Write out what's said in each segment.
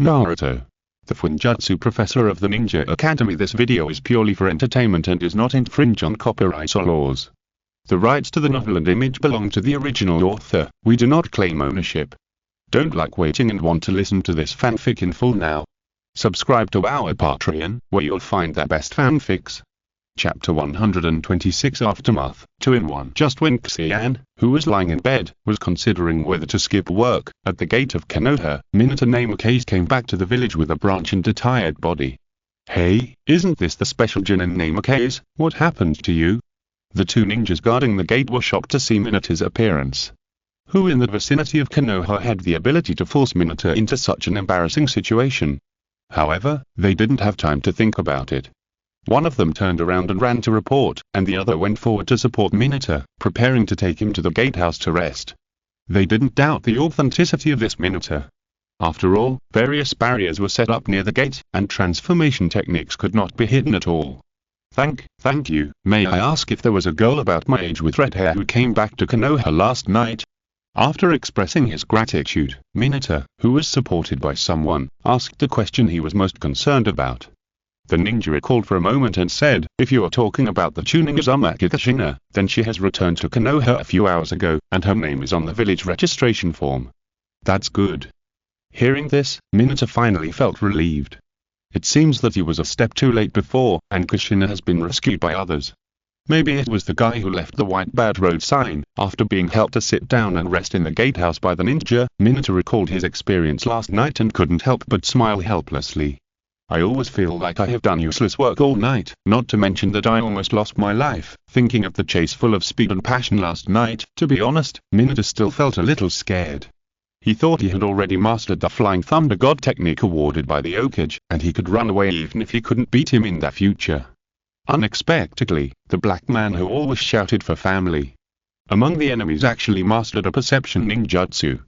Naruto, the Fuinjutsu professor of the Ninja Academy. This video is purely for entertainment and does not infringe on copyright or laws. The rights to the novel and image belong to the original author. We do not claim ownership. Don't like waiting and want to listen to this fanfic in full now? Subscribe to our Patreon, where you'll find the best fanfics. Chapter 126 Aftermath, 2-in-1. Just when Xia Yan, who was lying in bed, was considering whether to skip work, at the gate of Konoha, Minato Namikaze came back to the village with a branch and a tired body. "Hey, isn't this the special Jonin Namikaze? What happened to you?" The two ninjas guarding the gate were shocked to see Minato's appearance. Who in the vicinity of Konoha had the ability to force Minato into such an embarrassing situation? However, they didn't have time to think about it. One of them turned around and ran to report, and the other went forward to support Minato, preparing to take him to the gatehouse to rest. They didn't doubt the authenticity of this Minato. After all, various barriers were set up near the gate, and transformation techniques could not be hidden at all. Thank you. May I ask if there was a girl about my age with red hair who came back to Konoha last night?" After expressing his gratitude, Minato, who was supported by someone, asked the question he was most concerned about. The ninja recalled for a moment and said, "If you are talking about the tuning Uzumaki Kushina, then she has returned to Konoha a few hours ago, and her name is on the village registration form." "That's good." Hearing this, Minato finally felt relieved. It seems that he was a step too late before, and Kushina has been rescued by others. Maybe it was the guy who left the white bad road sign. After being helped to sit down and rest in the gatehouse by the ninja, Minato recalled his experience last night and couldn't help but smile helplessly. "I always feel like I have done useless work all night, not to mention that I almost lost my life, thinking of the chase full of speed and passion last night." To be honest, Minato still felt a little scared. He thought he had already mastered the Flying Thunder God technique awarded by the Hokage, and he could run away even if he couldn't beat him in the future. Unexpectedly, the black man who always shouted for family among the enemies actually mastered a perception ninjutsu.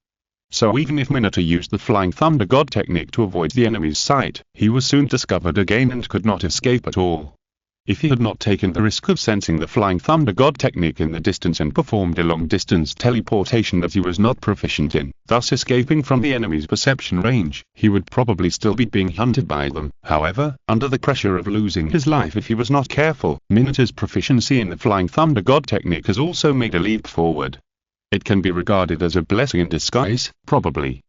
So even if Minato used the Flying Thunder God technique to avoid the enemy's sight, he was soon discovered again and could not escape at all. If he had not taken the risk of sensing the Flying Thunder God technique in the distance and performed a long-distance teleportation that he was not proficient in, thus escaping from the enemy's perception range, he would probably still be being hunted by them. However, under the pressure of losing his life if he was not careful, Minato's proficiency in the Flying Thunder God technique has also made a leap forward. It can be regarded as a blessing in disguise, probably.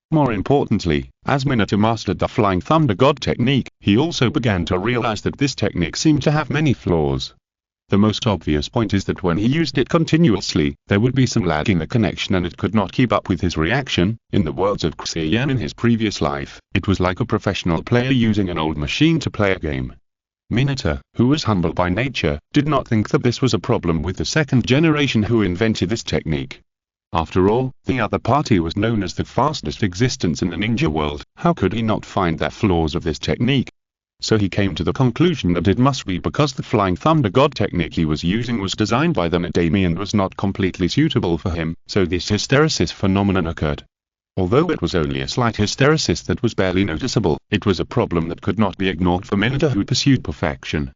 More importantly, as Minato mastered the Flying Thunder God technique, he also began to realize that this technique seemed to have many flaws. The most obvious point is that when he used it continuously, there would be some lag in the connection and it could not keep up with his reaction. In the words of Xia Yan in his previous life, it was like a professional player using an old machine to play a game. Minato, who was humble by nature, did not think that this was a problem with the second generation who invented this technique. After all, the other party was known as the fastest existence in the ninja world. How could he not find the flaws of this technique? So he came to the conclusion that it must be because the Flying Thunder God technique he was using was designed by the Nadami and was not completely suitable for him, so this hysteresis phenomenon occurred. Although it was only a slight hysteresis that was barely noticeable, it was a problem that could not be ignored for Minato who pursued perfection.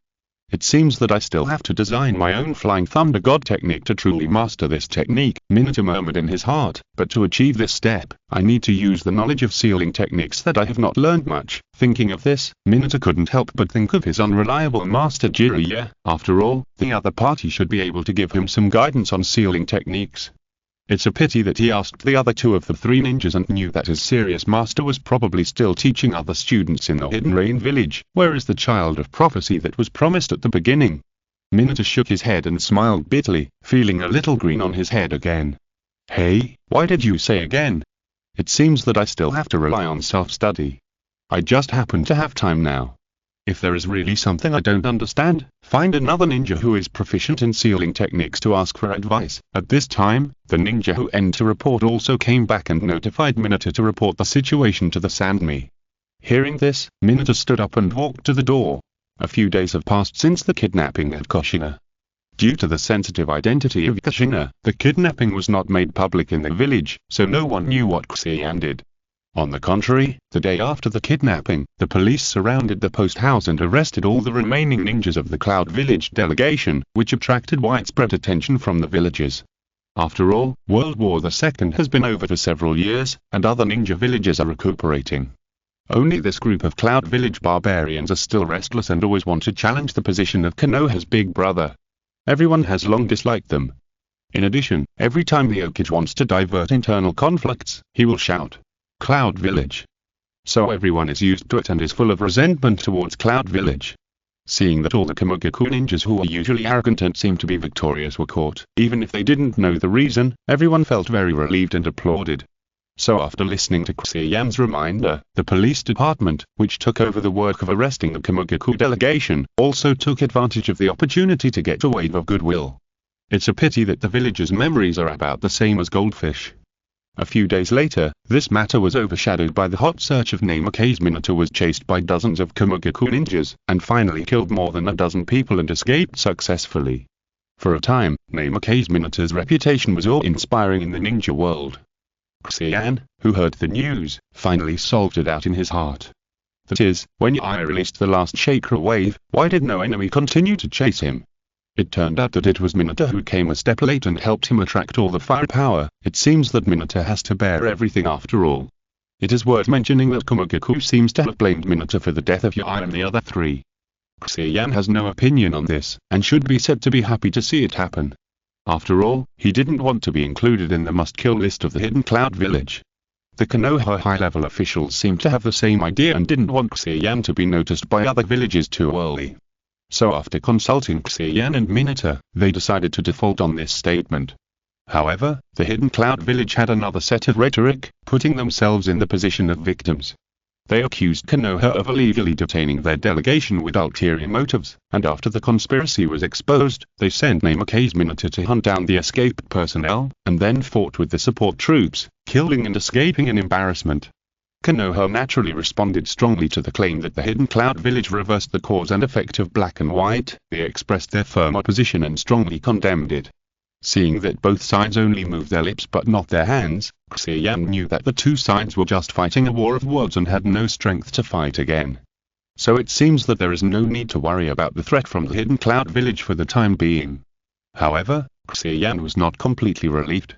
"It seems that I still have to design my own Flying Thunder God technique to truly master this technique," Minato murmured in his heart, "but to achieve this step, I need to use the knowledge of sealing techniques that I have not learned much." Thinking of this, Minato couldn't help but think of his unreliable master Jiraiya. After all, the other party should be able to give him some guidance on sealing techniques. It's a pity that he asked the other two of the three ninjas and knew that his serious master was probably still teaching other students in the Hidden Rain village. Where is the child of prophecy that was promised at the beginning? Minato shook his head and smiled bitterly, feeling a little green on his head again. "Hey, why did you say again? It seems that I still have to rely on self-study. I just happen to have time now. If there is really something I don't understand, find another ninja who is proficient in sealing techniques to ask for advice." At this time, the ninja who entered to report also came back and notified Minato to report the situation to the Sandmi. Hearing this, Minato stood up and walked to the door. A few days have passed since the kidnapping of Kushina. Due to the sensitive identity of Kushina, the kidnapping was not made public in the village, so no one knew what Xia Yan did. On the contrary, the day after the kidnapping, the police surrounded the post house and arrested all the remaining ninjas of the Cloud Village delegation, which attracted widespread attention from the villagers. After all, World War II has been over for several years, and other ninja villages are recuperating. Only this group of Cloud Village barbarians are still restless and always want to challenge the position of Konoha's big brother. Everyone has long disliked them. In addition, every time the Okage wants to divert internal conflicts, he will shout, "Cloud Village." So everyone is used to it and is full of resentment towards Cloud Village. Seeing that all the Kamugaku ninjas who are usually arrogant and seem to be victorious were caught, even if they didn't know the reason, everyone felt very relieved and applauded. So after listening to Xia Yan's reminder, the police department, which took over the work of arresting the Kamugaku delegation, also took advantage of the opportunity to get a wave of goodwill. It's a pity that the villagers' memories are about the same as goldfish. A few days later, this matter was overshadowed by the hot search of Namikaze. Minato was chased by dozens of Kamugaku ninjas, and finally killed more than a dozen people and escaped successfully. For a time, Namikaze Minato's reputation was awe-inspiring in the ninja world. Xia Yan, who heard the news, finally solved it out in his heart. That is, when Yae released the last chakra wave, why did no enemy continue to chase him? It turned out that it was Minato who came a step late and helped him attract all the firepower. It seems that Minato has to bear everything after all. It is worth mentioning that Kamugaku seems to have blamed Minato for the death of Yae and the other three. Xia Yan has no opinion on this, and should be said to be happy to see it happen. After all, he didn't want to be included in the must-kill list of the hidden Cloud Village. The Konoha high-level officials seemed to have the same idea and didn't want Xia Yan to be noticed by other villages too early. So after consulting Xia Yan and Minato, they decided to default on this statement. However, the hidden Cloud Village had another set of rhetoric, putting themselves in the position of victims. They accused Konoha of illegally detaining their delegation with ulterior motives, and after the conspiracy was exposed, they sent Namikaze Minato to hunt down the escaped personnel, and then fought with the support troops, killing and escaping in embarrassment. Konoha naturally responded strongly to the claim that the hidden Cloud Village reversed the cause and effect of Black and White. They expressed their firm opposition and strongly condemned it. Seeing that both sides only moved their lips but not their hands, Xia Yan knew that the two sides were just fighting a war of words and had no strength to fight again. So it seems that there is no need to worry about the threat from the hidden Cloud Village for the time being. However, Xia Yan was not completely relieved.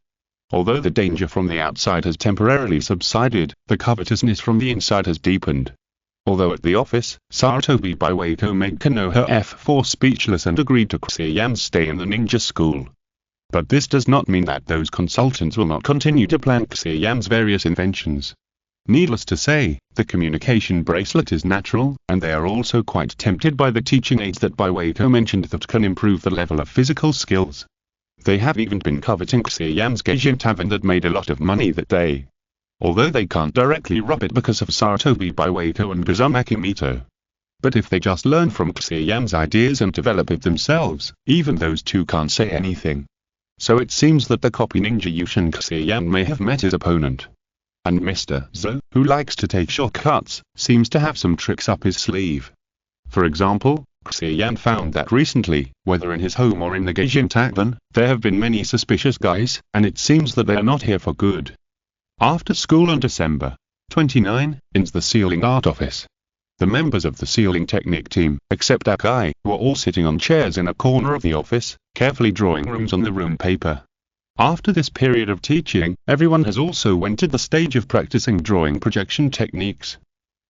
Although the danger from the outside has temporarily subsided, the covetousness from the inside has deepened. Although at the office, Sarutobi by Waco made Konoha F4 speechless and agreed to Xia Yan's stay in the ninja school. But this does not mean that those consultants will not continue to plan Xia Yan's various inventions. Needless to say, the communication bracelet is natural, and they are also quite tempted by the teaching aids that by Waco mentioned that can improve the level of physical skills. They have even been coveting Xia Yan's Gaijin tavern that made a lot of money that day. Although they can't directly rob it because of Sarutobi by Waco and Uzumaki Mito. But if they just learn from Xia Yan's ideas and develop it themselves, even those two can't say anything. So it seems that the copy ninja Yushin Xia Yan may have met his opponent. And Mr. Zo, who likes to take shortcuts, seems to have some tricks up his sleeve. For example, Xia Yan found that recently, whether in his home or in the Gaijin tavern, there have been many suspicious guys, and it seems that they are not here for good. After school on December 29, in the sealing art office. The members of the sealing technique team, except Akai, were all sitting on chairs in a corner of the office, carefully drawing runes on the rune paper. After this period of teaching, everyone has also went to the stage of practicing drawing projection techniques.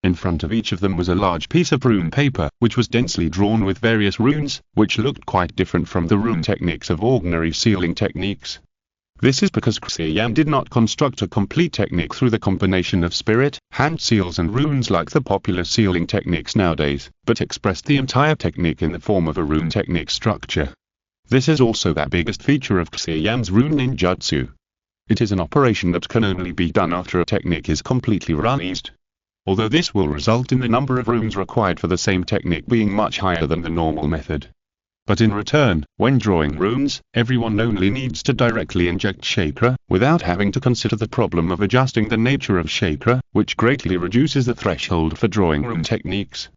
In front of each of them was a large piece of rune paper, which was densely drawn with various runes, which looked quite different from the rune techniques of ordinary sealing techniques. This is because Xia Yan did not construct a complete technique through the combination of spirit, hand seals and runes like the popular sealing techniques nowadays, but expressed the entire technique in the form of a rune technique structure. This is also the biggest feature of Xia Yan's rune ninjutsu. It is an operation that can only be done after a technique is completely released. Although this will result in the number of runes required for the same technique being much higher than the normal method. But in return, when drawing runes, everyone only needs to directly inject chakra, without having to consider the problem of adjusting the nature of chakra, which greatly reduces the threshold for drawing rune techniques.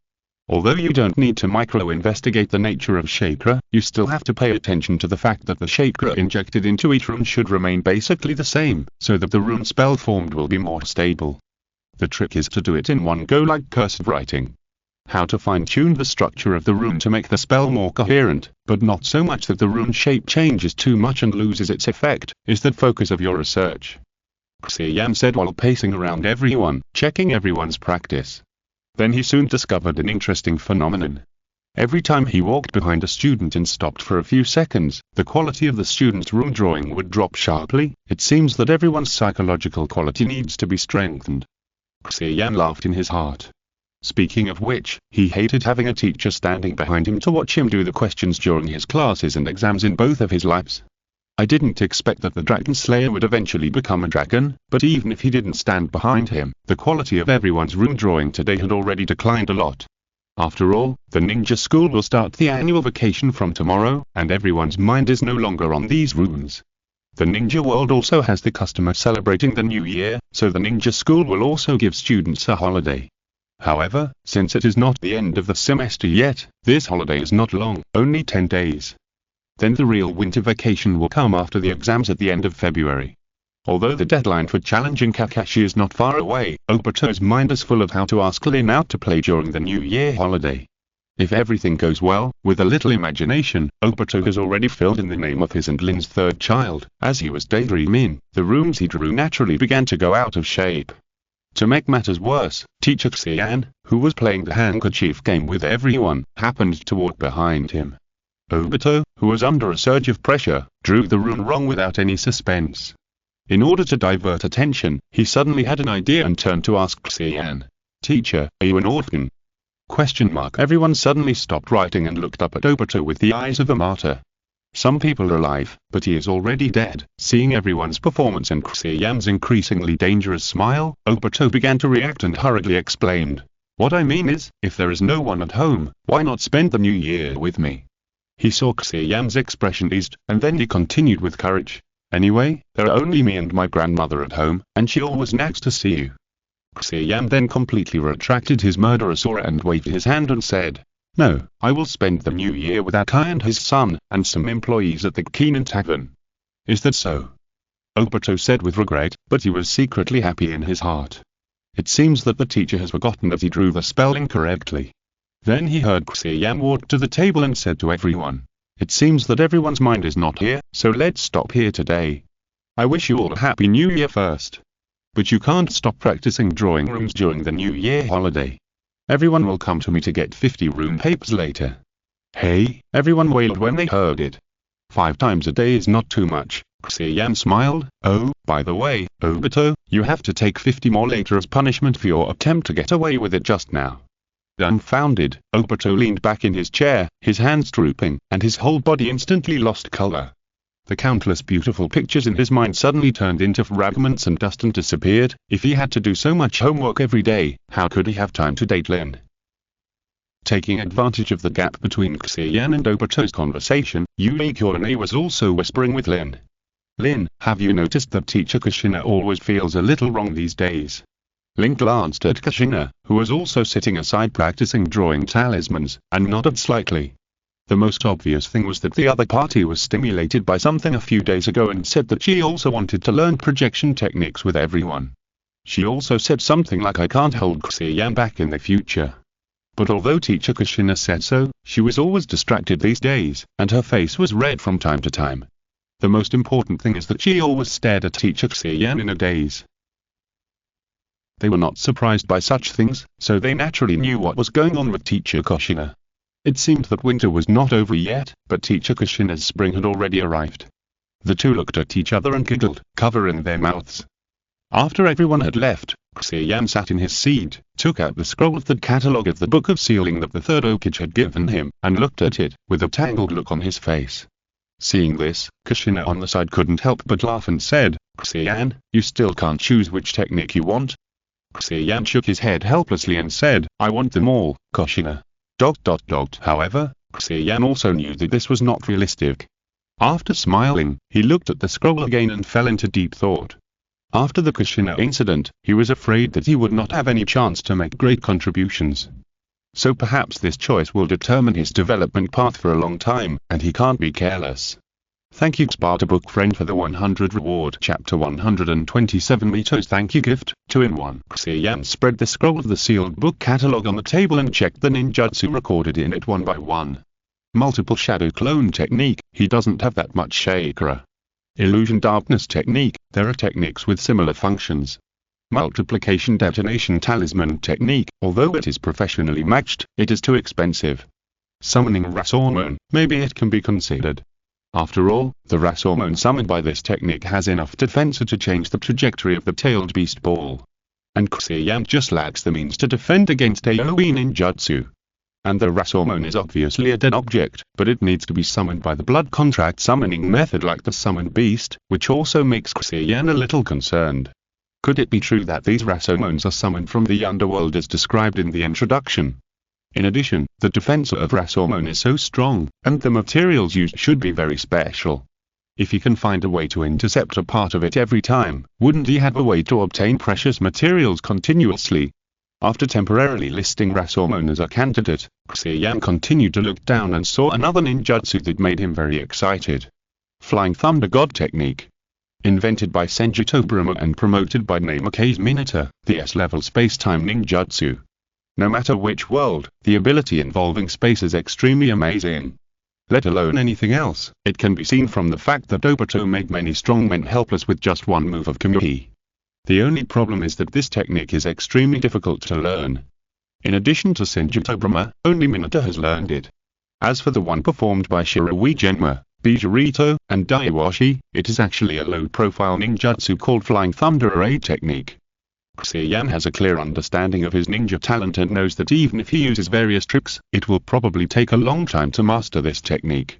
Although you don't need to micro-investigate the nature of chakra, you still have to pay attention to the fact that the chakra injected into each rune should remain basically the same, so that the rune spell formed will be more stable. The trick is to do it in one go like cursive writing. How to fine-tune the structure of the rune to make the spell more coherent, but not so much that the rune shape changes too much and loses its effect, is the focus of your research. Xia Yan said while pacing around everyone, checking everyone's practice. Then he soon discovered an interesting phenomenon. Every time he walked behind a student and stopped for a few seconds, the quality of the student's room drawing would drop sharply. It seems that everyone's psychological quality needs to be strengthened. Xia Yan laughed in his heart. Speaking of which, he hated having a teacher standing behind him to watch him do the questions during his classes and exams in both of his lives. I didn't expect that the Dragon Slayer would eventually become a dragon, but even if he didn't stand behind him, the quality of everyone's room drawing today had already declined a lot. After all, the ninja school will start the annual vacation from tomorrow, and everyone's mind is no longer on these rooms. The ninja world also has the custom of celebrating the new year, so the ninja school will also give students a holiday. However, since it is not the end of the semester yet, this holiday is not long, only 10 days. Then the real winter vacation will come after the exams at the end of February. Although the deadline for challenging Kakashi is not far away, Obito's mind is full of how to ask Lin out to play during the New Year holiday. If everything goes well, with a little imagination, Obito has already filled in the name of his and Lin's third child. As he was daydreaming, the rooms he drew naturally began to go out of shape. To make matters worse, teacher Xia Yan, who was playing the handkerchief game with everyone, happened to walk behind him. Obito, who was under a surge of pressure, drew the rune wrong without any suspense. In order to divert attention, he suddenly had an idea and turned to ask Xia Yan, "Teacher, are you an orphan?" Everyone suddenly stopped writing and looked up at Obito with the eyes of a martyr. Some people are alive, but he is already dead. Seeing everyone's performance and Xia Yan's increasingly dangerous smile, Obito began to react and hurriedly explained, "What I mean is, if there is no one at home, why not spend the new year with me?" He saw Xia Yan's expression eased, and then he continued with courage, "Anyway, there are only me and my grandmother at home, and she always nags to see you." Xia Yan then completely retracted his murderous aura and waved his hand and said, "No, I will spend the new year with Akai and his son, and some employees at the Keenan Tavern." "Is that so?" Obito said with regret, but he was secretly happy in his heart. It seems that the teacher has forgotten that he drew the spell incorrectly. Then he heard Xia Yan walk to the table and said to everyone, "It seems that everyone's mind is not here, so let's stop here today. I wish you all a happy new year first. But you can't stop practicing drawing rooms during the new year holiday. Everyone will come to me to get 50 room papers later." "Hey!" everyone wailed when they heard it. 5 times a day is not too much. Xia Yan smiled. "Oh, by the way, Obito, you have to take 50 more later as punishment for your attempt to get away with it just now." Dumbfounded, Obito leaned back in his chair, his hands drooping, and his whole body instantly lost color. The countless beautiful pictures in his mind suddenly turned into fragments and dust and disappeared. If he had to do so much homework every day, how could he have time to date Lin? Taking advantage of the gap between Xia Yan and Obito's conversation, Yui Kyorane was also whispering with Lin. "Lin, have you noticed that teacher Kushina always feels a little wrong these days?" Lin glanced at Kushina, who was also sitting aside practicing drawing talismans, and nodded slightly. The most obvious thing was that the other party was stimulated by something a few days ago and said that she also wanted to learn projection techniques with everyone. She also said something like, "I can't hold Xia Yan back in the future." But although teacher Kushina said so, she was always distracted these days, and her face was red from time to time. The most important thing is that she always stared at teacher Xia Yan in a daze. They were not surprised by such things, so they naturally knew what was going on with teacher Kushina. It seemed that winter was not over yet, but teacher Kushina's spring had already arrived. The two looked at each other and giggled, covering their mouths. After everyone had left, Xia Yan sat in his seat, took out the scroll of the catalogue of the Book of Sealing that the third Hokage had given him, and looked at it, with a tangled look on his face. Seeing this, Kushina on the side couldn't help but laugh and said, "Xia Yan, you still can't choose which technique you want?" Xia Yan shook his head helplessly and said, "I want them all, Kushina." However, Xia Yan also knew that this was not realistic. After smiling, he looked at the scroll again and fell into deep thought. After the Kushina incident, he was afraid that he would not have any chance to make great contributions. So perhaps this choice will determine his development path for a long time, and he can't be careless. Thank you Sparta Book Friend for the 100 reward. Chapter 127 Mito's thank you gift, 2-in-1. Xia Yan spread the scroll of the sealed book catalogue on the table and checked the ninjutsu recorded in it one by one. Multiple shadow clone technique, he doesn't have that much chakra. Illusion darkness technique. There are techniques with similar functions. Multiplication detonation talisman technique. Although it is professionally matched, it is too expensive. Summoning Ras hormone. Maybe it can be considered. After all, the Ras hormone summoned by this technique has enough defense to change the trajectory of the tailed beast ball. And Xia Yan just lacks the means to defend against AoE ninjutsu. And the Ras hormone is obviously a dead object, but it needs to be summoned by the blood contract summoning method like the summoned beast, which also makes Xia Yan a little concerned. Could it be true that these Ras hormones are summoned from the underworld as described in the introduction? In addition, the defense of Ras hormone is so strong, and the materials used should be very special. If he can find a way to intercept a part of it every time, wouldn't he have a way to obtain precious materials continuously? After temporarily listing Ras hormone as a candidate, Xia Yan continued to look down and saw another ninjutsu that made him very excited. Flying Thunder God Technique. Invented by Senju Tobirama and promoted by Namikaze Mineta, the S-level space-time ninjutsu. No matter which world, the ability involving space is extremely amazing. Let alone anything else, it can be seen from the fact that Obito made many strong men helpless with just one move of Kamui. The only problem is that this technique is extremely difficult to learn. In addition to Senju Tobirama, only Mineta has learned it. As for the one performed by Shiroi Genma, Bijirito, and Daiwashi, it is actually a low-profile ninjutsu called Flying Thunder Array technique. Xia Yan has a clear understanding of his ninja talent and knows that even if he uses various tricks, it will probably take a long time to master this technique.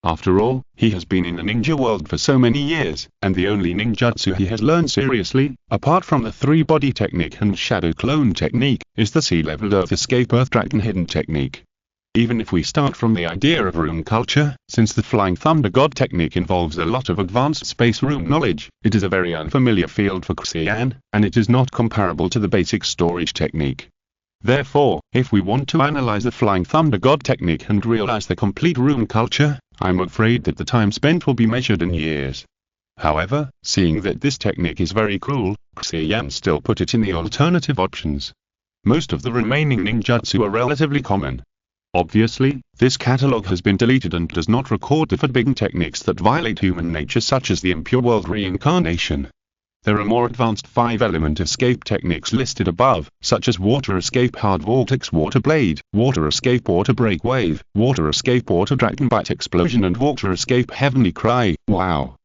After all, he has been in the ninja world for so many years, and the only ninjutsu he has learned seriously, apart from the three-body technique and shadow clone technique, is the sea-level Earth Escape Earth Dragon Hidden technique. Even if we start from the idea of rune culture, since the Flying Thunder God technique involves a lot of advanced space rune knowledge, it is a very unfamiliar field for Xia Yan, and it is not comparable to the basic storage technique. Therefore, if we want to analyze the Flying Thunder God technique and realize the complete rune culture, I'm afraid that the time spent will be measured in years. However, seeing that this technique is very cool, Xia Yan still put it in the alternative options. Most of the remaining ninjutsu are relatively common. Obviously, this catalog has been deleted and does not record the forbidden techniques that violate human nature such as the impure world reincarnation. There are more advanced 5-element escape techniques listed above, such as water escape hard vortex water blade, water escape water break wave, water escape water dragon bite explosion and water escape heavenly cry. Wow!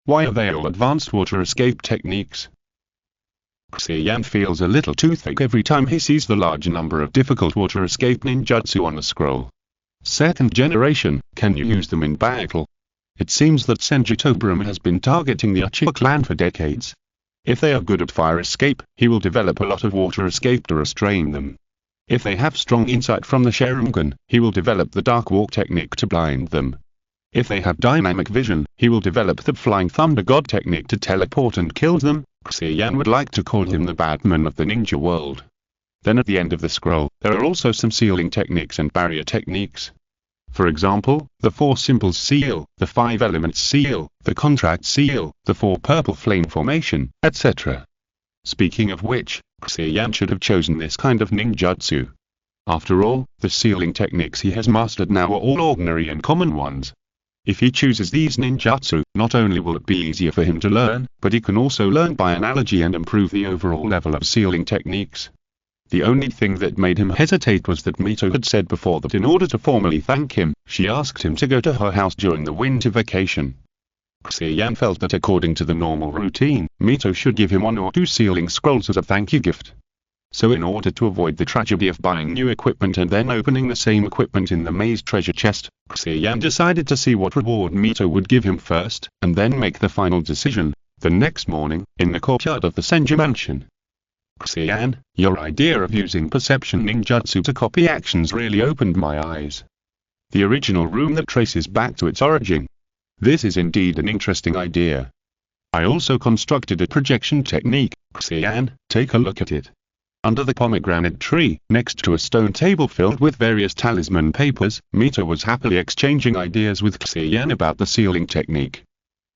Why are they all advanced water escape techniques? Xia Yan feels a little toothache every time he sees the large number of difficult water escape ninjutsu on the scroll. Second generation, can you use them in battle? It seems that Senju Tobirama has been targeting the Uchiha clan for decades. If they are good at fire escape, he will develop a lot of water escape to restrain them. If they have strong insight from the Sharingan, he will develop the Dark Walk technique to blind them. If they have dynamic vision, he will develop the Flying Thunder God technique to teleport and kill them. Xia Yan would like to call him the Batman of the ninja world. Then at the end of the scroll, there are also some sealing techniques and barrier techniques. For example, the 4 symbols seal, the 5 elements seal, the contract seal, the 4 purple flame formation, etc. Speaking of which, Xia Yan should have chosen this kind of ninjutsu. After all, the sealing techniques he has mastered now are all ordinary and common ones. If he chooses these ninjutsu, not only will it be easier for him to learn, but he can also learn by analogy and improve the overall level of sealing techniques. The only thing that made him hesitate was that Mito had said before that in order to formally thank him, she asked him to go to her house during the winter vacation. Xia Yan felt that according to the normal routine, Mito should give him 1 or 2 sealing scrolls as a thank you gift. So in order to avoid the tragedy of buying new equipment and then opening the same equipment in the maze treasure chest, Xia Yan decided to see what reward Mito would give him first, and then make the final decision. The next morning, in the courtyard of the Senju mansion. Xia Yan, your idea of using perception ninjutsu to copy actions really opened my eyes. The original room that traces back to its origin. This is indeed an interesting idea. I also constructed a projection technique. Xia Yan, take a look at it. Under the pomegranate tree, next to a stone table filled with various talisman papers, Mito was happily exchanging ideas with Xia Yan about the sealing technique.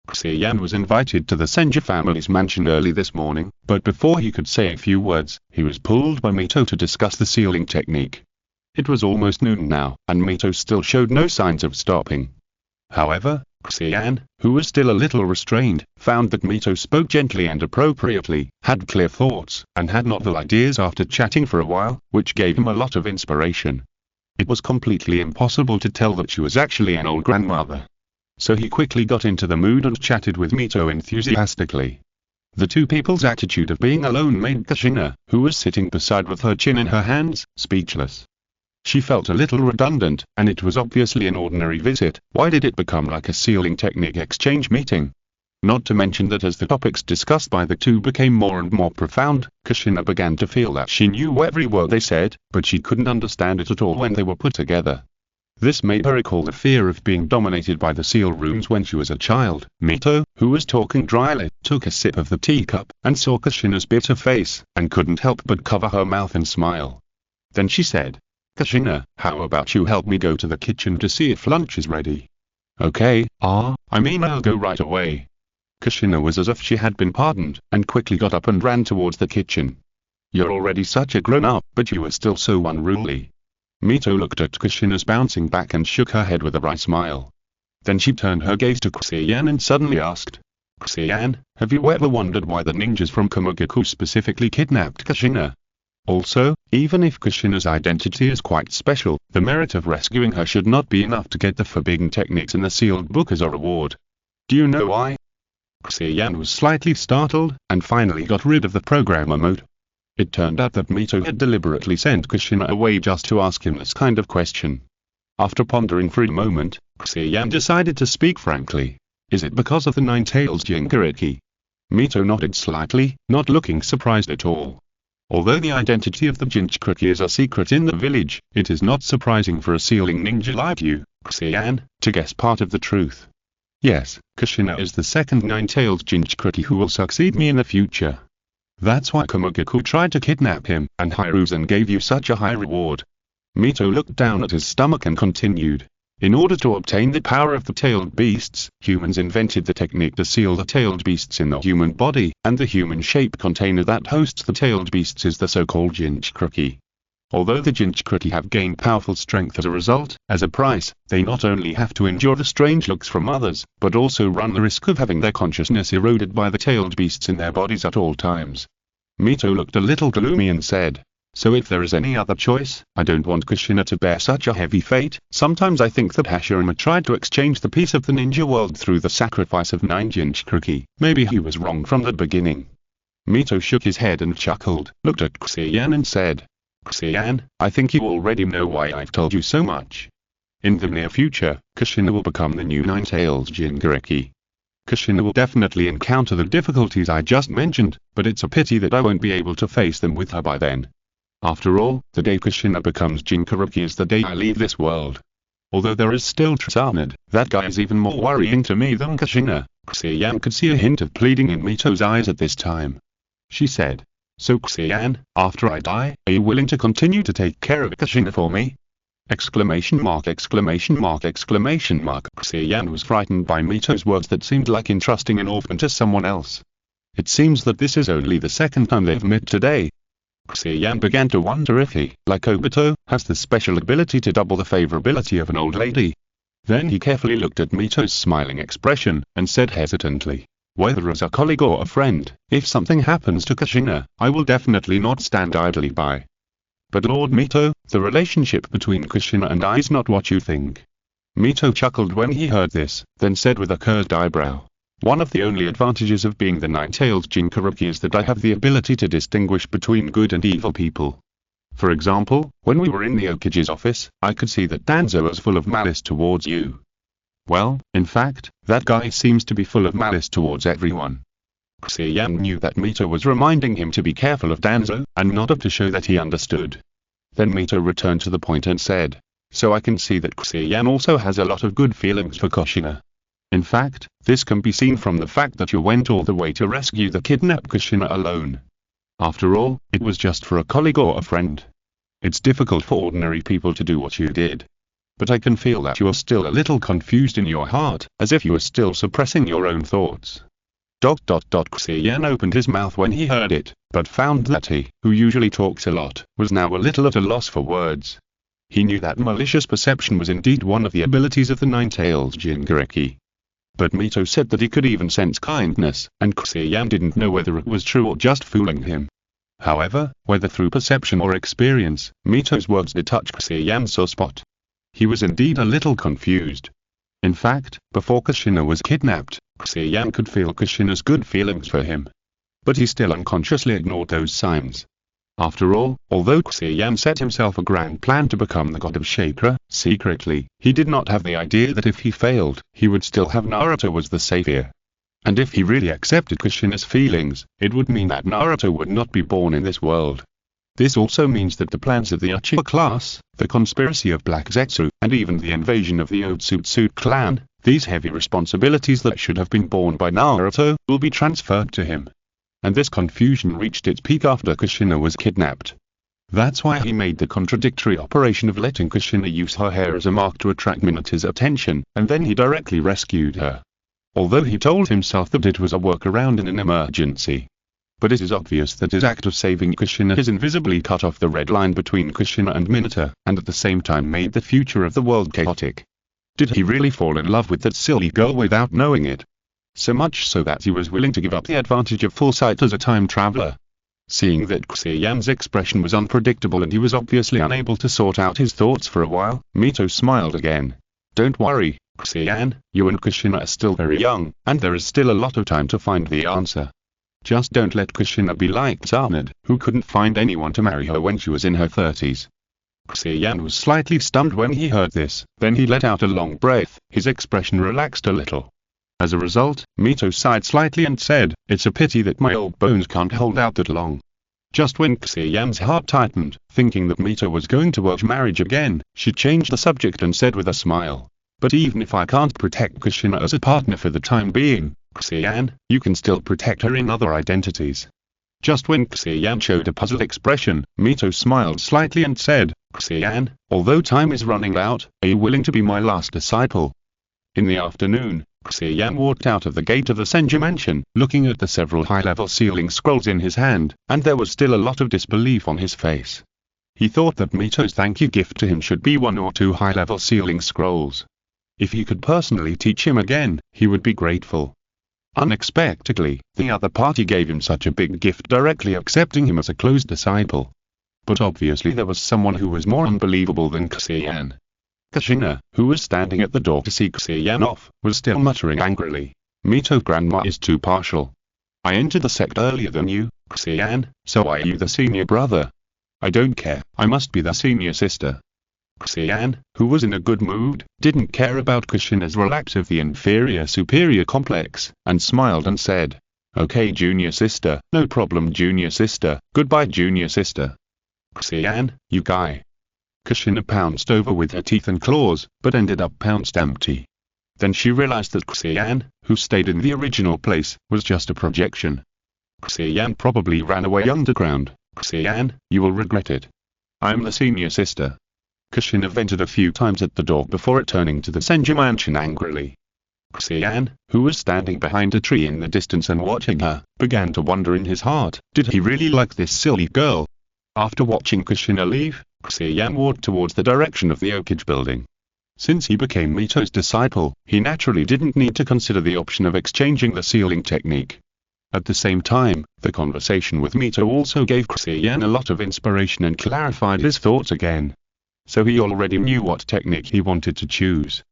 Xia Yan was invited to the Senju family's mansion early this morning, but before he could say a few words, he was pulled by Mito to discuss the sealing technique. It was almost noon now, and Mito still showed no signs of stopping. However, Xia Yan, who was still a little restrained, found that Mito spoke gently and appropriately, had clear thoughts, and had novel ideas after chatting for a while, which gave him a lot of inspiration. It was completely impossible to tell that she was actually an old grandmother. So he quickly got into the mood and chatted with Mito enthusiastically. The two people's attitude of being alone made Kushina, who was sitting beside with her chin in her hands, speechless. She felt a little redundant, and it was obviously an ordinary visit. Why did it become like a sealing technique exchange meeting? Not to mention that as the topics discussed by the two became more and more profound, Kushina began to feel that she knew every word they said, but she couldn't understand it at all when they were put together. This made her recall the fear of being dominated by the seal runes when she was a child. Mito, who was talking dryly, took a sip of the teacup, and saw Kushina's bitter face, and couldn't help but cover her mouth and smile. Then she said, "Kushina, how about you help me go to the kitchen to see if lunch is ready?" "Okay, I'll go right away." Kushina was as if she had been pardoned, and quickly got up and ran towards the kitchen. "You're already such a grown-up, but you are still so unruly." Mito looked at Kushina's bouncing back and shook her head with a wry smile. Then she turned her gaze to Xia Yan and suddenly asked, "Xia Yan, have you ever wondered why the ninjas from Komugaku specifically kidnapped Kushina? Also, even if Kushina's identity is quite special, the merit of rescuing her should not be enough to get the forbidden techniques in the sealed book as a reward. Do you know why?" Xia Yan was slightly startled, and finally got rid of the programmer mode. It turned out that Mito had deliberately sent Kushina away just to ask him this kind of question. After pondering for a moment, Xia Yan decided to speak frankly. "Is it because of the Nine-Tails Jinchuriki?" Mito nodded slightly, not looking surprised at all. Although the identity of the Jinchuriki is a secret in the village, it is not surprising for a sealing ninja like you, Xia Yan, to guess part of the truth. Yes, Kushina is the second Nine-Tails Jinchuriki who will succeed me in the future. That's why Komugaku tried to kidnap him, and Hiruzen gave you such a high reward. Mito looked down at his stomach and continued. In order to obtain the power of the tailed beasts, humans invented the technique to seal the tailed beasts in the human body, and the human-shaped container that hosts the tailed beasts is the so-called Jinchuriki. Although the Jinchuriki have gained powerful strength as a result, as a price, they not only have to endure the strange looks from others, but also run the risk of having their consciousness eroded by the tailed beasts in their bodies at all times. Mito looked a little gloomy and said, "So if there is any other choice, I don't want Kushina to bear such a heavy fate. Sometimes I think that Hashirama tried to exchange the peace of the ninja world through the sacrifice of 9 Jinchuriki. Maybe he was wrong from the beginning." Mito shook his head and chuckled, looked at Xia Yan and said, "Xia Yan, I think you already know why I've told you so much. In the near future, Kushina will become the new Nine-Tails Jinchuriki. Kushina will definitely encounter the difficulties I just mentioned, but it's a pity that I won't be able to face them with her by then. After all, the day Kushina becomes Jinchuriki is the day I leave this world. Although there is still Trasanad, that guy is even more worrying to me than Kushina." Xia Yan could see a hint of pleading in Mito's eyes at this time. She said, "So Xia Yan, after I die, are you willing to continue to take care of Kushina for me?" Exclamation mark, exclamation mark, exclamation mark. Xia Yan was frightened by Mito's words that seemed like entrusting an orphan to someone else. It seems that this is only the second time they've met today. Xia Yan began to wonder if he, like Obito, has the special ability to double the favorability of an old lady. Then he carefully looked at Mito's smiling expression, and said hesitantly, "Whether as a colleague or a friend, if something happens to Kushina, I will definitely not stand idly by." "But Lord Mito, the relationship between Kushina and I is not what you think." Mito chuckled when he heard this, then said with a curved eyebrow, "One of the only advantages of being the Nine-Tails Jinchuriki is that I have the ability to distinguish between good and evil people. For example, when we were in the Okage's office, I could see that Danzo was full of malice towards you. Well, in fact, that guy seems to be full of malice towards everyone." Xia Yan knew that Mito was reminding him to be careful of Danzo, and nodded to show that he understood. Then Mito returned to the point and said, "So I can see that Xia Yan also has a lot of good feelings for Kushina. In fact, this can be seen from the fact that you went all the way to rescue the kidnapped Kushina alone. After all, it was just for a colleague or a friend. It's difficult for ordinary people to do what you did. But I can feel that you are still a little confused in your heart, as if you are still suppressing your own thoughts." Xia Yan opened his mouth when he heard it, but found that he, who usually talks a lot, was now a little at a loss for words. He knew that malicious perception was indeed one of the abilities of the Nine-Tails Jinchuriki. But Mito said that he could even sense kindness, and Xia Yan didn't know whether it was true or just fooling him. However, whether through perception or experience, Mito's words did touch Xia Yan's sore spot. He was indeed a little confused. In fact, before Kushina was kidnapped, Xia Yan could feel Kushina's good feelings for him. But he still unconsciously ignored those signs. After all, although Xia Yan set himself a grand plan to become the god of chakra, secretly, he did not have the idea that if he failed, he would still have Naruto as the savior. And if he really accepted Kushina's feelings, it would mean that Naruto would not be born in this world. This also means that the plans of the Uchiha class, the conspiracy of Black Zetsu, and even the invasion of the Otsutsu clan, these heavy responsibilities that should have been borne by Naruto, will be transferred to him. And this confusion reached its peak after Kushina was kidnapped. That's why he made the contradictory operation of letting Kushina use her hair as a mark to attract Minato's attention, and then he directly rescued her. Although he told himself that it was a workaround in an emergency. But it is obvious that his act of saving Kushina has invisibly cut off the red line between Kushina and Minato, and at the same time made the future of the world chaotic. Did he really fall in love with that silly girl without knowing it? So much so that he was willing to give up the advantage of foresight as a time traveler. Seeing that Xia Yan's expression was unpredictable and he was obviously unable to sort out his thoughts for a while, Mito smiled again. Don't worry, Xia Yan, you and Kushina are still very young, and there is still a lot of time to find the answer. Just don't let Kushina be like Zarnad, who couldn't find anyone to marry her when she was in her 30s. Xia Yan was slightly stunned when he heard this, then he let out a long breath, his expression relaxed a little. As a result, Mito sighed slightly and said, "It's a pity that my old bones can't hold out that long." Just when Xia Yan's heart tightened, thinking that Mito was going to urge marriage again, she changed the subject and said with a smile, "But even if I can't protect Kushina as a partner for the time being, Xia Yan, you can still protect her in other identities." Just when Xia Yan showed a puzzled expression, Mito smiled slightly and said, "Xia Yan, although time is running out, are you willing to be my last disciple?" In the afternoon, Xia Yan walked out of the gate of the Senju mansion, looking at the several high-level sealing scrolls in his hand, and there was still a lot of disbelief on his face. He thought that Mito's thank you gift to him should be 1 or 2 high-level sealing scrolls. If he could personally teach him again, he would be grateful. Unexpectedly, the other party gave him such a big gift, directly accepting him as a close disciple. But obviously there was someone who was more unbelievable than Xia Yan. Kushina, who was standing at the door to see Xia Yan off, was still muttering angrily, "Mito grandma is too partial. I entered the sect earlier than you, Xia Yan, so why are you the senior brother? I don't care, I must be the senior sister." Xia Yan, who was in a good mood, didn't care about Kushina's relapse of the inferior-superior complex, and smiled and said, "Okay junior sister, no problem junior sister, goodbye junior sister." "Xia Yan, you guy." Kushina pounced over with her teeth and claws, but ended up pounced empty. Then she realized that Xia Yan, who stayed in the original place, was just a projection. Xia Yan probably ran away underground. "Xia Yan, you will regret it. I'm the senior sister." Kushina vented a few times at the door before returning to the Senju mansion angrily. Xia Yan, who was standing behind a tree in the distance and watching her, began to wonder in his heart, did he really like this silly girl? After watching Kushina leave, Xia Yan walked towards the direction of the Okage building. Since he became Mito's disciple, he naturally didn't need to consider the option of exchanging the sealing technique. At the same time, the conversation with Mito also gave Xia Yan a lot of inspiration and clarified his thoughts again. So he already knew what technique he wanted to choose.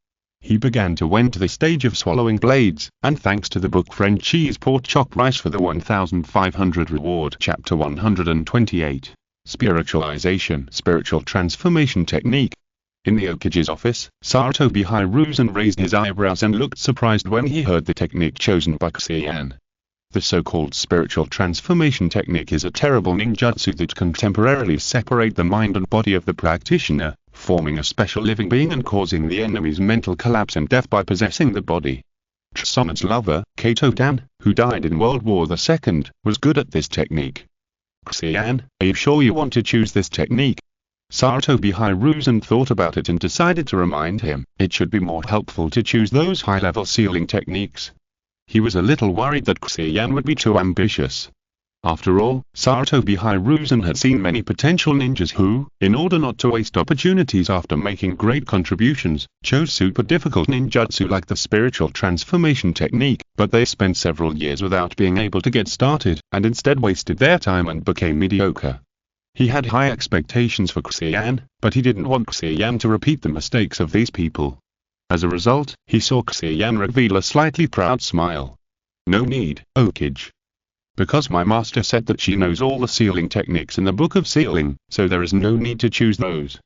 He began to went to the stage of swallowing blades, and thanks to the book French cheese pork chop rice for the 1500 reward. Chapter 128. Spiritualization, Spiritual Transformation Technique. In the Okage's office, Sarutobi Hiruzen raised his eyebrows and looked surprised when he heard the technique chosen by Xia Yan. The so-called spiritual transformation technique is a terrible ninjutsu that can temporarily separate the mind and body of the practitioner, forming a special living being and causing the enemy's mental collapse and death by possessing the body. Tsunoda's lover, Kato Dan, who died in World War II, was good at this technique. "Xia Yan, are you sure you want to choose this technique?" Sarutobi Hiruzen thought about it and decided to remind him, it should be more helpful to choose those high-level sealing techniques. He was a little worried that Xia Yan would be too ambitious. After all, Sarutobi Hiruzen had seen many potential ninjas who, in order not to waste opportunities after making great contributions, chose super difficult ninjutsu like the spiritual transformation technique, but they spent several years without being able to get started, and instead wasted their time and became mediocre. He had high expectations for Xia Yan, but he didn't want Xia Yan to repeat the mistakes of these people. As a result, he saw Xia Yan reveal a slightly proud smile. No need, Okage. Because my master said that she knows all the sealing techniques in the Book of Sealing, so there is no need to choose those.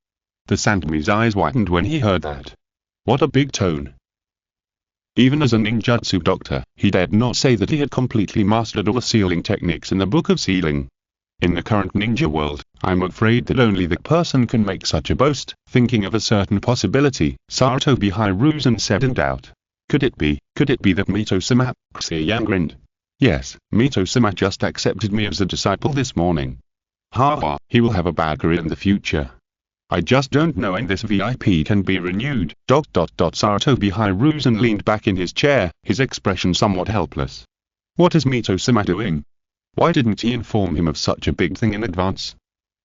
The Sandmi's eyes widened when he heard that. What a big tone. Even as a ninjutsu doctor, he dared not say that he had completely mastered all the sealing techniques in the Book of Sealing. In the current ninja world, I'm afraid that only the person can make such a boast. Thinking of a certain possibility, Sarutobi Hiruzen said in doubt. Could it be that Mito-sama? Xia Yan grinned. Yes, Mito-sama just accepted me as a disciple this morning. Ha, he will have a bad career in the future. I just don't know when this VIP can be renewed. Sarutobi Hiruzen leaned back in his chair, his expression somewhat helpless. What is Mito-sama doing? Why didn't he inform him of such a big thing in advance?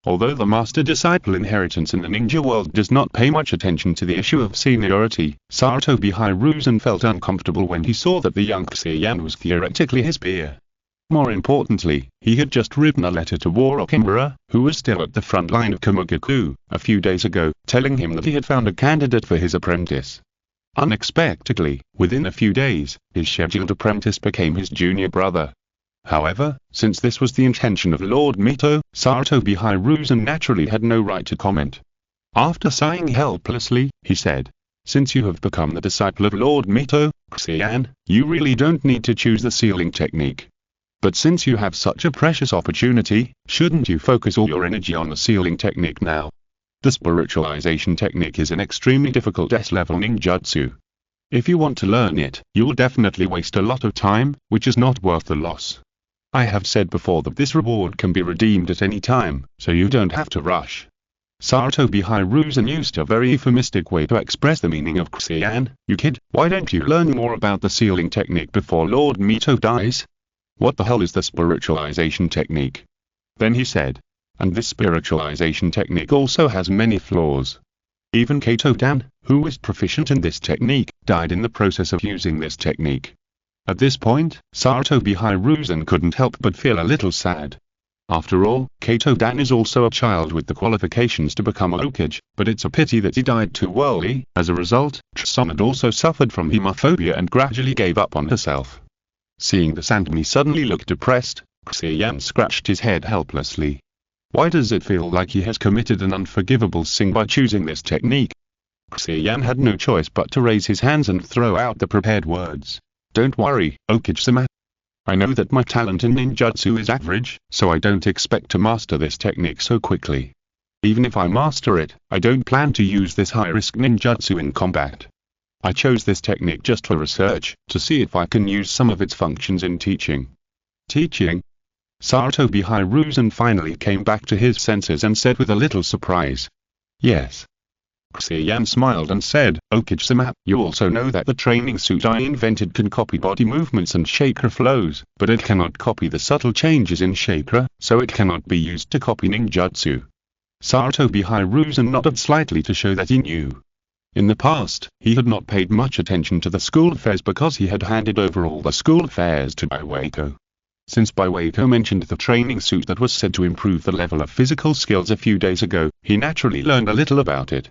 Although the master-disciple inheritance in the ninja world does not pay much attention to the issue of seniority, Sarutobi Hiruzen felt uncomfortable when he saw that the young Xia Yan was theoretically his peer. More importantly, he had just written a letter to War Okimura, who was still at the front line of Kamugaku, a few days ago, telling him that he had found a candidate for his apprentice. Unexpectedly, within a few days, his scheduled apprentice became his junior brother. However, since this was the intention of Lord Mito, Sarutobi Hiruzen naturally had no right to comment. After sighing helplessly, he said, Since you have become the disciple of Lord Mito, Xia Yan, you really don't need to choose the sealing technique. But since you have such a precious opportunity, shouldn't you focus all your energy on the sealing technique now? The spiritualization technique is an extremely difficult S-level ninjutsu. If you want to learn it, you'll definitely waste a lot of time, which is not worth the loss. I have said before that this reward can be redeemed at any time, so you don't have to rush. Sarutobi Hiruzen used a very euphemistic way to express the meaning of Xia Yan. You kid, why don't you learn more about the sealing technique before Lord Mito dies? What the hell is the spiritualization technique? Then he said. And this spiritualization technique also has many flaws. Even Kato-dan, who was proficient in this technique, died in the process of using this technique. At this point, Sarutobi Hiruzen couldn't help but feel a little sad. After all, Kato-dan is also a child with the qualifications to become a Hokage, but it's a pity that he died too early. As a result, Trisam had also suffered from hemophobia and gradually gave up on herself. Seeing the Sandmi suddenly look depressed, Xia Yan scratched his head helplessly. Why does it feel like he has committed an unforgivable sin by choosing this technique? Xia Yan had no choice but to raise his hands and throw out the prepared words. Don't worry, Okage-sama. I know that my talent in ninjutsu is average, so I don't expect to master this technique so quickly. Even if I master it, I don't plan to use this high-risk ninjutsu in combat. I chose this technique just for research, to see if I can use some of its functions in teaching. Teaching? Sarutobi Hiruzen finally came back to his senses and said with a little surprise. Yes. Xia Yan smiled and said, Okage-sama, you also know that the training suit I invented can copy body movements and chakra flows, but it cannot copy the subtle changes in chakra, so it cannot be used to copy ninjutsu. Sarutobi Hiruzen nodded slightly to show that he knew. In the past, he had not paid much attention to the school affairs because he had handed over all the school affairs to Baiwako. Since Baiwako mentioned the training suit that was said to improve the level of physical skills a few days ago, he naturally learned a little about it.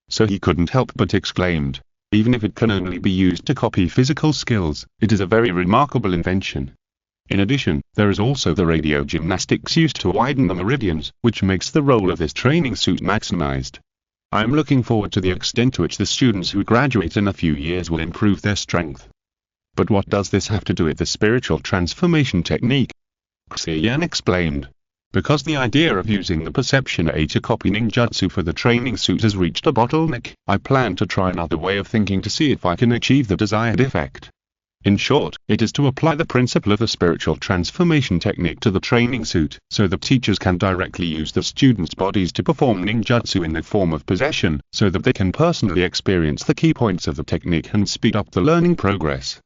So he couldn't help but exclaimed, even if it can only be used to copy physical skills, it is a very remarkable invention. In addition, there is also the radio gymnastics used to widen the meridians, which makes the role of this training suit maximized. I am looking forward to the extent to which the students who graduate in a few years will improve their strength. But what does this have to do with the spiritual transformation technique? Xia Yan explained. Because the idea of using the perception A to copy ninjutsu for the training suit has reached a bottleneck, I plan to try another way of thinking to see if I can achieve the desired effect. In short, it is to apply the principle of the spiritual transformation technique to the training suit, so the teachers can directly use the students' bodies to perform ninjutsu in the form of possession, so that they can personally experience the key points of the technique and speed up the learning progress.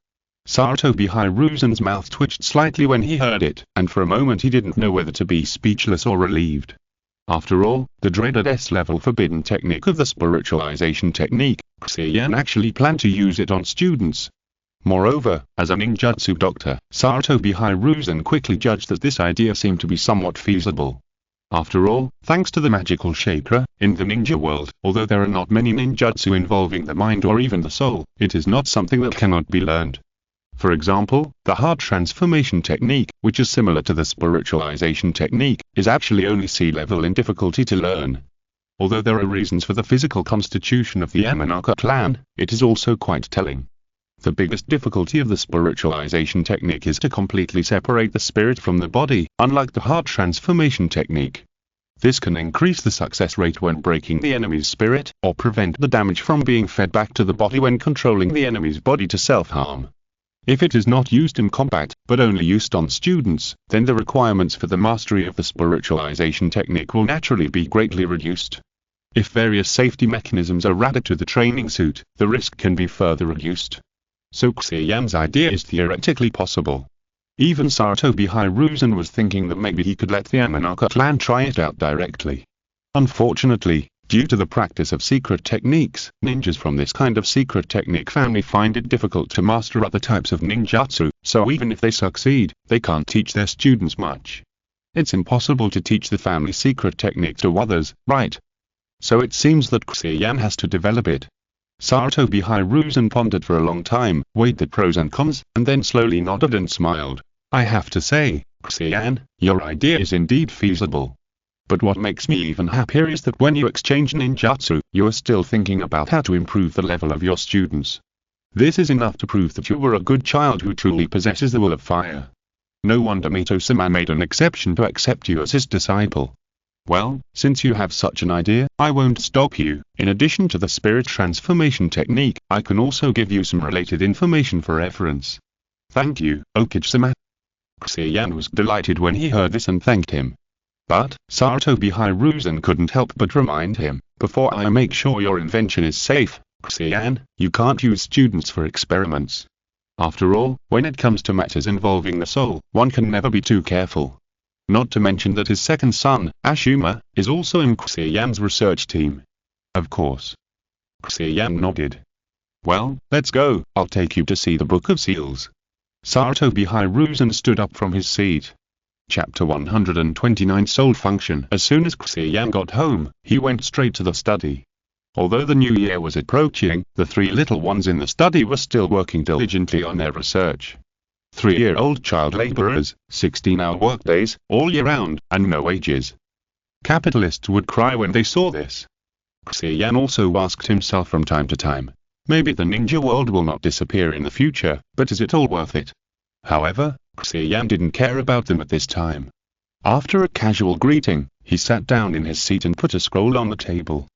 Sarutobi Hiruzen's mouth twitched slightly when he heard it, and for a moment he didn't know whether to be speechless or relieved. After all, the dreaded S-level forbidden technique of the spiritualization technique, Xia Yan actually planned to use it on students. Moreover, as a ninjutsu doctor, Sarutobi Hiruzen quickly judged that this idea seemed to be somewhat feasible. After all, thanks to the magical chakra, in the ninja world, although there are not many ninjutsu involving the mind or even the soul, it is not something that cannot be learned. For example, the heart transformation technique, which is similar to the spiritualization technique, is actually only C-level in difficulty to learn. Although there are reasons for the physical constitution of the Yamanaka clan, it is also quite telling. The biggest difficulty of the spiritualization technique is to completely separate the spirit from the body, unlike the heart transformation technique. This can increase the success rate when breaking the enemy's spirit, or prevent the damage from being fed back to the body when controlling the enemy's body to self-harm. If it is not used in combat, but only used on students, then the requirements for the mastery of the spiritualization technique will naturally be greatly reduced. If various safety mechanisms are added to the training suit, the risk can be further reduced. So Xia Yan's idea is theoretically possible. Even Sarutobi Hiruzen was thinking that maybe he could let the Yamanaka clan try it out directly. Unfortunately, due to the practice of secret techniques, ninjas from this kind of secret technique family find it difficult to master other types of ninjutsu, so even if they succeed, they can't teach their students much. It's impossible to teach the family secret technique to others, right? So it seems that Xia Yan has to develop it. Sarutobi Hiruzen pondered for a long time, weighed the pros and cons, and then slowly nodded and smiled. I have to say, Xia Yan, your idea is indeed feasible. But what makes me even happier is that when you exchange ninjutsu, you are still thinking about how to improve the level of your students. This is enough to prove that you were a good child who truly possesses the will of fire. No wonder Mito-sama made an exception to accept you as his disciple. Well, since you have such an idea, I won't stop you. In addition to the spirit transformation technique, I can also give you some related information for reference. Thank you, Okage-sama. Xia Yan was delighted when he heard this and thanked him. But, Sarutobi Hiruzen couldn't help but remind him, before I make sure your invention is safe, Xia Yan, you can't use students for experiments. After all, when it comes to matters involving the soul, one can never be too careful. Not to mention that his second son, Ashuma, is also in Xia Yan's research team. Of course. Xia Yan nodded. Well, let's go, I'll take you to see the Book of Seals. Sarutobi Hiruzen stood up from his seat. Chapter 129 Soul Function. As soon as Xia Yan got home, he went straight to the study. Although the new year was approaching, the three little ones in the study were still working diligently on their research. 3-year-old child laborers, 16-hour workdays, all year round, and no wages. Capitalists would cry when they saw this. Xia Yan also asked himself from time to time, maybe the ninja world will not disappear in the future, but is it all worth it? However, Xia Yan didn't care about them at this time. After a casual greeting, he sat down in his seat and put a scroll on the table.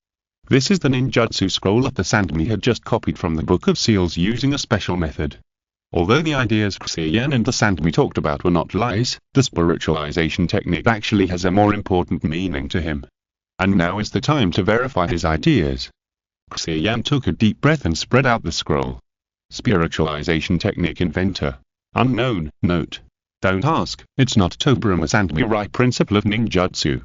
This is the ninjutsu scroll that the Sandmi had just copied from the Book of Seals using a special method. Although the ideas Xia Yan and the Sandmi talked about were not lies, the spiritualization technique actually has a more important meaning to him. And now is the time to verify his ideas. Xia Yan took a deep breath and spread out the scroll. Spiritualization technique inventor. Unknown, note. Don't ask, it's not Tobirama Sandmirai principle of ninjutsu.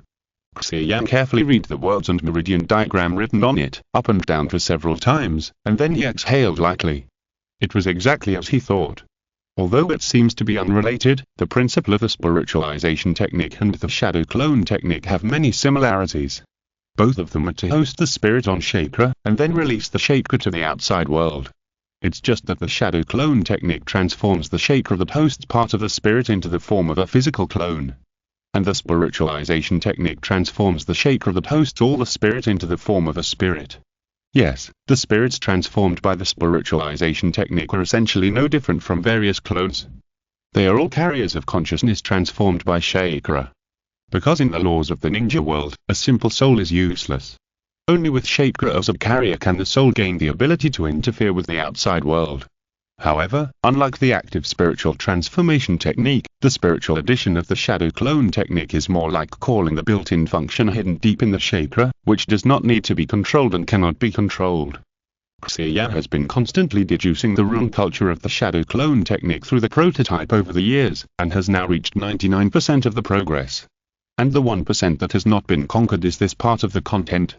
Xia Yan carefully read the words and meridian diagram written on it, up and down for several times, and then he exhaled lightly. It was exactly as he thought. Although it seems to be unrelated, the principle of the spiritualization technique and the shadow clone technique have many similarities. Both of them are to host the spirit on chakra, and then release the chakra to the outside world. It's just that the shadow clone technique transforms the chakra that hosts part of the spirit into the form of a physical clone. And the spiritualization technique transforms the chakra that hosts all the spirit into the form of a spirit. Yes, the spirits transformed by the spiritualization technique are essentially no different from various clones. They are all carriers of consciousness transformed by chakra. Because in the laws of the ninja world, a simple soul is useless. Only with chakra as a carrier can the soul gain the ability to interfere with the outside world. However, unlike the active spiritual transformation technique, the spiritual addition of the shadow clone technique is more like calling the built-in function hidden deep in the chakra, which does not need to be controlled and cannot be controlled. Xia Yan has been constantly deducing the rune culture of the shadow clone technique through the prototype over the years, and has now reached 99% of the progress. And the 1% that has not been conquered is this part of the content.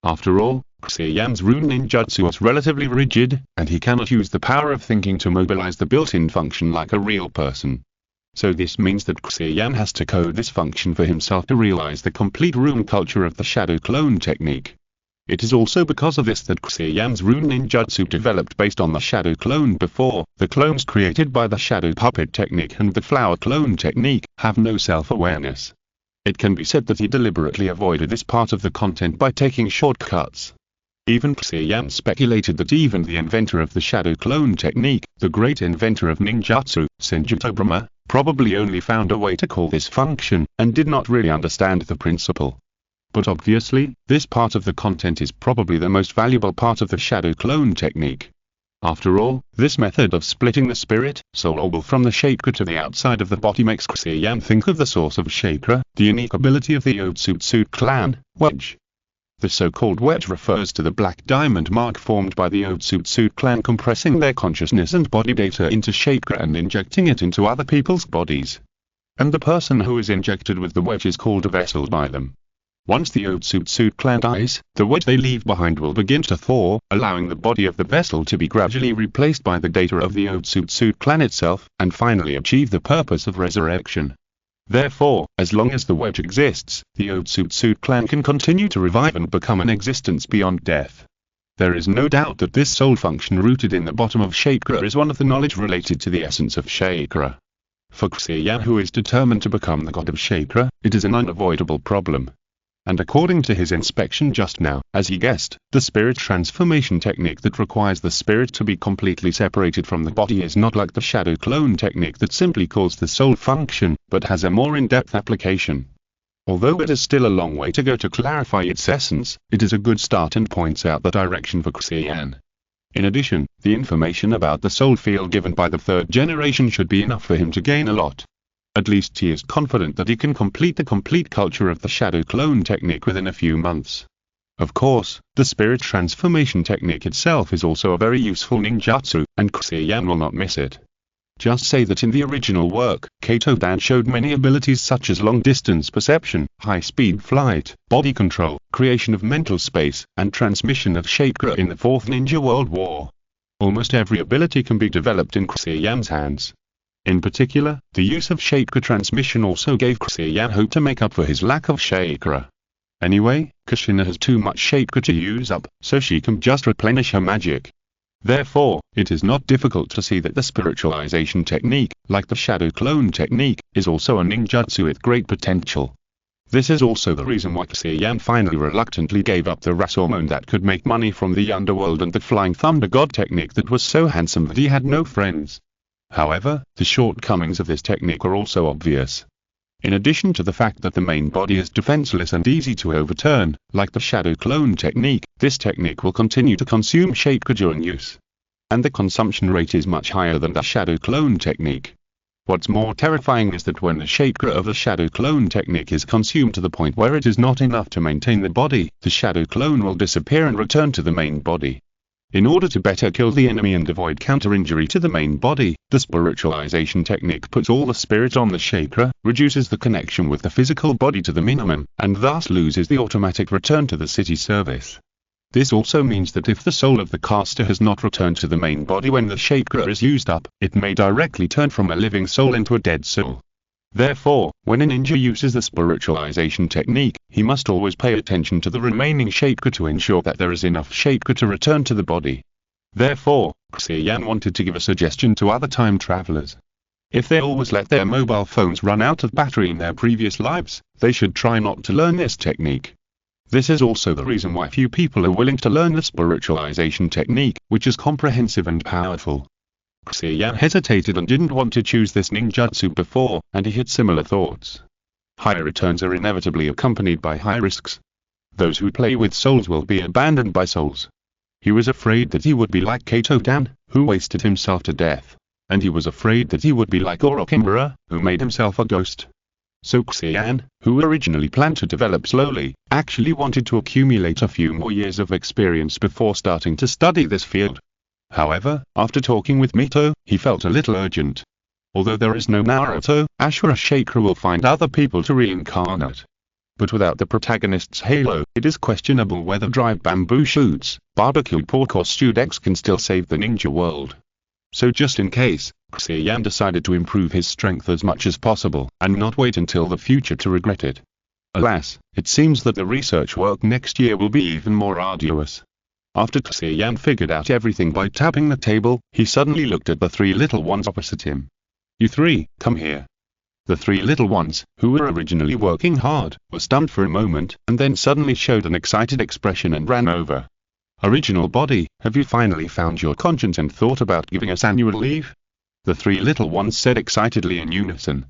After all, Xia Yan's rune ninjutsu is relatively rigid, and he cannot use the power of thinking to mobilize the built-in function like a real person. So this means that Xia Yan has to code this function for himself to realize the complete rune culture of the shadow clone technique. It is also because of this that Xia Yan's rune ninjutsu developed based on the shadow clone before. The clones created by the shadow puppet technique and the flower clone technique have no self-awareness. It can be said that he deliberately avoided this part of the content by taking shortcuts. Even Xia Yan speculated that even the inventor of the shadow clone technique, the great inventor of ninjutsu, Synopsis, probably only found a way to call this function, and did not really understand the principle. But obviously, this part of the content is probably the most valuable part of the shadow clone technique. After all, this method of splitting the spirit, soul or will from the chakra to the outside of the body makes Xia Yan think of the source of chakra, the unique ability of the Fuinjutsu clan, wedge. The so-called wedge refers to the black diamond mark formed by the Fuinjutsu clan compressing their consciousness and body data into chakra and injecting it into other people's bodies. And the person who is injected with the wedge is called a vessel by them. Once the Fuinjutsu clan dies, the wedge they leave behind will begin to thaw, allowing the body of the vessel to be gradually replaced by the data of the Fuinjutsu clan itself, and finally achieve the purpose of resurrection. Therefore, as long as the wedge exists, the Fuinjutsu clan can continue to revive and become an existence beyond death. There is no doubt that this soul function rooted in the bottom of chakra is one of the knowledge related to the essence of chakra. For Xia Yan, who is determined to become the god of chakra, it is an unavoidable problem. And according to his inspection just now, as he guessed, the spirit transformation technique that requires the spirit to be completely separated from the body is not like the shadow clone technique that simply calls the soul function, but has a more in-depth application. Although it is still a long way to go to clarify its essence, it is a good start and points out the direction for Xia Yan. In addition, the information about the soul field given by the third generation should be enough for him to gain a lot. At least he is confident that he can complete the complete culture of the shadow clone technique within a few months. Of course, the spirit transformation technique itself is also a very useful ninjutsu, and Xia Yan will not miss it. Just say that in the original work, Dan showed many abilities such as long-distance perception, high-speed flight, body control, creation of mental space, and transmission of chakra in the Fourth Ninja World War. Almost every ability can be developed in Xia Yan's hands. In particular, the use of chakra transmission also gave Xia Yan hope to make up for his lack of chakra. Anyway, Kushina has too much chakra to use up, so she can just replenish her magic. Therefore, it is not difficult to see that the spiritualization technique, like the shadow clone technique, is also a ninjutsu with great potential. This is also the reason why Xia Yan finally reluctantly gave up the Rasormon that could make money from the underworld and the flying thunder god technique that was so handsome that he had no friends. However, the shortcomings of this technique are also obvious. In addition to the fact that the main body is defenseless and easy to overturn, like the shadow clone technique, this technique will continue to consume chakra during use. And the consumption rate is much higher than the shadow clone technique. What's more terrifying is that when the chakra of the shadow clone technique is consumed to the point where it is not enough to maintain the body, the shadow clone will disappear and return to the main body. In order to better kill the enemy and avoid counter-injury to the main body, the spiritualization technique puts all the spirit on the chakra, reduces the connection with the physical body to the minimum, and thus loses the automatic return to the city service. This also means that if the soul of the caster has not returned to the main body when the chakra is used up, it may directly turn from a living soul into a dead soul. Therefore, when a ninja uses the spiritualization technique, he must always pay attention to the remaining chakra to ensure that there is enough chakra to return to the body. Therefore, Xia Yan wanted to give a suggestion to other time travelers. If they always let their mobile phones run out of battery in their previous lives, they should try not to learn this technique. This is also the reason why few people are willing to learn the spiritualization technique, which is comprehensive and powerful. Xia Yan hesitated and didn't want to choose this ninjutsu before, and he had similar thoughts. High returns are inevitably accompanied by high risks. Those who play with souls will be abandoned by souls. He was afraid that he would be like Dan, who wasted himself to death. And he was afraid that he would be like Orochimaru, who made himself a ghost. So Xia Yan, who originally planned to develop slowly, actually wanted to accumulate a few more years of experience before starting to study this field. However, after talking with Mito, he felt a little urgent. Although there is no Naruto, Ashura chakra will find other people to reincarnate. But without the protagonist's halo, it is questionable whether dried bamboo shoots, barbecued pork or stewed eggs can still save the ninja world. So just in case, Xia Yan decided to improve his strength as much as possible, and not wait until the future to regret it. Alas, it seems that the research work next year will be even more arduous. After Xia Yan figured out everything by tapping the table, he suddenly looked at the three little ones opposite him. "You three, come here." The three little ones, who were originally working hard, were stunned for a moment, and then suddenly showed an excited expression and ran over. "Original body, have you finally found your conscience and thought about giving us annual leave?" The three little ones said excitedly in unison.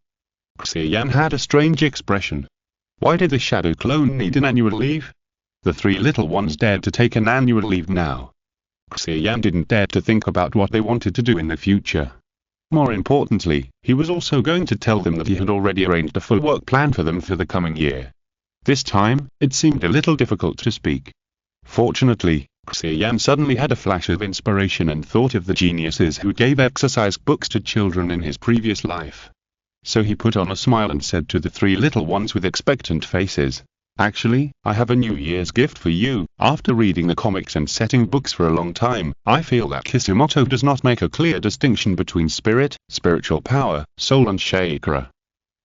Xia Yan had a strange expression. Why did the shadow clone need an annual leave? The three little ones dared to take an annual leave now. Xia Yan didn't dare to think about what they wanted to do in the future. More importantly, he was also going to tell them that he had already arranged a full work plan for them for the coming year. This time, it seemed a little difficult to speak. Fortunately, Xia Yan suddenly had a flash of inspiration and thought of the geniuses who gave exercise books to children in his previous life. So he put on a smile and said to the three little ones with expectant faces, "Actually, I have a New Year's gift for you. After reading the comics and setting books for a long time, I feel that Kisumoto does not make a clear distinction between spirit, spiritual power, soul and chakra.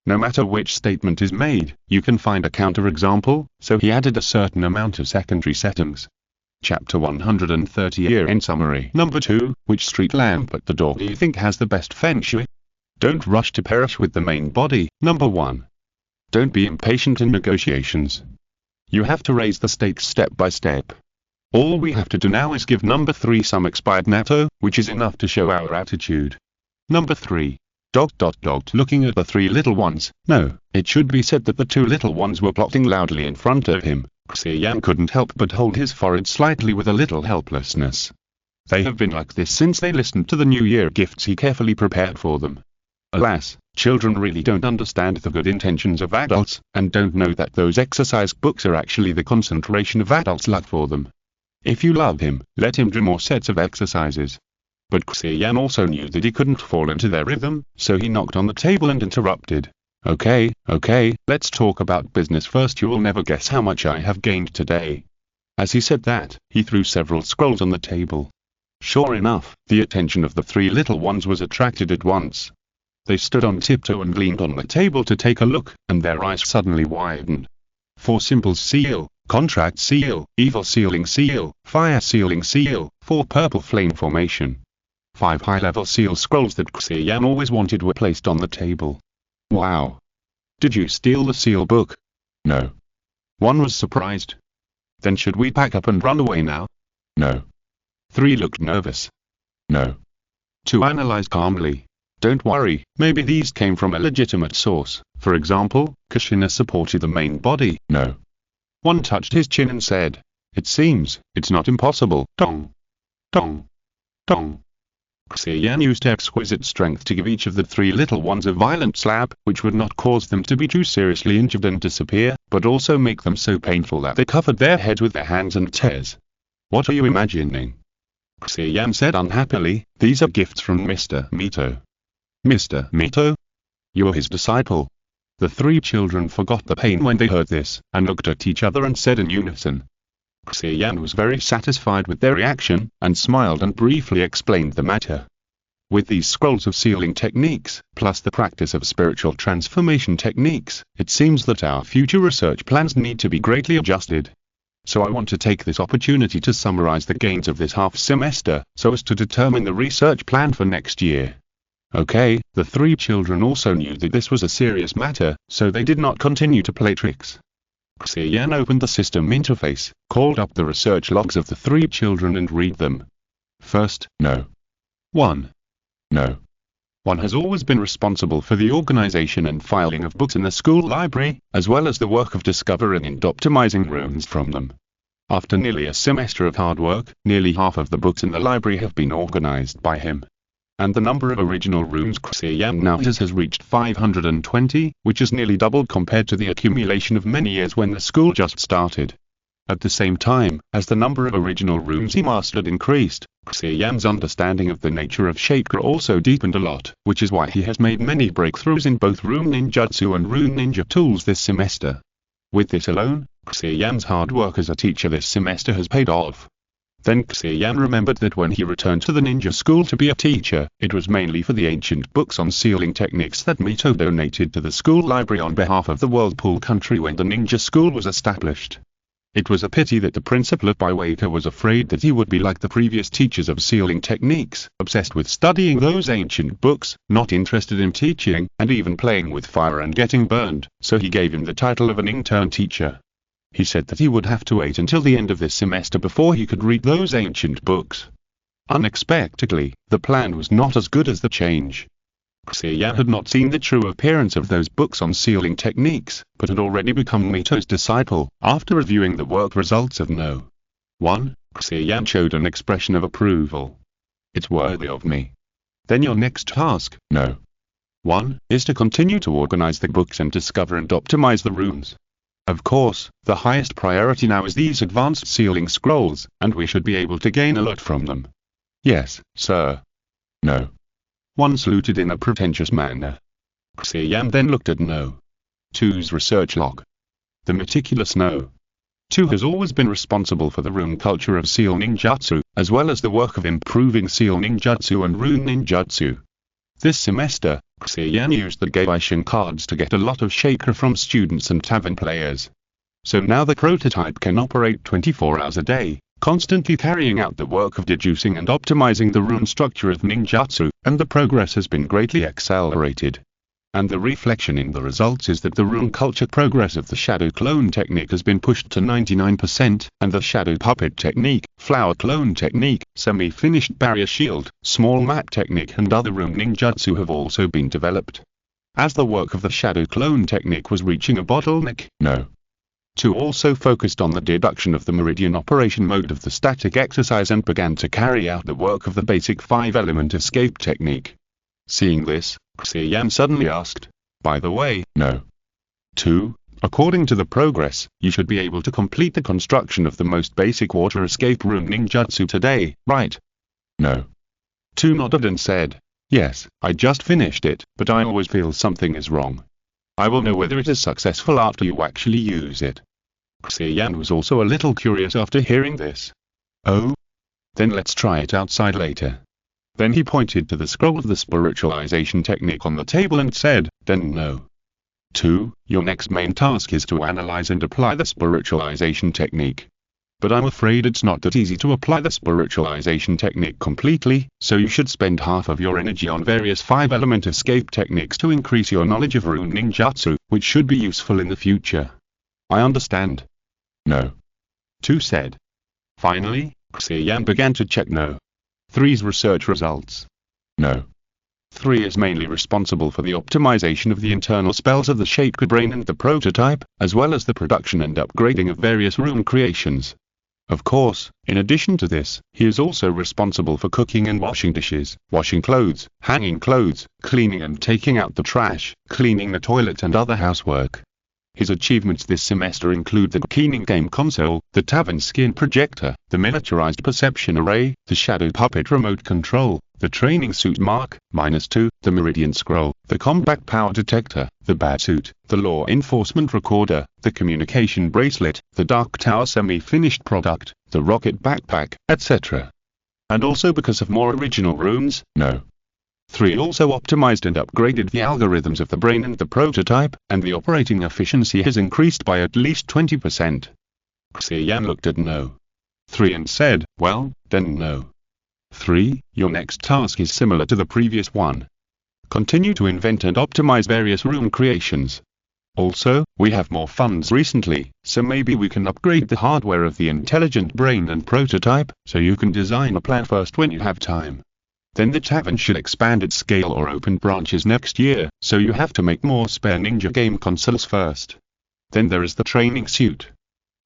No matter which statement is made, you can find a counterexample," so he added a certain amount of secondary settings. Chapter 130 Year-end Summary. Number 2, which street lamp at the door do you think has the best feng shui? Don't rush to perish with the main body. Number 1. Don't be impatient in negotiations. You have to raise the stakes step by step. All we have to do now is give number 3 some expired natto, which is enough to show our attitude. Number 3. ... Looking at the three little ones. No, it should be said that the two little ones were plotting loudly in front of him. Xia Yan couldn't help but hold his forehead slightly with a little helplessness. They have been like this since they listened to the New Year gifts he carefully prepared for them. Alas, children really don't understand the good intentions of adults, and don't know that those exercise books are actually the concentration of adults' love for them. If you love him, let him do more sets of exercises. But Xia Yan also knew that he couldn't fall into their rhythm, so he knocked on the table and interrupted. Okay, let's talk about business first. You will never guess how much I have gained today." As he said that, he threw several scrolls on the table. Sure enough, the attention of the three little ones was attracted at once. They stood on tiptoe and leaned on the table to take a look, and their eyes suddenly widened. 4 simple seal, contract seal, evil sealing seal, fire sealing seal, 4 purple flame formation. 5 high-level seal scrolls that Xia Yan always wanted were placed on the table. "Wow. Did you steal the seal book?" "No." One was surprised. "Then should we pack up and run away now?" "No." 3 looked nervous. "No." 2 analyzed calmly. "Don't worry, maybe these came from a legitimate source. For example, Kushina supported the main body." "No." 1 touched his chin and said, "It seems, it's not impossible." Dong. Dong. Dong. Xia Yan used exquisite strength to give each of the 3 little ones a violent slap, which would not cause them to be too seriously injured and disappear, but also make them so painful that they covered their heads with their hands and tears. "What are you imagining?" Xia Yan said unhappily. "These are gifts from Mr. Mito." "Mr. Mito? You are his disciple?" The 3 children forgot the pain when they heard this, and looked at each other and said in unison. Xia Yan was very satisfied with their reaction, and smiled and briefly explained the matter. With these scrolls of sealing techniques, plus the practice of spiritual transformation techniques, it seems that our future research plans need to be greatly adjusted. So I want to take this opportunity to summarize the gains of this half semester, so as to determine the research plan for next year. Okay, the 3 children also knew that this was a serious matter, so they did not continue to play tricks. Xia Yan opened the system interface, called up the research logs of the 3 children and read them. First, no. 1. No. 1 has always been responsible for the organization and filing of books in the school library, as well as the work of discovering and optimizing runes from them. After nearly a semester of hard work, nearly half of the books in the library have been organized by him. And the number of original rooms Xia Yan now has reached 520, which is nearly doubled compared to the accumulation of many years when the school just started. At the same time, as the number of original rooms he mastered increased, Xia Yan's understanding of the nature of chakra also deepened a lot, which is why he has made many breakthroughs in both rune ninjutsu and rune ninja tools this semester. With this alone, Xia Yan's hard work as a teacher this semester has paid off. Then Xia Yan remembered that when he returned to the ninja school to be a teacher, it was mainly for the ancient books on sealing techniques that Mito donated to the school library on behalf of the Whirlpool country when the ninja school was established. It was a pity that the principal of Biwaka was afraid that he would be like the previous teachers of sealing techniques, obsessed with studying those ancient books, not interested in teaching, and even playing with fire and getting burned, so he gave him the title of an intern teacher. He said that he would have to wait until the end of this semester before he could read those ancient books. Unexpectedly, the plan was not as good as the change. Xia Yan had not seen the true appearance of those books on sealing techniques, but had already become Mito's disciple, after reviewing the work results of No. 1, Xia Yan showed an expression of approval. It's worthy of me. Then your next task, No. 1, is to continue to organize the books and discover and optimize the runes. Of course, the highest priority now is these advanced sealing scrolls, and we should be able to gain a lot from them. Yes, sir. No. 1 saluted in a pretentious manner. Xia Yan then looked at No. 2's research log. The meticulous No. 2 has always been responsible for the rune culture of seal ninjutsu, as well as the work of improving seal ninjutsu and rune ninjutsu. This semester, Xia Yan used the Gaishin cards to get a lot of chakra from students and tavern players. So now the prototype can operate 24 hours a day, constantly carrying out the work of deducing and optimizing the rune structure of ninjutsu, and the progress has been greatly accelerated. And the reflection in the results is that the rune culture progress of the shadow clone technique has been pushed to 99%, and the shadow puppet technique, flower clone technique, semi-finished barrier shield, small mat technique and other rune ninjutsu have also been developed. As the work of the shadow clone technique was reaching a bottleneck, No. 2 also focused on the deduction of the meridian operation mode of the static exercise and began to carry out the work of the basic 5-element escape technique. Seeing this, Xia Yan suddenly asked, by the way, No. 2, according to the progress, you should be able to complete the construction of the most basic water escape rune ninjutsu today, right? No. 2 nodded and said, yes, I just finished it, but I always feel something is wrong. I will know whether it is successful after you actually use it. Xia Yan was also a little curious after hearing this. Oh? Then let's try it outside later. Then he pointed to the scroll of the spiritualization technique on the table and said, then No. 2, your next main task is to analyze and apply the spiritualization technique. But I'm afraid it's not that easy to apply the spiritualization technique completely, so you should spend half of your energy on various 5-element escape techniques to increase your knowledge of rune ninjutsu, which should be useful in the future. I understand. No. 2 said. Finally, Xia Yan began to check No. 3's research results. No. 3 is mainly responsible for the optimization of the internal spells of the chakra brain and the prototype, as well as the production and upgrading of various rune creations. Of course, in addition to this, he is also responsible for cooking and washing dishes, washing clothes, hanging clothes, cleaning and taking out the trash, cleaning the toilet and other housework. His achievements this semester include the Keening game console, the tavern skin projector, the miniaturized perception array, the shadow puppet remote control, the training suit Mark -2, the meridian scroll, the combat power detector, the bat suit, the law enforcement recorder, the communication bracelet, the dark tower semi-finished product, the rocket backpack, etc. And also because of more original runes, No. 3 also optimized and upgraded the algorithms of the brain and the prototype, and the operating efficiency has increased by at least 20%. Xia Yan looked at No. 3 and said, well, then No. 3, your next task is similar to the previous one. Continue to invent and optimize various rune creations. Also, we have more funds recently, so maybe we can upgrade the hardware of the intelligent brain and prototype, so you can design a plan first when you have time. Then the tavern should expand its scale or open branches next year, so you have to make more spare ninja game consoles first. Then there is the training suit.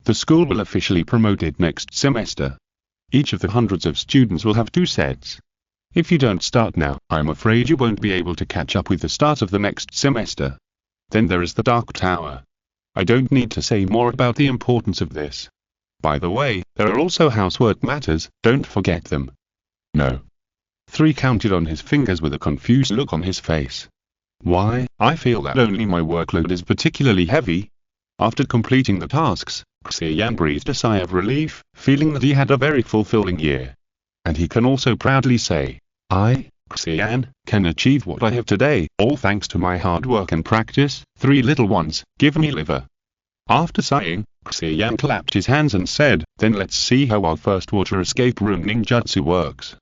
The school will officially promote it next semester. Each of the hundreds of students will have 2 sets. If you don't start now, I'm afraid you won't be able to catch up with the start of the next semester. Then there is the Dark Tower. I don't need to say more about the importance of this. By the way, there are also housework matters, don't forget them. No. 3 counted on his fingers with a confused look on his face. Why, I feel that only my workload is particularly heavy. After completing the tasks, Xia Yan breathed a sigh of relief, feeling that he had a very fulfilling year. And he can also proudly say, I, Xia Yan, can achieve what I have today, all thanks to my hard work and practice. 3 little ones, give me liver. After sighing, Xia Yan clapped his hands and said, then let's see how our first water escape room ninjutsu works.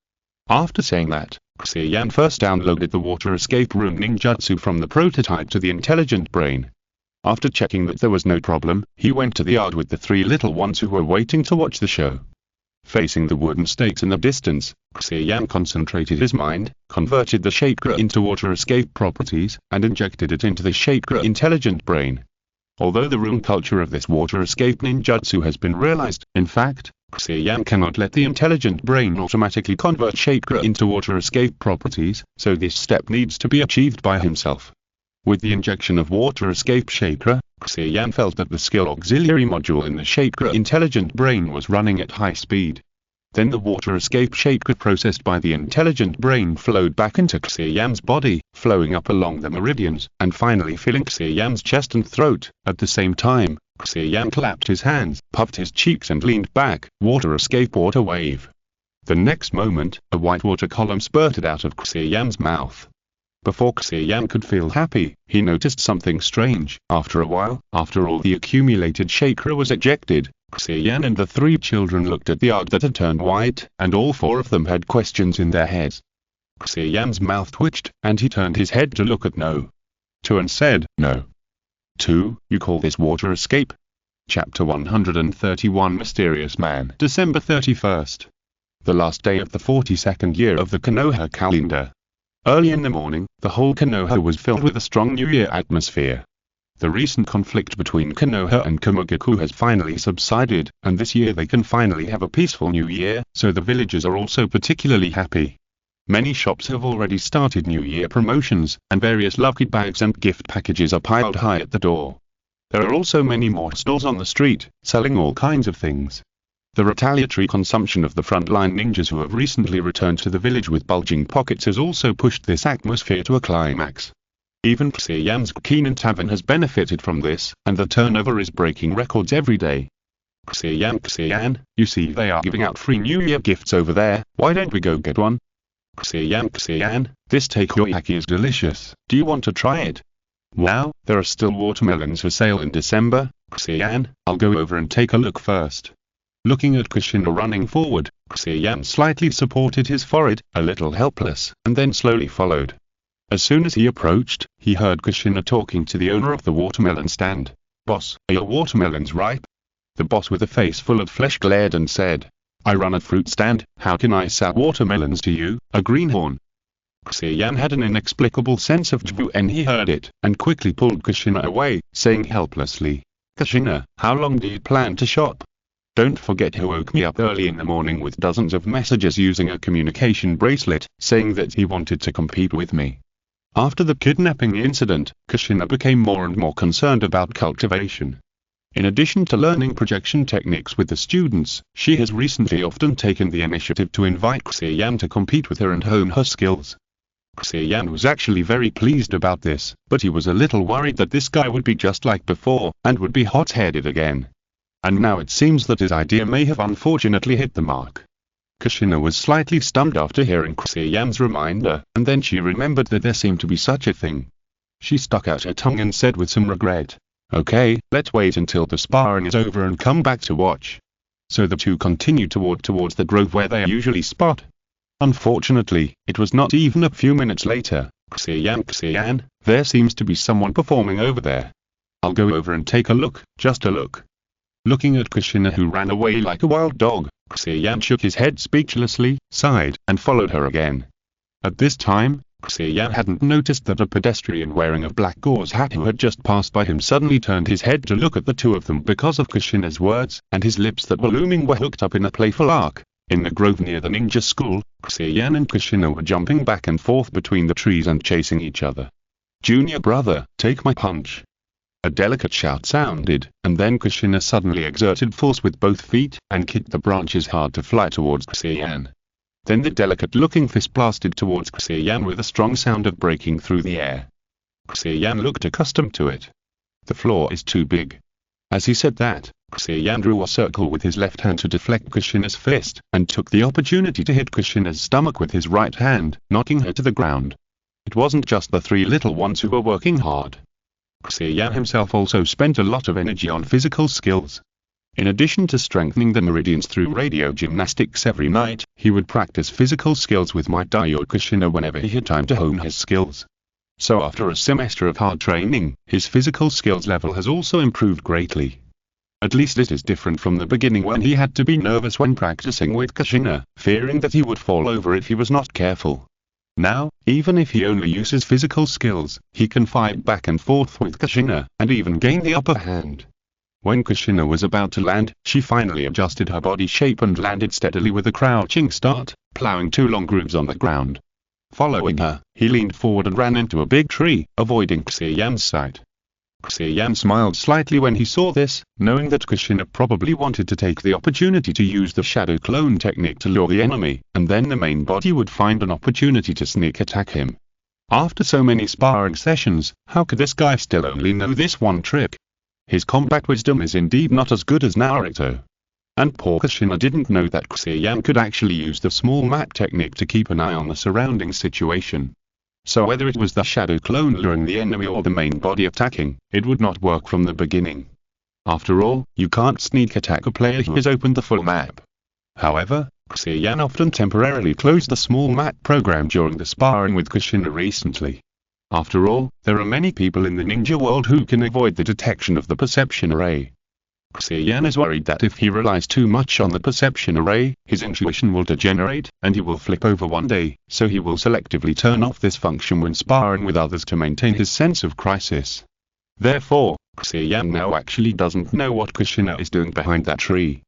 After saying that, Xia Yan first downloaded the water escape room ninjutsu from the prototype to the intelligent brain. After checking that there was no problem, he went to the yard with the 3 little ones who were waiting to watch the show. Facing the wooden stakes in the distance, Xia Yan concentrated his mind, converted the chakra into water escape properties, and injected it into the chakra intelligent brain. Although the room culture of this water escape ninjutsu has been realized, in fact, Xia Yan cannot let the intelligent brain automatically convert chakra into water escape properties, so this step needs to be achieved by himself. With the injection of water escape chakra, Xia Yan felt that the skill auxiliary module in the chakra intelligent brain was running at high speed. Then the water escape chakra processed by the intelligent brain flowed back into Xia Yan's body, flowing up along the meridians, and finally filling Xia Yan's chest and throat. At the same time, Xia Yan clapped his hands, puffed his cheeks and leaned back. Water escape water wave. The next moment, a white water column spurted out of Xia Yan's mouth. Before Xia Yan could feel happy, he noticed something strange. After a while, after all the accumulated chakra was ejected, Xia Yan and the 3 children looked at the yard that had turned white, and all 4 of them had questions in their heads. Xia Yan's mouth twitched, and he turned his head to look at No. 2 and said, No. 2, you call this water escape? Chapter 131 Mysterious Man. December 31st. The last day of the 42nd year of the Konoha calendar. Early in the morning, the whole Konoha was filled with a strong New Year atmosphere. The recent conflict between Konoha and Kumogaku has finally subsided, and this year they can finally have a peaceful New Year, so the villagers are also particularly happy. Many shops have already started New Year promotions, and various lucky bags and gift packages are piled high at the door. There are also many more stalls on the street, selling all kinds of things. The retaliatory consumption of the frontline ninjas who have recently returned to the village with bulging pockets has also pushed this atmosphere to a climax. Even Xia Yan's Keenan Tavern has benefited from this, and the turnover is breaking records every day. Xia Yan, you see they are giving out free New Year gifts over there, why don't we go get one? Xia Yan, this takoyaki is delicious, do you want to try it? Wow, there are still watermelons for sale in December. Xia Yan, I'll go over and take a look first. Looking at Kushina running forward, Xia Yan slightly supported his forehead, a little helpless, and then slowly followed. As soon as he approached, he heard Kushina talking to the owner of the watermelon stand. Boss, are your watermelons ripe? The boss with a face full of flesh glared and said, I run a fruit stand, how can I sell watermelons to you, a greenhorn? Xia Yan had an inexplicable sense of joy when he heard it, and quickly pulled Kushina away, saying helplessly, Kushina, how long do you plan to shop? Don't forget he woke me up early in the morning with dozens of messages using a communication bracelet, saying that he wanted to compete with me. After the kidnapping incident, Kushina became more and more concerned about cultivation. In addition to learning projection techniques with the students, she has recently often taken the initiative to invite Xia Yan to compete with her and hone her skills. Xia Yan was actually very pleased about this, but he was a little worried that this guy would be just like before, and would be hot-headed again. And now it seems that his idea may have unfortunately hit the mark. Kushina was slightly stunned after hearing Xia Yan's reminder, and then she remembered that there seemed to be such a thing. She stuck out her tongue and said with some regret, Okay, let's wait until the sparring is over and come back to watch. So the two continued towards the grove where they usually spot. Unfortunately, it was not even a few minutes later. Xia Yan, there seems to be someone performing over there. I'll go over and take a look, just a look. Looking at Kushina who ran away like a wild dog, Xia Yan shook his head speechlessly, sighed, and followed her again. At this time, Xia Yan hadn't noticed that a pedestrian wearing a black gauze hat who had just passed by him suddenly turned his head to look at the two of them because of Kushina's words, and his lips that were looming were hooked up in a playful arc. In the grove near the ninja school, Xia Yan and Kushina were jumping back and forth between the trees and chasing each other. "Junior brother, take my punch." A delicate shout sounded, and then Kushina suddenly exerted force with both feet, and kicked the branches hard to fly towards Xia Yan. Then the delicate-looking fist blasted towards Xia Yan with a strong sound of breaking through the air. Xia Yan looked accustomed to it. "The floor is too big." As he said that, Xia Yan drew a circle with his left hand to deflect Kushina's fist, and took the opportunity to hit Kushina's stomach with his right hand, knocking her to the ground. It wasn't just the three little ones who were working hard. Xia Yan himself also spent a lot of energy on physical skills. In addition to strengthening the meridians through radio gymnastics every night, he would practice physical skills with Might Dai or Kushina whenever he had time to hone his skills. So after a semester of hard training, his physical skills level has also improved greatly. At least it is different from the beginning when he had to be nervous when practicing with Kushina, fearing that he would fall over if he was not careful. Now, even if he only uses physical skills, he can fight back and forth with Kushina, and even gain the upper hand. When Kushina was about to land, she finally adjusted her body shape and landed steadily with a crouching start, plowing 2 long grooves on the ground. Following her, he leaned forward and ran into a big tree, avoiding Xia Yan's sight. Xia Yan smiled slightly when he saw this, knowing that Kushina probably wanted to take the opportunity to use the shadow clone technique to lure the enemy, and then the main body would find an opportunity to sneak attack him. After so many sparring sessions, how could this guy still only know this one trick? His combat wisdom is indeed not as good as Naruto. And poor Kushina didn't know that Xia Yan could actually use the small map technique to keep an eye on the surrounding situation. So whether it was the shadow clone luring the enemy or the main body attacking, it would not work from the beginning. After all, you can't sneak attack a player who has opened the full map. However, Xia Yan often temporarily closed the small map program during the sparring with Kushina recently. After all, there are many people in the ninja world who can avoid the detection of the perception array. Xia Yan is worried that if he relies too much on the perception array, his intuition will degenerate, and he will flip over one day, so he will selectively turn off this function when sparring with others to maintain his sense of crisis. Therefore, Xia Yan now actually doesn't know what Kushina is doing behind that tree.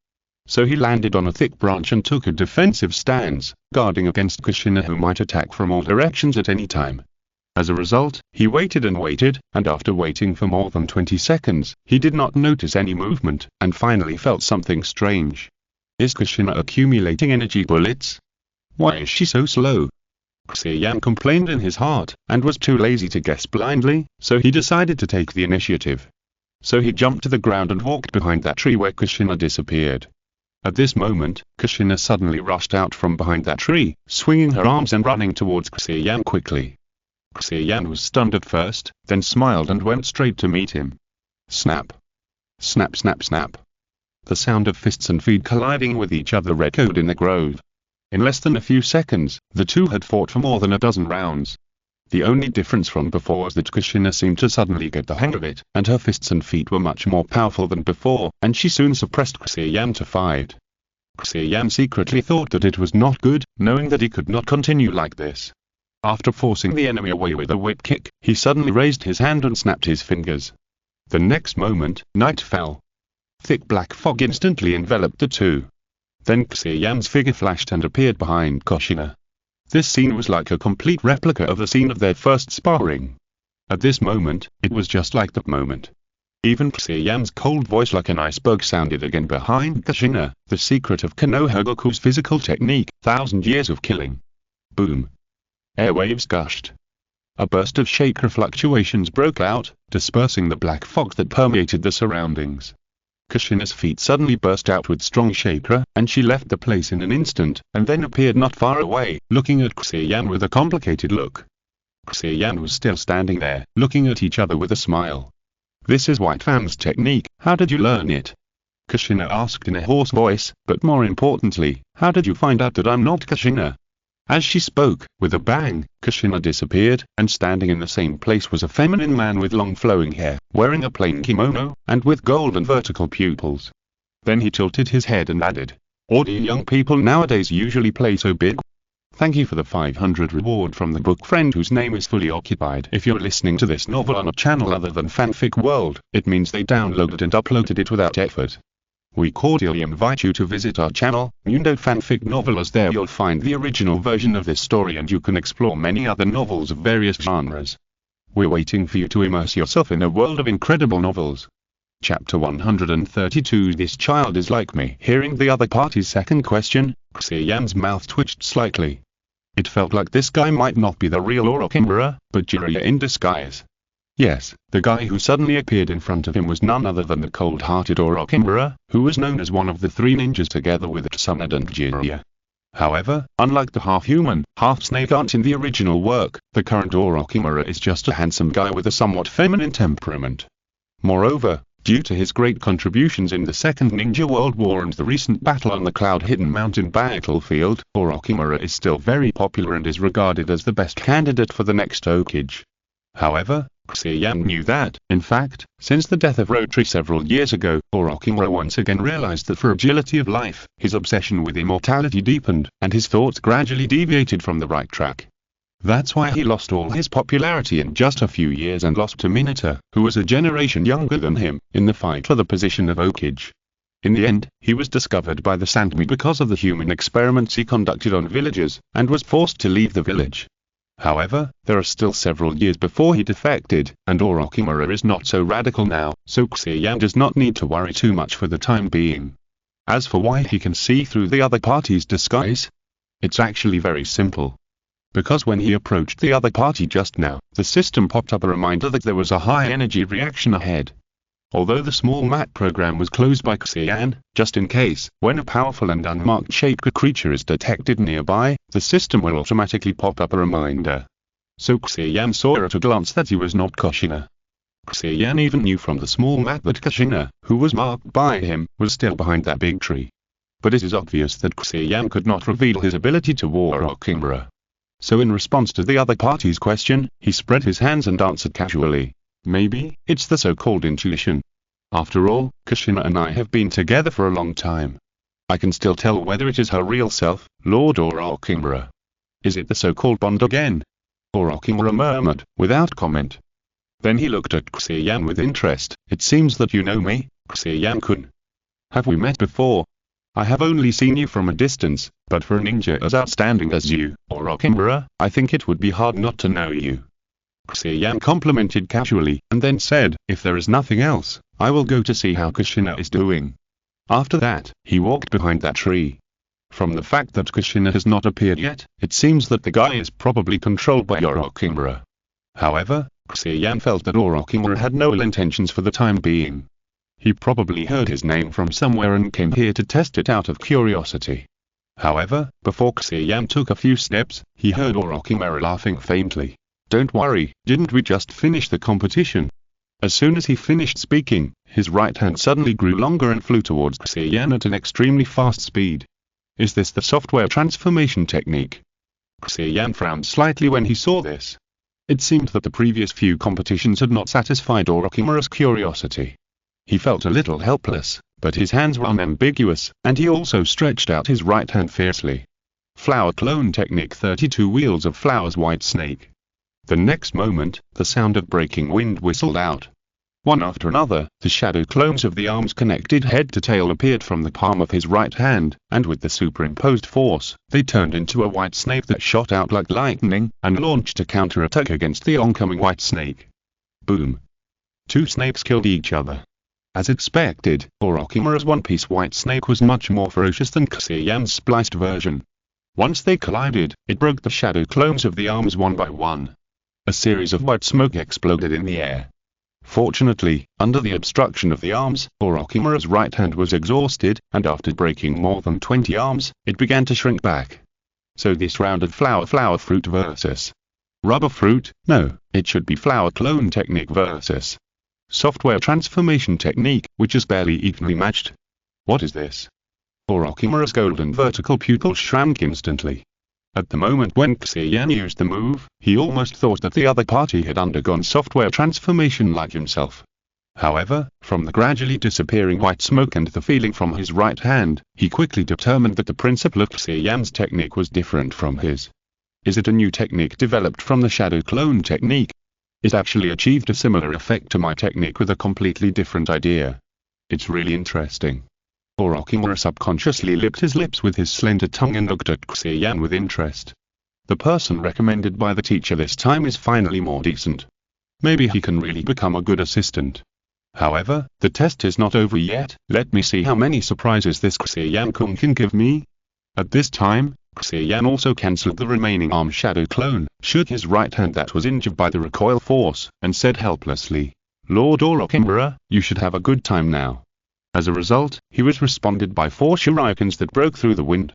So he landed on a thick branch and took a defensive stance, guarding against Kushina who might attack from all directions at any time. As a result, he waited and waited, and after waiting for more than 20 seconds, he did not notice any movement, and finally felt something strange. Is Kushina accumulating energy bullets? Why is she so slow? Xia Yan complained in his heart, and was too lazy to guess blindly, so he decided to take the initiative. So he jumped to the ground and walked behind that tree where Kushina disappeared. At this moment, Kushina suddenly rushed out from behind that tree, swinging her arms and running towards Xia Yan quickly. Xia Yan was stunned at first, then smiled and went straight to meet him. Snap. Snap snap snap. The sound of fists and feet colliding with each other echoed in the grove. In less than a few seconds, the two had fought for more than a dozen rounds. The only difference from before was that Kushina seemed to suddenly get the hang of it, and her fists and feet were much more powerful than before, and she soon suppressed Xia Yan to fight. Xia Yan secretly thought that it was not good, knowing that he could not continue like this. After forcing the enemy away with a whip kick, he suddenly raised his hand and snapped his fingers. The next moment, night fell. Thick black fog instantly enveloped the two. Then Xia Yan's figure flashed and appeared behind Kushina. This scene was like a complete replica of the scene of their first sparring. At this moment, it was just like that moment. Even Xia Yan's cold voice like an iceberg sounded again behind Kushina, the secret of Konoha Goku's physical technique, 1,000 years of killing. Boom. Airwaves gushed. A burst of chakra fluctuations broke out, dispersing the black fog that permeated the surroundings. Kushina's feet suddenly burst out with strong chakra, and she left the place in an instant, and then appeared not far away, looking at Xia Yan with a complicated look. Xia Yan was still standing there, looking at each other with a smile. "This is White Fam's technique, how did you learn it?" Kushina asked in a hoarse voice, but more importantly, how did you find out that I'm not Kushina? As she spoke, with a bang, Kushina disappeared, and standing in the same place was a feminine man with long flowing hair, wearing a plain kimono, and with golden vertical pupils. Then he tilted his head and added, "Or do young people nowadays usually play so big?" Thank you for the 500 reward from the book friend whose name is fully occupied. If you're listening to this novel on a channel other than Fanfic World, it means they downloaded and uploaded it without effort. we cordially invite you to visit our channel, Mundo Fanfic Novel, as there you'll find the original version of this story and you can explore many other novels of various genres. We're waiting for you to immerse yourself in a world of incredible novels. Chapter 132. This child is like me. Hearing the other party's second question, Xia Yan's mouth twitched slightly. It felt like this guy might not be the real Orochimaru, but Jiraiya in disguise. Yes, the guy who suddenly appeared in front of him was none other than the cold-hearted Orochimaru, who was known as one of the three ninjas together with Tsunade and Jiraiya. However, unlike the half-human, half-snake aunt in the original work, the current Orochimaru is just a handsome guy with a somewhat feminine temperament. Moreover, due to his great contributions in the Second Ninja World War and the recent battle on the Cloud-Hidden Mountain battlefield, Orochimaru is still very popular and is regarded as the best candidate for the next Hokage. However, Xia Yan knew that, in fact, since the death of Rotary several years ago, Orochimaru once again realized that fragility of life, his obsession with immortality deepened, and his thoughts gradually deviated from the right track. That's why he lost all his popularity in just a few years and lost to Minato, who was a generation younger than him, in the fight for the position of Hokage. In the end, he was discovered by the Sandmi because of the human experiments he conducted on villagers, and was forced to leave the village. However, there are still several years before he defected, and Orochimaru is not so radical now, so Xia Yan does not need to worry too much for the time being. As for why he can see through the other party's disguise, it's actually very simple. Because when he approached the other party just now, the system popped up a reminder that there was a high-energy reaction ahead. Although the small mat program was closed by Xia Yan, just in case, when a powerful and unmarked shaped creature is detected nearby, the system will automatically pop up a reminder. So Xia Yan saw at a glance that he was not Kushina. Xia Yan even knew from the small mat that Kushina, who was marked by him, was still behind that big tree. But it is obvious that Xia Yan could not reveal his ability to war Orochimaru. So in response to the other party's question, he spread his hands and answered casually. Maybe, it's the so-called intuition. After all, Kushina and I have been together for a long time. I can still tell whether it is her real self, Lord Orochimaru. Is it the so-called bond again? Orochimaru murmured, without comment. Then he looked at Xia Yan with interest. It seems that you know me, Xia Yan-kun. Have we met before? I have only seen you from a distance, but for a ninja as outstanding as you, Orochimaru, I think it would be hard not to know you. Xia Yan complimented casually, and then said, if there is nothing else, I will go to see how Kushina is doing. After that, he walked behind that tree. From the fact that Kushina has not appeared yet, it seems that the guy is probably controlled by Orochimaru. However, Xia Yan felt that Orochimaru had no ill intentions for the time being. He probably heard his name from somewhere and came here to test it out of curiosity. However, before Xia Yan took a few steps, he heard Orochimaru laughing faintly. Don't worry, didn't we just finish the competition? As soon as he finished speaking, his right hand suddenly grew longer and flew towards Xia Yan at an extremely fast speed. Is this the software transformation technique? Xia Yan frowned slightly when he saw this. It seemed that the previous few competitions had not satisfied Orochimaru's curiosity. He felt a little helpless, but his hands were unambiguous, and he also stretched out his right hand fiercely. Flower clone technique. 32 wheels of flowers. White snake. The next moment, the sound of breaking wind whistled out. One after another, the shadow clones of the arms connected head to tail appeared from the palm of his right hand, and with the superimposed force, they turned into a white snake that shot out like lightning, and launched a counterattack against the oncoming white snake. Boom! Two snakes killed each other. As expected, Orochimaru's one-piece white snake was much more ferocious than Xia Yan's spliced version. Once they collided, it broke the shadow clones of the arms one by one. A series of white smoke exploded in the air. Fortunately, under the obstruction of the arms, Orochimaru's right hand was exhausted, and after breaking more than 20 arms, it began to shrink back. So this round of flower fruit versus rubber fruit? No, it should be flower clone technique versus software transformation technique, which is barely evenly matched. What is this? Orochimaru's golden vertical pupil shrank instantly. At the moment when Xia Yan used the move, he almost thought that the other party had undergone software transformation like himself. However, from the gradually disappearing white smoke and the feeling from his right hand, he quickly determined that the principle of Xia Yan's technique was different from his. Is it a new technique developed from the shadow clone technique? It actually achieved a similar effect to my technique with a completely different idea. It's really interesting. Orochimaru subconsciously licked his lips with his slender tongue and looked at Xia Yan with interest. The person recommended by the teacher this time is finally more decent. Maybe he can really become a good assistant. However, the test is not over yet. Let me see how many surprises this Xia Yan-kun can give me. At this time, Xia Yan also cancelled the remaining arm shadow clone, shook his right hand that was injured by the recoil force, and said helplessly, "Lord Orochimaru, you should have a good time now." As a result, he was responded by 4 shurikens that broke through the wind.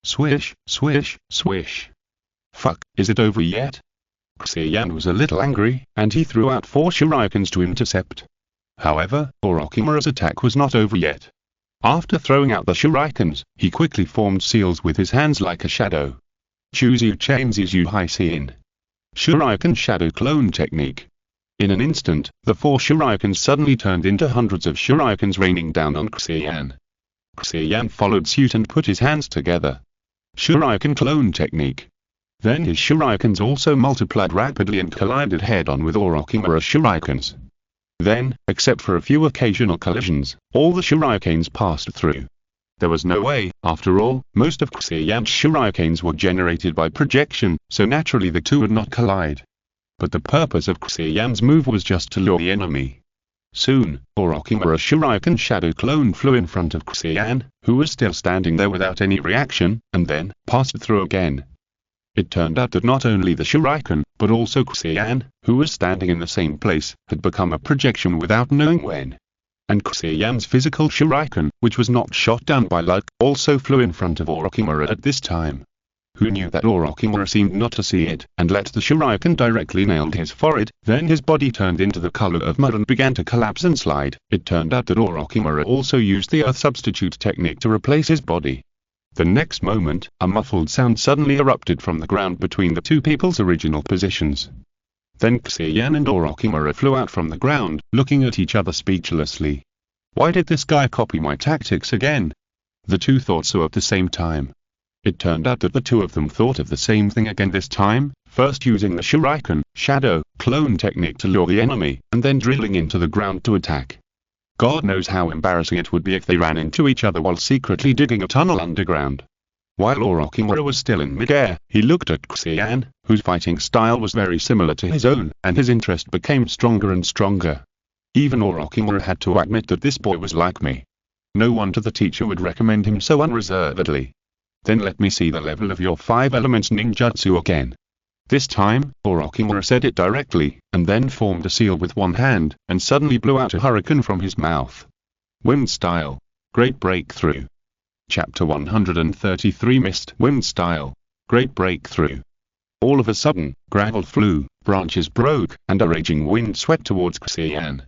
Swish, swish, swish. Fuck, is it over yet? Xia Yan was a little angry, and he threw out 4 shurikens to intercept. However, Orochimaru's attack was not over yet. After throwing out the shurikens, he quickly formed seals with his hands like a shadow. Chuzu Chainzizu Haisin. Shuriken Shadow Clone Technique. In an instant, the 4 shurikens suddenly turned into hundreds of shurikens raining down on Xia Yan. Xia Yan followed suit and put his hands together. Shuriken Clone Technique. Then his shurikens also multiplied rapidly and collided head-on with Orochimaru's shurikens. Then, except for a few occasional collisions, all the shurikens passed through. There was no way, after all, most of Xia Yan's shurikens were generated by projection, so naturally the two would not collide. But the purpose of Xia Yan's move was just to lure the enemy. Soon, Orochimaru's shuriken shadow clone flew in front of Xia Yan, who was still standing there without any reaction, and then passed through again. It turned out that not only the shuriken, but also Xia Yan, who was standing in the same place, had become a projection without knowing when. And Xia Yan's physical shuriken, which was not shot down by luck, also flew in front of Orochimaru at this time. Who knew that Orochimaru seemed not to see it, and let the shuriken directly nail his forehead, then his body turned into the color of mud and began to collapse and slide. It turned out that Orochimaru also used the earth substitute technique to replace his body. The next moment, a muffled sound suddenly erupted from the ground between the two people's original positions. Then Xia Yan and Orochimaru flew out from the ground, looking at each other speechlessly. Why did this guy copy my tactics again? The two thought so at the same time. It turned out that the two of them thought of the same thing again this time, first using the shuriken, shadow, clone technique to lure the enemy, and then drilling into the ground to attack. God knows how embarrassing it would be if they ran into each other while secretly digging a tunnel underground. While Orochimaru was still in midair, he looked at Xia Yan, whose fighting style was very similar to his own, and his interest became stronger and stronger. Even Orochimaru had to admit that this boy was like me. No wonder the teacher would recommend him so unreservedly. Then let me see the level of your 5 elements ninjutsu again. This time, Orochimaru said it directly, and then formed a seal with one hand, and suddenly blew out a hurricane from his mouth. Wind Style. Great Breakthrough. Chapter 133 Mist Wind Style. Great Breakthrough. All of a sudden, gravel flew, branches broke, and a raging wind swept towards Xia Yan.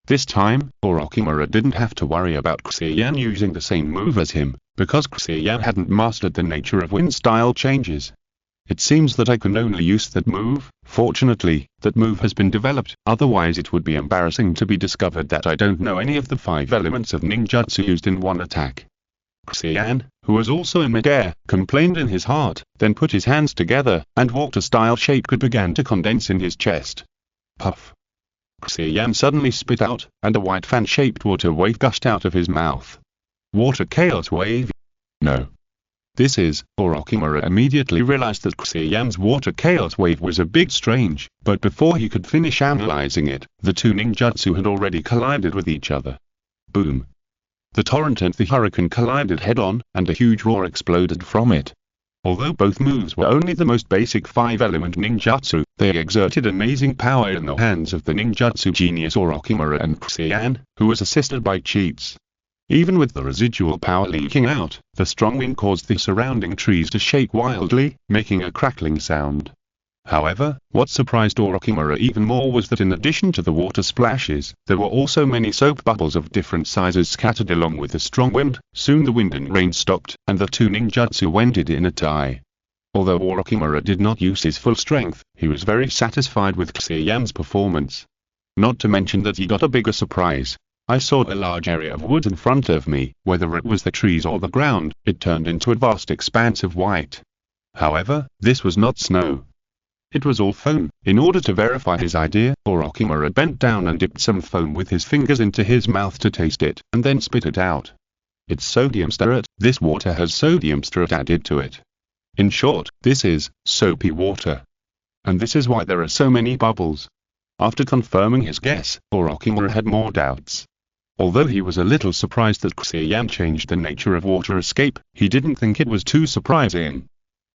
This time, Orochimaru didn't have to worry about Xia Yan using the same move as him, because Xia Yan hadn't mastered the nature of wind style changes. It seems that I can only use that move. Fortunately, that move has been developed, otherwise it would be embarrassing to be discovered that I don't know any of the 5 elements of ninjutsu used in one attack. Xia Yan, who was also in midair, complained in his heart, then put his hands together, and water-style shape began to condense in his chest. Puff. Xia Yan suddenly spit out, and a white fan-shaped water wave gushed out of his mouth. Water Chaos Wave? No. This is, Orochimaru immediately realized that Xia Yan's water chaos wave was a bit strange, but before he could finish analyzing it, the two ninjutsu had already collided with each other. Boom. The torrent and the hurricane collided head-on, and a huge roar exploded from it. Although both moves were only the most basic 5-element ninjutsu, they exerted amazing power in the hands of the ninjutsu genius Orochimaru and Xia Yan, who was assisted by cheats. Even with the residual power leaking out, the strong wind caused the surrounding trees to shake wildly, making a crackling sound. However, what surprised Orochimaru even more was that in addition to the water splashes, there were also many soap bubbles of different sizes scattered along with the strong wind. Soon the wind and rain stopped, and the two ninjutsu ended in a tie. Although Orochimaru did not use his full strength, he was very satisfied with Xia Yan's performance. Not to mention that he got a bigger surprise. I saw a large area of wood in front of me. Whether it was the trees or the ground, it turned into a vast expanse of white. However, this was not snow. It was all foam. In order to verify his idea, Orochimaru bent down and dipped some foam with his fingers into his mouth to taste it, and then spit it out. It's sodium stearate. This water has sodium stearate added to it. In short, this is soapy water. And this is why there are so many bubbles. After confirming his guess, Orochimaru had more doubts. Although he was a little surprised that Xia Yan changed the nature of water escape, he didn't think it was too surprising.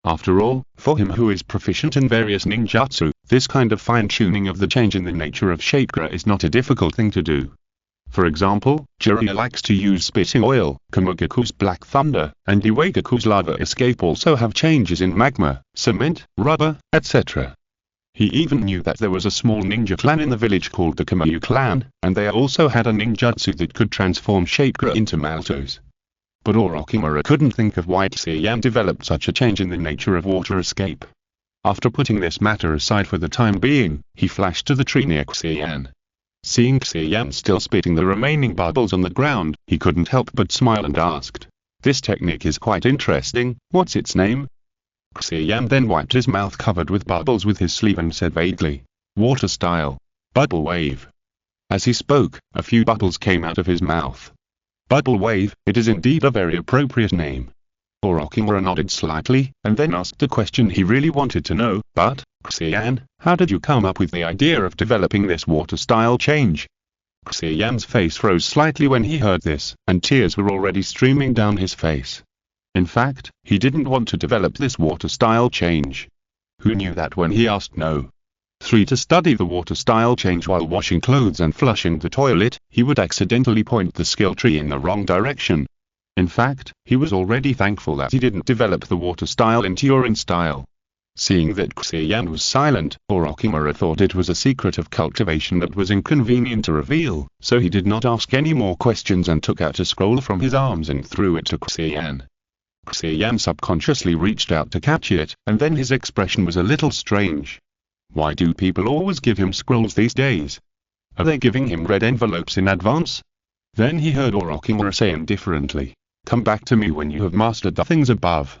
After all, for him who is proficient in various ninjutsu, this kind of fine-tuning of the change in the nature of chakra is not a difficult thing to do. For example, Jiraiya likes to use spitting oil, Kamugaku's black thunder, and Iwagaku's lava escape also have changes in magma, cement, rubber, etc. He even knew that there was a small ninja clan in the village called the Kamyu clan, and they also had a ninjutsu that could transform chakra into maltos. But Orochimaru couldn't think of why Xia Yan developed such a change in the nature of water escape. After putting this matter aside for the time being, he flashed to the tree near Xia Yan. Seeing Xia Yan still spitting the remaining bubbles on the ground, he couldn't help but smile and asked, "This technique is quite interesting, what's its name?" Xia Yan then wiped his mouth covered with bubbles with his sleeve and said vaguely, "Water style. Bubble wave." As he spoke, a few bubbles came out of his mouth. Bubble wave, it is indeed a very appropriate name. Orochimaru nodded slightly, and then asked the question he really wanted to know, "But, Xia Yan, how did you come up with the idea of developing this water style change?" Xia Yan's face rose slightly when he heard this, and tears were already streaming down his face. In fact, he didn't want to develop this water style change. Who knew that when he asked no? 3. To study the water style change while washing clothes and flushing the toilet, he would accidentally point the skill tree in the wrong direction. In fact, he was already thankful that he didn't develop the water style into Yorin style. Seeing that Xia Yan was silent, Orochimaru thought it was a secret of cultivation that was inconvenient to reveal, so he did not ask any more questions and took out a scroll from his arms and threw it to Xia Yan. Xia Yan subconsciously reached out to catch it, and then his expression was a little strange. Why do people always give him scrolls these days? Are they giving him red envelopes in advance? Then he heard Orochimaru say indifferently, "Come back to me when you have mastered the things above."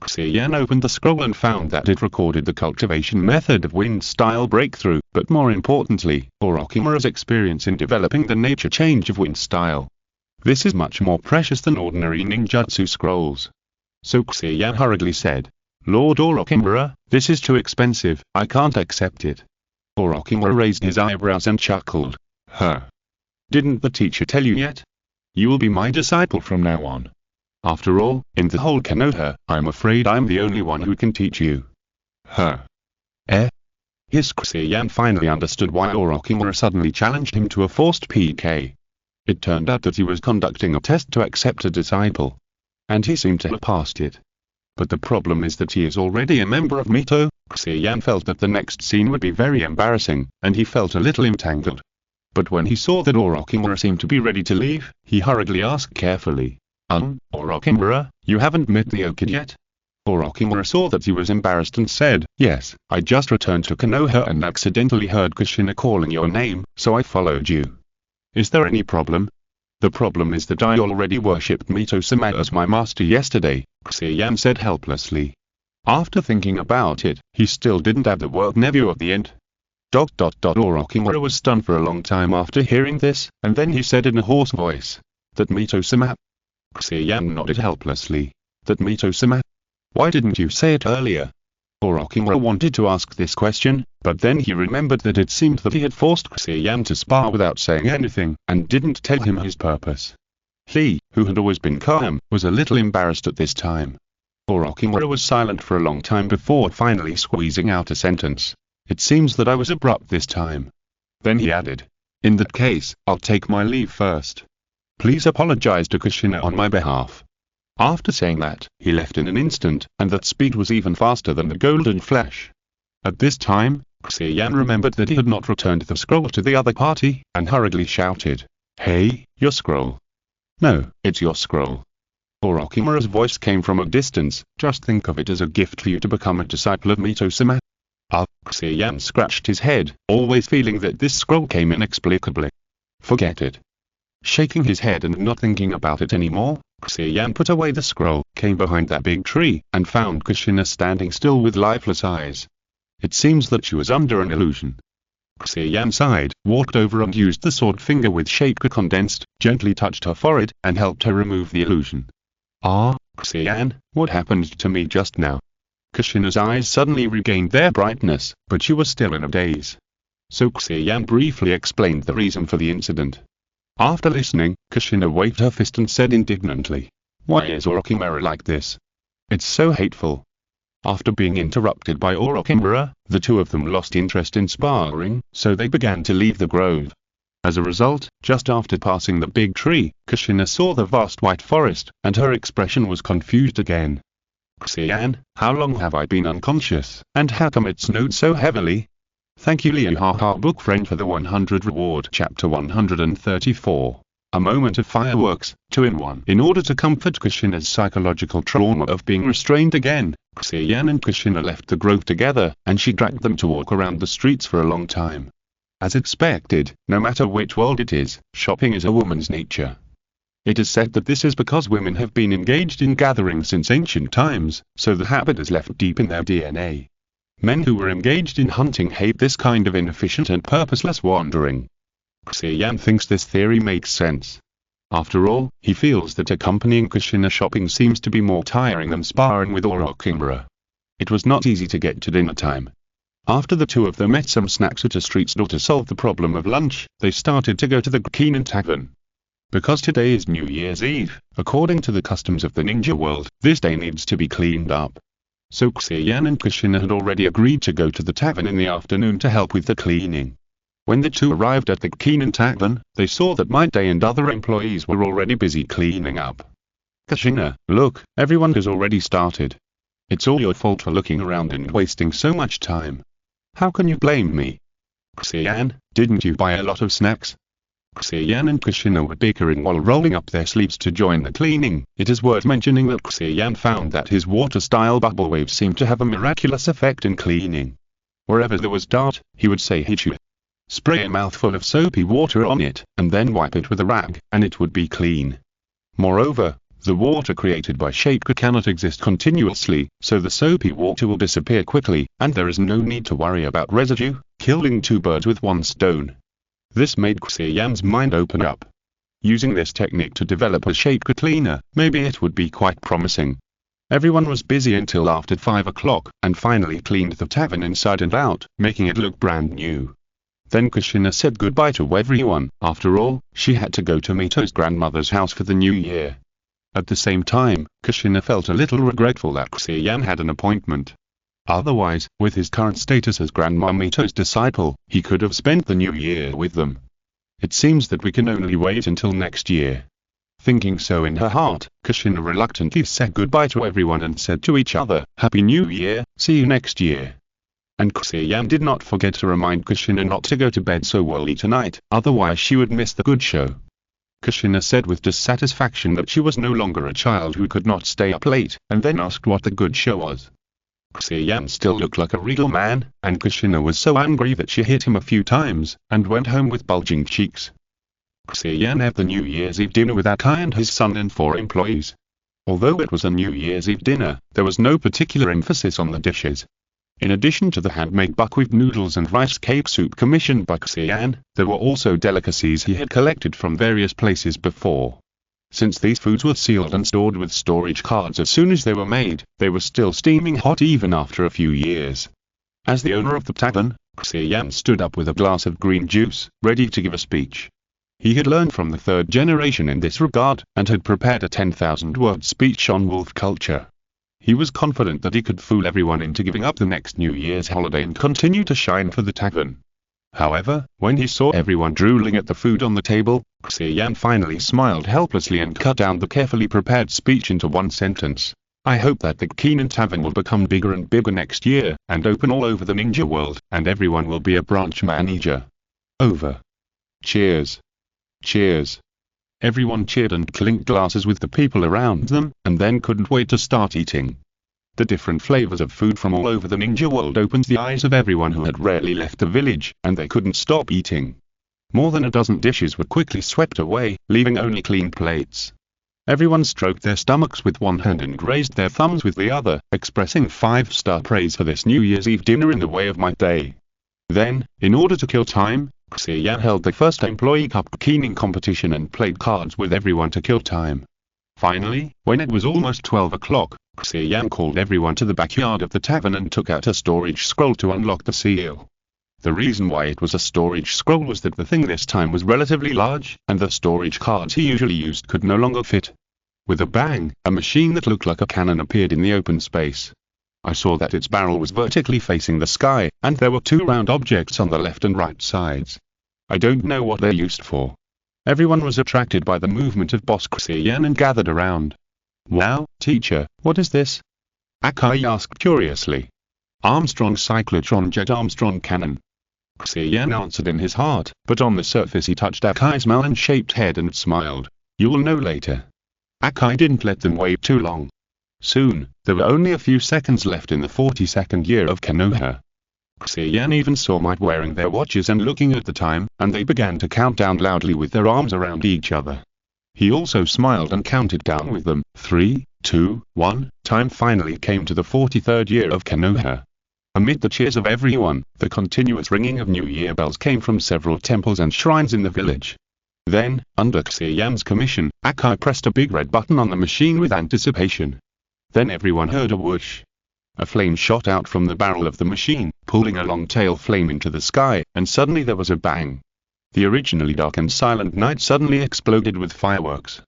Xia Yan opened the scroll and found that it recorded the cultivation method of wind style breakthrough, but more importantly, Orochimaru's experience in developing the nature change of wind style. This is much more precious than ordinary ninjutsu scrolls. So Xia Yan hurriedly said, "Lord Orochimaru, this is too expensive, I can't accept it." Orochimaru raised his eyebrows and chuckled. "Huh? Didn't the teacher tell you yet? You will be my disciple from now on. After all, in the whole Konoha, I'm afraid I'm the only one who can teach you." "Huh? Eh?" His Xia Yan finally understood why Orochimaru suddenly challenged him to a forced PK. It turned out that he was conducting a test to accept a disciple. And he seemed to have passed it. But the problem is that he is already a member of Mito. Xia Yan felt that the next scene would be very embarrassing, and he felt a little entangled. But when he saw that Orochimaru seemed to be ready to leave, he hurriedly asked carefully, Orochimaru, you haven't met the Okid yet?" Orochimaru saw that he was embarrassed and said, "Yes, I just returned to Konoha and accidentally heard Kushina calling your name, so I followed you." "Is there any problem?" "The problem is that I already worshipped Mito-sama as my master yesterday," Xia Yan said helplessly. After thinking about it, he still didn't add the word Nebu at the end. Orochimaru was stunned for a long time after hearing this, and then he said in a hoarse voice, "That Mito-sama?" Xia Yan nodded helplessly. "That Mito-sama? Why didn't you say it earlier?" Orochimaru wanted to ask this question, but then he remembered that it seemed that he had forced Xia Yan to spar without saying anything, and didn't tell him his purpose. He, who had always been calm, was a little embarrassed at this time. Orochimaru was silent for a long time before finally squeezing out a sentence. "It seems that I was abrupt this time." Then he added, "In that case, I'll take my leave first. Please apologize to Kushina on my behalf." After saying that, he left in an instant, and that speed was even faster than the golden flash. At this time, Xia Yan remembered that he had not returned the scroll to the other party, and hurriedly shouted, "Hey, your scroll." "No, it's your scroll." Orochimaru's voice came from a distance. "Just think of it as a gift for you to become a disciple of Mito-sama." Xia Yan scratched his head, always feeling that this scroll came inexplicably. "Forget it." Shaking his head and not thinking about it anymore, Xia Yan put away the scroll, came behind that big tree, and found Kushina standing still with lifeless eyes. It seems that she was under an illusion. Xia Yan sighed, walked over and used the sword finger with chakra condensed, gently touched her forehead, and helped her remove the illusion. Ah, Xia Yan, what happened to me just now? Kushina's eyes suddenly regained their brightness, but she was still in a daze. So Xia Yan briefly explained the reason for the incident. After listening, Kushina waved her fist and said indignantly, "Why is Orochimaru like this? It's so hateful." After being interrupted by Orochimaru, the two of them lost interest in sparring, so they began to leave the grove. As a result, just after passing the big tree, Kushina saw the vast white forest, and her expression was confused again. "Xia Yan, how long have I been unconscious, and how come it snowed so heavily?" Thank you Liu Haha book friend for the 100 reward. Chapter 134. A moment of fireworks, 2 in 1. In order to comfort Kushina's psychological trauma of being restrained again, Xia Yan and Kushina left the grove together, and she dragged them to walk around the streets for a long time. As expected, no matter which world it is, shopping is a woman's nature. It is said that this is because women have been engaged in gathering since ancient times, so the habit is left deep in their DNA. Men who were engaged in hunting hate this kind of inefficient and purposeless wandering. Xia Yan thinks this theory makes sense. After all, he feels that accompanying Kushina shopping seems to be more tiring than sparring with Orochimaru. It was not easy to get to dinner time. After the two of them ate some snacks at a street stall to solve the problem of lunch, they started to go to the Keenan Tavern. Because today is New Year's Eve, according to the customs of the ninja world, this day needs to be cleaned up. So Xia Yan and Kushina had already agreed to go to the tavern in the afternoon to help with the cleaning. When the two arrived at the Keenan Tavern, they saw that Might Day and other employees were already busy cleaning up. "Kushina, look, everyone has already started. It's all your fault for looking around and wasting so much time. How can you blame me? Xia Yan, didn't you buy a lot of snacks?" Xia Yan and Kushina were bickering while rolling up their sleeves to join the cleaning. It is worth mentioning that Xia Yan found that his water-style bubble waves seemed to have a miraculous effect in cleaning. Wherever there was dirt, he would say "Hichu." Spray a mouthful of soapy water on it, and then wipe it with a rag, and it would be clean. Moreover, the water created by chakra cannot exist continuously, so the soapy water will disappear quickly, and there is no need to worry about residue, killing two birds with one stone. This made Xia Yan's mind open up. Using this technique to develop a chakra cleaner, maybe it would be quite promising. Everyone was busy until after 5 o'clock, and finally cleaned the tavern inside and out, making it look brand new. Then Kushina said goodbye to everyone. After all, she had to go to Mito's grandmother's house for the new year. At the same time, Kushina felt a little regretful that Xia Yan had an appointment. Otherwise, with his current status as Grandma Mito's disciple, he could have spent the new year with them. It seems that we can only wait until next year. Thinking so in her heart, Kushina reluctantly said goodbye to everyone and said to each other, "Happy New Year, see you next year." And Xia Yan did not forget to remind Kushina not to go to bed so early tonight, otherwise she would miss the good show. Kushina said with dissatisfaction that she was no longer a child who could not stay up late, and then asked what the good show was. Xia Yan still looked like a real man, and Kushina was so angry that she hit him a few times, and went home with bulging cheeks. Xia Yan had the New Year's Eve dinner with Akai and his son and 4 employees. Although it was a New Year's Eve dinner, there was no particular emphasis on the dishes. In addition to the handmade buckwheat noodles and rice cake soup commissioned by Xia Yan, there were also delicacies he had collected from various places before. Since these foods were sealed and stored with storage cards as soon as they were made, they were still steaming hot even after a few years. As the owner of the tavern, Xia Yan stood up with a glass of green juice, ready to give a speech. He had learned from the 3rd generation in this regard, and had prepared a 10,000-word speech on wolf culture. He was confident that he could fool everyone into giving up the next New Year's holiday and continue to shine for the tavern. However, when he saw everyone drooling at the food on the table, Xia Yan finally smiled helplessly and cut down the carefully prepared speech into one sentence. "I hope that the Keenan Tavern will become bigger and bigger next year, and open all over the ninja world, and everyone will be a branch manager. Over." Cheers. Cheers. Everyone cheered and clinked glasses with the people around them, and then couldn't wait to start eating. The different flavors of food from all over the ninja world opened the eyes of everyone who had rarely left the village, and they couldn't stop eating. More than a dozen dishes were quickly swept away, leaving only clean plates. Everyone stroked their stomachs with one hand and raised their thumbs with the other, expressing 5-star praise for this New Year's Eve dinner in the way of Might Day. Then, in order to kill time, Xia Yan held the first employee cup keening competition and played cards with everyone to kill time. Finally, when it was almost 12 o'clock, Xia Yan called everyone to the backyard of the tavern and took out a storage scroll to unlock the seal. The reason why it was a storage scroll was that the thing this time was relatively large, and the storage cards he usually used could no longer fit. With a bang, a machine that looked like a cannon appeared in the open space. I saw that its barrel was vertically facing the sky, and there were two round objects on the left and right sides. I don't know what they're used for. Everyone was attracted by the movement of Boss Xia Yan and gathered around. "Wow, teacher, what is this?" Akai asked curiously. "Armstrong Cyclotron Jet Armstrong Cannon." Xia Yan answered in his heart, but on the surface he touched Akai's melon-shaped head and smiled. "You'll know later." Akai didn't let them wait too long. Soon, there were only a few seconds left in the 42nd year of Konoha. Xia Yan even saw Might wearing their watches and looking at the time, and they began to count down loudly with their arms around each other. He also smiled and counted down with them. 3, 2, 1, time finally came to the 43rd year of Konoha. Amid the cheers of everyone, the continuous ringing of New Year bells came from several temples and shrines in the village. Then, under Xia Yan's commission, Akai pressed a big red button on the machine with anticipation. Then everyone heard a whoosh. A flame shot out from the barrel of the machine, pulling a long tail flame into the sky, and suddenly there was a bang. The originally dark and silent night suddenly exploded with fireworks.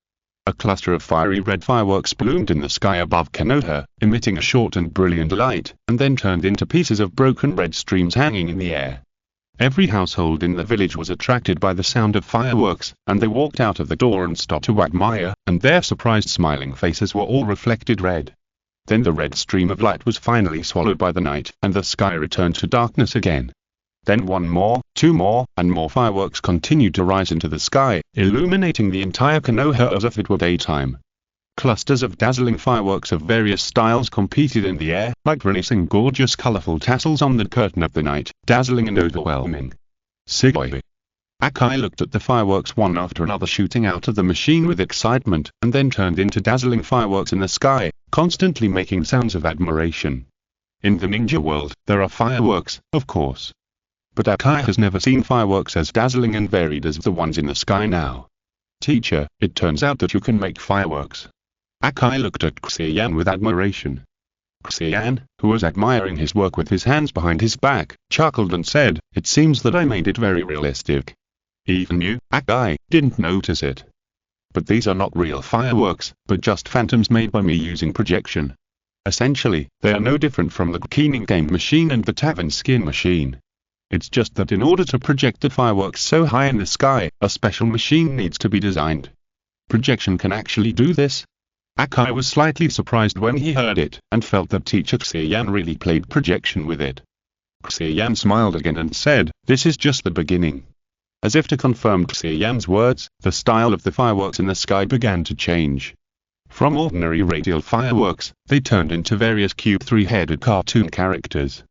A cluster of fiery red fireworks bloomed in the sky above Konoha, emitting a short and brilliant light, and then turned into pieces of broken red streams hanging in the air. Every household in the village was attracted by the sound of fireworks, and they walked out of the door and stopped to admire, and their surprised smiling faces were all reflected red. Then the red stream of light was finally swallowed by the night, and the sky returned to darkness again. Then one more, two more, and more fireworks continued to rise into the sky, illuminating the entire Konoha as if it were daytime. Clusters of dazzling fireworks of various styles competed in the air, like releasing gorgeous colorful tassels on the curtain of the night, dazzling and overwhelming. Sigoi. Akai looked at the fireworks one after another shooting out of the machine with excitement, and then turned into dazzling fireworks in the sky, constantly making sounds of admiration. In the ninja world, there are fireworks, of course. But Akai has never seen fireworks as dazzling and varied as the ones in the sky now. "Teacher, it turns out that you can make fireworks." Akai looked at Xia Yan with admiration. Xia Yan, who was admiring his work with his hands behind his back, chuckled and said, "It seems that I made it very realistic." Even you, Akai, didn't notice it. "But these are not real fireworks, but just phantoms made by me using projection. Essentially, they are no different from the keening game machine and the tavern skin machine. It's just that in order to project the fireworks so high in the sky, a special machine needs to be designed. Projection can actually do this." Akai was slightly surprised when he heard it, and felt that teacher Xia Yan really played projection with it. Xia Yan smiled again and said, "This is just the beginning." As if to confirm Xia Yan's words, the style of the fireworks in the sky began to change. From ordinary radial fireworks, they turned into various cute three-headed cartoon characters.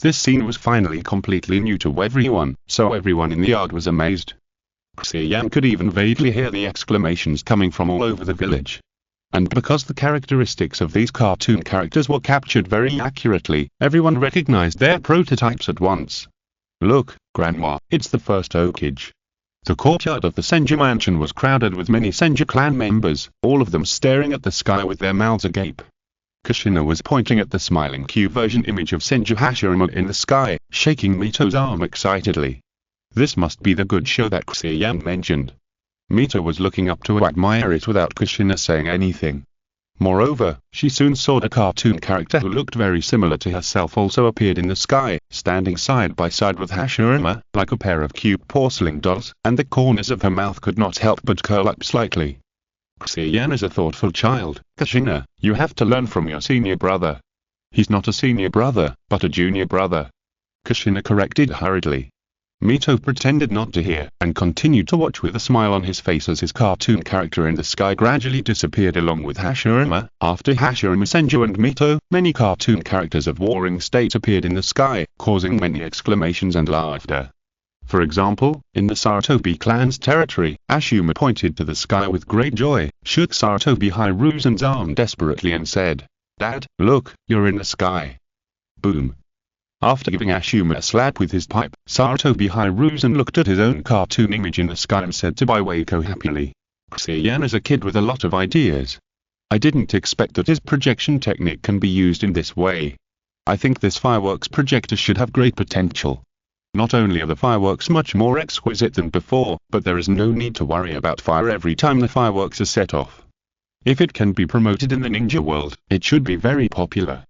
This scene was finally completely new to everyone, so everyone in the yard was amazed. Xia Yan could even vaguely hear the exclamations coming from all over the village. And because the characteristics of these cartoon characters were captured very accurately, everyone recognized their prototypes at once. "Look, Grandma, it's the first Hokage." The courtyard of the Senju mansion was crowded with many Senju clan members, all of them staring at the sky with their mouths agape. Kushina was pointing at the smiling Q-version image of Senju Hashirama in the sky, shaking Mito's arm excitedly. This must be the good show that Xia Yan mentioned. Mito was looking up to admire it without Kushina saying anything. Moreover, she soon saw a cartoon character who looked very similar to herself also appeared in the sky, standing side by side with Hashirama, like a pair of cute porcelain dolls, and the corners of her mouth could not help but curl up slightly. "Xia Yan is a thoughtful child, Kushina, you have to learn from your senior brother." "He's not a senior brother, but a junior brother," Kushina corrected hurriedly. Mito pretended not to hear, and continued to watch with a smile on his face as his cartoon character in the sky gradually disappeared along with Hashirama. After Hashirama, Senju and Mito, many cartoon characters of warring states appeared in the sky, causing many exclamations and laughter. For example, in the Sarutobi clan's territory, Ashuma pointed to the sky with great joy, shook Sarutobi Hiruzen's arm desperately and said, "Dad, look, you're in the sky." Boom. After giving Ashuma a slap with his pipe, Sarutobi rose and looked at his own cartoon image in the sky and said to Baiwako happily, "Xia Yan is a kid with a lot of ideas. I didn't expect that his projection technique can be used in this way. I think this fireworks projector should have great potential. Not only are the fireworks much more exquisite than before, but there is no need to worry about fire every time the fireworks are set off. If it can be promoted in the ninja world, it should be very popular."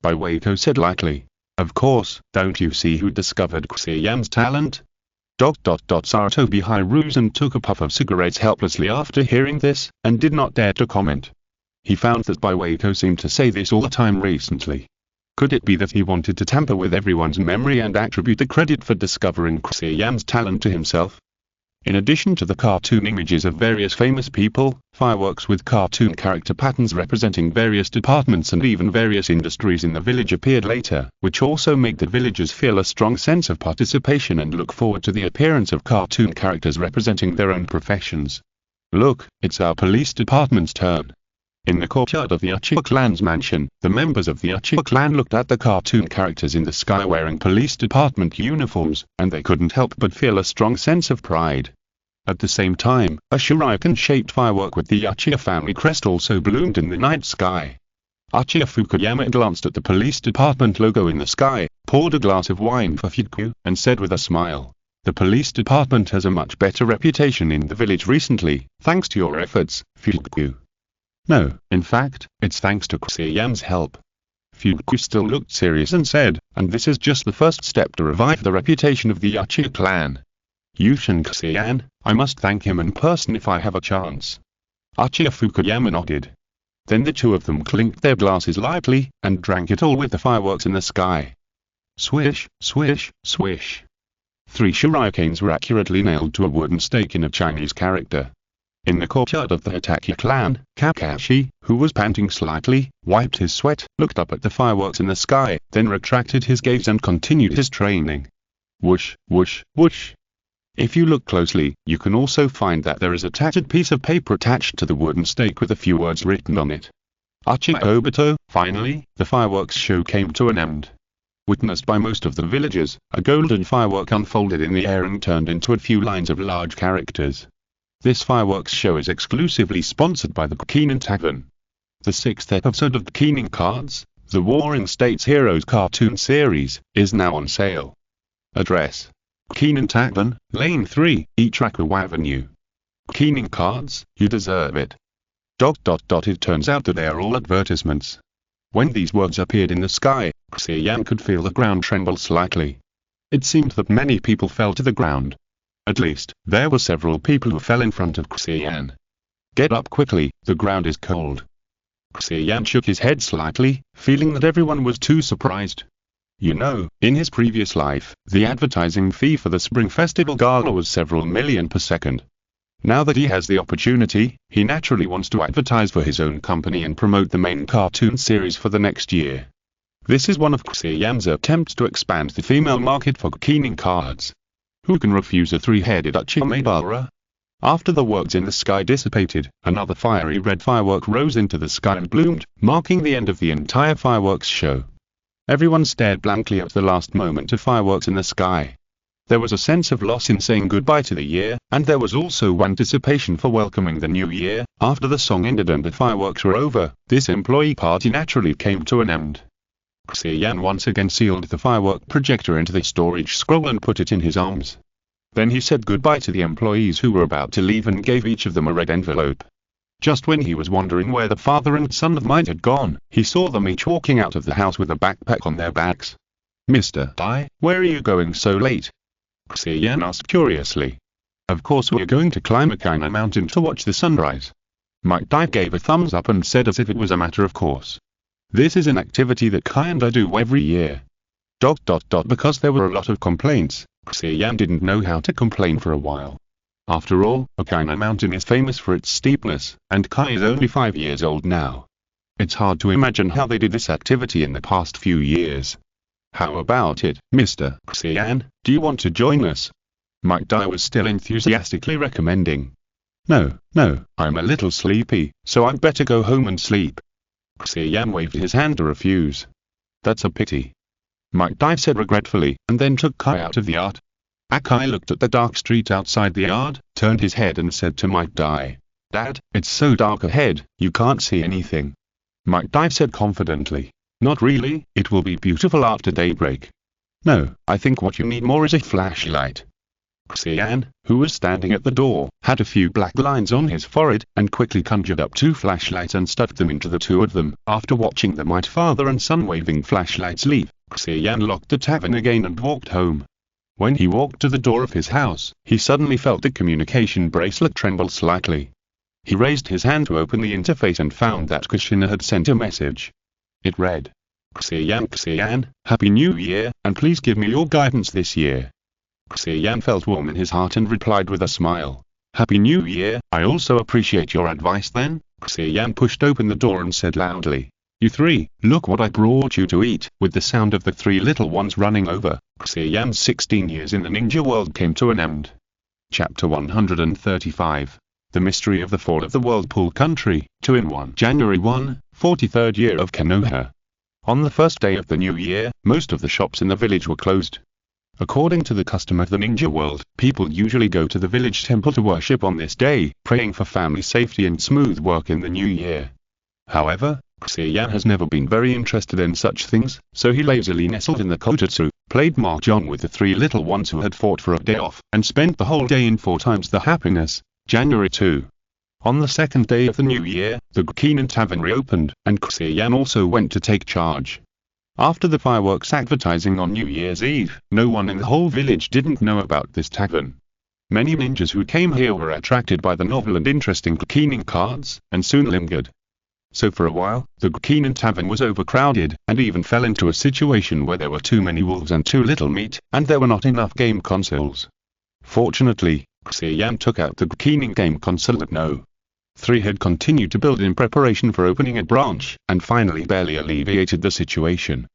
Baiwako said lightly, "Of course, don't you see who discovered Xia Yan's talent?" Sarutobi rose and took a puff of cigarettes helplessly after hearing this, and did not dare to comment. He found that Baiwako seemed to say this all the time recently. Could it be that he wanted to tamper with everyone's memory and attribute the credit for discovering Xia Yan's talent to himself? In addition to the cartoon images of various famous people, fireworks with cartoon character patterns representing various departments and even various industries in the village appeared later, which also made the villagers feel a strong sense of participation and look forward to the appearance of cartoon characters representing their own professions. "Look, it's our police department's turn." In the courtyard of the Uchiha clan's mansion, the members of the Uchiha clan looked at the cartoon characters in the sky wearing police department uniforms, and they couldn't help but feel a strong sense of pride. At the same time, a shuriken-shaped firework with the Uchiha family crest also bloomed in the night sky. Uchiha Fukuyama glanced at the police department logo in the sky, poured a glass of wine for Fuku, and said with a smile, "The police department has a much better reputation in the village recently, thanks to your efforts, Fuku." "No, in fact, it's thanks to Xia Yan's help." Fuku still looked serious and said, "And this is just the first step to revive the reputation of the Uchiha clan. Yushin Xia Yan, I must thank him in person if I have a chance." Uchiha Fukuyama nodded. Then the two of them clinked their glasses lightly, and drank it all with the fireworks in the sky. Swish, swish, swish. 3 shurikens were accurately nailed to a wooden stake in a Chinese character. In the courtyard of the Hitaki clan, Kakashi, who was panting slightly, wiped his sweat, looked up at the fireworks in the sky, then retracted his gaze and continued his training. Whoosh, whoosh, whoosh. If you look closely, you can also find that there is a tattered piece of paper attached to the wooden stake with a few words written on it. Uchiha Obito. Finally, the fireworks show came to an end. Witnessed by most of the villagers, a golden firework unfolded in the air and turned into a few lines of large characters. This fireworks show is exclusively sponsored by the Keenan Tavern. The 6th episode of the Keenan Cards, the Warring States Heroes cartoon series, is now on sale. Address: Keenan Tavern, Lane 3, Ichiraku Avenue. Keenan Cards, you deserve it. It turns out that they are all advertisements. When these words appeared in the sky, Xia Yan could feel the ground tremble slightly. It seemed that many people fell to the ground. At least, there were several people who fell in front of Xia Yan. "Get up quickly, the ground is cold." Xia Yan shook his head slightly, feeling that everyone was too surprised. You know, in his previous life, the advertising fee for the Spring Festival Gala was several million per second. Now that he has the opportunity, he naturally wants to advertise for his own company and promote the main cartoon series for the next year. This is one of Xia Yan's attempts to expand the female market for Keenan Cards. Who can refuse a 3-headed Uchiha Maidara? After the words in the sky dissipated, another fiery red firework rose into the sky and bloomed, marking the end of the entire fireworks show. Everyone stared blankly at the last moment of fireworks in the sky. There was a sense of loss in saying goodbye to the year, and there was also anticipation for welcoming the new year. After the song ended and the fireworks were over, this employee party naturally came to an end. Xia Yan once again sealed the firework projector into the storage scroll and put it in his arms. Then he said goodbye to the employees who were about to leave and gave each of them a red envelope. Just when he was wondering where the father and son of Might had gone, he saw them each walking out of the house with a backpack on their backs. "Mr. Dai, where are you going so late?" Xia Yan asked curiously. "Of course we're going to climb a Kaina mountain to watch the sunrise." Might Dai gave a thumbs up and said as if it was a matter of course. "This is an activity that Kinda do every year." Because there were a lot of complaints, Xia Yan didn't know how to complain for a while. After all, Okaina Mountain is famous for its steepness, and Kai is only 5 years old now. It's hard to imagine how they did this activity in the past few years. "How about it, Mr. Xia Yan, do you want to join us?" Might Dai was still enthusiastically recommending. No, I'm a little sleepy, so I'd better go home and sleep." Xia Yan waved his hand to refuse. "That's a pity." Might Dai said regretfully, and then took Kai out of the yard. Akai looked at the dark street outside the yard, turned his head and said to Might Dai, "Dad, it's so dark ahead, you can't see anything." Might Dai said confidently, "Not really, it will be beautiful after daybreak." "No, I think what you need more is a flashlight." Xia Yan, who was standing at the door, had a few black lines on his forehead, and quickly conjured up 2 flashlights and stuck them into the 2 of them. After watching the Might father and son waving flashlights leave, Xia Yan locked the tavern again and walked home. When he walked to the door of his house, he suddenly felt the communication bracelet tremble slightly. He raised his hand to open the interface and found that Kushina had sent a message. It read, Xia Yan, Happy New Year, and please give me your guidance this year." Xia Yan felt warm in his heart and replied with a smile, "Happy New Year, I also appreciate your advice then." Xia Yan pushed open the door and said loudly, "You 3, look what I brought you to eat." With the sound of the 3 little ones running over, Xia Yan's 16 years in the ninja world came to an end. Chapter 135. The Mystery of the Fall of the Whirlpool Country, 2-in-1. January 1, 43rd year of Konoha. On the first day of the new year, most of the shops in the village were closed. According to the custom of the ninja world, people usually go to the village temple to worship on this day, praying for family safety and smooth work in the new year. However, Xia Yan has never been very interested in such things, so he lazily nestled in the kotatsu, played mahjong with the 3 little ones who had fought for a day off, and spent the whole day in 4 times the happiness. January 2. On the second day of the new year, the Gukinen Tavern reopened, and Xia Yan also went to take charge. After the fireworks advertising on New Year's Eve, no one in the whole village didn't know about this tavern. Many ninjas who came here were attracted by the novel and interesting Gukinen cards, and soon lingered. So for a while, the Gukinen Tavern was overcrowded, and even fell into a situation where there were too many wolves and too little meat, and there were not enough game consoles. Fortunately, Xia Yan took out the Gukinen game console that No. 3 had continued to build in preparation for opening a branch, and finally barely alleviated the situation.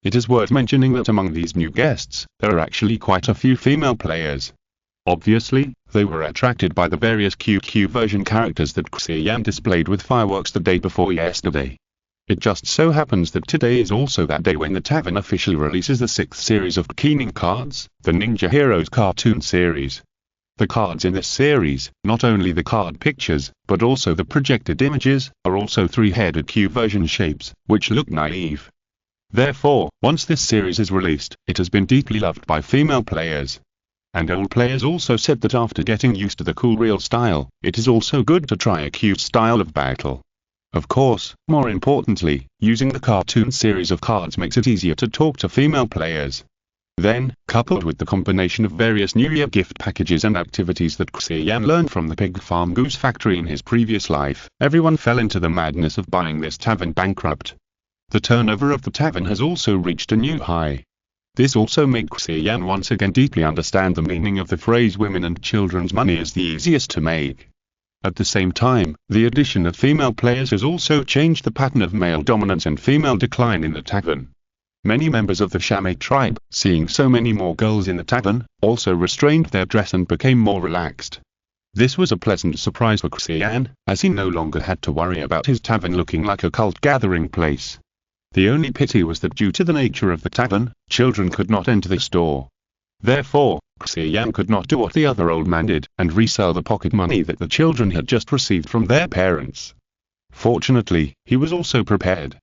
It is worth mentioning that among these new guests, there are actually quite a few female players. Obviously, they were attracted by the various QQ version characters that Xia Yan displayed with fireworks the day before yesterday. It just so happens that today is also that day when the tavern officially releases the 6th series of Gukinen cards, the Ninja Heroes cartoon series. The cards in this series, not only the card pictures, but also the projected images, are also 3-headed Q version shapes, which look naive. Therefore, once this series is released, it has been deeply loved by female players. And old players also said that after getting used to the cool real style, it is also good to try a cute style of battle. Of course, more importantly, using the cartoon series of cards makes it easier to talk to female players. Then, coupled with the combination of various New Year gift packages and activities that Xia Yan learned from the pig farm goose factory in his previous life, everyone fell into the madness of buying this tavern bankrupt. The turnover of the tavern has also reached a new high. This also made Xia Yan once again deeply understand the meaning of the phrase women and children's money is the easiest to make. At the same time, the addition of female players has also changed the pattern of male dominance and female decline in the tavern. Many members of the Shame tribe, seeing so many more girls in the tavern, also restrained their dress and became more relaxed. This was a pleasant surprise for Xia Yan, as he no longer had to worry about his tavern looking like a cult gathering place. The only pity was that due to the nature of the tavern, children could not enter the store. Therefore, Xia Yan could not do what the other old man did, and resell the pocket money that the children had just received from their parents. Fortunately, he was also prepared.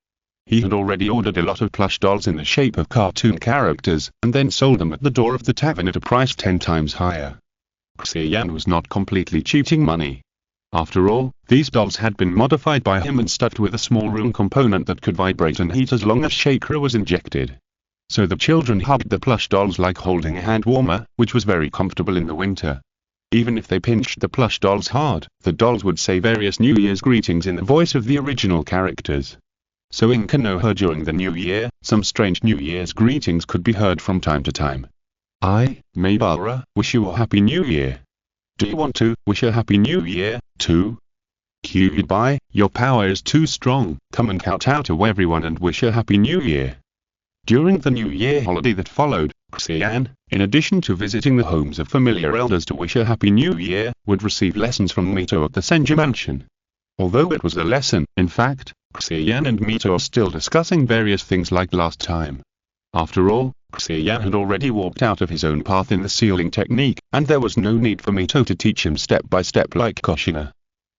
He had already ordered a lot of plush dolls in the shape of cartoon characters, and then sold them at the door of the tavern at a price 10 times higher. Xia Yan was not completely cheating money. After all, these dolls had been modified by him and stuffed with a small room component that could vibrate and heat as long as chakra was injected. So the children hugged the plush dolls like holding a hand warmer, which was very comfortable in the winter. Even if they pinched the plush dolls hard, the dolls would say various New Year's greetings in the voice of the original characters. So in Konoha during the New Year, some strange New Year's greetings could be heard from time to time. I, Maybara, wish you a Happy New Year. Do you want to wish a Happy New Year, too? Goodbye, your power is too strong, come and kowtow to everyone and wish a Happy New Year. During the New Year holiday that followed, Xia Yan, in addition to visiting the homes of familiar elders to wish a Happy New Year, would receive lessons from Mito at the Senju Mansion. Although it was a lesson, in fact, Xia Yan and Mito are still discussing various things like last time. After all, Xia Yan had already walked out of his own path in the sealing technique, and there was no need for Mito to teach him step by step like Kushina.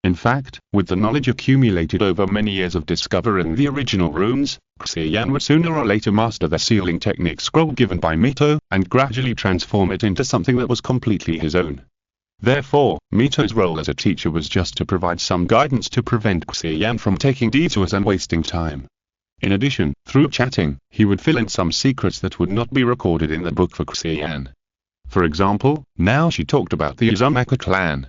In fact, with the knowledge accumulated over many years of discovering the original runes, Xia Yan would sooner or later master the sealing technique scroll given by Mito, and gradually transform it into something that was completely his own. Therefore, Mito's role as a teacher was just to provide some guidance to prevent Xia Yan from taking detours and wasting time. In addition, through chatting, he would fill in some secrets that would not be recorded in the book for Xia Yan. For example, now she talked about the Uzumaki clan.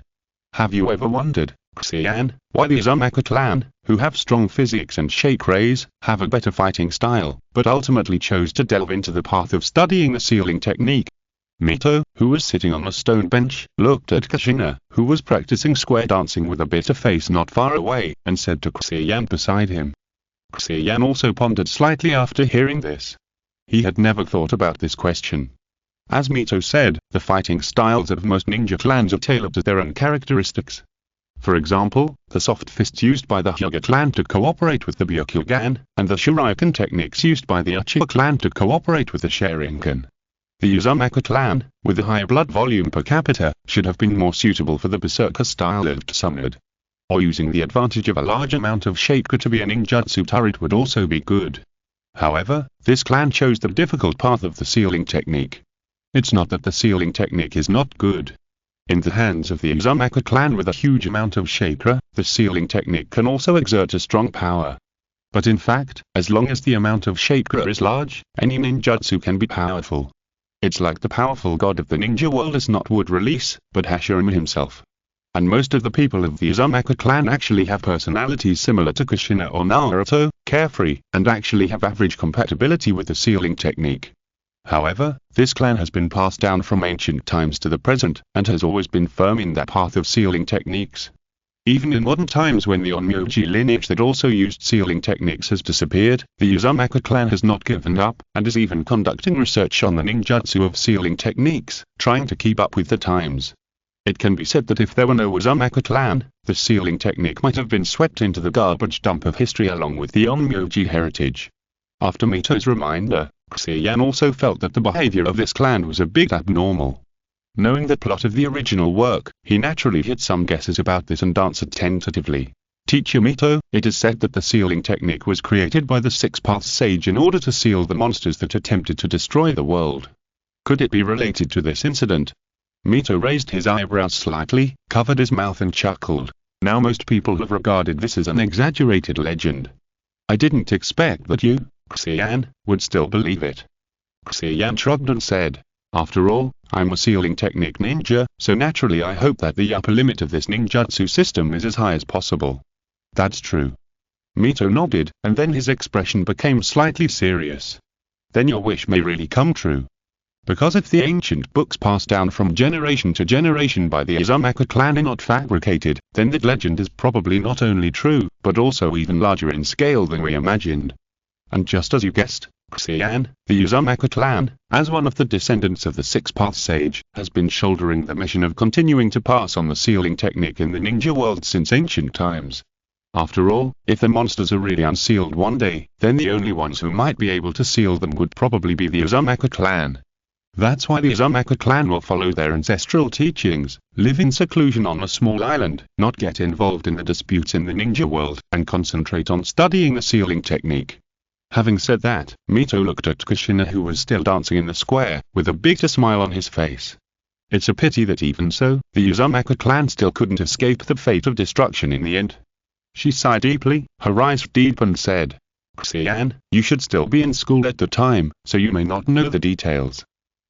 Have you ever wondered, Xia Yan, why the Uzumaki clan, who have strong physiques and chakras, have a better fighting style, but ultimately chose to delve into the path of studying the sealing technique? Mito, who was sitting on a stone bench, looked at Kushina, who was practicing square dancing with a bitter face not far away, and said to Xia Yan beside him. Xia Yan also pondered slightly after hearing this. He had never thought about this question. As Mito said, the fighting styles of most ninja clans are tailored to their own characteristics. For example, the soft fists used by the Hyuga clan to cooperate with the Byakugan, and the Shuriken techniques used by the Uchiha clan to cooperate with the Sharingan. The Uzumaki clan, with a higher blood volume per capita, should have been more suitable for the Berserker style of Tsunade. Or using the advantage of a large amount of chakra to be a ninjutsu turret would also be good. However, this clan chose the difficult path of the sealing technique. It's not that the sealing technique is not good. In the hands of the Uzumaki clan with a huge amount of chakra, the sealing technique can also exert a strong power. But in fact, as long as the amount of chakra is large, any ninjutsu can be powerful. It's like the powerful god of the ninja world is not would release, but Hashirama himself. And most of the people of the Uzumaki clan actually have personalities similar to Kushina or Naruto, carefree, and actually have average compatibility with the sealing technique. However, this clan has been passed down from ancient times to the present, and has always been firm in that path of sealing techniques. Even in modern times when the Onmyoji lineage that also used sealing techniques has disappeared, the Uzumaki clan has not given up, and is even conducting research on the ninjutsu of sealing techniques, trying to keep up with the times. It can be said that if there were no Uzumaki clan, the sealing technique might have been swept into the garbage dump of history along with the Onmyoji heritage. After Mito's reminder, Xia Yan also felt that the behavior of this clan was a bit abnormal. Knowing the plot of the original work, he naturally had some guesses about this and answered tentatively. Teacher Mito, it is said that the sealing technique was created by the Six-Path Sage in order to seal the monsters that attempted to destroy the world. Could it be related to this incident? Mito raised his eyebrows slightly, covered his mouth and chuckled. Now most people have regarded this as an exaggerated legend. I didn't expect that you, Xia Yan, would still believe it. Xia Yan shrugged and said, after all, I'm a sealing technique ninja, so naturally I hope that the upper limit of this ninjutsu system is as high as possible. That's true. Mito nodded, and then his expression became slightly serious. Then your wish may really come true. Because if the ancient books passed down from generation to generation by the Uzumaki clan are not fabricated, then that legend is probably not only true, but also even larger in scale than we imagined. And just as you guessed, Xia Yan, the Uzumaki clan, as one of the descendants of the Six-Path Sage, has been shouldering the mission of continuing to pass on the sealing technique in the ninja world since ancient times. After all, if the monsters are really unsealed one day, then the only ones who might be able to seal them would probably be the Uzumaki clan. That's why the Uzumaki clan will follow their ancestral teachings, live in seclusion on a small island, not get involved in the disputes in the ninja world, and concentrate on studying the sealing technique. Having said that, Mito looked at Kushina who was still dancing in the square, with a bitter smile on his face. It's a pity that even so, the Uzumaki clan still couldn't escape the fate of destruction in the end. She sighed deeply, her eyes deep and said, Xia Yan, you should still be in school at the time, so you may not know the details.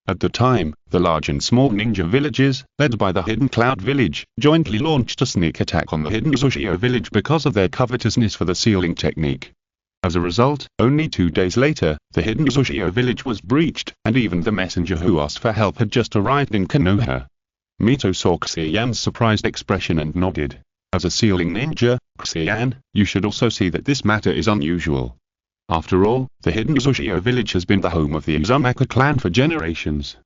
At the time, the large and small ninja villages, led by the Hidden Cloud village, jointly launched a sneak attack on the Hidden Uchiha village because of their covetousness for the sealing technique. As a result, only 2 days later, the Hidden Uchiha village was breached, and even the messenger who asked for help had just arrived in Konoha. Mito saw Xia Yan's surprised expression and nodded. As a sealing ninja, Xia Yan, you should also see that this matter is unusual. After all, the Hidden Uchiha village has been the home of the Uzumaki clan for generations.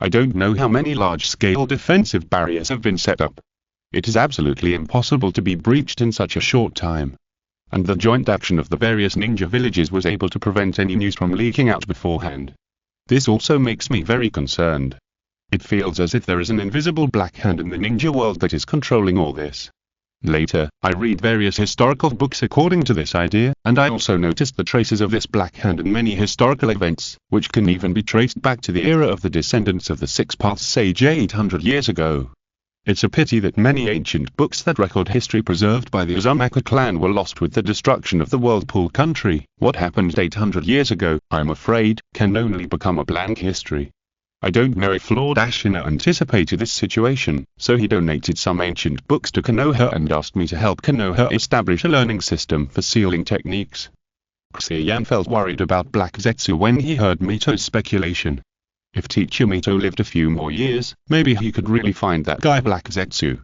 I don't know how many large-scale defensive barriers have been set up. It is absolutely impossible to be breached in such a short time. and the joint action of the various ninja villages was able to prevent any news from leaking out beforehand. This also makes me very concerned. It feels as if there is an invisible black hand in the ninja world that is controlling all this. Later, I read various historical books according to this idea, and I also noticed the traces of this black hand in many historical events, which can even be traced back to the era of the descendants of the Six-Path Sage 800 years ago. It's a pity that many ancient books that record history preserved by the Uzumaki clan were lost with the destruction of the Whirlpool country. What happened 800 years ago, I'm afraid, can only become a blank history. I don't know if Lord Ashina anticipated this situation, so he donated some ancient books to Konoha and asked me to help Konoha establish a learning system for sealing techniques. Xia Yan felt worried about Black Zetsu when he heard Mito's speculation. If teacher Mito lived a few more years, maybe he could really find that guy Black Zetsu.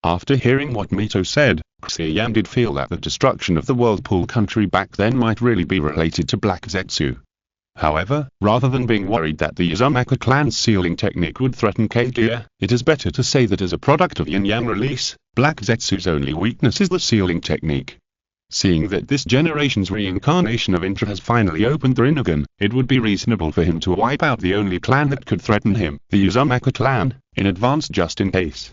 After hearing what Mito said, Xia Yan did feel that the destruction of the Whirlpool country back then might really be related to Black Zetsu. However, rather than being worried that the Uzumaki clan's sealing technique would threaten Kaguya, it is better to say that as a product of Yin Yang release, Black Zetsu's only weakness is the sealing technique. Seeing that this generation's reincarnation of Intra has finally opened the Rinnegan, it would be reasonable for him to wipe out the only clan that could threaten him, the Uzumaki clan, in advance just in case.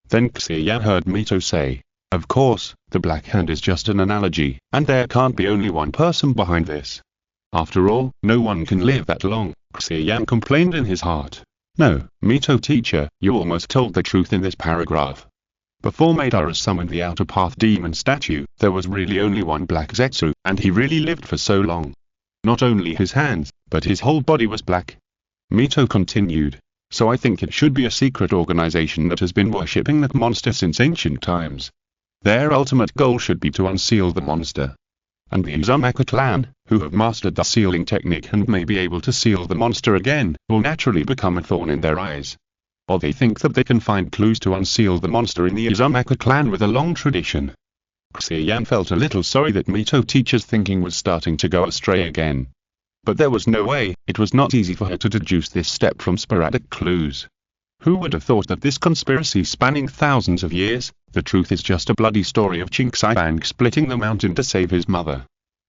Then Xia Yan heard Mito say, "Of course, the Black Hand is just an analogy, and there can't be only one person behind this. After all, no one can live that long," Xia Yan complained in his heart. "No, Mito teacher, you almost told the truth in this paragraph. Before Madara summoned the Outer Path demon statue, there was really only one Black Zetsu, and he really lived for so long. Not only his hands, but his whole body was black." Mito continued, "So I think it should be a secret organization that has been worshipping that monster since ancient times. Their ultimate goal should be to unseal the monster. And the Uzumaki clan, who have mastered the sealing technique and may be able to seal the monster again, will naturally become a thorn in their eyes. Or they think that they can find clues to unseal the monster in the Uzumaki clan with a long tradition." Xia Yan felt a little sorry that Mito teacher's thinking was starting to go astray again. But there was no way, it was not easy for her to deduce this step from sporadic clues. Who would have thought that this conspiracy spanning thousands of years, the truth is just a bloody story of Chinksibang splitting the mountain to save his mother?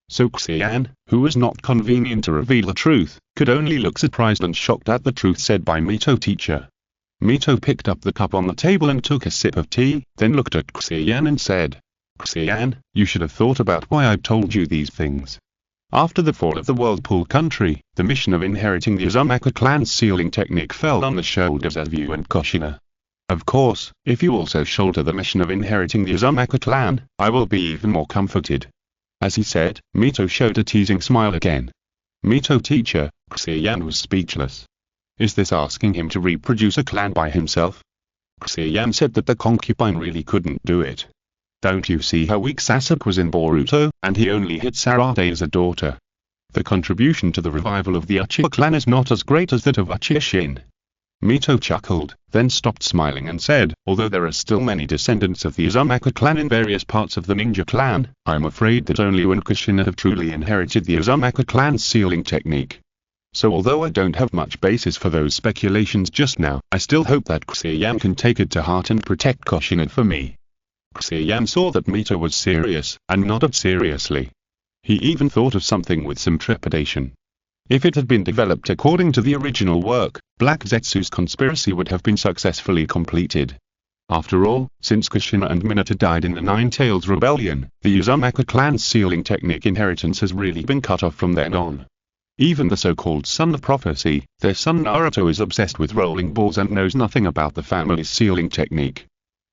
So Xia Yan, who was not convenient to reveal the truth, could only look surprised and shocked at the truth said by Mito teacher. Mito picked up the cup on the table and took a sip of tea, then looked at Xia Yan and said, "Xia Yan, you should have thought about why I've told you these things. After the fall of the Whirlpool country, the mission of inheriting the Uzumaki clan's sealing technique fell on the shoulders of you and Kushina. Of course, if you also shoulder the mission of inheriting the Uzumaki clan, I will be even more comforted." As he said, Mito showed a teasing smile again. Mito teacher, Xia Yan was speechless. Is this asking him to reproduce a clan by himself? Xia Yan said that the concubine really couldn't do it. Don't you see how weak Sasuke was in Boruto, and he only hit Sarate as a daughter? The contribution to the revival of the Uchiha clan is not as great as that of Uchiha Shin. Mito chuckled, then stopped smiling and said, "Although there are still many descendants of the Uzumaki clan in various parts of the ninja clan, I'm afraid that only you and Kushina have truly inherited the Uzumaki clan's sealing technique. So although I don't have much basis for those speculations just now, I still hope that Xia Yan can take it to heart and protect Kushina for me." Xia Yan saw that Mito was serious, and nodded seriously. He even thought of something with some trepidation. If it had been developed according to the original work, Black Zetsu's conspiracy would have been successfully completed. After all, since Kushina and Minato died in the Nine Tails Rebellion, the Uzumaki clan's sealing technique inheritance has really been cut off from then on. Even the so-called Son of Prophecy, their son Naruto, is obsessed with rolling balls and knows nothing about the family's sealing technique.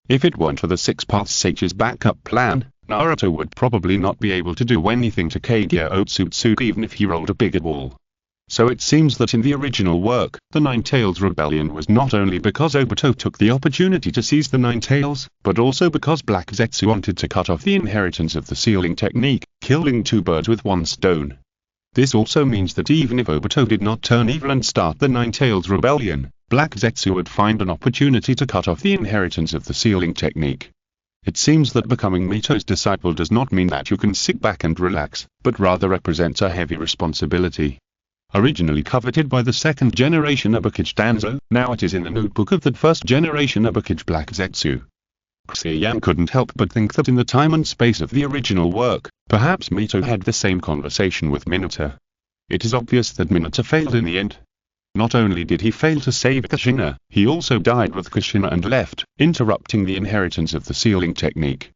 If it weren't for the Six-Path Sage's backup plan, Naruto would probably not be able to do anything to Kaguya Otsutsuki even if he rolled a bigger ball. So it seems that in the original work, the Nine Tails Rebellion was not only because Obito took the opportunity to seize the Nine Tails, but also because Black Zetsu wanted to cut off the inheritance of the sealing technique, killing two birds with one stone. This also means that even if Obito did not turn evil and start the Nine Tails Rebellion, Black Zetsu would find an opportunity to cut off the inheritance of the sealing technique. It seems that becoming Mito's disciple does not mean that you can sit back and relax, but rather represents a heavy responsibility. Originally coveted by the second generation Abukage Danzo, now it is in the notebook of the first generation Abukage Black Zetsu. Xia Yan couldn't help but think that in the time and space of the original work, perhaps Mito had the same conversation with Minato. It is obvious that Minato failed in the end. Not only did he fail to save Kushina, he also died with Kushina and left, interrupting the inheritance of the sealing technique.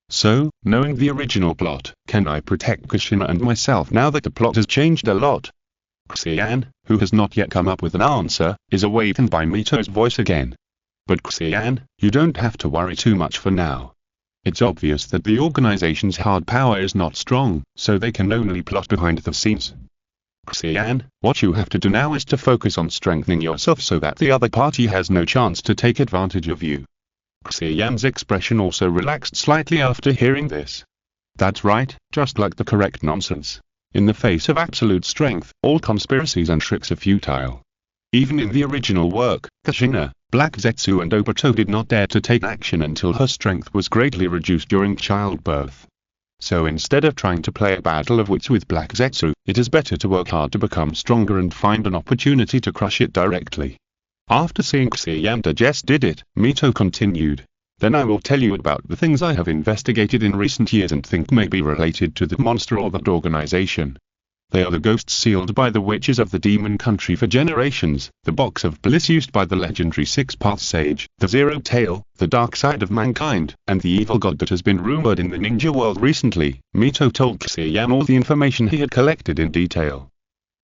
So, knowing the original plot, can I protect Kushina and myself now that the plot has changed a lot? Xia Yan, who has not yet come up with an answer, is awakened by Mito's voice again. But Xia Yan, you don't have to worry too much for now. It's obvious that the organization's hard power is not strong, so they can only plot behind the scenes. Xia Yan, what you have to do now is to focus on strengthening yourself so that the other party has no chance to take advantage of you. Xia Yan's expression also relaxed slightly after hearing this. That's right, just like the correct nonsense. In the face of absolute strength, all conspiracies and tricks are futile. Even in the original work, Kushina, Black Zetsu and Obito did not dare to take action until her strength was greatly reduced during childbirth. So instead of trying to play a battle of wits with Black Zetsu, it is better to work hard to become stronger and find an opportunity to crush it directly. After seeing Xia Yan just did it, Mito continued. Then I will tell you about the things I have investigated in recent years and think may be related to the monster or that organization. They are the ghosts sealed by the witches of the demon country for generations, the box of bliss used by the legendary six-path sage, the zero tail, the dark side of mankind, and the evil god that has been rumored in the ninja world recently. Mito told Xia Yan all the information he had collected in detail.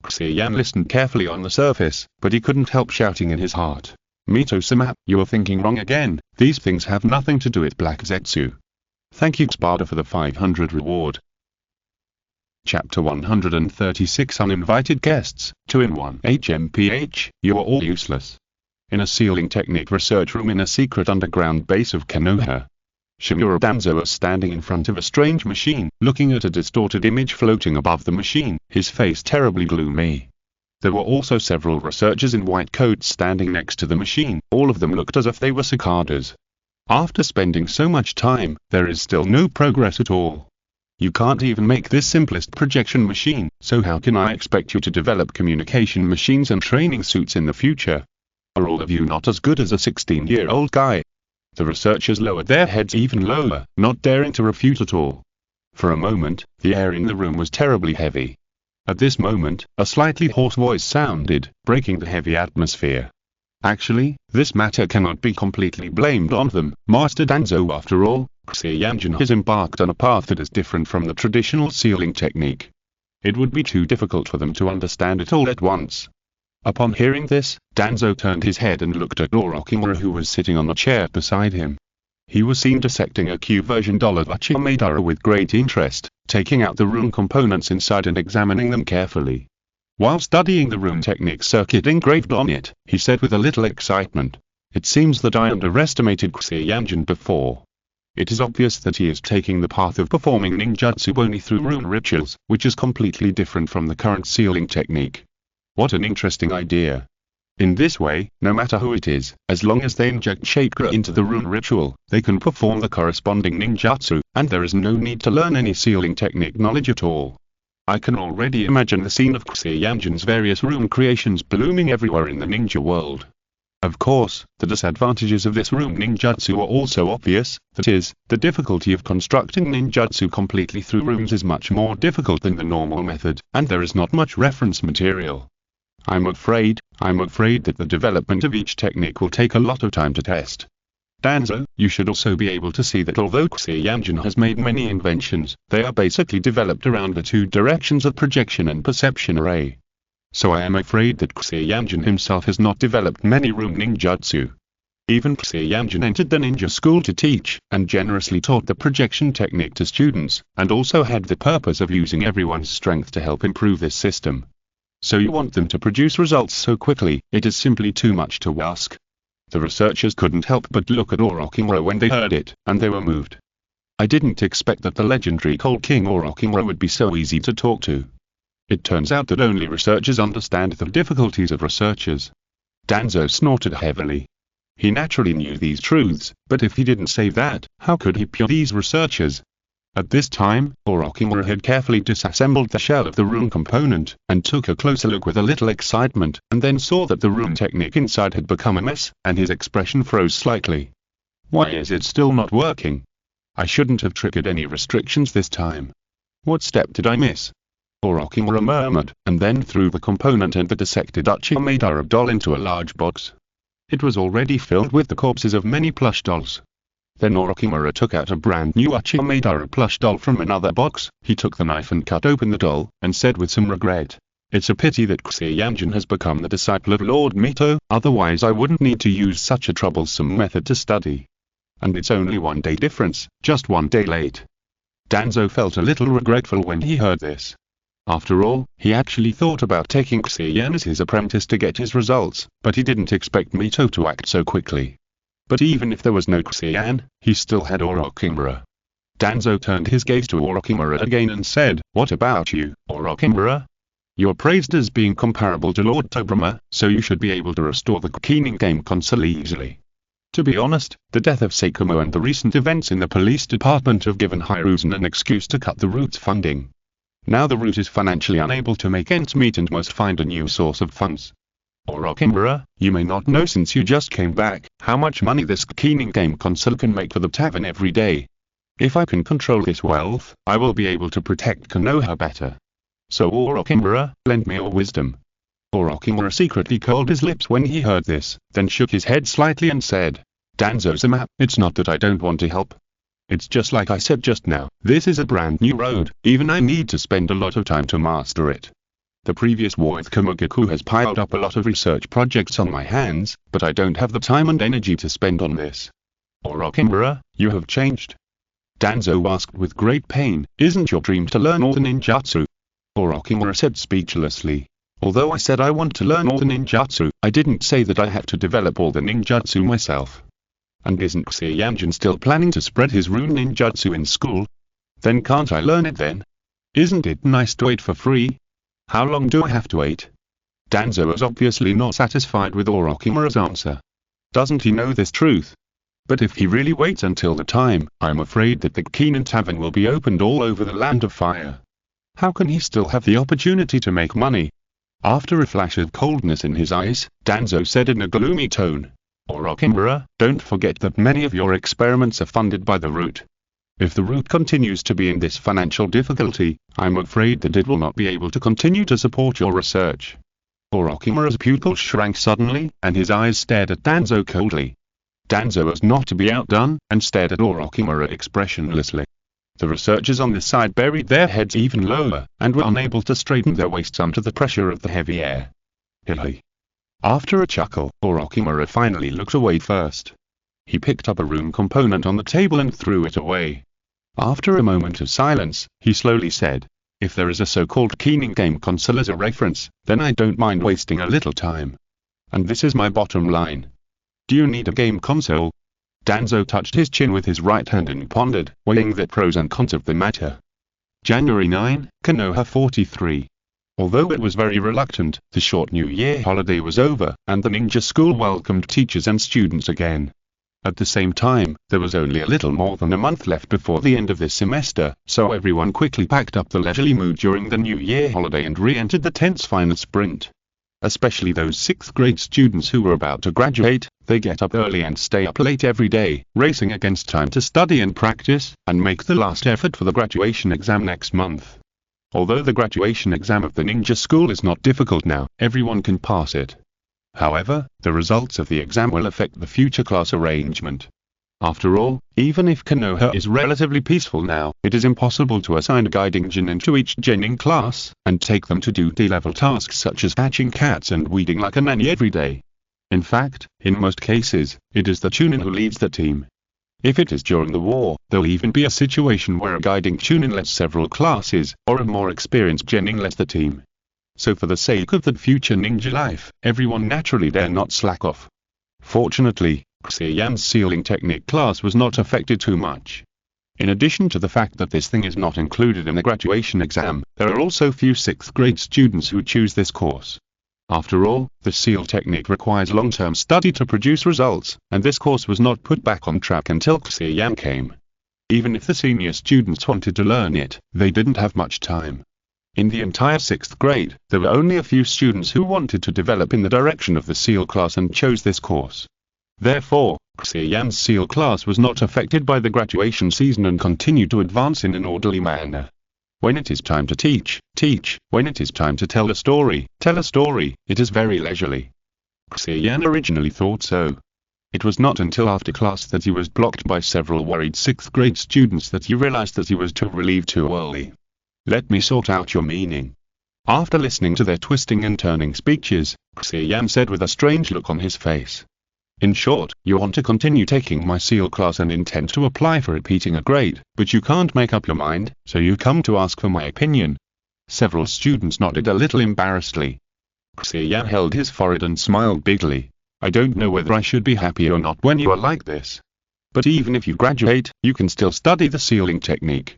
Xia Yan listened carefully on the surface, but he couldn't help shouting in his heart. Mito-sama, you are thinking wrong again. These things have nothing to do with Black Zetsu. Thank you Spada for the 500 reward. Chapter 136 Uninvited Guests, 2-in-1 HMPH, you are all useless. In a sealing technique research room in a secret underground base of Konoha, Shimura Danzo was standing in front of a strange machine, looking at a distorted image floating above the machine, his face terribly gloomy. There were also several researchers in white coats standing next to the machine, all of them looked as if they were cicadas. After spending so much time, there is still no progress at all. You can't even make this simplest projection machine, so how can I expect you to develop communication machines and training suits in the future? Are all of you not as good as a 16-year-old guy? The researchers lowered their heads even lower, not daring to refute at all. For a moment, the air in the room was terribly heavy. At this moment, a slightly hoarse voice sounded, breaking the heavy atmosphere. Actually, this matter cannot be completely blamed on them, Master Danzo. After all, Xia Yan has embarked on a path that is different from the traditional sealing technique. It would be too difficult for them to understand it all at once. Upon hearing this, Danzo turned his head and looked at Orochimaru, who was sitting on the chair beside him. He was seen dissecting a Q-version doll of Uchiha with great interest, taking out the rune components inside and examining them carefully. While studying the rune technique circuit engraved on it, he said with a little excitement, "It seems that I underestimated Xia Yan before. It is obvious that he is taking the path of performing ninjutsu only through rune rituals, which is completely different from the current sealing technique. What an interesting idea. In this way, no matter who it is, as long as they inject chakra into the rune ritual, they can perform the corresponding ninjutsu, and there is no need to learn any sealing technique knowledge at all." I can already imagine the scene of Xia Yan's various rune creations blooming everywhere in the ninja world. Of course, the disadvantages of this rune ninjutsu are also obvious, that is, the difficulty of constructing ninjutsu completely through runes is much more difficult than the normal method, and there is not much reference material. I'm afraid that the development of each technique will take a lot of time to test. Danzo, you should also be able to see that although Xia Yan has made many inventions, they are basically developed around the two directions of projection and perception array. So I am afraid that Xia Yan himself has not developed many rune ninjutsu. Even Xia Yan entered the ninja school to teach, and generously taught the projection technique to students, and also had the purpose of using everyone's strength to help improve this system. So you want them to produce results so quickly, it is simply too much to ask. The researchers couldn't help but look at Orochimaru when they heard it, and they were moved. I didn't expect that the legendary Cold King Orochimaru would be so easy to talk to. It turns out that only researchers understand the difficulties of researchers. Danzo snorted heavily. He naturally knew these truths, but if he didn't say that, how could he pure these researchers? At this time, Orochimaru had carefully disassembled the shell of the rune component, and took a closer look with a little excitement, and then saw that the rune technique inside had become a mess, and his expression froze slightly. Why is it still not working? I shouldn't have triggered any restrictions this time. What step did I miss? Orochimaru murmured, and then threw the component and the dissected Uchiha doll into a large box. It was already filled with the corpses of many plush dolls. Then Orochimaru took out a brand new Uchiha plush doll from another box. He took the knife and cut open the doll, and said with some regret, "It's a pity that Xia Yan has become the disciple of Lord Mito, otherwise I wouldn't need to use such a troublesome method to study. And it's only 1 day difference, just 1 day late." Danzo felt a little regretful when he heard this. After all, he actually thought about taking Xia Yan as his apprentice to get his results, but he didn't expect Mito to act so quickly. But even if there was no Xia Yan, he still had Orochimaru. Danzo turned his gaze to Orochimaru again and said, "What about you, Orochimaru? You're praised as being comparable to Lord Tobirama, so you should be able to restore the Keening game console easily." To be honest, the death of Seikumo and the recent events in the police department have given Hiruzen an excuse to cut the root's funding. Now the root is financially unable to make ends meet and must find a new source of funds. Orochimaru, you may not know since you just came back, how much money this Keening game console can make for the tavern every day. If I can control this wealth, I will be able to protect Konoha better. So Orochimaru, lend me your wisdom. Orochimaru secretly curled his lips when he heard this, then shook his head slightly and said, "Danzo-sama, it's not that I don't want to help. It's just like I said just now, this is a brand new road, even I need to spend a lot of time to master it. The previous war with Kamugaku has piled up a lot of research projects on my hands, but I don't have the time and energy to spend on this." "Orochimaru, you have changed?" Danzo asked with great pain. "Isn't your dream to learn all the ninjutsu?" Orochimaru said speechlessly. "Although I said I want to learn all the ninjutsu, I didn't say that I have to develop all the ninjutsu myself. And isn't Xia Yan still planning to spread his rune ninjutsu in school? Then can't I learn it then? Isn't it nice to wait for free? How long do I have to wait?" Danzo was obviously not satisfied with Orochimaru's answer. Doesn't he know this truth? But if he really waits until the time, I'm afraid that the Keenan Tavern will be opened all over the Land of Fire. How can he still have the opportunity to make money? After a flash of coldness in his eyes, Danzo said in a gloomy tone, "Orochimaru, don't forget that many of your experiments are funded by the root. If the root continues to be in this financial difficulty, I'm afraid that it will not be able to continue to support your research." Orochimaru's pupils shrank suddenly, and his eyes stared at Danzo coldly. Danzo was not to be outdone, and stared at Orochimaru expressionlessly. The researchers on this side buried their heads even lower, and were unable to straighten their waists under the pressure of the heavy air. Hilly. After a chuckle, Orochimaru finally looked away first. He picked up a rune component on the table and threw it away. After a moment of silence, he slowly said, "If there is a so-called Keening game console as a reference, then I don't mind wasting a little time. And this is my bottom line. Do you need a game console?" Danzo touched his chin with his right hand and pondered, weighing the pros and cons of the matter. January 9, Konoha 43. Although it was very reluctant, the short New Year holiday was over, and the ninja school welcomed teachers and students again. At the same time, there was only a little more than a month left before the end of this semester, so everyone quickly packed up the leisurely mood during the New Year holiday and re-entered the tense final sprint. Especially those 6th grade students who were about to graduate, they get up early and stay up late every day, racing against time to study and practice, and make the last effort for the graduation exam next month. Although the graduation exam of the ninja school is not difficult now, everyone can pass it. However, the results of the exam will affect the future class arrangement. After all, even if Konoha is relatively peaceful now, it is impossible to assign a guiding genin to each genin class, and take them to do D-level tasks such as catching cats and weeding like a nanny every day. In fact, in most cases, it is the chunin who leads the team. If it is during the war, there will even be a situation where a guiding chunin lets several classes, or a more experienced genin lets the team. So for the sake of the future ninja life, everyone naturally dare not slack off. Fortunately, Xia Yan's sealing technique class was not affected too much. In addition to the fact that this thing is not included in the graduation exam, there are also few 6th grade students who choose this course. After all, the seal technique requires long-term study to produce results, and this course was not put back on track until Xia Yan came. Even if the senior students wanted to learn it, they didn't have much time. In the entire 6th grade, there were only a few students who wanted to develop in the direction of the seal class and chose this course. Therefore, Xia Yan's SEAL class was not affected by the graduation season and continued to advance in an orderly manner. When it is time to teach, teach. When it is time to tell a story, tell a story. It is very leisurely. Xia Yan originally thought so. It was not until after class that he was blocked by several worried 6th grade students that he realized that he was too relieved too early. Let me sort out your meaning. After listening to their twisting and turning speeches, Xia Yan said with a strange look on his face. In short, you want to continue taking my SEAL class and intend to apply for repeating a grade, but you can't make up your mind, so you come to ask for my opinion. Several students nodded a little embarrassedly. Xia Yan held his forehead and smiled bigly. I don't know whether I should be happy or not when you are like this. But even if you graduate, you can still study the sealing technique.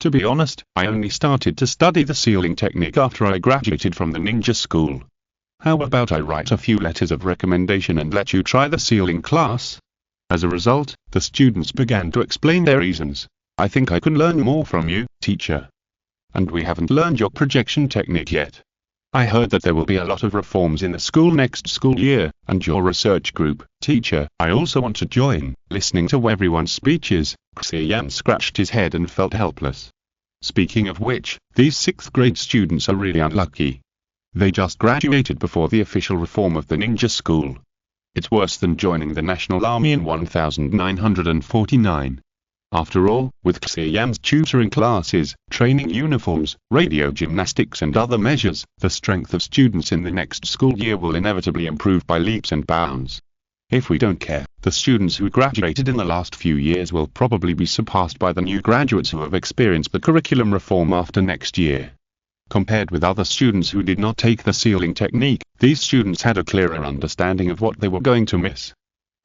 To be honest, I only started to study the sealing technique after I graduated from the ninja school. How about I write a few letters of recommendation and let you try the sealing class? As a result, the students began to explain their reasons. I think I can learn more from you, teacher. And we haven't learned your projection technique yet. I heard that there will be a lot of reforms in the school next school year, and your research group, teacher, I also want to join. Listening to everyone's speeches, Xia Yan scratched his head and felt helpless. Speaking of which, these 6th grade students are really unlucky. They just graduated before the official reform of the ninja school. It's worse than joining the National Army in 1949. After all, with Xia Yan's tutoring classes, training uniforms, radio gymnastics and other measures, the strength of students in the next school year will inevitably improve by leaps and bounds. If we don't care, the students who graduated in the last few years will probably be surpassed by the new graduates who have experienced the curriculum reform after next year. Compared with other students who did not take the sealing technique, these students had a clearer understanding of what they were going to miss.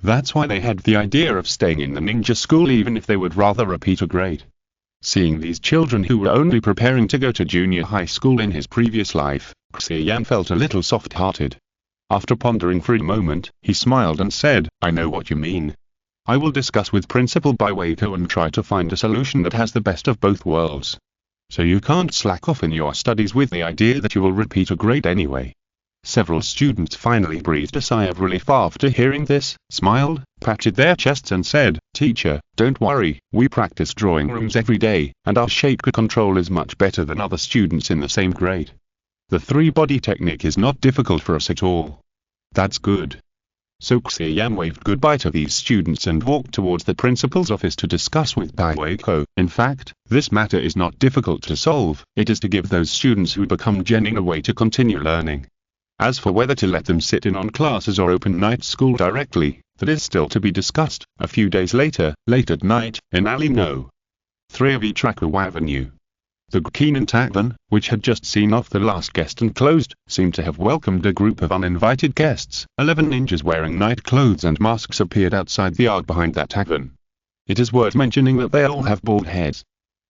That's why they had the idea of staying in the ninja school even if they would rather repeat a grade. Seeing these children who were only preparing to go to junior high school in his previous life, Xia Yan felt a little soft-hearted. After pondering for a moment, he smiled and said, I know what you mean. I will discuss with Principal Baiwako and try to find a solution that has the best of both worlds. So you can't slack off in your studies with the idea that you will repeat a grade anyway. Several students finally breathed a sigh of relief after hearing this, smiled, patted their chests and said, Teacher, don't worry, we practice drawing rooms every day, and our shape control is much better than other students in the same grade. The 3-body technique is not difficult for us at all. That's good. So Xia Yan waved goodbye to these students and walked towards the principal's office to discuss with Baiwako. In fact, this matter is not difficult to solve, it is to give those students who become genin a way to continue learning. As for whether to let them sit in on classes or open night school directly, that is still to be discussed. A few days later, late at night, in Alley No. 3 of Ichiraku Avenue. The Keenan Tavern, which had just seen off the last guest and closed, seemed to have welcomed a group of uninvited guests. 11 ninjas wearing night clothes and masks appeared outside the yard behind that tavern. It is worth mentioning that they all have bald heads.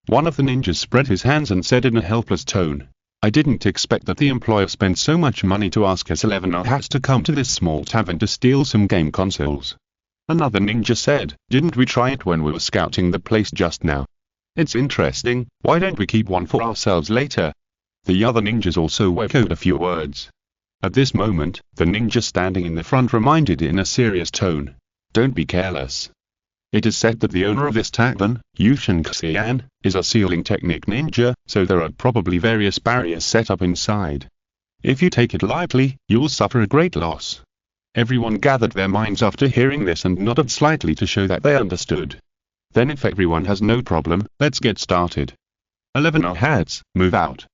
One of the ninjas spread his hands and said in a helpless tone, I didn't expect that the employer spent so much money to ask us 11 hats to come to this small tavern to steal some game consoles. Another ninja said, didn't we try it when we were scouting the place just now? It's interesting, why don't we keep one for ourselves later? The other ninjas also echoed a few words. At this moment, the ninja standing in the front reminded in a serious tone, don't be careless. It is said that the owner of this tavern, Xia Yan, is a sealing technique ninja, so there are probably various barriers set up inside. If you take it lightly, you'll suffer a great loss. Everyone gathered their minds after hearing this and nodded slightly to show that they understood. Then if everyone has no problem, let's get started. 11 hats, move out.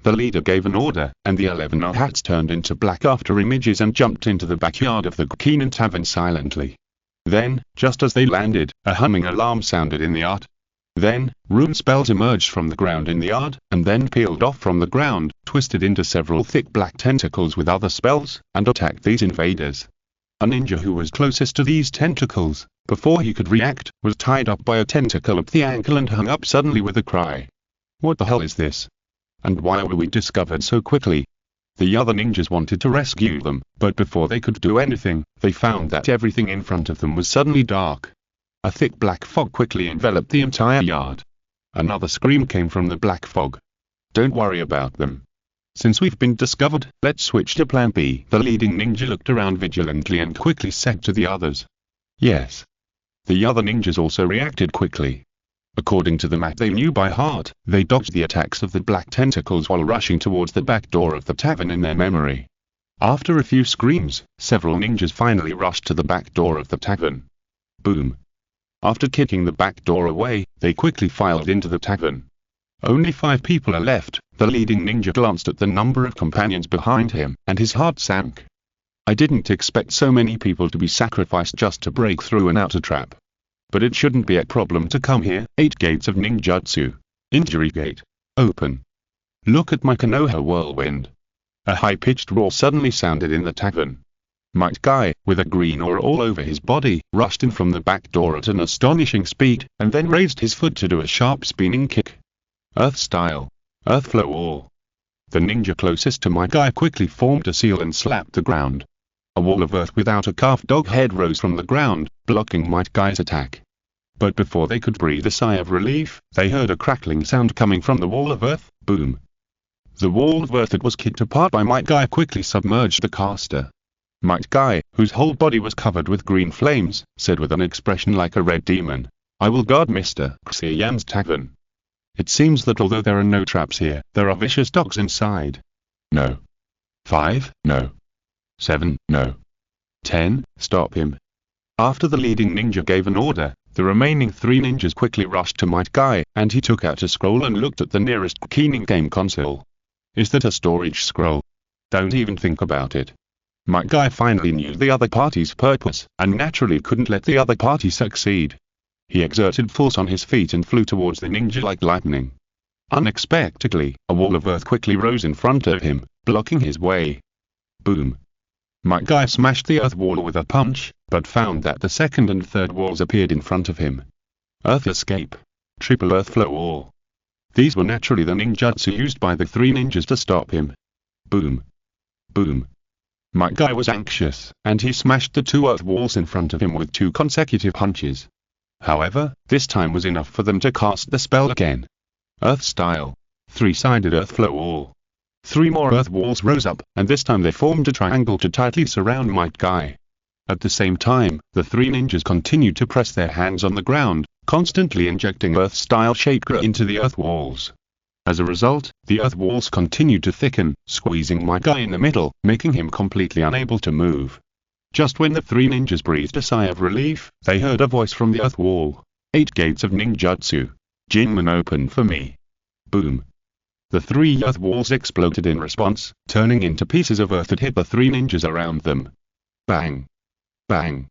The leader gave an order, and the 11 hats turned into black after images and jumped into the backyard of the Keenan Tavern silently. Then, just as they landed, a humming alarm sounded in the yard. Then, rune spells emerged from the ground in the yard, and then peeled off from the ground, twisted into several thick black tentacles with other spells, and attacked these invaders. A ninja who was closest to these tentacles, before he could react, was tied up by a tentacle up the ankle and hung up suddenly with a cry. What the hell is this? And why were we discovered so quickly? The other ninjas wanted to rescue them, but before they could do anything, they found that everything in front of them was suddenly dark. A thick black fog quickly enveloped the entire yard. Another scream came from the black fog. Don't worry about them. Since we've been discovered, let's switch to plan B. The leading ninja looked around vigilantly and quickly said to the others. Yes. The other ninjas also reacted quickly. According to the map they knew by heart, they dodged the attacks of the black tentacles while rushing towards the back door of the tavern in their memory. After a few screams, several ninjas finally rushed to the back door of the tavern. Boom. After kicking the back door away, they quickly filed into the tavern. Only 5 people are left. The leading ninja glanced at the number of companions behind him, and his heart sank. I didn't expect so many people to be sacrificed just to break through an outer trap. But it shouldn't be a problem to come here. 8 gates of ninjutsu. Injury gate. Open. Look at my Konoha whirlwind. A high-pitched roar suddenly sounded in the tavern. Might Guy, with a green aura all over his body, rushed in from the back door at an astonishing speed, and then raised his foot to do a sharp spinning kick. Earth style. Earth flow all. The ninja closest to Might Guy quickly formed a seal and slapped the ground. A wall of earth without a carved dog head rose from the ground, blocking Might Guy's attack. But before they could breathe a sigh of relief, they heard a crackling sound coming from the wall of earth. Boom. The wall of earth that was kicked apart by Might Guy quickly submerged the caster. Might Guy, whose whole body was covered with green flames, said with an expression like a red demon, "I will guard Mr. Xia Yan's tavern." It seems that although there are no traps here, there are vicious dogs inside. No. 5, no. 7, no. 10, stop him. After the leading ninja gave an order, the remaining 3 ninjas quickly rushed to Might Guy, and he took out a scroll and looked at the nearest keying game console. Is that a storage scroll? Don't even think about it. Might Guy finally knew the other party's purpose, and naturally couldn't let the other party succeed. He exerted force on his feet and flew towards the ninja like lightning. Unexpectedly, a wall of earth quickly rose in front of him, blocking his way. Boom. Might Guy smashed the earth wall with a punch, but found that the second and third walls appeared in front of him. Earth escape. Triple earth flow all. These were naturally the ninjutsu used by the 3 ninjas to stop him. Boom. Boom. Might Guy was anxious, and he smashed the 2 earth walls in front of him with 2 consecutive punches. However, this time was enough for them to cast the spell again. Earth style. 3-sided earth flow all. 3 more earth walls rose up, and this time they formed a triangle to tightly surround Might Guy. At the same time, the 3 ninjas continued to press their hands on the ground, constantly injecting earth-style chakra into the earth walls. As a result, the earth walls continued to thicken, squeezing Might Guy in the middle, making him completely unable to move. Just when the 3 ninjas breathed a sigh of relief, they heard a voice from the earth wall. 8 gates of ninjutsu. Jinman open for me. Boom. The 3 earth walls exploded in response, turning into pieces of earth that hit the 3 ninjas around them. Bang. Bang.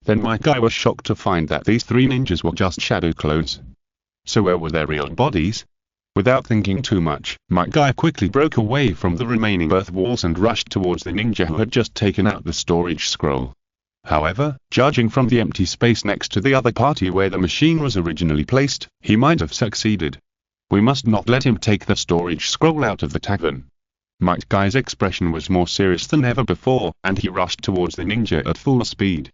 Then Might Guy was shocked to find that these 3 ninjas were just shadow clones. So where were their real bodies? Without thinking too much, Might Guy quickly broke away from the remaining earth walls and rushed towards the ninja who had just taken out the storage scroll. However, judging from the empty space next to the other party where the machine was originally placed, he might have succeeded. We must not let him take the storage scroll out of the tavern. Might Guy's expression was more serious than ever before, and he rushed towards the ninja at full speed.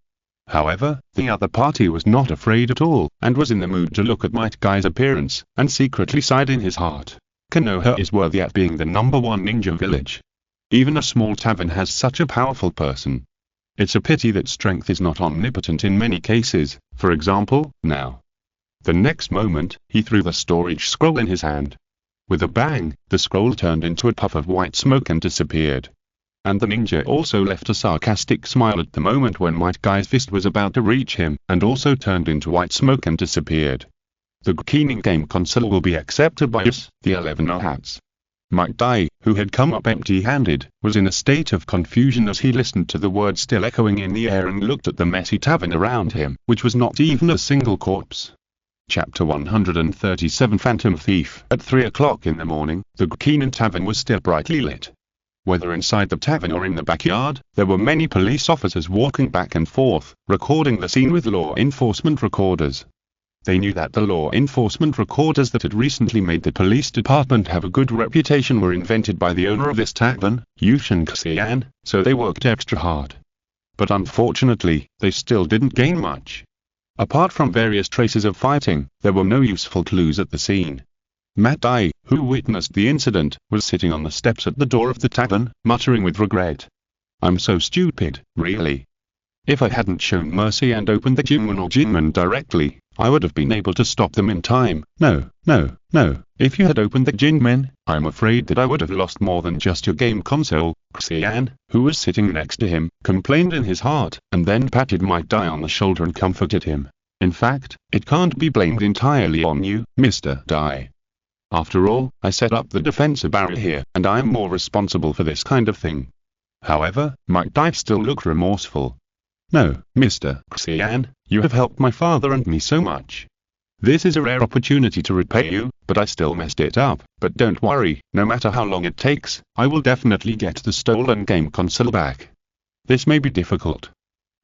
However, the other party was not afraid at all, and was in the mood to look at Might Guy's appearance, and secretly sighed in his heart. Konoha is worthy at being the #1 ninja village. Even a small tavern has such a powerful person. It's a pity that strength is not omnipotent in many cases, for example, now. The next moment, he threw the storage scroll in his hand. With a bang, the scroll turned into a puff of white smoke and disappeared. And the ninja also left a sarcastic smile at the moment when Might Guy's fist was about to reach him, and also turned into white smoke and disappeared. The keying game console will be accepted by us, the 11 hats. Might Guy, who had come up empty-handed, was in a state of confusion as he listened to the words still echoing in the air and looked at the messy tavern around him, which was not even a single corpse. Chapter 137 Phantom Thief. At 3 o'clock in the morning, the Keenan Tavern was still brightly lit. Whether inside the tavern or in the backyard, there were many police officers walking back and forth, recording the scene with law enforcement recorders. They knew that the law enforcement recorders that had recently made the police department have a good reputation were invented by the owner of this tavern, Xia Yan, so they worked extra hard. But unfortunately, they still didn't gain much. Apart from various traces of fighting, there were no useful clues at the scene. Matt Dai, who witnessed the incident, was sitting on the steps at the door of the tavern, muttering with regret. "I'm so stupid, really. If I hadn't shown mercy and opened the Jinman or Jinman directly, I would have been able to stop them in time. No. If you had opened the Jinmen, I'm afraid that I would have lost more than just your game console. Xia Yan, who was sitting next to him, complained in his heart, and then patted Might Dai on the shoulder and comforted him. In fact, it can't be blamed entirely on you, Mr. Dai. After all, I set up the defensive barrier here, and I am more responsible for this kind of thing. However, Might Dai still looked remorseful. No, Mr. Xia Yan, you have helped my father and me so much. This is a rare opportunity to repay you, but I still messed it up. But don't worry, no matter how long it takes, I will definitely get the stolen game console back. This may be difficult.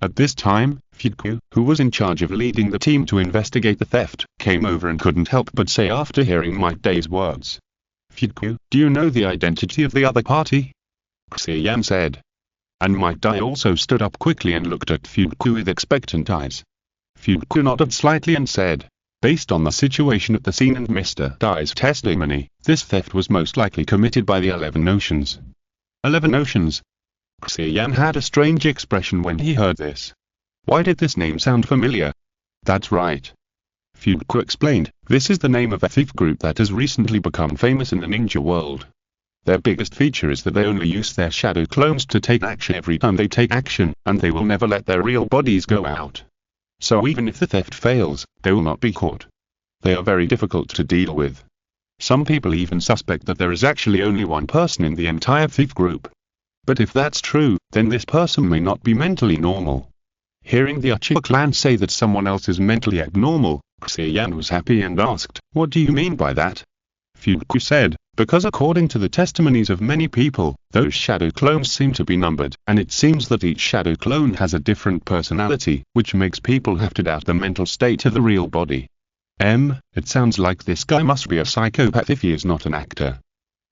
At this time, Fuinjutsu, who was in charge of leading the team to investigate the theft, came over and couldn't help but say after hearing Might Dai's words. Fuinjutsu, do you know the identity of the other party? Xia Yan said. And Might Dai also stood up quickly and looked at Fuinjutsu with expectant eyes. Fuinjutsu nodded slightly and said, based on the situation at the scene and Mr. Dai's testimony, this theft was most likely committed by the 11 Oceans. 11 Oceans? Xia Yan had a strange expression when he heard this. Why did this name sound familiar? That's right. Fuinjutsu explained, this is the name of a thief group that has recently become famous in the ninja world. Their biggest feature is that they only use their shadow clones to take action every time they take action, and they will never let their real bodies go out. So even if the theft fails, they will not be caught. They are very difficult to deal with. Some people even suspect that there is actually only one person in the entire thief group. But if that's true, then this person may not be mentally normal. Hearing the Uchiha clan say that someone else is mentally abnormal, Xia Yan was happy and asked, what do you mean by that? Fuinjutsu said, because according to the testimonies of many people, those shadow clones seem to be numbered, and it seems that each shadow clone has a different personality, which makes people have to doubt the mental state of the real body. It sounds like this guy must be a psychopath if he is not an actor.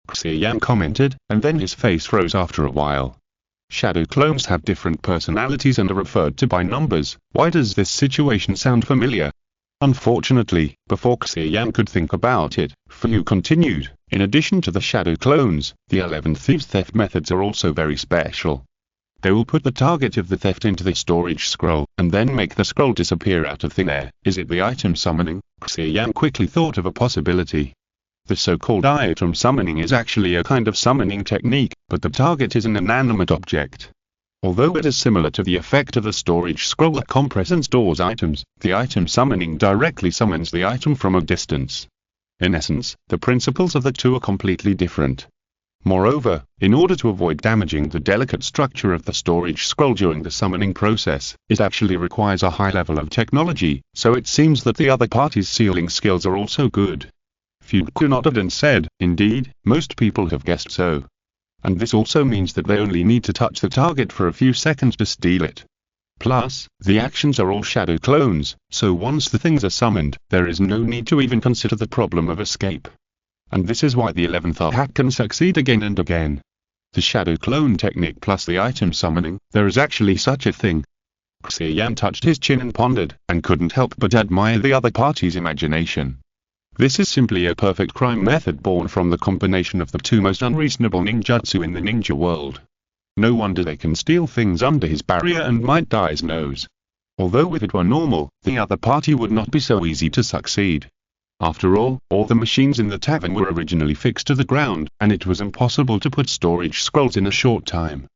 Xia Yan commented, and then his face froze after a while. Shadow clones have different personalities and are referred to by numbers. Why does this situation sound familiar? Unfortunately, before Xia Yan could think about it, Fuinjutsu continued, in addition to the shadow clones, the 11 thieves' theft methods are also very special. They will put the target of the theft into the storage scroll, and then make the scroll disappear out of thin air. Is it the item summoning? Xia Yan quickly thought of a possibility. The so-called item summoning is actually a kind of summoning technique, but the target is an inanimate object. Although it is similar to the effect of the storage scroll that compresses and stores items, the item summoning directly summons the item from a distance. In essence, the principles of the two are completely different. Moreover, in order to avoid damaging the delicate structure of the storage scroll during the summoning process, it actually requires a high level of technology, so it seems that the other party's sealing skills are also good. Fuinjutsu nodded and said, indeed, most people have guessed so. And this also means that they only need to touch the target for a few seconds to steal it. Plus, the actions are all shadow clones, so once the things are summoned, there is no need to even consider the problem of escape. And this is why the 11th hack can succeed again and again. The shadow clone technique plus the item summoning, there is actually such a thing. Xia Yan touched his chin and pondered, and couldn't help but admire the other party's imagination. This is simply a perfect crime method born from the combination of the two most unreasonable ninjutsu in the ninja world. No wonder they can steal things under his barrier and Might Dai's nose. Although if it were normal, the other party would not be so easy to succeed. After all the machines in the tavern were originally fixed to the ground, and it was impossible to put storage scrolls in a short time.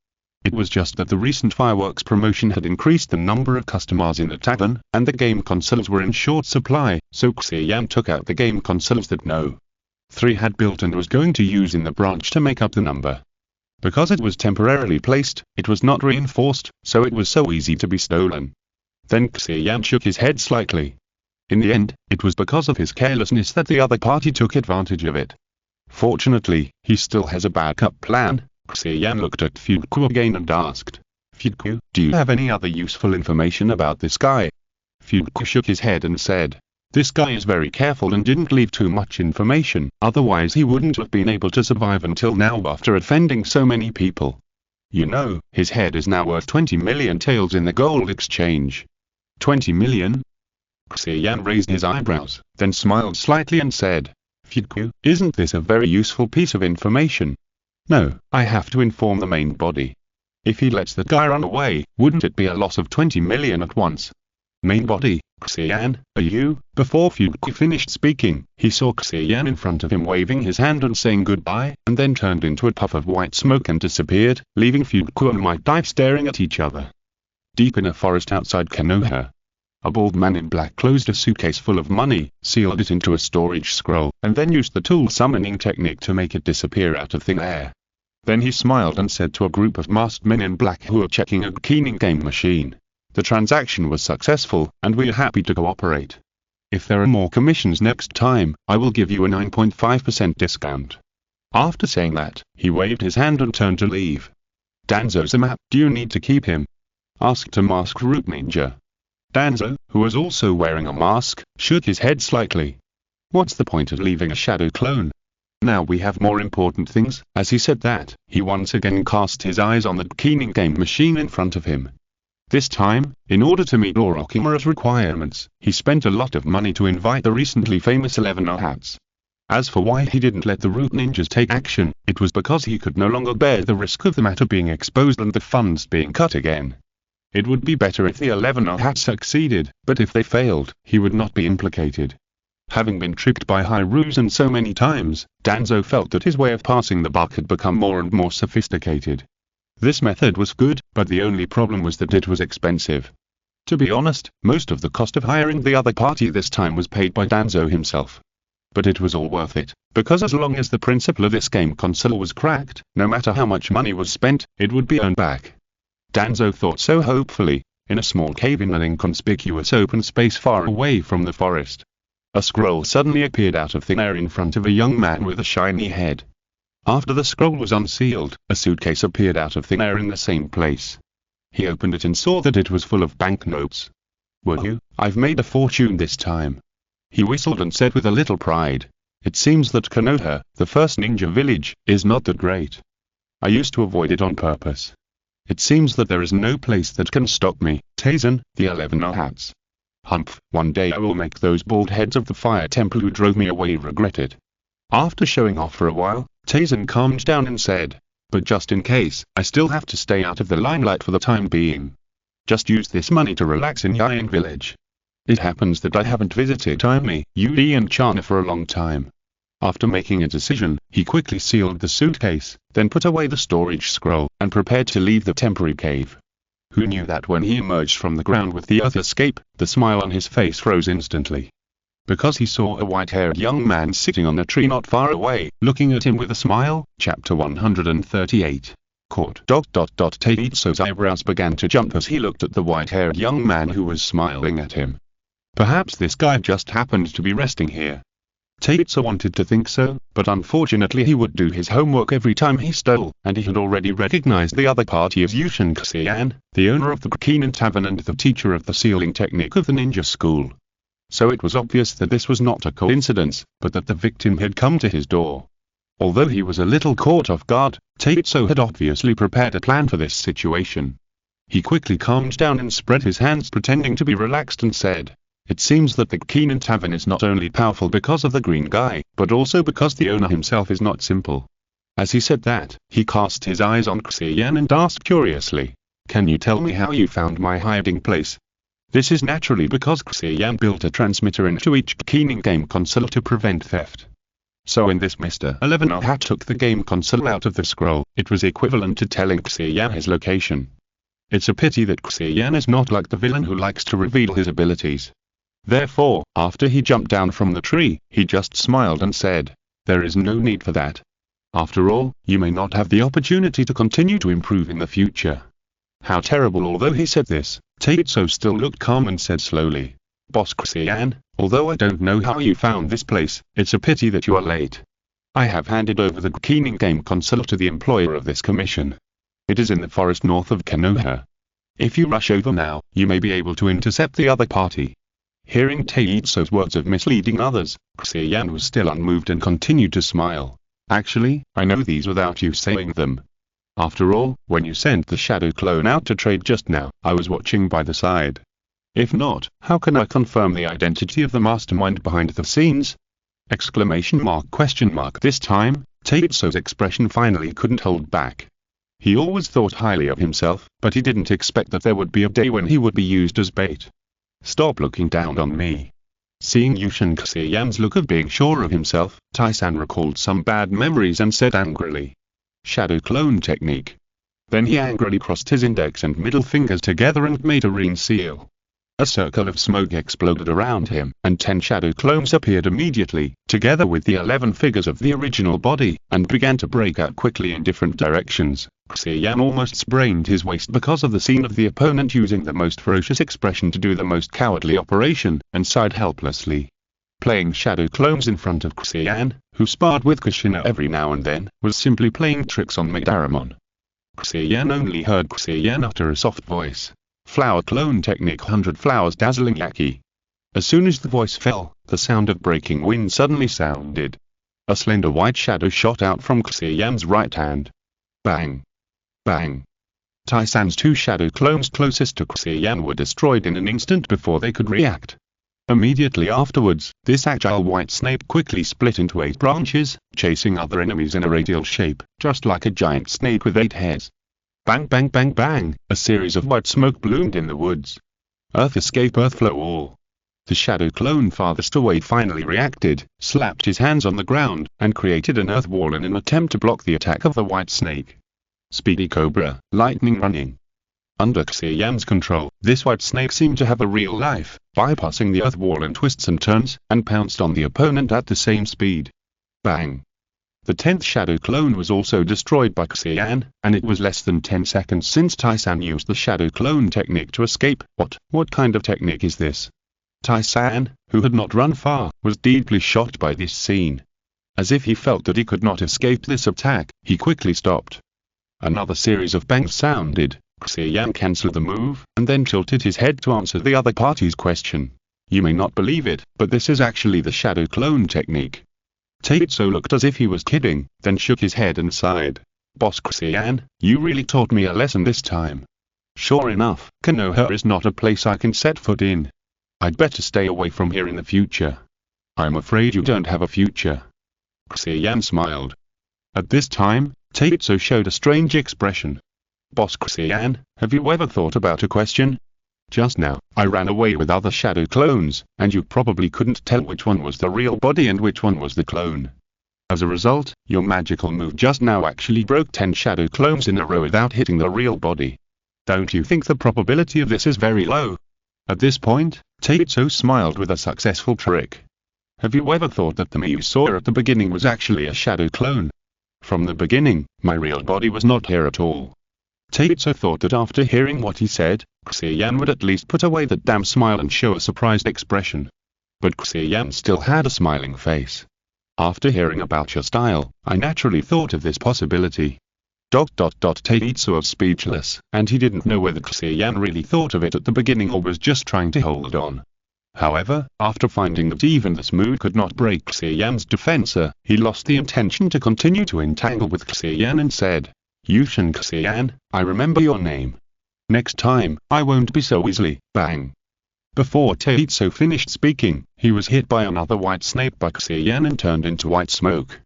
It was just that the recent fireworks promotion had increased the number of customers in the tavern, and the game consoles were in short supply, so Xia Yan took out the game consoles that No. 3 had built and was going to use in the branch to make up the number. Because it was temporarily placed, it was not reinforced, so it was so easy to be stolen. Then Xia Yan shook his head slightly. In the end, it was because of his carelessness that the other party took advantage of it. Fortunately, he still has a backup plan. Xia Yan looked at Fuinjutsu again and asked, Fuinjutsu, do you have any other useful information about this guy? Fuinjutsu shook his head and said, this guy is very careful and didn't leave too much information, otherwise he wouldn't have been able to survive until now after offending so many people. You know, his head is now worth 20 million taels in the gold exchange. 20 million? Xia Yan raised his eyebrows, then smiled slightly and said, Fuinjutsu, isn't this a very useful piece of information? No, I have to inform the main body. If he lets the guy run away, wouldn't it be a loss of 20 million at once? Main body, Xia Yan, are you? Before Fuinjutsu finished speaking, he saw Xia Yan in front of him waving his hand and saying goodbye, and then turned into a puff of white smoke and disappeared, leaving Fuinjutsu and Might Dive staring at each other. Deep in a forest outside Konoha, a bald man in black closed a suitcase full of money, sealed it into a storage scroll, and then used the tool summoning technique to make it disappear out of thin air. Then he smiled and said to a group of masked men in black who were checking a keying game machine, "The transaction was successful, and we are happy to cooperate. If there are more commissions next time, I will give you a 9.5% discount." After saying that, he waved his hand and turned to leave. "Danzo-sama, do you need to keep him?" asked a masked root ninja. Danzo, who was also wearing a mask, shook his head slightly. "What's the point of leaving a shadow clone? Now we have more important things." As he said that, he once again cast his eyes on the keying game machine in front of him. This time, in order to meet Lord Okimura's requirements, he spent a lot of money to invite the recently famous 11 hats. As for why he didn't let the root ninjas take action, it was because he could no longer bear the risk of the matter being exposed and the funds being cut again. It would be better if the 11 hats succeeded, but if they failed, he would not be implicated. Having been tricked by Hiruzen so many times, Danzo felt that his way of passing the buck had become more and more sophisticated. This method was good, but the only problem was that it was expensive. To be honest, most of the cost of hiring the other party this time was paid by Danzo himself. But it was all worth it, because as long as the principle of this game console was cracked, no matter how much money was spent, it would be earned back. Danzo thought so hopefully. In a small cave in an inconspicuous open space far away from the forest, a scroll suddenly appeared out of thin air in front of a young man with a shiny head. After the scroll was unsealed, a suitcase appeared out of thin air in the same place. He opened it and saw that it was full of banknotes. "Woohoo, I've made a fortune this time," he whistled and said with a little pride. "It seems that Konoha, the first ninja village, is not that great. I used to avoid it on purpose. It seems that there is no place that can stop me." Taisen, the 11 hats. "Humph, one day I will make those bald heads of the fire temple who drove me away regret it." After showing off for a while, Taisen calmed down and said, "But just in case, I still have to stay out of the limelight for the time being. Just use this money to relax in Xia Yan village. It happens that I haven't visited Taimi, Yuri and Chana for a long time." After making a decision, he quickly sealed the suitcase, then put away the storage scroll, and prepared to leave the temporary cave. Who knew that when he emerged from the ground with the other escape, the smile on his face froze instantly. Because he saw a white-haired young man sitting on a tree not far away, looking at him with a smile. Chapter 138. Caught. Taitsu's eyebrows began to jump as he looked at the white-haired young man who was smiling at him. Perhaps this guy just happened to be resting here. Taitsu wanted to think so, but unfortunately he would do his homework every time he stole, and he had already recognized the other party as Yushin Xia Yan, the owner of the Kinen Tavern and the teacher of the sealing technique of the ninja school. So it was obvious that this was not a coincidence, but that the victim had come to his door. Although he was a little caught off guard, Taitsu had obviously prepared a plan for this situation. He quickly calmed down and spread his hands pretending to be relaxed and said, "It seems that the Kinen Tavern is not only powerful because of the green guy, but also because the owner himself is not simple." As he said that, he cast his eyes on Xia Yan and asked curiously, "Can you tell me how you found my hiding place?" This is naturally because Xia Yan built a transmitter into each Kinen game console to prevent theft. So when this Mr. 11 Hat took the game console out of the scroll, it was equivalent to telling Xia Yan his location. It's a pity that Xia Yan is not like the villain who likes to reveal his abilities. Therefore, after he jumped down from the tree, he just smiled and said, "There is no need for that. After all, you may not have the opportunity to continue to improve in the future." How terrible! Although he said this, Taitsu still looked calm and said slowly, "Boss Xia Yan, although I don't know how you found this place, it's a pity that you are late. I have handed over the Kinen game console to the employer of this commission. It is in the forest north of Konoha. If you rush over now, you may be able to intercept the other party." Hearing Taitsu's words of misleading others, Xia Yan was still unmoved and continued to smile. "Actually, I know these without you saying them. After all, when you sent the shadow clone out to trade just now, I was watching by the side. If not, how can I confirm the identity of the mastermind behind the scenes?" Exclamation mark, question mark. This time, Taitsu's expression finally couldn't hold back. He always thought highly of himself, but he didn't expect that there would be a day when he would be used as bait. Stop looking down on me. Seeing Yushin Xia Yan's look of being sure of himself, Tai-san recalled some bad memories and said angrily, "Shadow clone technique." Then he angrily crossed his index and middle fingers together and made a ring seal. A circle of smoke exploded around him, and 10 shadow clones appeared immediately, together with the 11 figures of the original body, and began to break out quickly in different directions. Xia Yan almost sprained his waist because of the scene of the opponent using the most ferocious expression to do the most cowardly operation, and sighed helplessly. Playing shadow clones in front of Xia Yan, who sparred with Kushina every now and then, was simply playing tricks on Megdaramon. Xia Yan only heard Xia Yan utter a soft voice. Flower clone technique 100 flowers dazzling yaki. As soon as the voice fell, the sound of breaking wind suddenly sounded. A slender white shadow shot out from Xia Yan's right hand. Bang! Bang! Tai-san's 2 shadow clones closest to Xia Yan were destroyed in an instant before they could react. Immediately afterwards, this agile white snake quickly split into 8 branches, chasing other enemies in a radial shape, just like a giant snake with 8 heads. Bang bang bang bang, a series of white smoke bloomed in the woods. Earth escape, earth flow all. The shadow clone farthest away finally reacted, slapped his hands on the ground, and created an earth wall in an attempt to block the attack of the white snake. Speedy Cobra, lightning running. Under Xia Yan's control, this white snake seemed to have a real life, bypassing the earth wall in twists and turns, and pounced on the opponent at the same speed. Bang! The 10th shadow clone was also destroyed by Xia Yan, and it was less than 10 seconds since Tai-san used the shadow clone technique to escape. What kind of technique is this? Tai-san, who had not run far, was deeply shocked by this scene. As if he felt that he could not escape this attack, he quickly stopped. Another series of bangs sounded. Xia Yan cancelled the move, and then tilted his head to answer the other party's question. You may not believe it, but this is actually the shadow clone technique. Taitsu looked as if he was kidding, then shook his head and sighed. Boss Xia Yan, you really taught me a lesson this time. Sure enough, Konoha is not a place I can set foot in. I'd better stay away from here in the future. I'm afraid you don't have a future. Xia Yan smiled. At this time, Taitsu showed a strange expression. Boss Xia Yan, have you ever thought about a question? Just now, I ran away with other shadow clones, and you probably couldn't tell which one was the real body and which one was the clone. As a result, your magical move just now actually broke 10 shadow clones in a row without hitting the real body. Don't you think the probability of this is very low? At this point, Taitsu smiled with a successful trick. Have you ever thought that the me you saw at the beginning was actually a shadow clone? From the beginning, my real body was not here at all. Taitsu thought that after hearing what he said, Xia Yan would at least put away that damn smile and show a surprised expression. But Xia Yan still had a smiling face. After hearing about your style, I naturally thought of this possibility. Taitsu was speechless, and he didn't know whether Xia Yan really thought of it at the beginning or was just trying to hold on. However, after finding that even this move could not break Xia Yan's defense, he lost the intention to continue to entangle with Xia Yan and said, Yushin Xia Yan, I remember your name. Next time, I won't be so easily. Bang! Before Taitsu finished speaking, he was hit by another white snake by Xia Yan and turned into white smoke.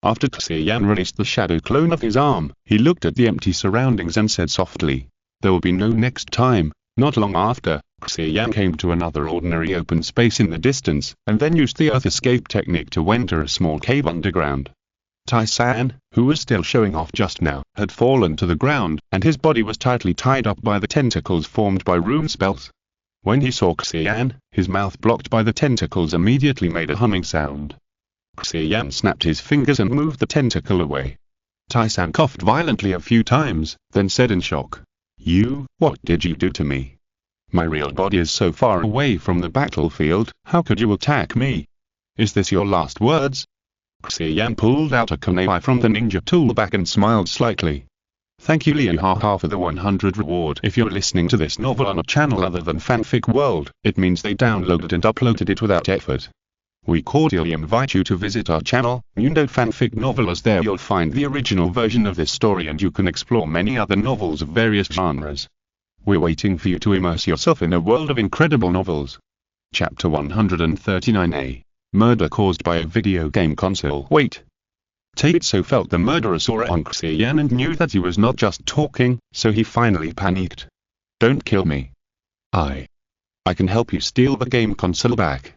After Xia Yan released the shadow clone of his arm, he looked at the empty surroundings and said softly, there will be no next time. Not long after, Xia Yan came to another ordinary open space in the distance, and then used the earth escape technique to enter a small cave underground. Tai-san, who was still showing off just now, had fallen to the ground, and his body was tightly tied up by the tentacles formed by rune spells. When he saw Xia Yan, his mouth blocked by the tentacles immediately made a humming sound. Xia Yan snapped his fingers and moved the tentacle away. Tai-san coughed violently a few times, then said in shock, what did you do to me? My real body is so far away from the battlefield, how could you attack me? Is this your last words? Xia Yan pulled out a kunai from the ninja tool bag and smiled slightly. Thank you Liu haha for the 100 reward. If you're listening to this novel on a channel other than Fanfic World, it means they downloaded and uploaded it without effort. We cordially invite you to visit our channel, Mundo Fanfic Novel, as there you'll find the original version of this story and you can explore many other novels of various genres. We're waiting for you to immerse yourself in a world of incredible novels. Chapter 139A. Murder caused by a video game console. Wait. Taitsu felt the murderous aura on Xia Yan and knew that he was not just talking, so he finally panicked. Don't kill me. I can help you steal the game console back.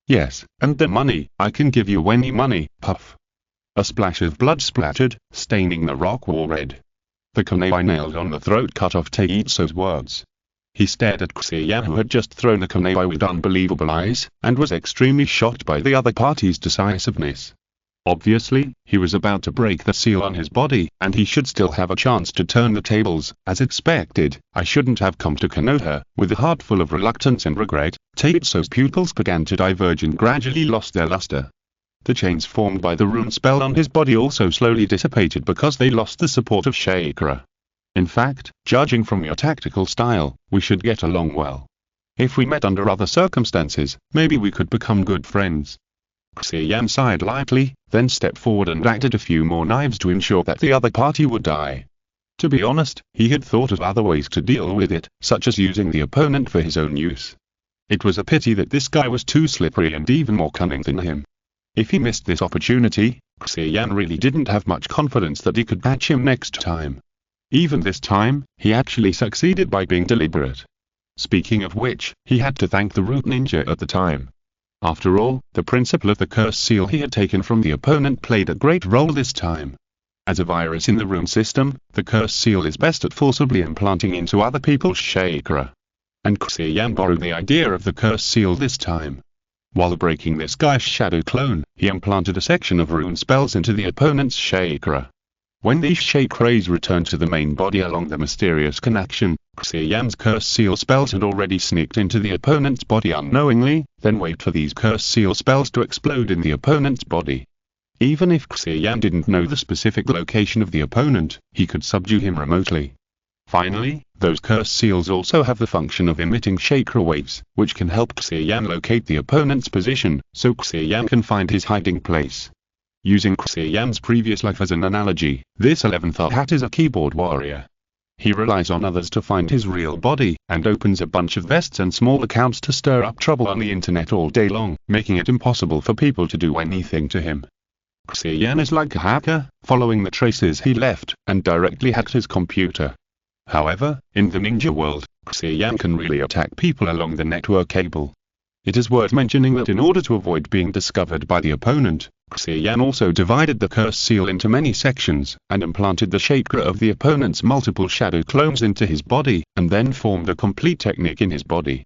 Yes, and the money, I can give you any money, puff. A splash of blood splattered, staining the rock wall red. The kunai nailed on the throat cut off Taitsu's words. He stared at Xia Yan, who had just thrown a kunai with unbelievable eyes, and was extremely shocked by the other party's decisiveness. Obviously, he was about to break the seal on his body, and he should still have a chance to turn the tables. As expected, I shouldn't have come to Konoha. With a heart full of reluctance and regret, Taitsu's pupils began to diverge and gradually lost their luster. The chains formed by the rune spell on his body also slowly dissipated because they lost the support of chakra. In fact, judging from your tactical style, we should get along well. If we met under other circumstances, maybe we could become good friends. Xia Yan sighed lightly, then stepped forward and acted a few more knives to ensure that the other party would die. To be honest, he had thought of other ways to deal with it, such as using the opponent for his own use. It was a pity that this guy was too slippery and even more cunning than him. If he missed this opportunity, Xia Yan really didn't have much confidence that he could catch him next time. Even this time, he actually succeeded by being deliberate. Speaking of which, he had to thank the root ninja at the time. After all, the principle of the curse seal he had taken from the opponent played a great role this time. As a virus in the rune system, the curse seal is best at forcibly implanting into other people's chakra. And Xia Yan borrowed the idea of the curse seal this time. While breaking this guy's shadow clone, he implanted a section of rune spells into the opponent's chakra. When these chakras returned to the main body along the mysterious connection, Xia Yan's curse seal spells had already sneaked into the opponent's body unknowingly, then wait for these curse seal spells to explode in the opponent's body. Even if Xia Yan didn't know the specific location of the opponent, he could subdue him remotely. Finally, those curse seals also have the function of emitting chakra waves, which can help Xia Yan locate the opponent's position, so Xia Yan can find his hiding place. Using Xia Yan's previous life as an analogy, this 11th hat is a keyboard warrior. He relies on others to find his real body, and opens a bunch of vests and small accounts to stir up trouble on the internet all day long, making it impossible for people to do anything to him. Xia Yan is like a hacker, following the traces he left, and directly hacked his computer. However, in the ninja world, Xia Yan can really attack people along the network cable. It is worth mentioning that in order to avoid being discovered by the opponent, Xia Yan also divided the curse seal into many sections, and implanted the chakra of the opponent's multiple shadow clones into his body, and then formed a complete technique in his body.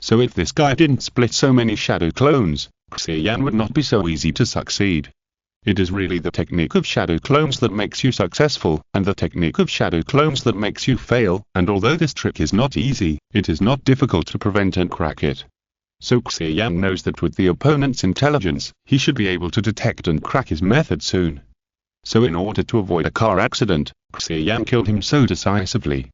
So if this guy didn't split so many shadow clones, Xia Yan would not be so easy to succeed. It is really the technique of shadow clones that makes you successful, and the technique of shadow clones that makes you fail, and although this trick is not easy, it is not difficult to prevent and crack it. So Xia Yan knows that with the opponent's intelligence, he should be able to detect and crack his method soon. So in order to avoid a car accident, Xia Yan killed him so decisively.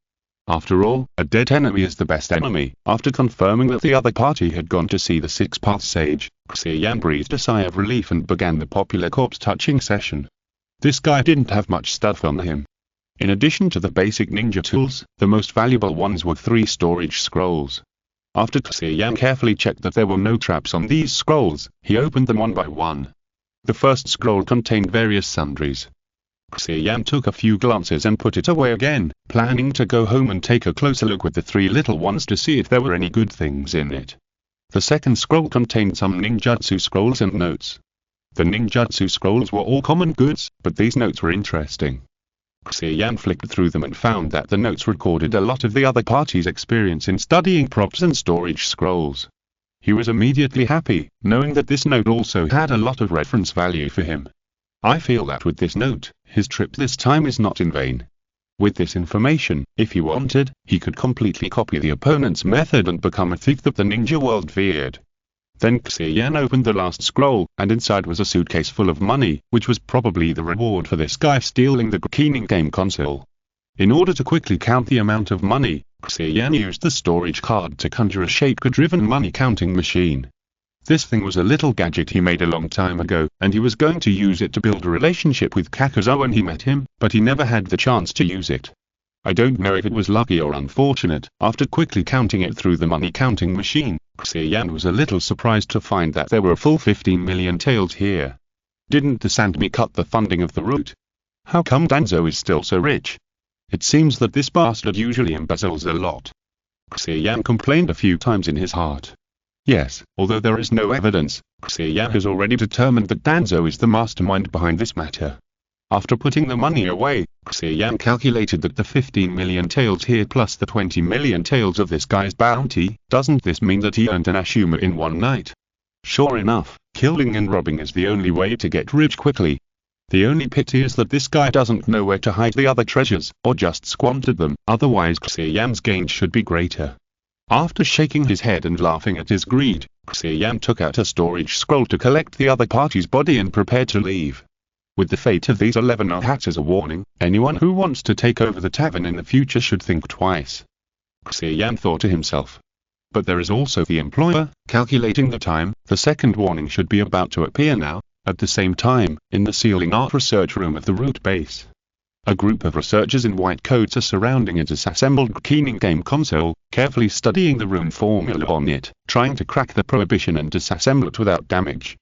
After all, a dead enemy is the best enemy. After confirming that the other party had gone to see the six-path sage, Xia Yan breathed a sigh of relief and began the popular corpse-touching session. This guy didn't have much stuff on him. In addition to the basic ninja tools, the most valuable ones were 3 storage scrolls. After Xia Yan carefully checked that there were no traps on these scrolls, he opened them one by one. The first scroll contained various sundries. Xia Yan took a few glances and put it away again, planning to go home and take a closer look with the 3 little ones to see if there were any good things in it. The second scroll contained some ninjutsu scrolls and notes. The ninjutsu scrolls were all common goods, but these notes were interesting. Xia Yan flicked through them and found that the notes recorded a lot of the other party's experience in studying props and storage scrolls. He was immediately happy, knowing that this note also had a lot of reference value for him. I feel that with this note, his trip this time is not in vain. With this information, if he wanted, he could completely copy the opponent's method and become a thief that the ninja world feared. Then Xia Yan opened the last scroll, and inside was a suitcase full of money, which was probably the reward for this guy stealing the Keening game console. In order to quickly count the amount of money, Xia Yan used the storage card to conjure a chakra-driven money counting machine. This thing was a little gadget he made a long time ago, and he was going to use it to build a relationship with Kakuzu when he met him, but he never had the chance to use it. I don't know if it was lucky or unfortunate. After quickly counting it through the money counting machine, Xia Yan was a little surprised to find that there were a full 15 million taels here. Didn't the Sandme cut the funding of the route? How come Danzo is still so rich? It seems that this bastard usually embezzles a lot. Xia Yan complained a few times in his heart. Yes, although there is no evidence, Xia Yan has already determined that Danzo is the mastermind behind this matter. After putting the money away, Xia Yan calculated that the 15 million taels here plus the 20 million taels of this guy's bounty, doesn't this mean that he earned an Ashuma in one night? Sure enough, killing and robbing is the only way to get rich quickly. The only pity is that this guy doesn't know where to hide the other treasures, or just squandered them, otherwise Xia Yan's gain should be greater. After shaking his head and laughing at his greed, Xia Yan took out a storage scroll to collect the other party's body and prepared to leave. With the fate of these 11 hats as a warning, anyone who wants to take over the tavern in the future should think twice. Xia Yan thought to himself. But there is also the employer. Calculating the time, the second warning should be about to appear now. At the same time, in the sealing art research room of the root base, a group of researchers in white coats are surrounding a disassembled Keening game console, carefully studying the rune formula on it, trying to crack the prohibition and disassemble it without damage.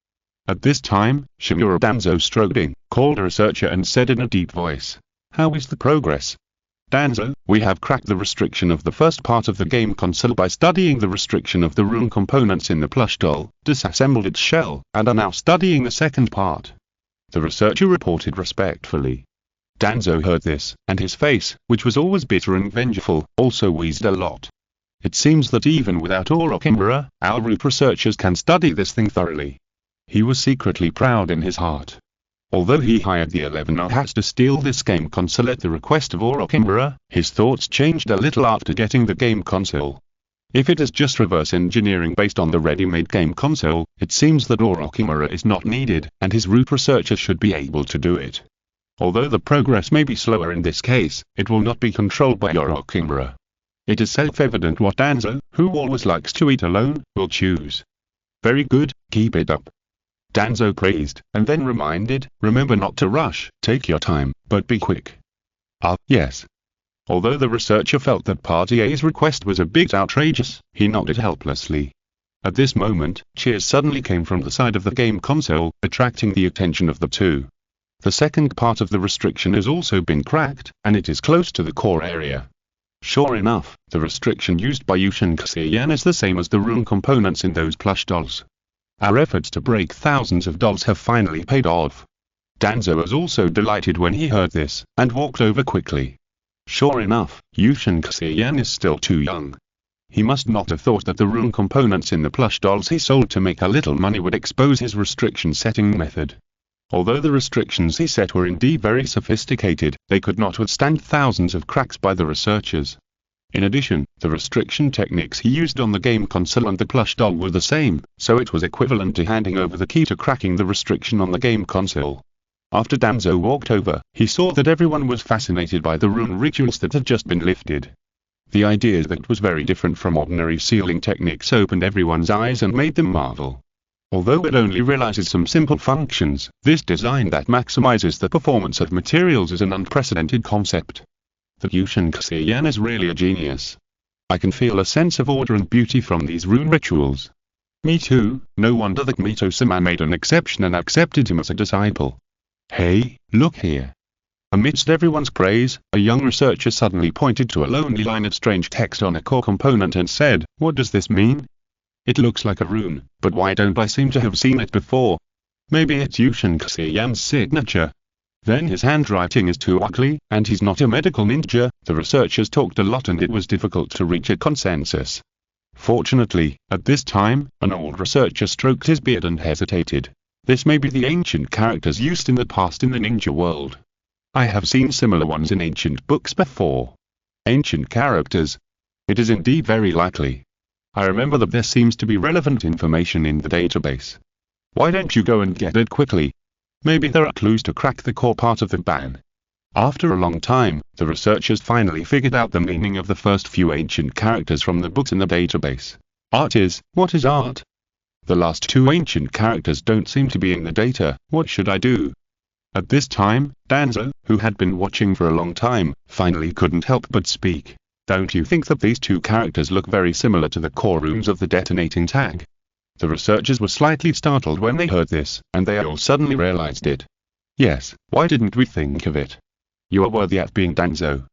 At this time, Shimura Danzo strode in, called a researcher and said in a deep voice, "How is the progress?" "Danzo, we have cracked the restriction of the first part of the game console by studying the restriction of the rune components in the plush doll, disassembled its shell, and are now studying the second part," the researcher reported respectfully. Danzo heard this, and his face, which was always bitter and vengeful, also wheezed a lot. It seems that even without Orochimaru, our root researchers can study this thing thoroughly. He was secretly proud in his heart. Although he hired the 11 hats to steal this game console at the request of Orochimaru, his thoughts changed a little after getting the game console. If it is just reverse engineering based on the ready-made game console, it seems that Orochimaru is not needed, and his root researchers should be able to do it. Although the progress may be slower in this case, it will not be controlled by Orochimaru. It is self-evident what Danzo, who always likes to eat alone, will choose. Very good, keep it up. Danzo praised, and then reminded, "Remember not to rush, take your time, but be quick." Yes. Although the researcher felt that Party A's request was a bit outrageous, he nodded helplessly. At this moment, cheers suddenly came from the side of the game console, attracting the attention of the two. The second part of the restriction has also been cracked, and it is close to the core area. Sure enough, the restriction used by Yushin Xia Yan is the same as the rune components in those plush dolls. Our efforts to break thousands of dolls have finally paid off. Danzo was also delighted when he heard this, and walked over quickly. Sure enough, Yushin Xia Yan is still too young. He must not have thought that the rune components in the plush dolls he sold to make a little money would expose his restriction setting method. Although the restrictions he set were indeed very sophisticated, they could not withstand thousands of cracks by the researchers. In addition, the restriction techniques he used on the game console and the plush doll were the same, so it was equivalent to handing over the key to cracking the restriction on the game console. After Danzo walked over, he saw that everyone was fascinated by the rune rituals that had just been lifted. The idea that was very different from ordinary sealing techniques opened everyone's eyes and made them marvel. Although it only realizes some simple functions, this design that maximizes the performance of materials is an unprecedented concept. The Yushin Xia Yan is really a genius. I can feel a sense of order and beauty from these rune rituals. Me too, no wonder that Mito-sama made an exception and accepted him as a disciple. Hey, look here. Amidst everyone's praise, a young researcher suddenly pointed to a lonely line of strange text on a core component and said, "What does this mean? It looks like a rune, but why don't I seem to have seen it before? Maybe it's Yushin Xia Yan's signature. Then his handwriting is too ugly, and he's not a medical ninja." The researchers talked a lot and it was difficult to reach a consensus. Fortunately, at this time, an old researcher stroked his beard and hesitated. This may be the ancient characters used in the past in the ninja world. I have seen similar ones in ancient books before. Ancient characters. It is indeed very likely. I remember that there seems to be relevant information in the database. Why don't you go and get it quickly? Maybe there are clues to crack the core part of the ban. After a long time, the researchers finally figured out the meaning of the first few ancient characters from the books in the database. What is art? The last two ancient characters don't seem to be in the data. What should I do? At this time, Danzo, who had been watching for a long time, finally couldn't help but speak. Don't you think that these two characters look very similar to the core runes of the detonating tag? The researchers were slightly startled when they heard this, and they all suddenly realized it. Yes, why didn't we think of it? You are worthy at being Danzo.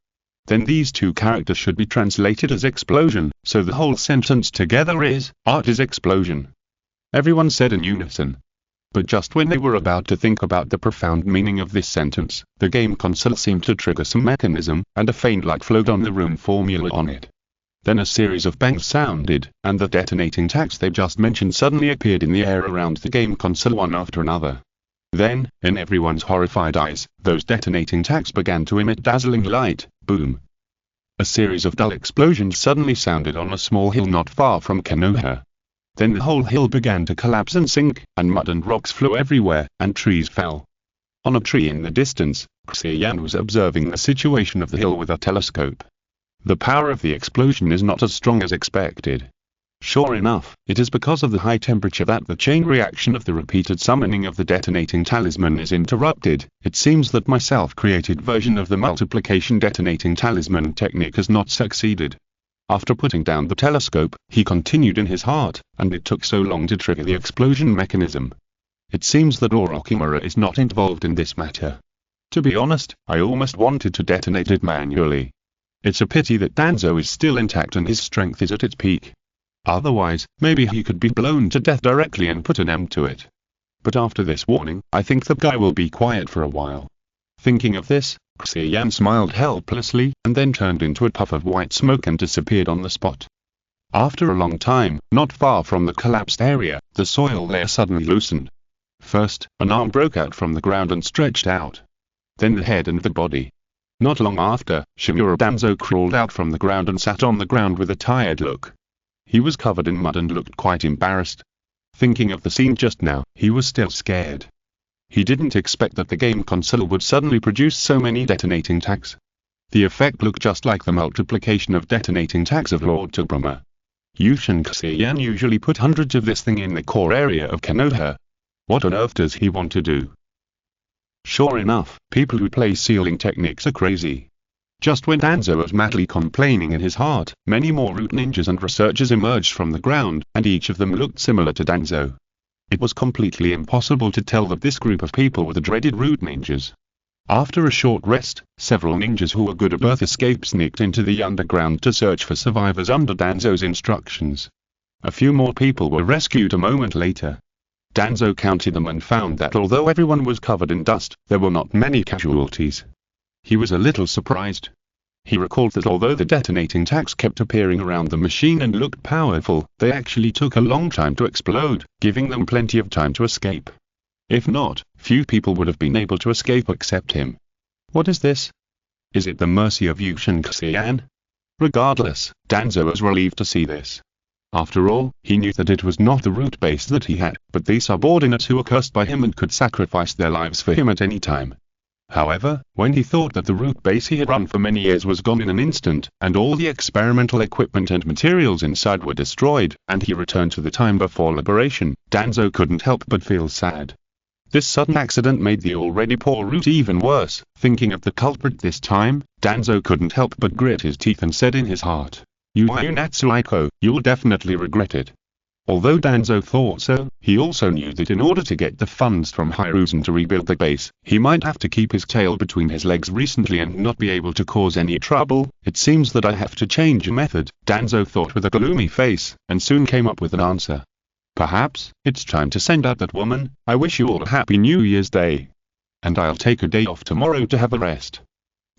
Then these two characters should be translated as explosion, so the whole sentence together is, art is explosion. Everyone said in unison. But just when they were about to think about the profound meaning of this sentence, the game console seemed to trigger some mechanism, and a faint light flowed on the rune formula on it. Then a series of bangs sounded, and the detonating tags they just mentioned suddenly appeared in the air around the game console one after another. Then, in everyone's horrified eyes, those detonating tags began to emit dazzling light. Boom. A series of dull explosions suddenly sounded on a small hill not far from Konoha. Then the whole hill began to collapse and sink, and mud and rocks flew everywhere, and trees fell. On a tree in the distance, Xia Yan was observing the situation of the hill with a telescope. The power of the explosion is not as strong as expected. Sure enough, it is because of the high temperature that the chain reaction of the repeated summoning of the detonating talisman is interrupted. It seems that my self-created version of the multiplication detonating talisman technique has not succeeded. After putting down the telescope, he continued in his heart, and it took so long to trigger the explosion mechanism. It seems that Orochimaru is not involved in this matter. To be honest, I almost wanted to detonate it manually. It's a pity that Danzo is still intact and his strength is at its peak. Otherwise, maybe he could be blown to death directly and put an end to it. But after this warning, I think the guy will be quiet for a while. Thinking of this, Xia Yan smiled helplessly, and then turned into a puff of white smoke and disappeared on the spot. After a long time, not far from the collapsed area, the soil layer suddenly loosened. First, an arm broke out from the ground and stretched out. Then the head and the body. Not long after, Shimura Danzo crawled out from the ground and sat on the ground with a tired look. He was covered in mud and looked quite embarrassed. Thinking of the scene just now, he was still scared. He didn't expect that the game console would suddenly produce so many detonating tags. The effect looked just like the multiplication of detonating tags of Lord Toguruma. Yushin Xia Yan usually put hundreds of this thing in the core area of Konoha. What on earth does he want to do? Sure enough, people who play sealing techniques are crazy. Just when Danzo was madly complaining in his heart, many more root ninjas and researchers emerged from the ground, and each of them looked similar to Danzo. It was completely impossible to tell that this group of people were the dreaded root ninjas. After a short rest, several ninjas who were good at earth escape sneaked into the underground to search for survivors under Danzo's instructions. A few more people were rescued a moment later. Danzo counted them and found that although everyone was covered in dust, there were not many casualties. He was a little surprised. He recalled that although the detonating tags kept appearing around the machine and looked powerful, they actually took a long time to explode, giving them plenty of time to escape. If not, few people would have been able to escape except him. What is this? Is it the mercy of Yushin Xia Yan? Regardless, Danzo was relieved to see this. After all, he knew that it was not the root base that he had, but the subordinates who were cursed by him and could sacrifice their lives for him at any time. However, when he thought that the root base he had run for many years was gone in an instant, and all the experimental equipment and materials inside were destroyed, and he returned to the time before liberation, Danzo couldn't help but feel sad. This sudden accident made the already poor root even worse. Thinking of the culprit this time, Danzo couldn't help but grit his teeth and said in his heart, "You Natsuiko, you'll definitely regret it." Although Danzo thought so, he also knew that in order to get the funds from Hiruzen to rebuild the base, he might have to keep his tail between his legs recently and not be able to cause any trouble. It seems that I have to change a method, Danzo thought with a gloomy face, and soon came up with an answer. Perhaps, it's time to send out that woman. I wish you all a happy New Year's Day. And I'll take a day off tomorrow to have a rest.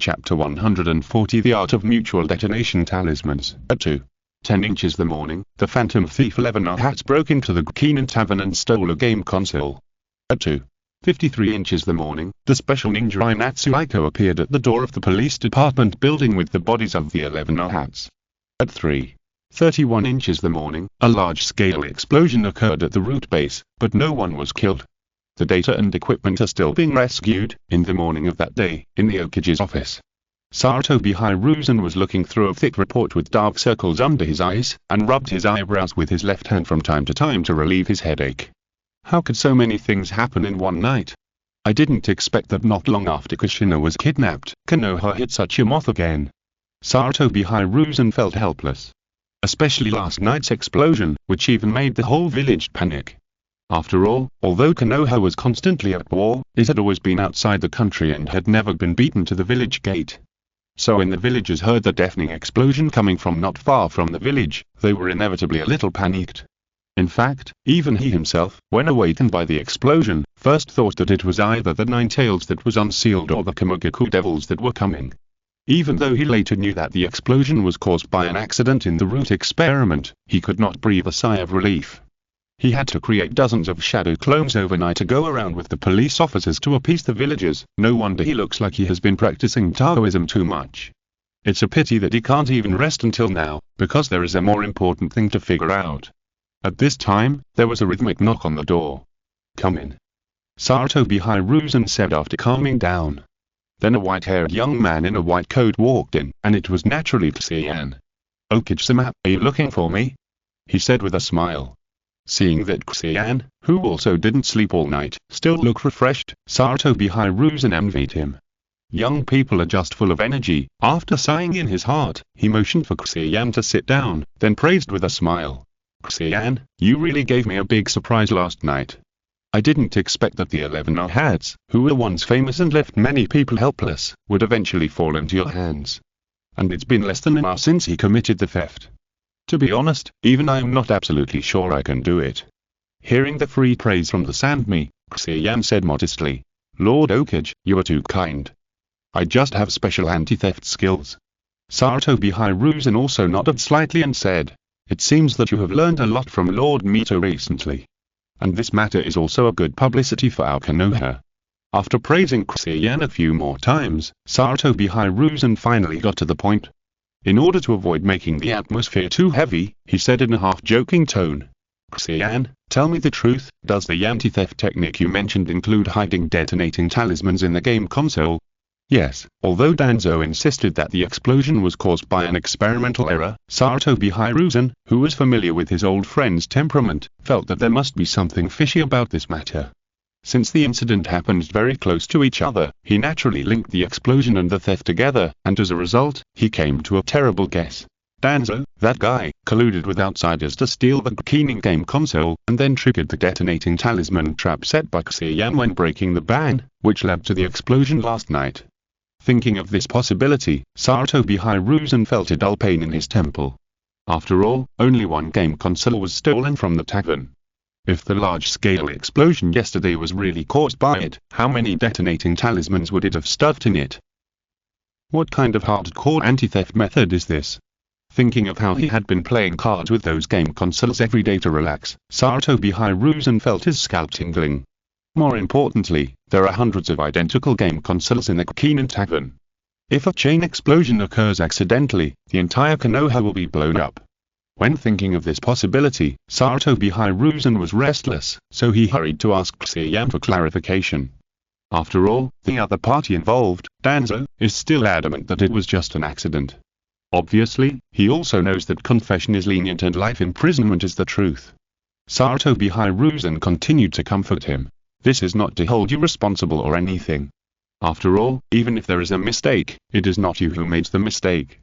Chapter 140 The Art of Mutual Detonation Talismans. At 2:10 inches the morning, the Phantom Thief 11 hats broke into the Keenan Tavern and stole a game console. At 2:53 inches the morning, the special ninja Natsuiko appeared at the door of the police department building with the bodies of the 11 hats. At 3:31 inches the morning, a large-scale explosion occurred at the root base, but no one was killed. The data and equipment are still being rescued. In the morning of that day, in the Okage's office, Sarutobi Hiruzen was looking through a thick report with dark circles under his eyes, and rubbed his eyebrows with his left hand from time to relieve his headache. How could so many things happen in one night? I didn't expect that not long after Kushina was kidnapped, Konoha hit such a moth again. Sarutobi Hiruzen felt helpless. especially last night's explosion, which even made the whole village panic. After all, although Konoha was constantly at war, it had always been outside the country and had never been beaten to the village gate. So when the villagers heard the deafening explosion coming from not far from the village, they were inevitably a little panicked. In fact, even he himself, when awakened by the explosion, first thought that it was either the Nine-Tails that was unsealed or the Kamugaku devils that were coming. Even though he later knew that the explosion was caused by an accident in the root experiment, he could not breathe a sigh of relief. He had to create dozens of shadow clones overnight to go around with the police officers to appease the villagers. No wonder he looks like he has been practicing Taoism too much. It's a pity that he can't even rest until now, because there is a more important thing to figure out. At this time, there was a rhythmic knock on the door. "Come in," Sarutobi Hiruzen said after calming down. Then a white-haired young man in a white coat walked in, and it was naturally Xia Yan. "Okage-sama, are you looking for me?" he said with a smile. Seeing that Xia Yan, who also didn't sleep all night, still looked refreshed, Sarutobi Hiruzen envied him. Young people are just full of energy. After sighing in his heart, he motioned for Xia Yan to sit down, then praised with a smile. "Xia Yan, you really gave me a big surprise last night. I didn't expect that the 11 Ohats, who were once famous and left many people helpless, would eventually fall into your hands. And it's been less than an hour since he committed the theft. To be honest, even I am not absolutely sure I can do it." Hearing the free praise from the Sandme, Xia Yan said modestly, "Lord Okage, you are too kind. I just have special anti-theft skills." Sarutobi Hiruzen also nodded slightly and said, "It seems that you have learned a lot from Lord Mito recently. And this matter is also a good publicity for our Konoha." After praising Xia Yan a few more times, Sarutobi Hiruzen finally got to the point. In order to avoid making the atmosphere too heavy, he said in a half-joking tone, "Xia Yan, tell me the truth, does the anti-theft technique you mentioned include hiding detonating talismans in the game console?" Yes, although Danzo insisted that the explosion was caused by an experimental error, Sarutobi Hiruzen, who was familiar with his old friend's temperament, felt that there must be something fishy about this matter. Since the incident happened very close to each other, he naturally linked the explosion and the theft together, and as a result, he came to a terrible guess. Danzo, that guy, colluded with outsiders to steal the Keening game console, and then triggered the detonating talisman trap set by Xia Yan when breaking the ban, which led to the explosion last night. Thinking of this possibility, Sarutobi Hiruzen felt a dull pain in his temple. After all, only one game console was stolen from the tavern. If the large-scale explosion yesterday was really caused by it, how many detonating talismans would it have stuffed in it? What kind of hardcore anti-theft method is this? Thinking of how he had been playing cards with those game consoles every day to relax, Sarutobi Hiruzen felt his scalp tingling. More importantly, there are hundreds of identical game consoles in the Keenan Tavern. If a chain explosion occurs accidentally, the entire Konoha will be blown up. When thinking of this possibility, Sarutobi Hiruzen was restless, so he hurried to ask Xia Yan for clarification. After all, the other party involved, Danzo, is still adamant that it was just an accident. Obviously, he also knows that confession is lenient and life imprisonment is the truth. Sarutobi Hiruzen continued to comfort him. "This is not to hold you responsible or anything. After all, even if there is a mistake, it is not you who made the mistake.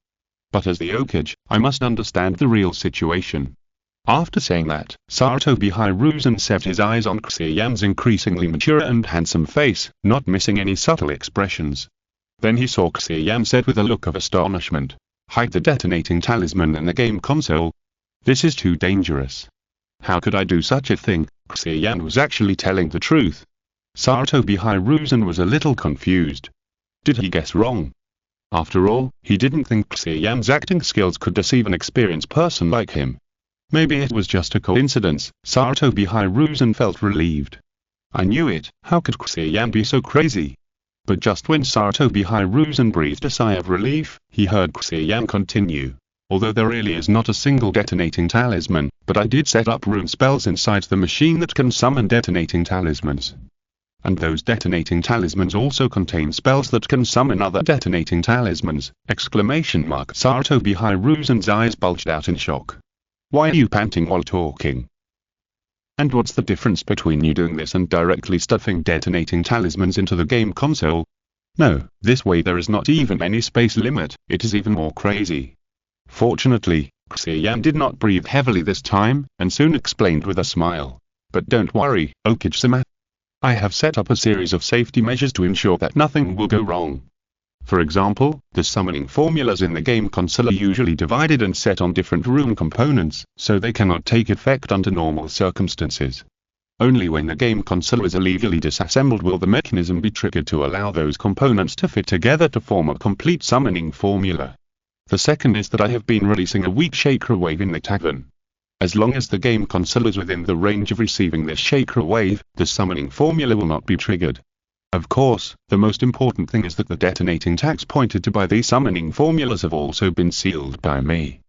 But as the Okage, I must understand the real situation." After saying that, Sarutobi Hiruzen set his eyes on Xia Yan's increasingly mature and handsome face, not missing any subtle expressions. Then he saw Xia Yan said with a look of astonishment, "Hide the detonating talisman in the game console? This is too dangerous. How could I do such a thing?" Xia Yan was actually telling the truth. Sarutobi Hiruzen was a little confused. Did he guess wrong? After all, he didn't think Xia Yan's acting skills could deceive an experienced person like him. Maybe it was just a coincidence. Sarutobi Hiruzen felt relieved. "I knew it, how could Xia Yan be so crazy?" But just when Sarutobi Hiruzen breathed a sigh of relief, he heard Xia Yan continue. "Although there really is not a single detonating talisman, but I did set up rune spells inside the machine that can summon detonating talismans. And those detonating talismans also contain spells that can summon other detonating talismans!" Sarutobi Hiruzen's eyes bulged out in shock. "Why are you panting while talking? And what's the difference between you doing this and directly stuffing detonating talismans into the game console? No, this way there is not even any space limit, it is even more crazy." Fortunately, Xia Yan did not breathe heavily this time, and soon explained with a smile. But don't worry, Okage-sama. I have set up a series of safety measures to ensure that nothing will go wrong. For example, the summoning formulas in the game console are usually divided and set on different room components, so they cannot take effect under normal circumstances. Only when the game console is illegally disassembled will the mechanism be triggered to allow those components to fit together to form a complete summoning formula. The second is that I have been releasing a weak chakra wave in the tavern. As long as the game console is within the range of receiving this chakra wave, the summoning formula will not be triggered. Of course, the most important thing is that the detonating tags pointed to by these summoning formulas have also been sealed by me.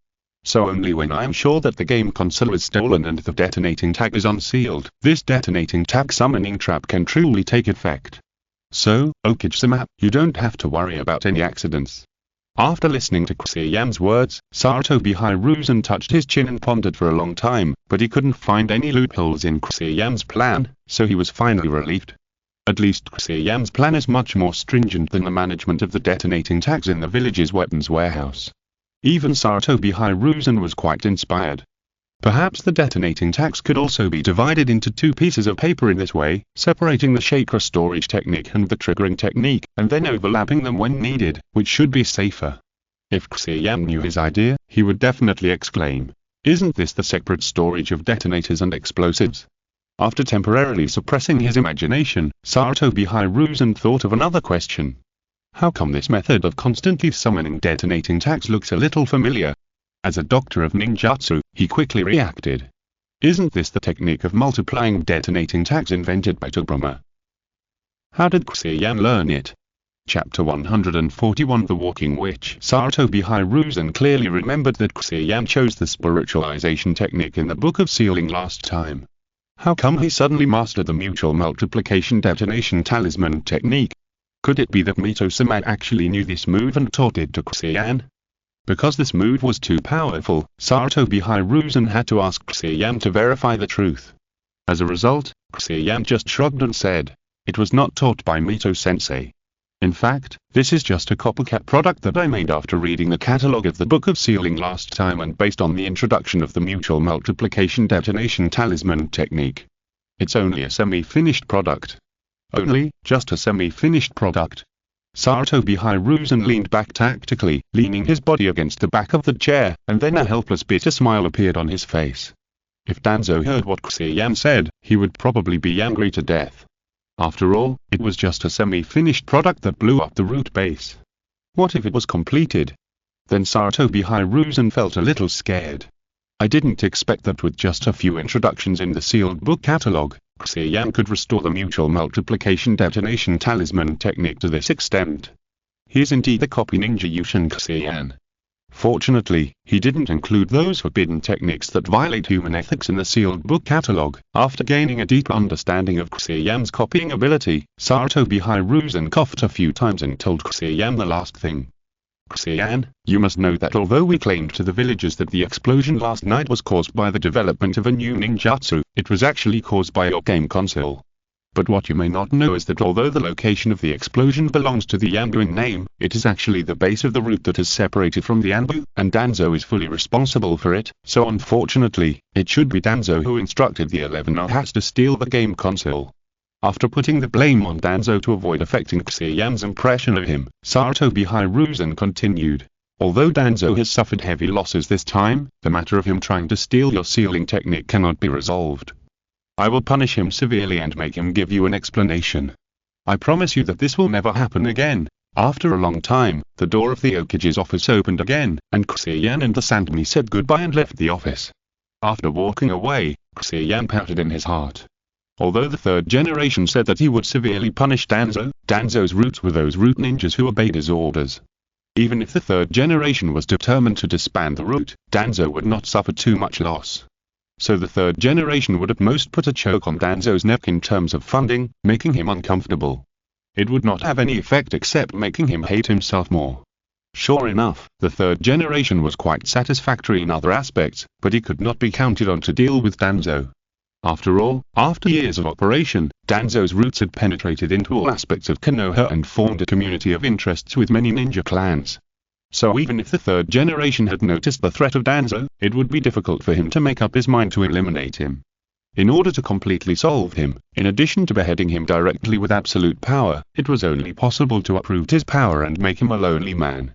So only when I am sure that the game console is stolen and the detonating tag is unsealed, this detonating tag summoning trap can truly take effect. So, Okage-sama, you don't have to worry about any accidents. After listening to Xia Yan's words, Sarutobi Hiruzen touched his chin and pondered for a long time, but he couldn't find any loopholes in Xia Yan's plan, so he was finally relieved. At least Xia Yan's plan is much more stringent than the management of the detonating tags in the village's weapons warehouse. Even Sarutobi Hiruzen was quite inspired. Perhaps the detonating tags could also be divided into two pieces of paper in this way, separating the chakra storage technique and the triggering technique, and then overlapping them when needed, which should be safer. If Xia Yan knew his idea, he would definitely exclaim, "Isn't this the separate storage of detonators and explosives?" After temporarily suppressing his imagination, Sarutobi Hiruzen thought of another question. How come this method of constantly summoning detonating tags looks a little familiar? As a doctor of ninjutsu, he quickly reacted. Isn't this the technique of multiplying detonating tags invented by Togbroma? How did Xia Yan learn it? Chapter 141 The Walking Witch. Sarutobi Hiruzen clearly remembered that Xia Yan chose the spiritualization technique in the Book of Sealing last time. How come he suddenly mastered the mutual multiplication detonation talisman technique? Could it be that Mito-sama actually knew this move and taught it to Xia Yan? Because this move was too powerful, Sarutobi Hiruzen had to ask Xia Yan to verify the truth. As a result, Xia Yan just shrugged and said, "It was not taught by Mito-sensei. In fact, this is just a copycat product that I made after reading the catalog of the Book of Sealing last time and based on the introduction of the mutual multiplication detonation talisman technique. It's only a semi-finished product." Only, just a semi-finished product? Sarutobi Hiruzen leaned back tactically, leaning his body against the back of the chair, and then a helpless bitter smile appeared on his face. If Danzo heard what Xia Yan said, he would probably be angry to death. After all, it was just a semi-finished product that blew up the root base. What if it was completed? Then Sarutobi Hiruzen felt a little scared. I didn't expect that with just a few introductions in the sealed book catalog, Xia Yan could restore the mutual multiplication detonation talisman technique to this extent. He is indeed the copy ninja Yushin Xia Yan. Fortunately, he didn't include those forbidden techniques that violate human ethics in the sealed book catalog. After gaining a deeper understanding of Xia Yan's copying ability, Sarutobi Hiruzen coughed a few times and told Xia Yan the last thing. Xia Yan, you must know that although we claimed to the villagers that the explosion last night was caused by the development of a new ninjutsu, it was actually caused by your game console. But what you may not know is that although the location of the explosion belongs to the Yanbu in name, it is actually the base of the root that is separated from the Yanbu, and Danzo is fully responsible for it, so unfortunately, it should be Danzo who instructed the 11 Ohas to steal the game console. After putting the blame on Danzo to avoid affecting Xia Yan's impression of him, Sarutobi Hiruzen continued. Although Danzo has suffered heavy losses this time, the matter of him trying to steal your sealing technique cannot be resolved. I will punish him severely and make him give you an explanation. I promise you that this will never happen again. After a long time, the door of the Okage's office opened again, and Xia Yan and the Sandmi said goodbye and left the office. After walking away, Xia Yan pouted in his heart. Although the third generation said that he would severely punish Danzo, Danzo's roots were those root ninjas who obeyed his orders. Even if the third generation was determined to disband the root, Danzo would not suffer too much loss. So the third generation would at most put a choke on Danzo's neck in terms of funding, making him uncomfortable. It would not have any effect except making him hate himself more. Sure enough, the third generation was quite satisfactory in other aspects, but he could not be counted on to deal with Danzo. After all, after years of operation, Danzo's roots had penetrated into all aspects of Konoha and formed a community of interests with many ninja clans. So even if the third generation had noticed the threat of Danzo, it would be difficult for him to make up his mind to eliminate him. In order to completely solve him, in addition to beheading him directly with absolute power, it was only possible to uproot his power and make him a lonely man.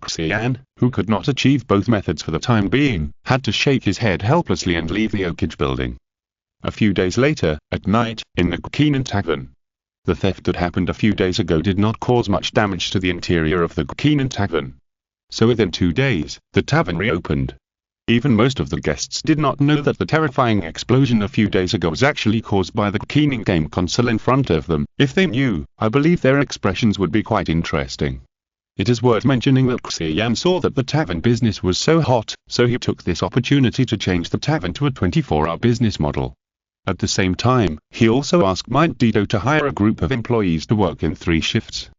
Xia Yan, who could not achieve both methods for the time being, had to shake his head helplessly and leave the Okage building. A few days later, at night, in the Kukinin Tavern. The theft that happened a few days ago did not cause much damage to the interior of the Kukinin Tavern. So within 2 days, the tavern reopened. Even most of the guests did not know that the terrifying explosion a few days ago was actually caused by the Kukinin game console in front of them. If they knew, I believe their expressions would be quite interesting. It is worth mentioning that Xia Yan saw that the tavern business was so hot, so he took this opportunity to change the tavern to a 24-hour business model. At the same time, he also asked Might Dido to hire a group of employees to work in 3 shifts.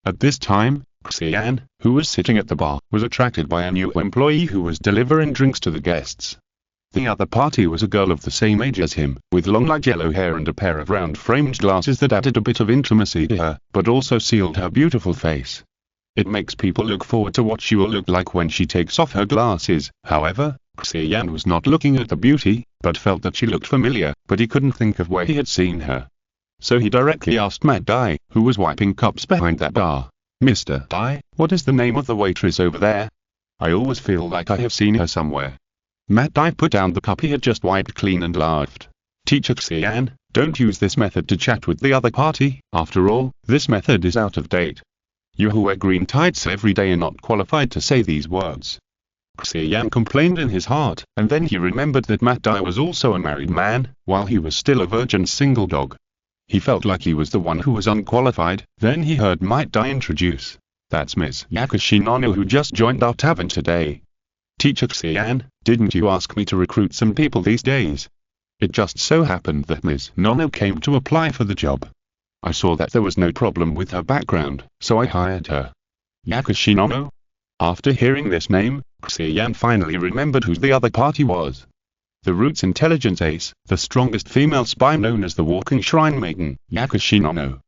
At this time, Xia Yan, who was sitting at the bar, was attracted by a new employee who was delivering drinks to the guests. The other party was a girl of the same age as him, with long light yellow hair and a pair of round framed glasses that added a bit of intimacy to her, but also sealed her beautiful face. It makes people look forward to what she will look like when she takes off her glasses. However, Xia Yan was not looking at the beauty, but felt that she looked familiar, but he couldn't think of where he had seen her. So he directly asked Matt Dai, who was wiping cups behind that bar. Mr. Dai, what is the name of the waitress over there? I always feel like I have seen her somewhere. Matt Dai put down the cup he had just wiped clean and laughed. Teacher Xia Yan, don't use this method to chat with the other party. After all, this method is out of date. You who wear green tights every day are not qualified to say these words. Xia Yan complained in his heart, and then he remembered that Matt Dai was also a married man, while he was still a virgin single dog. He felt like he was the one who was unqualified. Then he heard Might Dai introduce. That's Miss Yakushi Nono who just joined our tavern today. Teacher Xia Yan, didn't you ask me to recruit some people these days? It just so happened that Miss Nono came to apply for the job. I saw that there was no problem with her background, so I hired her. Yakushi Nono? After hearing this name, Xia Yan finally remembered who the other party was. The Roots intelligence ace, the strongest female spy known as the Walking Shrine Maiden, Yakushi Nono.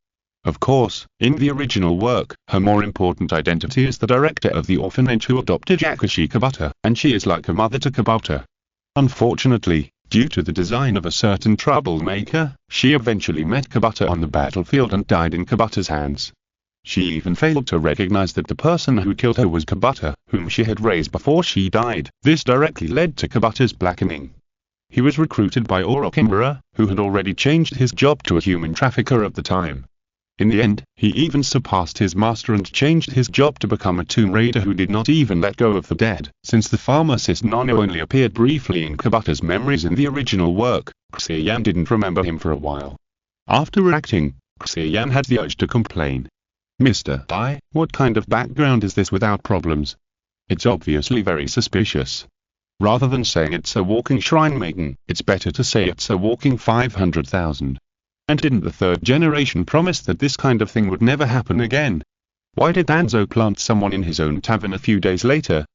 Of course, in the original work, her more important identity is the director of the orphanage who adopted Yakushi Kabata, and she is like a mother to Kabata. Unfortunately, due to the design of a certain troublemaker, she eventually met Kabata on the battlefield and died in Kabata's hands. She even failed to recognize that the person who killed her was Kabata, whom she had raised before she died. This directly led to Kabata's blackening. He was recruited by Orochimaru, who had already changed his job to a human trafficker at the time. In the end, he even surpassed his master and changed his job to become a tomb raider who did not even let go of the dead. Since the pharmacist Nono only appeared briefly in Kabata's memories in the original work, Xia Yan didn't remember him for a while. After reacting, Xia Yan had the urge to complain. Mr. Dai, what kind of background is this without problems? It's obviously very suspicious. Rather than saying it's a walking shrine maiden, it's better to say it's a walking 500,000. And didn't the third generation promise that this kind of thing would never happen again? Why did Danzo plant someone in his own tavern a few days later?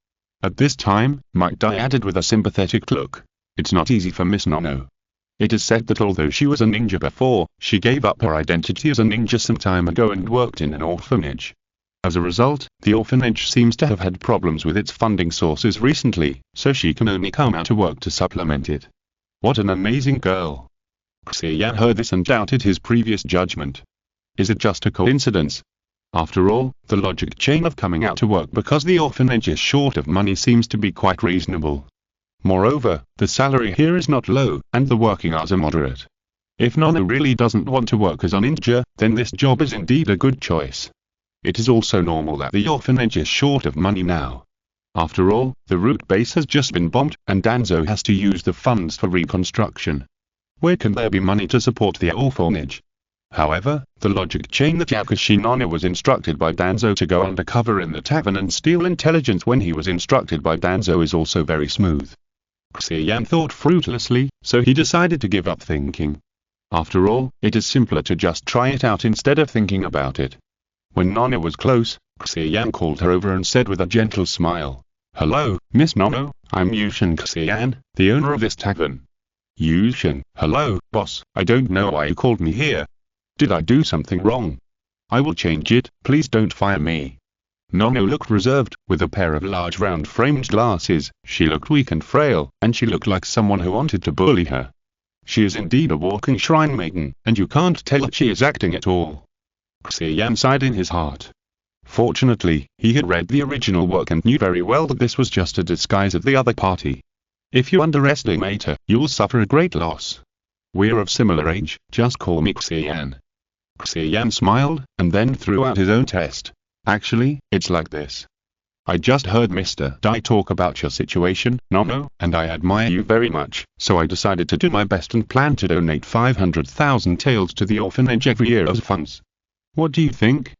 At this time, Might Dai added with a sympathetic look. It's not easy for Miss Nono. It is said that although she was a ninja before, she gave up her identity as a ninja some time ago and worked in an orphanage. As a result, the orphanage seems to have had problems with its funding sources recently, so she can only come out to work to supplement it. What an amazing girl. Xia Yan heard this and doubted his previous judgment. Is it just a coincidence? After all, the logic chain of coming out to work because the orphanage is short of money seems to be quite reasonable. Moreover, the salary here is not low, and the working hours are moderate. If Nono really doesn't want to work as a ninja, then this job is indeed a good choice. It is also normal that the orphanage is short of money now. After all, the root base has just been bombed, and Danzo has to use the funds for reconstruction. Where can there be money to support the orphanage? However, the logic chain that Yakushi Nono was instructed by Danzo to go undercover in the tavern and steal intelligence when he was instructed by Danzo is also very smooth. Xia Yan thought fruitlessly, so he decided to give up thinking. After all, it is simpler to just try it out instead of thinking about it. When Nono was close, Xia Yan called her over and said with a gentle smile, "Hello, Miss Nono, I'm Yushin Xia Yan, the owner of this tavern." Yushin, hello, boss, I don't know why you called me here. Did I do something wrong? I will change it, please don't fire me. Nono looked reserved, with a pair of large round framed glasses. She looked weak and frail, and she looked like someone who wanted to bully her. She is indeed a walking shrine maiden, and you can't tell that she is acting at all. Xia Yan sighed in his heart. Fortunately, he had read the original work and knew very well that this was just a disguise of the other party. If you underestimate her, you'll suffer a great loss. We're of similar age, just call me Xia Yan. Xia Yan smiled, and then threw out his own test. Actually, it's like this. I just heard Mr. Dai talk about your situation, Nono, and I admire you very much, so I decided to do my best and plan to donate 500,000 taels to the orphanage every year as funds. What do you think?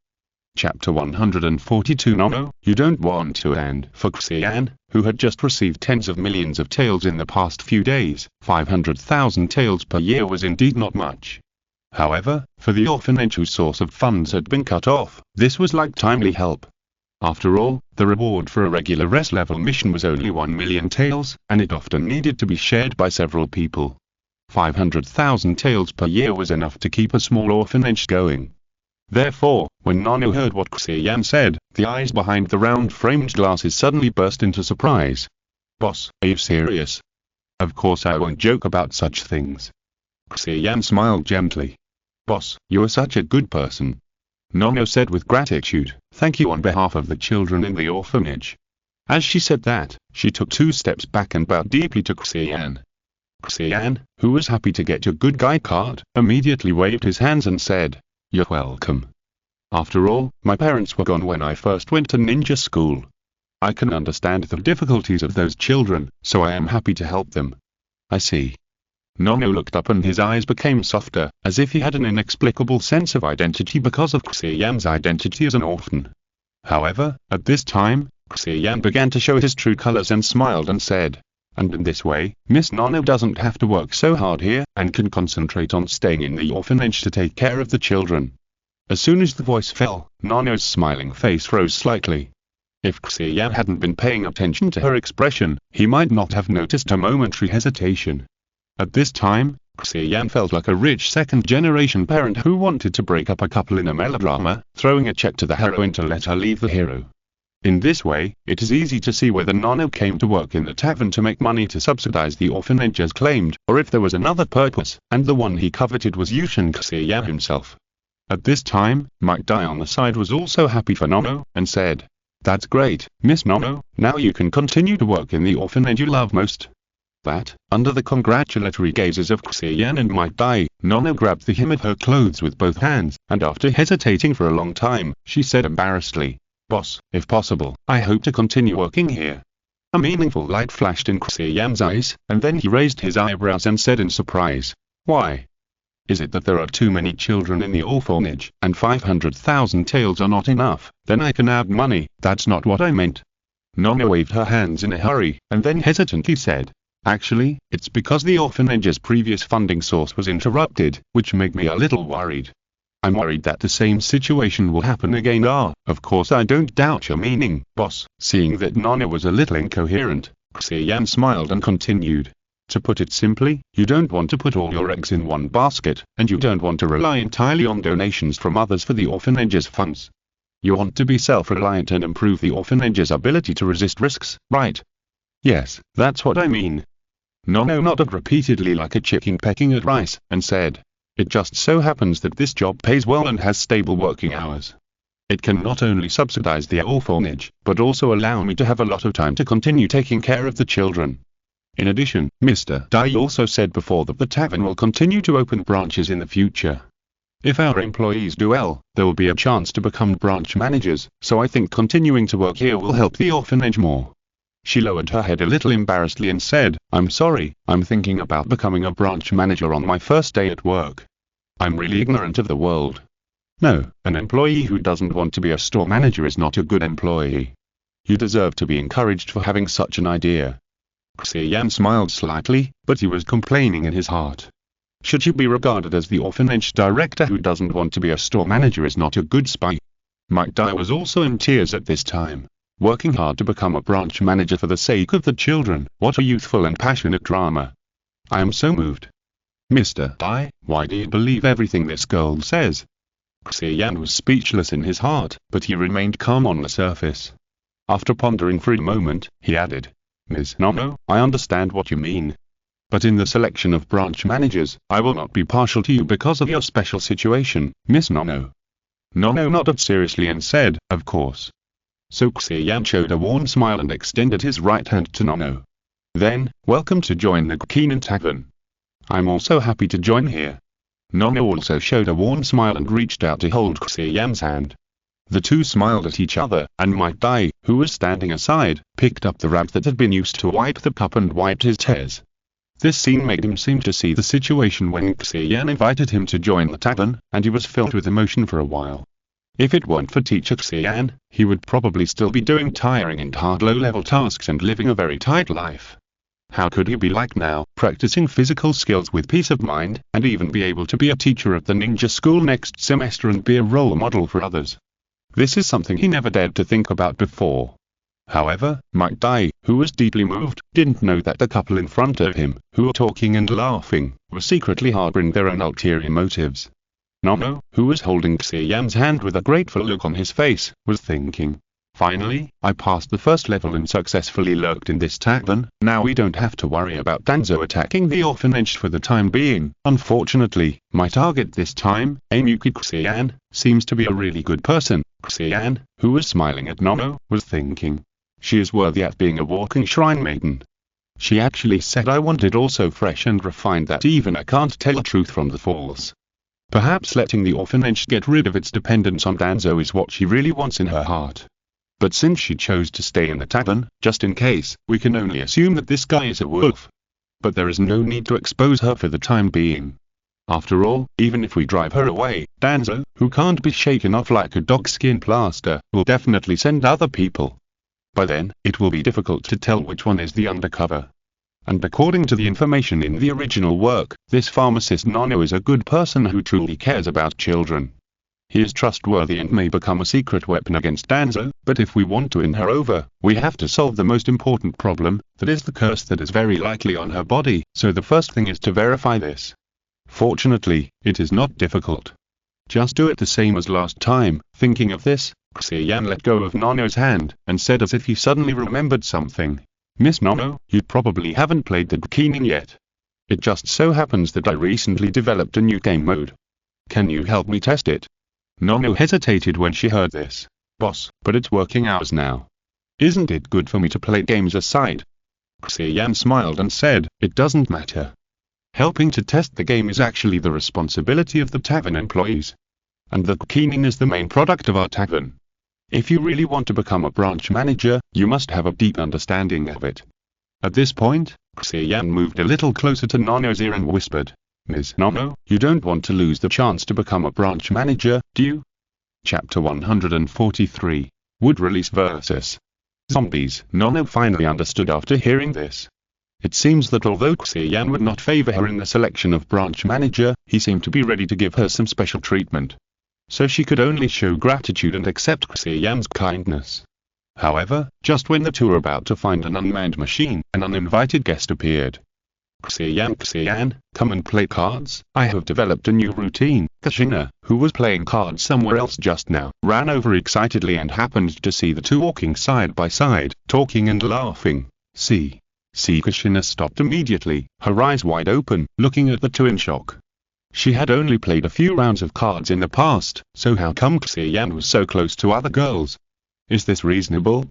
Chapter 142 Nono, you don't want to end. For Xia Yan, who had just received tens of millions of taels in the past few days, 500,000 taels per year was indeed not much. However, for the orphanage whose source of funds had been cut off, this was like timely help. After all, the reward for a regular rest-level mission was only 1 million taels, and it often needed to be shared by several people. 500,000 taels per year was enough to keep a small orphanage going. Therefore, when Nono heard what Xia Yan said, the eyes behind the round-framed glasses suddenly burst into surprise. Boss, are you serious? Of course I won't joke about such things. Xia Yan smiled gently. Boss, you are such a good person. Nono said with gratitude, thank you on behalf of the children in the orphanage. As she said that, she took 2 steps back and bowed deeply to Xia Yan. Xia Yan, who was happy to get your good guy card, immediately waved his hands and said, You're welcome. After all, my parents were gone when I first went to ninja school. I can understand the difficulties of those children, so I am happy to help them. I see. Nono looked up and his eyes became softer, as if he had an inexplicable sense of identity because of Xia Yan's identity as an orphan. However, at this time, Xia Yan began to show his true colors and smiled and said, and in this way, Miss Nono doesn't have to work so hard here, and can concentrate on staying in the orphanage to take care of the children. As soon as the voice fell, Nono's smiling face rose slightly. If Xia Yan hadn't been paying attention to her expression, he might not have noticed her momentary hesitation. At this time, Xia Yan felt like a rich second-generation parent who wanted to break up a couple in a melodrama, throwing a check to the heroine to let her leave the hero. In this way, it is easy to see whether Nono came to work in the tavern to make money to subsidize the orphanage as claimed, or if there was another purpose, and the one he coveted was Yushin Xia Yan himself. At this time, Mike Dai on the side was also happy for Nono, and said, That's great, Miss Nono, now you can continue to work in the orphanage you love most. That, under the congratulatory gazes of Xia Yan and Mike Dai, Nono grabbed the hem of her clothes with both hands, and after hesitating for a long time, she said embarrassedly, Boss, if possible, I hope to continue working here. A meaningful light flashed in Xia Yan's eyes, and then he raised his eyebrows and said in surprise, Why? Is it that there are too many children in the orphanage, and 500,000 taels are not enough? Then I can add money. That's not what I meant. Nono waved her hands in a hurry, and then hesitantly said, Actually, it's because the orphanage's previous funding source was interrupted, which made me a little worried. I'm worried that the same situation will happen again. Of course I don't doubt your meaning, boss. Seeing that Nono was a little incoherent, Xia Yan smiled and continued. To put it simply, you don't want to put all your eggs in one basket, and you don't want to rely entirely on donations from others for the orphanage's funds. You want to be self-reliant and improve the orphanage's ability to resist risks, right? Yes, that's what I mean. Nono nodded repeatedly like a chicken pecking at rice, and said, It just so happens that this job pays well and has stable working hours. It can not only subsidize the orphanage, but also allow me to have a lot of time to continue taking care of the children. In addition, Mr. Dai also said before that the tavern will continue to open branches in the future. If our employees do well, there will be a chance to become branch managers, so I think continuing to work here will help the orphanage more. She lowered her head a little embarrassedly and said, I'm sorry, I'm thinking about becoming a branch manager on my first day at work. I'm really ignorant of the world. No, an employee who doesn't want to be a store manager is not a good employee. You deserve to be encouraged for having such an idea. Xia Yan smiled slightly, but he was complaining in his heart. Should you be regarded as the orphanage director who doesn't want to be a store manager is not a good spy? Mike Dai was also in tears at this time. Working hard to become a branch manager for the sake of the children, what a youthful and passionate drama. I am so moved. Mr. Dai, why do you believe everything this girl says? Xia Yan was speechless in his heart, but he remained calm on the surface. After pondering for a moment, he added, Ms. Nono, I understand what you mean. But in the selection of branch managers, I will not be partial to you because of your special situation, Miss Nono. Nono nodded seriously and said, of course. So Xia Yan showed a warm smile and extended his right hand to Nono. Then, welcome to join the Keenan Tavern. I'm also happy to join here. Nono also showed a warm smile and reached out to hold Xia Yan's hand. The two smiled at each other, and Mike Dai, who was standing aside, picked up the rag that had been used to wipe the cup and wiped his tears. This scene made him seem to see the situation when Xia Yan invited him to join the tavern, and he was filled with emotion for a while. If it weren't for teacher Xia Yan, he would probably still be doing tiring and hard low-level tasks and living a very tight life. How could he be like now, practicing physical skills with peace of mind, and even be able to be a teacher at the ninja school next semester and be a role model for others? This is something he never dared to think about before. However, Mike Dai, who was deeply moved, didn't know that the couple in front of him, who were talking and laughing, were secretly harboring their own ulterior motives. Nono, who was holding Xia Yan's hand with a grateful look on his face, was thinking, finally, I passed the first level and successfully lurked in this tavern. Now we don't have to worry about Danzo attacking the orphanage for the time being. Unfortunately, my target this time, Amyuki Xia Yan, seems to be a really good person. Xia Yan, who was smiling at Nono, was thinking, she is worthy at being a walking shrine maiden. She actually said I wanted also fresh and refined that even I can't tell the truth from the false. Perhaps letting the orphanage get rid of its dependence on Danzo is what she really wants in her heart. But since she chose to stay in the tavern, just in case, we can only assume that this guy is a wolf. But there is no need to expose her for the time being. After all, even if we drive her away, Danzo, who can't be shaken off like a dogskin plaster, will definitely send other people. By then, it will be difficult to tell which one is the undercover. And according to the information in the original work, this pharmacist Nono is a good person who truly cares about children. He is trustworthy and may become a secret weapon against Danzo, but if we want to win her over, we have to solve the most important problem, that is the curse that is very likely on her body, so the first thing is to verify this. Fortunately, it is not difficult. Just do it the same as last time. Thinking of this, Xia Yan let go of Nono's hand, and said as if he suddenly remembered something. Miss Nono, you probably haven't played the Keenan yet. It just so happens that I recently developed a new game mode. Can you help me test it? Nono hesitated when she heard this. Boss, but it's working hours now. Isn't it good for me to play games aside? Xia Yan smiled and said, it doesn't matter. Helping to test the game is actually the responsibility of the tavern employees. And the Keenan is the main product of our tavern. If you really want to become a branch manager, you must have a deep understanding of it. At this point, Xia Yan moved a little closer to Nono's ear and whispered, Ms. Nono, you don't want to lose the chance to become a branch manager, do you? Chapter 143, Wood Release vs. Zombies. Nono finally understood after hearing this. It seems that although Xia Yan would not favor her in the selection of branch manager, he seemed to be ready to give her some special treatment. So she could only show gratitude and accept Xia Yan's kindness. However, just when the two were about to find an unmanned machine, an uninvited guest appeared. Xia Yan, come and play cards. I have developed a new routine. Kushina, who was playing cards somewhere else just now, ran over excitedly and happened to see the two walking side by side, talking and laughing. See, Kushina stopped immediately, her eyes wide open, looking at the two in shock. She had only played a few rounds of cards in the past, so how come Xia Yan was so close to other girls? Is this reasonable?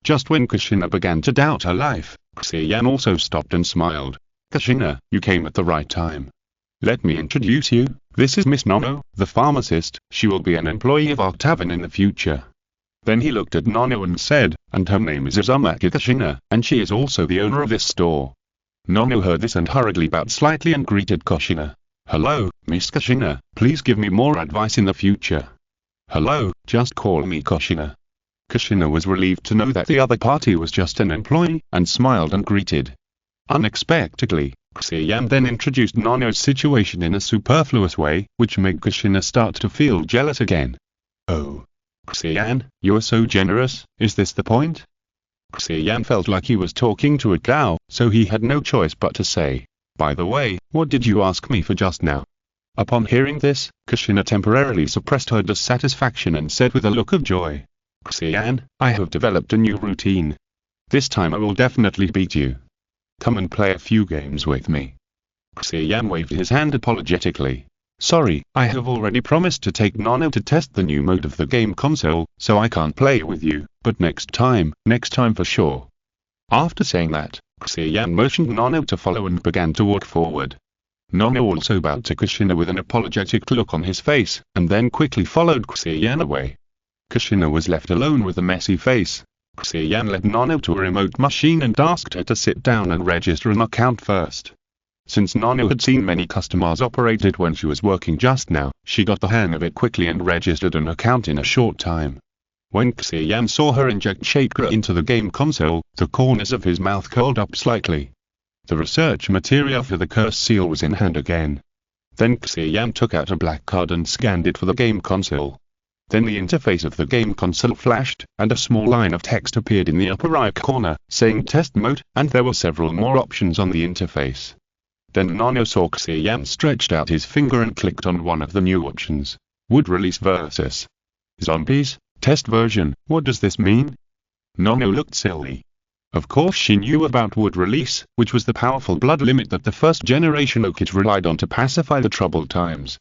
Just when Kushina began to doubt her life, Xia Yan also stopped and smiled. Kushina, you came at the right time. Let me introduce you, this is Miss Nono, the pharmacist. She will be an employee of our tavern in the future. Then he looked at Nono and said, and her name is Uzumaki Kushina, and she is also the owner of this store. Nono heard this and hurriedly bowed slightly and greeted Kushina. Hello, Miss Kushina, please give me more advice in the future. Hello, just call me Kushina. Kushina was relieved to know that the other party was just an employee, and smiled and greeted. Unexpectedly, Xia Yan then introduced Nono's situation in a superfluous way, which made Kushina start to feel jealous again. Oh. Xia Yan, you are so generous, is this the point? Xia Yan felt like he was talking to a cow, so he had no choice but to say, by the way, what did you ask me for just now? Upon hearing this, Kushina temporarily suppressed her dissatisfaction and said with a look of joy, Xia Yan, I have developed a new routine. This time I will definitely beat you. Come and play a few games with me. Xia Yan waved his hand apologetically. Sorry, I have already promised to take Nono to test the new mode of the game console, so I can't play with you, but next time for sure. After saying that, Xia Yan motioned Nono to follow and began to walk forward. Nono also bowed to Kushina with an apologetic look on his face, and then quickly followed Xia Yan away. Kushina was left alone with a messy face. Xia Yan led Nono to a remote machine and asked her to sit down and register an account first. Since Nono had seen many customers operate it when she was working just now, she got the hang of it quickly and registered an account in a short time. When Xia Yan saw her inject chakra into the game console, the corners of his mouth curled up slightly. The research material for the curse seal was in hand again. Then Xia Yan took out a black card and scanned it for the game console. Then the interface of the game console flashed, and a small line of text appeared in the upper right corner, saying test mode, and there were several more options on the interface. Then Nono saw Xia Yan stretched out his finger and clicked on one of the new options. Wood release versus zombies, test version, what does this mean? Nono looked silly. Of course she knew about wood release, which was the powerful blood limit that the first generation Okage relied on to pacify the troubled times.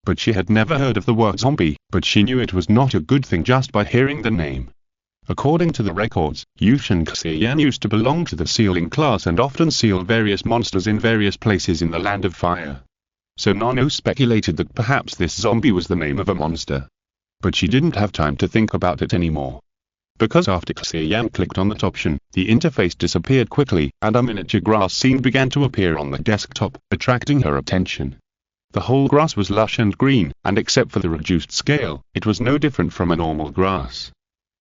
But she had never heard of the word zombie, but she knew it was not a good thing just by hearing the name. According to the records, Yushin Xia Yan used to belong to the sealing class and often sealed various monsters in various places in the Land of Fire. So Nono speculated that perhaps this zombie was the name of a monster. But she didn't have time to think about it anymore. Because after Xia Yan clicked on that option, the interface disappeared quickly, and a miniature grass scene began to appear on the desktop, attracting her attention. The whole grass was lush and green, and except for the reduced scale, it was no different from a normal grass.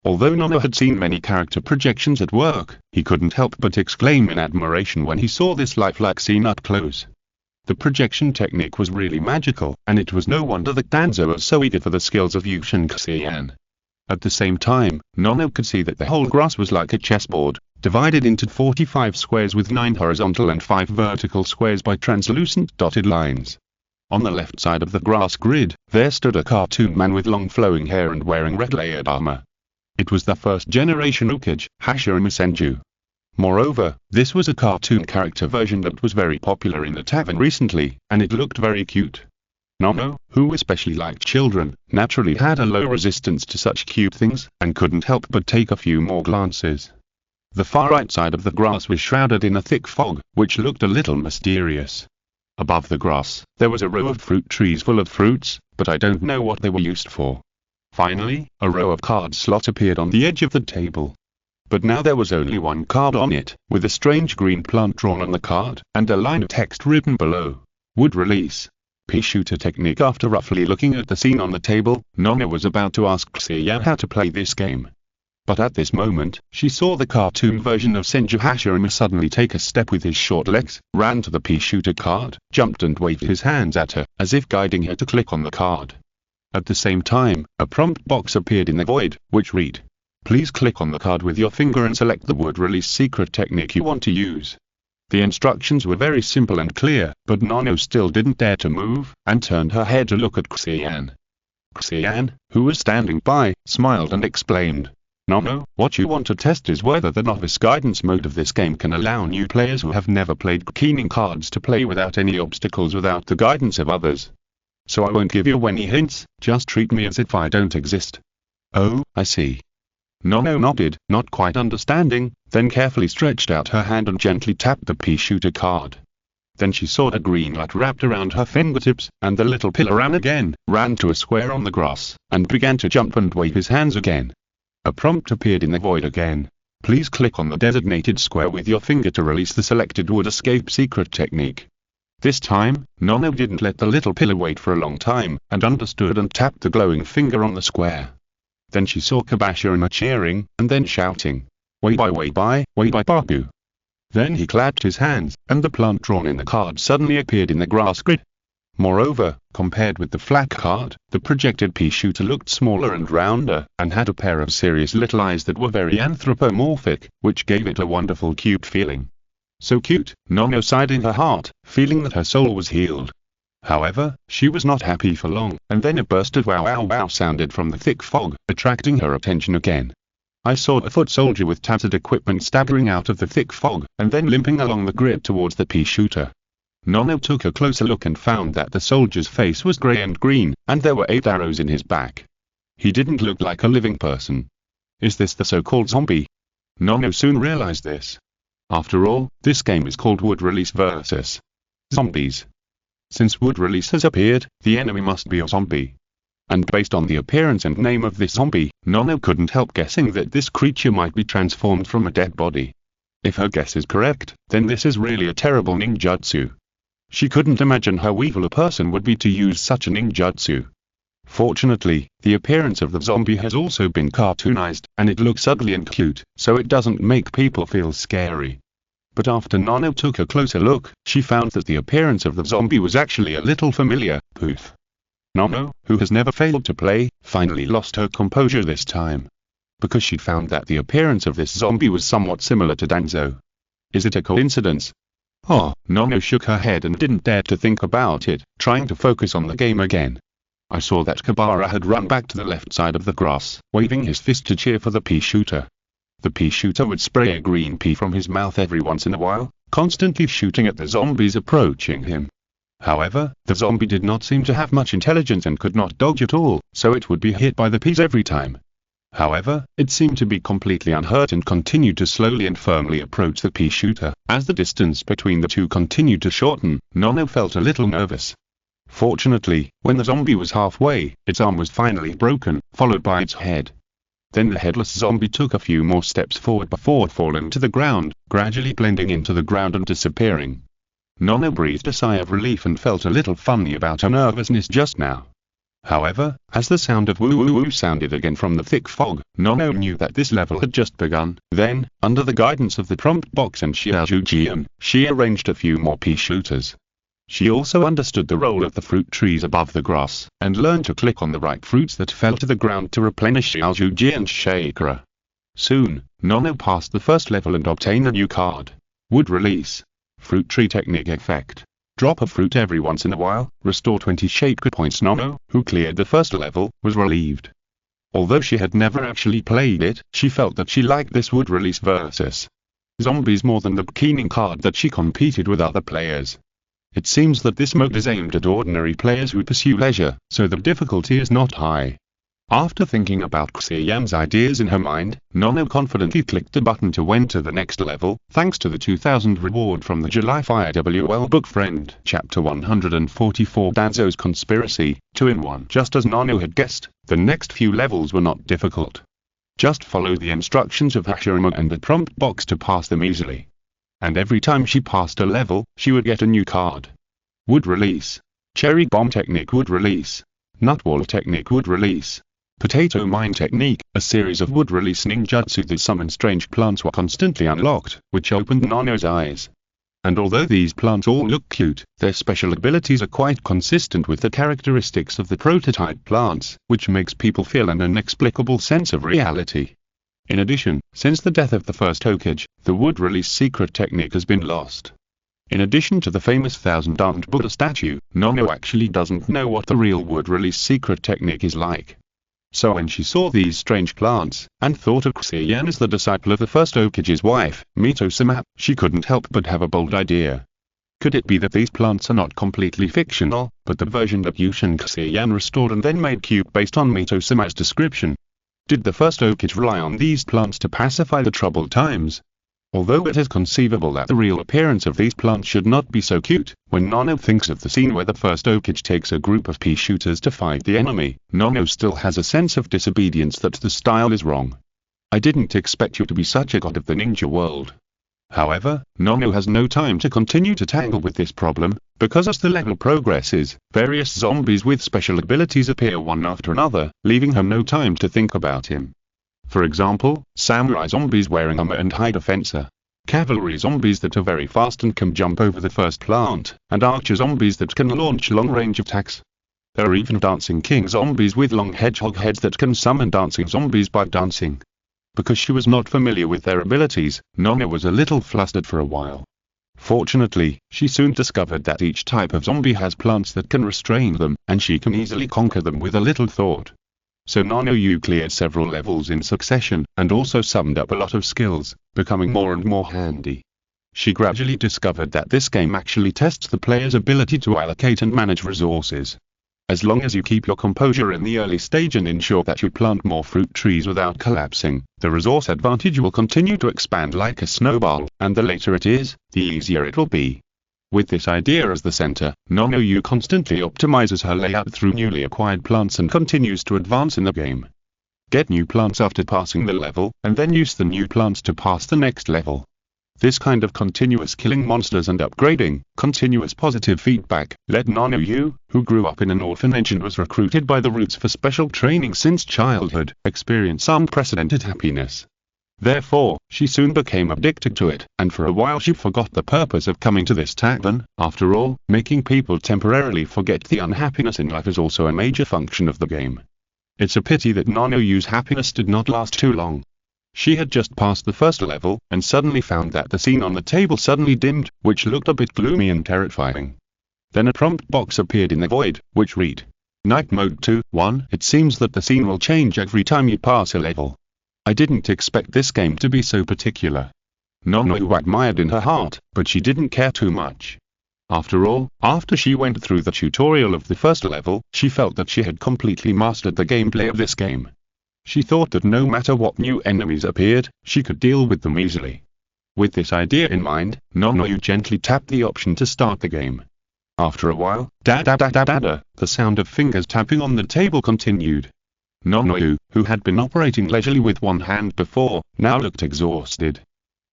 Although Nono had seen many character projections at work, he couldn't help but exclaim in admiration when he saw this lifelike scene up close. The projection technique was really magical, and it was no wonder that Danzo was so eager for the skills of Yushin Xia Yan. At the same time, Nono could see that the whole grass was like a chessboard, divided into 45 squares with 9 horizontal and 5 vertical squares by translucent dotted lines. On the left side of the grass grid, there stood a cartoon man with long flowing hair and wearing red layered armor. It was the first generation Okage, Hashirama Senju. Moreover, this was a cartoon character version that was very popular in the tavern recently, and it looked very cute. Nono, who especially liked children, naturally had a low resistance to such cute things, and couldn't help but take a few more glances. The far right side of the grass was shrouded in a thick fog, which looked a little mysterious. Above the grass, there was a row of fruit trees full of fruits, but I don't know what they were used for. Finally, a row of card slots appeared on the edge of the table. But now there was only one card on it, with a strange green plant drawn on the card, and a line of text written below. Wood release. Pea shooter technique. After roughly looking at the scene on the table, Nono was about to ask Xia Yan how to play this game. But at this moment, she saw the cartoon version of Senju Hashirama suddenly take a step with his short legs, ran to the pea shooter card, jumped and waved his hands at her, as if guiding her to click on the card. At the same time, a prompt box appeared in the void, which read, "Please click on the card with your finger and select the wood release secret technique you want to use." The instructions were very simple and clear, but Nono still didn't dare to move, and turned her head to look at Xia Yan. Xia Yan, who was standing by, smiled and explained, "Nono, what you want to test is whether the novice guidance mode of this game can allow new players who have never played keening cards to play without any obstacles without the guidance of others. So I won't give you any hints, just treat me as if I don't exist." "Oh, I see." Nono nodded, not quite understanding, then carefully stretched out her hand and gently tapped the pea shooter card. Then she saw a green light wrapped around her fingertips, and the little pillar ran to a square on the grass, and began to jump and wave his hands again. A prompt appeared in the void again. "Please click on the designated square with your finger to release the selected wood escape secret technique." This time, Nono didn't let the little pillar wait for a long time, and understood and tapped the glowing finger on the square. Then she saw Kabashirama cheering, and then shouting, "Way bye Baku." Then he clapped his hands, and the plant drawn in the card suddenly appeared in the grass grid. Moreover, compared with the flat card, the projected pea shooter looked smaller and rounder, and had a pair of serious little eyes that were very anthropomorphic, which gave it a wonderful cute feeling. So cute, Nono sighed in her heart, feeling that her soul was healed. However, she was not happy for long, and then a burst of wow wow wow sounded from the thick fog, attracting her attention again. I saw a foot soldier with tattered equipment staggering out of the thick fog, and then limping along the grid towards the pea shooter. Nono took a closer look and found that the soldier's face was grey and green, and there were 8 arrows in his back. He didn't look like a living person. Is this the so-called zombie? Nono soon realized this. After all, this game is called Wood Release vs. Zombies. Since Wood Release has appeared, the enemy must be a zombie. And based on the appearance and name of this zombie, Nono couldn't help guessing that this creature might be transformed from a dead body. If her guess is correct, then this is really a terrible ninjutsu. She couldn't imagine how evil a person would be to use such a ninjutsu. Fortunately, the appearance of the zombie has also been cartoonized, and it looks ugly and cute, so it doesn't make people feel scary. But after Nono took a closer look, she found that the appearance of the zombie was actually a little familiar. Poof. Nono, who has never failed to play, finally lost her composure this time. Because she found that the appearance of this zombie was somewhat similar to Danzo. Is it a coincidence? Oh, Nono shook her head and didn't dare to think about it, trying to focus on the game again. I saw that Kabara had run back to the left side of the grass, waving his fist to cheer for the pea shooter. The pea shooter would spray a green pea from his mouth every once in a while, constantly shooting at the zombies approaching him. However, the zombie did not seem to have much intelligence and could not dodge at all, so it would be hit by the peas every time. However, it seemed to be completely unhurt and continued to slowly and firmly approach the pea shooter. As the distance between the two continued to shorten, Nono felt a little nervous. Fortunately, when the zombie was halfway, its arm was finally broken, followed by its head. Then the headless zombie took a few more steps forward before falling to the ground, gradually blending into the ground and disappearing. Nono breathed a sigh of relief and felt a little funny about her nervousness just now. However, as the sound of woo woo woo sounded again from the thick fog, Nono knew that this level had just begun. Then, under the guidance of the prompt box and Xia Yan, she arranged a few more pea shooters. She also understood the role of the fruit trees above the grass, and learned to click on the right fruits that fell to the ground to replenish Xia Yan's chakra. Soon, Nono passed the first level and obtained a new card. Wood Release. Fruit Tree Technique Effect. Drop a fruit every once in a while, restore 20 chakra points. Nono, who cleared the first level, was relieved. Although she had never actually played it, she felt that she liked this Wood Release vs. Zombies more than the Keening card that she competed with other players. It seems that this mode is aimed at ordinary players who pursue leisure, so the difficulty is not high. After thinking about Xia Yan's ideas in her mind, Nono confidently clicked the button to enter the next level, thanks to the 2000 reward from the July FIWL book Friend. Chapter 144 Danzo's Conspiracy, 2-in-1. Just as Nono had guessed, the next few levels were not difficult. Just follow the instructions of Hashirama and the prompt box to pass them easily. And every time she passed a level, she would get a new card. Wood Release. Cherry Bomb Technique Wood Release. Nutwall Technique Wood Release. Potato Mine Technique, a series of wood release ninjutsu that summon strange plants were constantly unlocked, which opened Nono's eyes. And although these plants all look cute, their special abilities are quite consistent with the characteristics of the prototype plants, which makes people feel an inexplicable sense of reality. In addition, since the death of the first Hokage, the wood release secret technique has been lost. In addition to the famous 1000-armed Buddha statue, Nono actually doesn't know what the real wood release secret technique is like. So when she saw these strange plants, and thought of Xia Yan as the disciple of the first Hokage's wife, Mito-sama, she couldn't help but have a bold idea. Could it be that these plants are not completely fictional, but the version that Yushin Xia Yan restored and then made cute based on Mito-sama's description? Did the first Hokage rely on these plants to pacify the troubled times? Although it is conceivable that the real appearance of these plants should not be so cute, when Nono thinks of the scene where the first Hokage takes a group of pea shooters to fight the enemy, Nono still has a sense of disobedience that the style is wrong. I didn't expect you to be such a god of the ninja world. However, Nono has no time to continue to tangle with this problem, because as the level progresses, various zombies with special abilities appear one after another, leaving her no time to think about him. For example, samurai zombies wearing armor and high defense, cavalry zombies that are very fast and can jump over the first plant, and archer zombies that can launch long-range attacks. There are even dancing king zombies with long hedgehog heads that can summon dancing zombies by dancing. Because she was not familiar with their abilities, Nono was a little flustered for a while. Fortunately, she soon discovered that each type of zombie has plants that can restrain them, and she can easily conquer them with a little thought. So Nanoyu cleared several levels in succession, and also summed up a lot of skills, becoming more and more handy. She gradually discovered that this game actually tests the player's ability to allocate and manage resources. As long as you keep your composure in the early stage and ensure that you plant more fruit trees without collapsing, the resource advantage will continue to expand like a snowball, and the later it is, the easier it will be. With this idea as the center, Nanoyu constantly optimizes her layout through newly acquired plants and continues to advance in the game. Get new plants after passing the level, and then use the new plants to pass the next level. This kind of continuous killing monsters and upgrading, continuous positive feedback, led Nanoyu, who grew up in an orphanage and was recruited by the Roots for special training since childhood, experience unprecedented happiness. Therefore, she soon became addicted to it, and for a while she forgot the purpose of coming to this tavern. After all, making people temporarily forget the unhappiness in life is also a major function of the game. It's a pity that Nanoyu's happiness did not last too long. She had just passed the first level, and suddenly found that the scene on the table suddenly dimmed, which looked a bit gloomy and terrifying. Then a prompt box appeared in the void, which read, Night Mode 2:1. It seems that the scene will change every time you pass a level. I didn't expect this game to be so particular. Nanoyu admired in her heart, but she didn't care too much. After all, after she went through the tutorial of the first level, she felt that she had completely mastered the gameplay of this game. She thought that no matter what new enemies appeared, she could deal with them easily. With this idea in mind, Nanoyu gently tapped the option to start the game. After a while, the sound of fingers tapping on the table continued. Nanoyu, who had been operating leisurely with one hand before, now looked exhausted.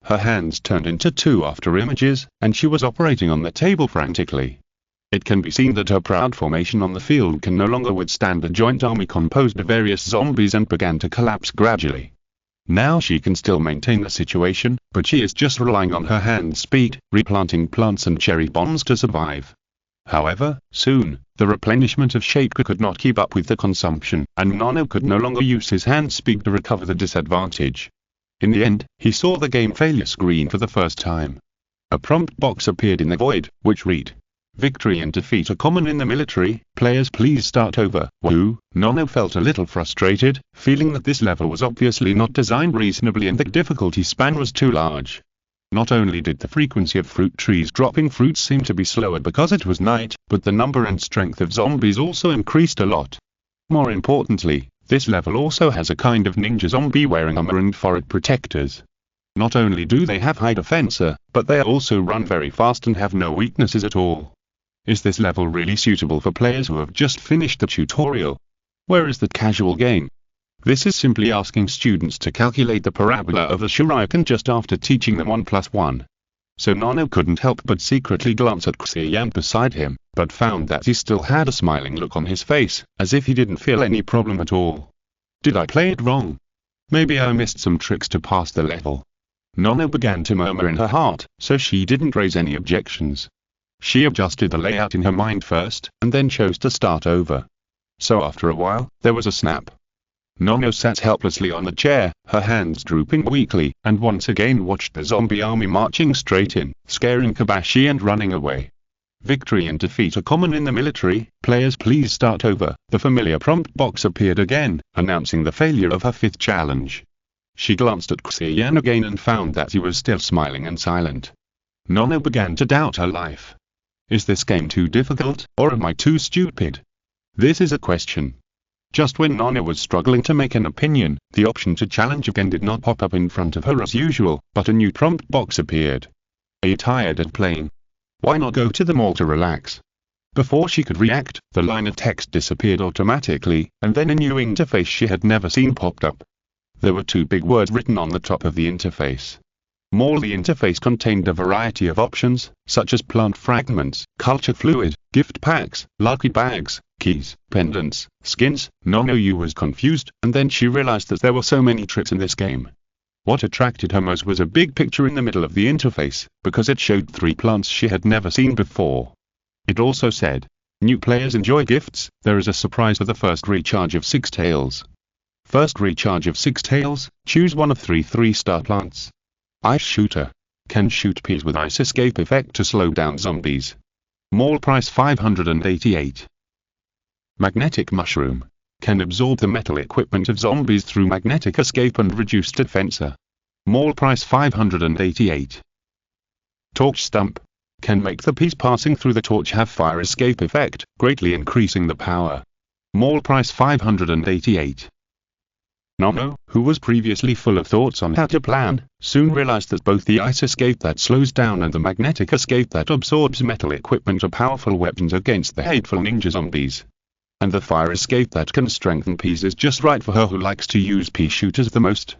Her hands turned into two after images, and she was operating on the table frantically. It can be seen that her proud formation on the field can no longer withstand a joint army composed of various zombies and began to collapse gradually. Now she can still maintain the situation, but she is just relying on her hand speed, replanting plants and cherry bombs to survive. However, soon, the replenishment of chakra could not keep up with the consumption, and Nano could no longer use his hand speed to recover the disadvantage. In the end, he saw the game failure screen for the first time. A prompt box appeared in the void, which read, Victory and defeat are common in the military, players please start over. Woo! Nano felt a little frustrated, feeling that this level was obviously not designed reasonably and the difficulty span was too large. Not only did the frequency of fruit trees dropping fruits seem to be slower because it was night, but the number and strength of zombies also increased a lot. More importantly, this level also has a kind of ninja zombie wearing armor and forehead protectors. Not only do they have high defense, but they also run very fast and have no weaknesses at all. Is this level really suitable for players who have just finished the tutorial? Where is the casual game? This is simply asking students to calculate the parabola of a shuriken just after teaching them 1 + 1. So Nano couldn't help but secretly glance at Xia Yan beside him, but found that he still had a smiling look on his face, as if he didn't feel any problem at all. Did I play it wrong? Maybe I missed some tricks to pass the level. Nano began to murmur in her heart, so she didn't raise any objections. She adjusted the layout in her mind first, and then chose to start over. So after a while, there was a snap. Nano sat helplessly on the chair, her hands drooping weakly, and once again watched the zombie army marching straight in, scaring Kabashi and running away. Victory and defeat are common in the military, players please start over. The familiar prompt box appeared again, announcing the failure of her 5th challenge. She glanced at Xia Yan again and found that he was still smiling and silent. Nano began to doubt her life. Is this game too difficult, or am I too stupid? This is a question. Just when Nano was struggling to make an opinion, the option to challenge again did not pop up in front of her as usual, but a new prompt box appeared. Are you tired of playing? Why not go to the mall to relax? Before she could react, the line of text disappeared automatically, and then a new interface she had never seen popped up. There were 2 big words written on the top of the interface. Mall. The interface contained a variety of options, such as plant fragments, culture fluid, gift packs, lucky bags, keys, pendants, skins. Nanoyu was confused, and then she realized that there were so many tricks in this game. What attracted her most was a big picture in the middle of the interface, because it showed 3 plants she had never seen before. It also said, new players enjoy gifts, there is a surprise for the first recharge of 6 tails. First recharge of 6 tails, choose one of 3 3-star plants. Ice shooter. can shoot peas with ice escape effect to slow down zombies. Mall price 588. Magnetic mushroom, can absorb the metal equipment of zombies through magnetic escape and reduced defense. Mall price 588. Torch stump, can make the piece passing through the torch have fire escape effect, greatly increasing the power. Mall price 588. Nono, who was previously full of thoughts on how to plan, soon realized that both the ice escape that slows down and the magnetic escape that absorbs metal equipment are powerful weapons against the hateful ninja zombies. And the fire escape that can strengthen peas is just right for her who likes to use pea shooters the most.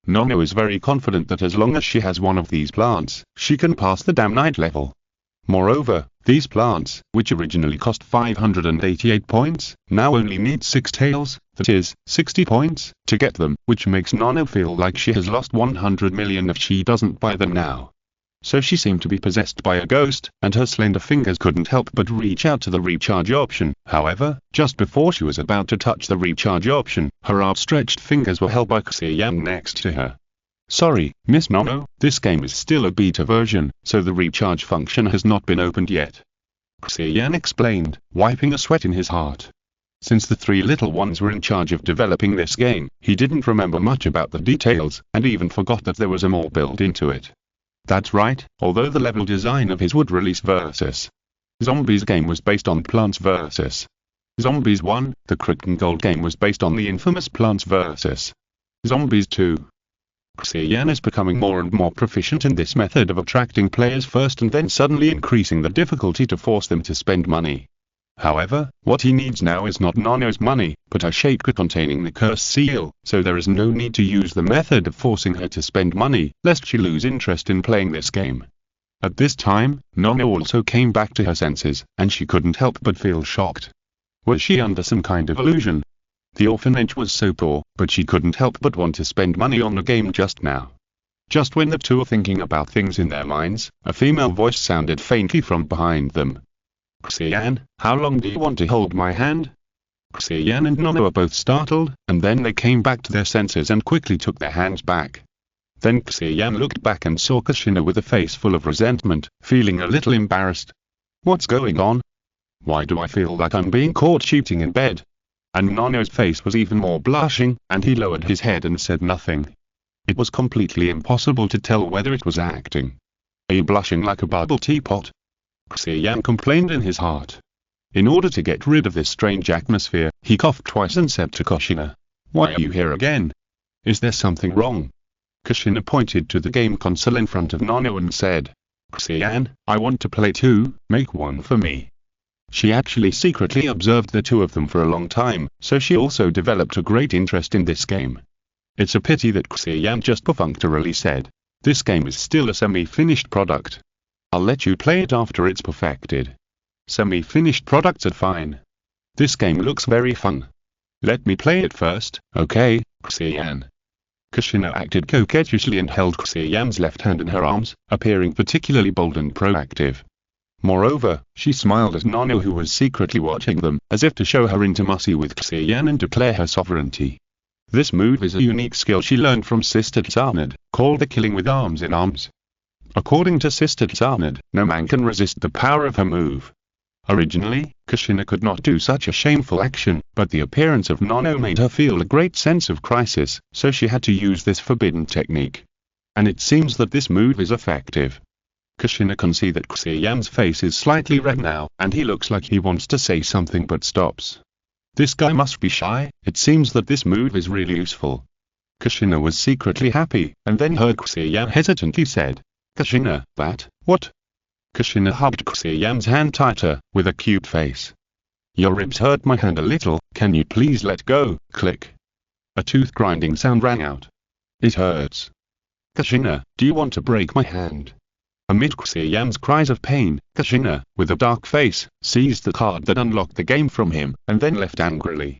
Nono is very confident that as long as she has one of these plants, she can pass the damn night level. Moreover, these plants, which originally cost 588 points, now only need 6 tails, that is, 60 points, to get them, which makes Nono feel like she has lost 100 million if she doesn't buy them now. So she seemed to be possessed by a ghost, and her slender fingers couldn't help but reach out to the recharge option. However, just before she was about to touch the recharge option, her outstretched fingers were held by Xia Yan next to her. Sorry, Miss Nono, this game is still a beta version, so the recharge function has not been opened yet. Xia Yan explained, wiping a sweat in his heart. Since the 3 little ones were in charge of developing this game, he didn't remember much about the details, and even forgot that there was a mall built into it. That's right, although the level design of his Wood Release vs. Zombies game was based on Plants vs. Zombies 1, the Krypton Gold game was based on the infamous Plants vs. Zombies 2. Xia Yan is becoming more and more proficient in this method of attracting players first and then suddenly increasing the difficulty to force them to spend money. However, what he needs now is not Nono's money, but a shaker containing the cursed seal, so there is no need to use the method of forcing her to spend money, lest she lose interest in playing this game. At this time, Nono also came back to her senses, and she couldn't help but feel shocked. Was she under some kind of illusion? The orphanage was so poor, but she couldn't help but want to spend money on the game just now. Just when the two were thinking about things in their minds, a female voice sounded faintly from behind them. Xia Yan, how long do you want to hold my hand? Xia Yan and Nono were both startled, and then they came back to their senses and quickly took their hands back. Then Xia Yan looked back and saw Kushina with a face full of resentment, feeling a little embarrassed. What's going on? Why do I feel like I'm being caught cheating in bed? And Nono's face was even more blushing, and he lowered his head and said nothing. It was completely impossible to tell whether it was acting. Are you blushing like a bubble teapot? Xia Yan complained in his heart. In order to get rid of this strange atmosphere, he coughed twice and said to Kushina, "Why are you here again? Is there something wrong?" Kushina pointed to the game console in front of Nono and said, "Xia Yan, I want to play too, make one for me." She actually secretly observed the two of them for a long time, so she also developed a great interest in this game. It's a pity that Xia Yan just perfunctorily said, "This game is still a semi-finished product. I'll let you play it after it's perfected. Semi-finished products are fine. This game looks very fun. Let me play it first, okay, Xia Yan." Kushina acted coquettishly and held Xia Yan's left hand in her arms, appearing particularly bold and proactive. Moreover, she smiled at Nono, who was secretly watching them, as if to show her intimacy with Xia Yan and declare her sovereignty. This move is a unique skill she learned from Sister Tsanad, called the killing with arms in arms. According to Sister Tsanad, no man can resist the power of her move. Originally, Kushina could not do such a shameful action, but the appearance of Nono made her feel a great sense of crisis, so she had to use this forbidden technique. And it seems that this move is effective. Kushina can see that Xia Yan's face is slightly red now, and he looks like he wants to say something but stops. This guy must be shy. It seems that this move is really useful. Kushina was secretly happy, and then heard Xia Yan hesitantly said, "Kushina, that, what?" Kushina hugged Xia Yan's hand tighter, with a cute face. "Your ribs hurt my hand a little, can you please let go?" Click. A tooth grinding sound rang out. "It hurts. Kushina, do you want to break my hand?" Amid Xia Yan's cries of pain, Kushina, with a dark face, seized the card that unlocked the game from him, and then left angrily.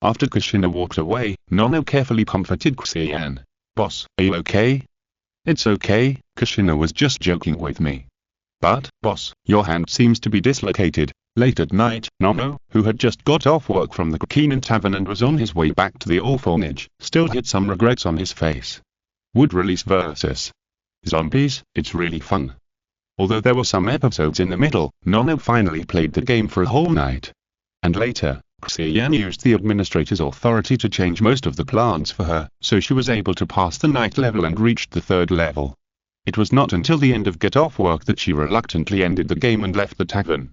After Kushina walked away, Nono carefully comforted Xia Yan. "Boss, are you okay?" "It's okay, Kushina was just joking with me." "But, boss, your hand seems to be dislocated." Late at night, Nono, who had just got off work from the Kokinen Tavern and was on his way back to the orphanage, still had some regrets on his face. Wood Release vs. Zombies, it's really fun. Although there were some episodes in the middle, Nono finally played the game for a whole night. And later, Xia Yan used the administrator's authority to change most of the plans for her, so she was able to pass the night level and reached the 3rd level. It was not until the end of Get Off Work that she reluctantly ended the game and left the tavern.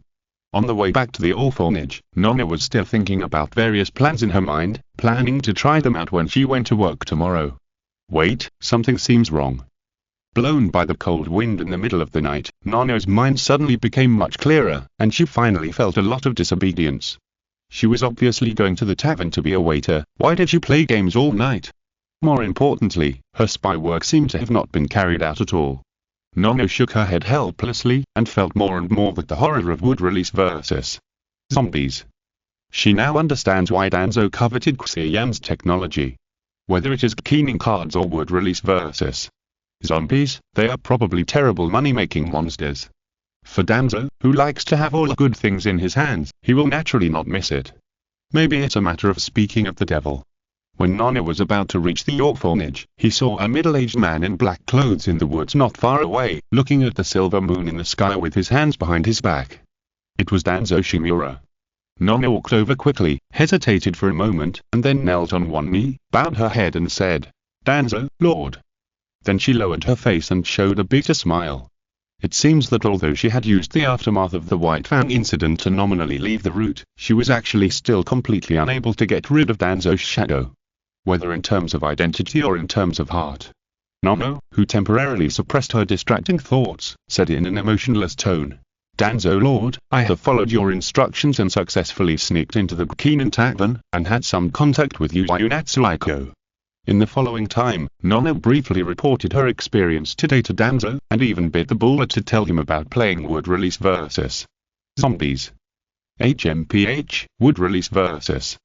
On the way back to the orphanage, Nono was still thinking about various plans in her mind, planning to try them out when she went to work tomorrow. Wait, something seems wrong. Blown by the cold wind in the middle of the night, Nono's mind suddenly became much clearer, and she finally felt a lot of disobedience. She was obviously going to the tavern to be a waiter. Why did she play games all night? More importantly, her spy work seemed to have not been carried out at all. Nono shook her head helplessly, and felt more and more that the horror of wood release versus zombies. She now understands why Danzo coveted Xia Yan's technology. Whether it is keening cards or wood release versus zombies, they are probably terrible money-making monsters. For Danzo, who likes to have all the good things in his hands, he will naturally not miss it. Maybe it's a matter of speaking of the devil. When Nono was about to reach the orphanage, he saw a middle-aged man in black clothes in the woods not far away, looking at the silver moon in the sky with his hands behind his back. It was Danzo Shimura. Nono walked over quickly, hesitated for a moment, and then knelt on one knee, bowed her head and said, "Danzo, Lord." Then she lowered her face and showed a bitter smile. It seems that although she had used the aftermath of the White Fang incident to nominally leave the route, she was actually still completely unable to get rid of Danzo's shadow. Whether in terms of identity or in terms of heart. Nono, who temporarily suppressed her distracting thoughts, said in an emotionless tone, "Danzo Lord, I have followed your instructions and successfully sneaked into the Keenan Tavern, and had some contact with Fuinjutsu Instructor." In the following time, Nono briefly reported her experience today to Danzo, and even bit the bullet to tell him about playing wood release versus zombies. HMPH, wood release versus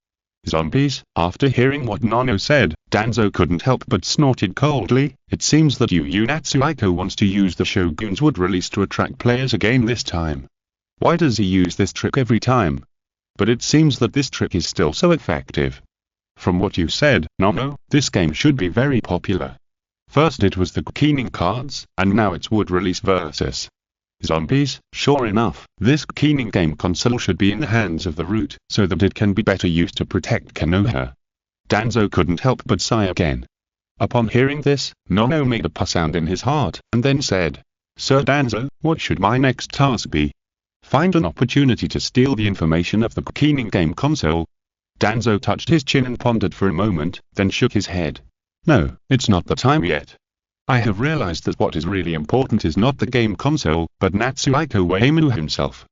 zombies. After hearing what Nono said, Danzo couldn't help but snorted coldly. It seems that Fuinjutsu Instructor wants to use the Shogun's wood release to attract players again this time. Why does he use this trick every time? But it seems that this trick is still so effective. From what you said, Nono, this game should be very popular. First it was the keening cards, and now it's wood release versus zombies. Sure enough, this keening game console should be in the hands of the root, so that it can be better used to protect Konoha. Danzo couldn't help but sigh again. Upon hearing this, Nono made a puff sound in his heart, and then said, "Sir Danzo, what should my next task be?" "Find an opportunity to steal the information of the keening game console." Danzo touched his chin and pondered for a moment, then shook his head. "No, it's not the time yet. I have realized that what is really important is not the game console, but Natsuhiko Uemura himself.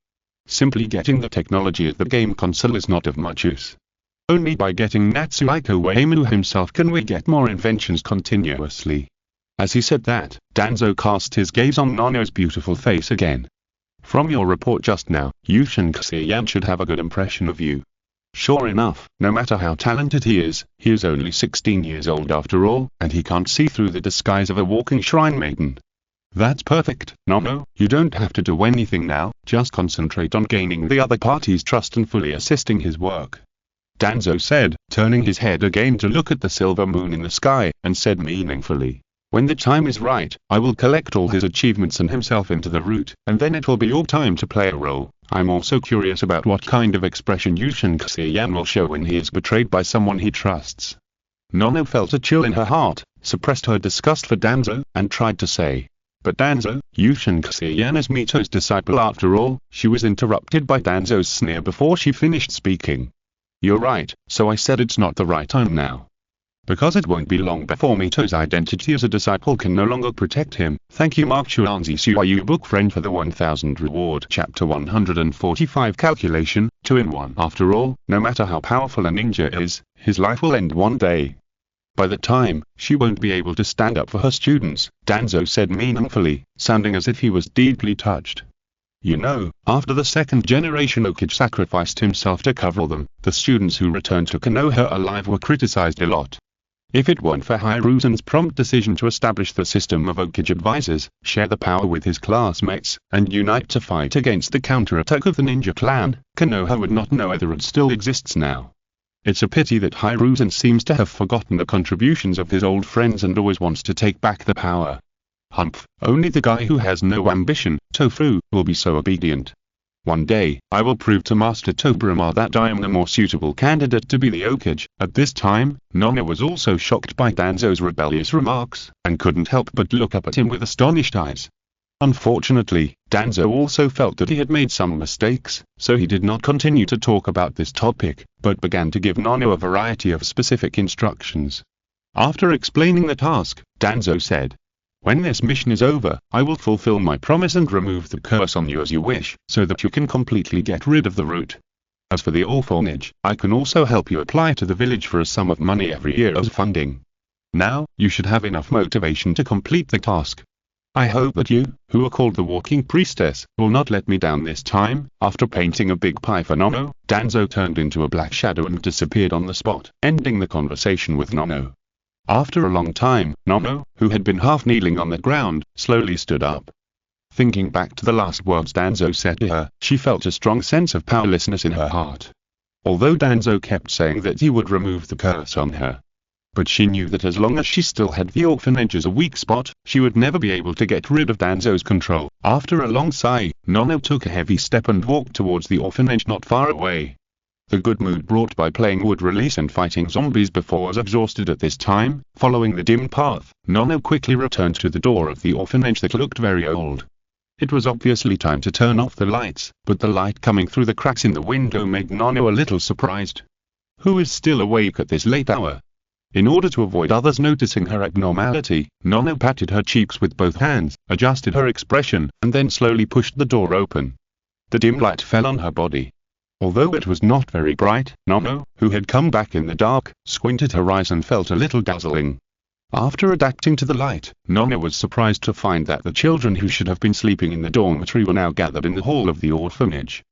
Simply getting the technology of the game console is not of much use. Only by getting Natsuhiko Uemura himself can we get more inventions continuously." As he said that, Danzo cast his gaze on Nono's beautiful face again. "From your report just now, Xia Yan should have a good impression of you. Sure enough, no matter how talented he is only 16 years old after all, and he can't see through the disguise of a walking shrine maiden." "That's perfect, Nono, you don't have to do anything now, just concentrate on gaining the other party's trust and fully assisting his work," Danzo said, turning his head again to look at the silver moon in the sky, and said meaningfully, "When the time is right, I will collect all his achievements and himself into the root, and then it will be your time to play a role. I'm also curious about what kind of expression Xia Yan will show when he is betrayed by someone he trusts." Nono felt a chill in her heart, suppressed her disgust for Danzo, and tried to say, "But Danzo, Xia Yan is Mito's disciple after all." She was interrupted by Danzo's sneer before she finished speaking. "You're right, so I said it's not the right time now. Because it won't be long before Mito's identity as a disciple can no longer protect him." Thank you Mark Chuanzi Suayu book friend for the 1000 reward. Chapter 145 Calculation, 2-in-1. After all, no matter how powerful a ninja is, his life will end one day. By the time, she won't be able to stand up for her students, Danzo said meaningfully, sounding as if he was deeply touched. "You know, after the second generation Okage sacrificed himself to cover them, the students who returned to Konoha alive were criticized a lot. If it weren't for Hiruzen's prompt decision to establish the system of Okage advisors, share the power with his classmates, and unite to fight against the counterattack of the ninja clan, Konoha would not know whether it still exists now. It's a pity that Hiruzen seems to have forgotten the contributions of his old friends and always wants to take back the power." Humph, only the guy who has no ambition, Tofu, will be so obedient. One day, I will prove to Master Tobirama that I am the more suitable candidate to be the Hokage. At this time, Nana was also shocked by Danzo's rebellious remarks, and couldn't help but look up at him with astonished eyes. Unfortunately, Danzo also felt that he had made some mistakes, so he did not continue to talk about this topic, but began to give Nana a variety of specific instructions. After explaining the task, Danzo said, "When this mission is over, I will fulfill my promise and remove the curse on you as you wish, so that you can completely get rid of the root. As for the orphanage, I can also help you apply to the village for a sum of money every year as funding. Now, you should have enough motivation to complete the task. I hope that you, who are called the Walking Priestess, will not let me down this time." After painting a big pie for Nono, Danzo turned into a black shadow and disappeared on the spot, ending the conversation with Nono. After a long time, Nono, who had been half kneeling on the ground, slowly stood up. Thinking back to the last words Danzo said to her, she felt a strong sense of powerlessness in her heart. Although Danzo kept saying that he would remove the curse on her, but she knew that as long as she still had the orphanage as a weak spot, she would never be able to get rid of Danzo's control. After a long sigh, Nono took a heavy step and walked towards the orphanage not far away. The good mood brought by playing wood release and fighting zombies before was exhausted at this time. Following the dim path, Nono quickly returned to the door of the orphanage that looked very old. It was obviously time to turn off the lights, but the light coming through the cracks in the window made Nono a little surprised. Who is still awake at this late hour? In order to avoid others noticing her abnormality, Nono patted her cheeks with both hands, adjusted her expression, and then slowly pushed the door open. The dim light fell on her body. Although it was not very bright, Nono, who had come back in the dark, squinted her eyes and felt a little dazzling. After adapting to the light, Nono was surprised to find that the children who should have been sleeping in the dormitory were now gathered in the hall of the orphanage.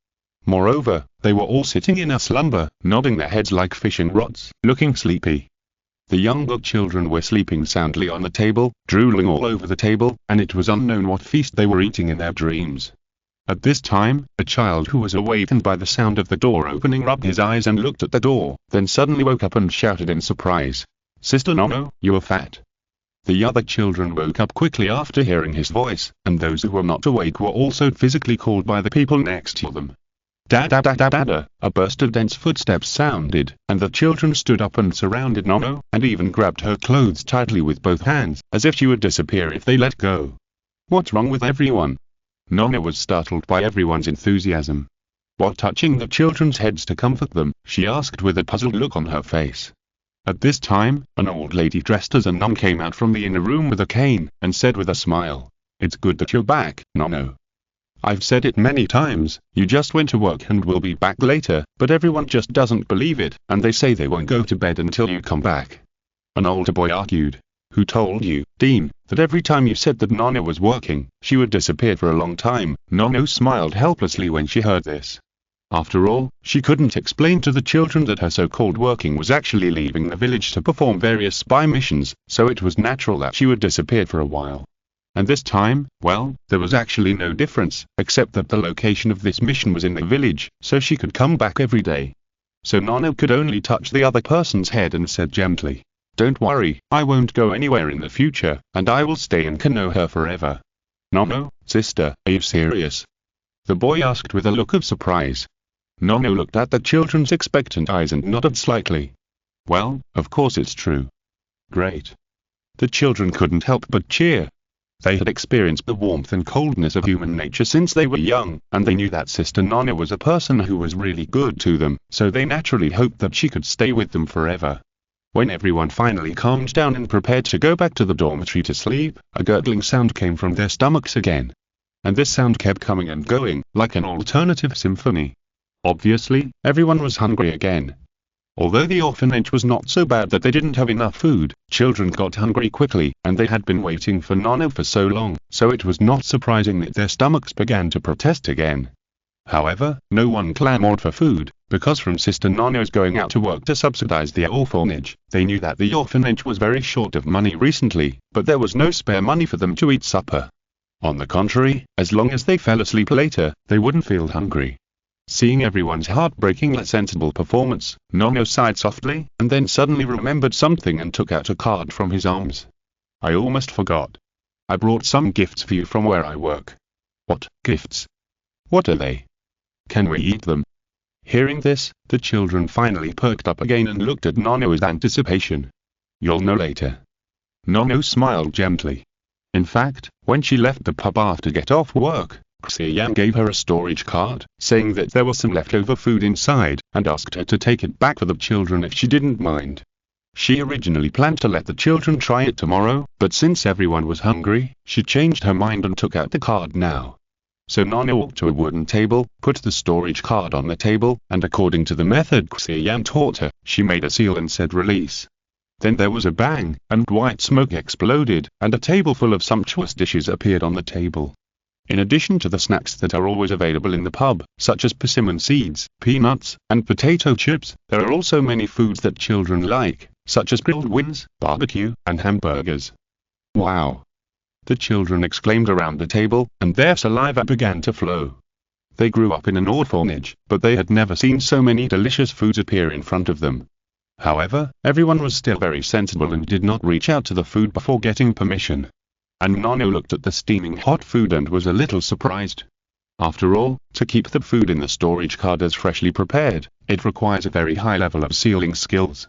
Moreover, they were all sitting in a slumber, nodding their heads like fishing rods, looking sleepy. The younger children were sleeping soundly on the table, drooling all over the table, and it was unknown what feast they were eating in their dreams. At this time, a child who was awakened by the sound of the door opening rubbed his eyes and looked at the door, then suddenly woke up and shouted in surprise, "Sister Nono, you are fat." The other children woke up quickly after hearing his voice, and those who were not awake were also physically called by the people next to them. Da-da-da-da-da-da, a burst of dense footsteps sounded, and the children stood up and surrounded Nono, and even grabbed her clothes tightly with both hands, as if she would disappear if they let go. What's wrong with everyone? Nono was startled by everyone's enthusiasm. While touching the children's heads to comfort them, she asked with a puzzled look on her face. At this time, an old lady dressed as a nun came out from the inner room with a cane, and said with a smile, "It's good that you're back, Nono. I've said it many times, you just went to work and will be back later, but everyone just doesn't believe it, and they say they won't go to bed until you come back." An older boy argued, "Who told you, Dean, that every time you said that Nono was working, she would disappear for a long time?" Nono smiled helplessly when she heard this. After all, she couldn't explain to the children that her so-called working was actually leaving the village to perform various spy missions, so it was natural that she would disappear for a while. And this time, well, there was actually no difference, except that the location of this mission was in the village, so she could come back every day. So Nono could only touch the other person's head and said gently, "Don't worry, I won't go anywhere in the future, and I will stay in Konoha forever." "Nono, sister, are you serious?" the boy asked with a look of surprise. Nono looked at the children's expectant eyes and nodded slightly. "Well, of course it's true." "Great." The children couldn't help but cheer. They had experienced the warmth and coldness of human nature since they were young, and they knew that Sister Nana was a person who was really good to them, so they naturally hoped that she could stay with them forever. When everyone finally calmed down and prepared to go back to the dormitory to sleep, a gurgling sound came from their stomachs again. And this sound kept coming and going, like an alternative symphony. Obviously, everyone was hungry again. Although the orphanage was not so bad that they didn't have enough food, children got hungry quickly, and they had been waiting for Nana for so long, so it was not surprising that their stomachs began to protest again. However, no one clamored for food, because from Sister Nana's going out to work to subsidize the orphanage, they knew that the orphanage was very short of money recently, but there was no spare money for them to eat supper. On the contrary, as long as they fell asleep later, they wouldn't feel hungry. Seeing everyone's heartbreaking yet sensible performance, Nono sighed softly, and then suddenly remembered something and took out a card from his arms. "I almost forgot. I brought some gifts for you from where I work. What gifts? What are they? Can we eat them? Hearing this, the children finally perked up again and looked at Nono with anticipation. You'll know later. Nono smiled gently. In fact, when she left the pub after get off work, Xia Yan gave her a storage card, saying that there was some leftover food inside, and asked her to take it back for the children if she didn't mind. She originally planned to let the children try it tomorrow, but since everyone was hungry, she changed her mind and took out the card now. So Nono walked to a wooden table, put the storage card on the table, and according to the method Xia Yan taught her, she made a seal and said release. Then there was a bang, and white smoke exploded, and a table full of sumptuous dishes appeared on the table. In addition to the snacks that are always available in the pub, such as persimmon seeds, peanuts, and potato chips, there are also many foods that children like, such as grilled wings, barbecue, and hamburgers. Wow! The children exclaimed around the table, and their saliva began to flow. They grew up in an orphanage, but they had never seen so many delicious foods appear in front of them. However, everyone was still very sensible and did not reach out to the food before getting permission. And Nono looked at the steaming hot food and was a little surprised. After all, to keep the food in the storage card as freshly prepared, it requires a very high level of sealing skills.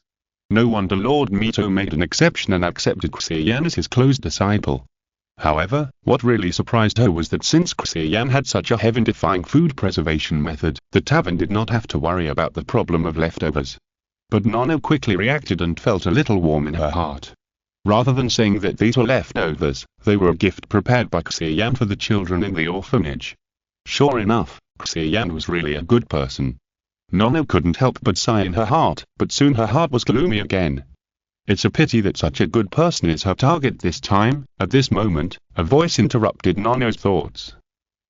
No wonder Lord Mito made an exception and accepted Xia Yan as his close disciple. However, what really surprised her was that since Xia Yan had such a heaven-defying food preservation method, the tavern did not have to worry about the problem of leftovers. But Nono quickly reacted and felt a little warm in her heart. Rather than saying that these were leftovers, they were a gift prepared by Xia Yan for the children in the orphanage. Sure enough, Xia Yan was really a good person. Nono couldn't help but sigh in her heart, but soon her heart was gloomy again. It's a pity that such a good person is her target this time. At this moment, a voice interrupted Nono's thoughts.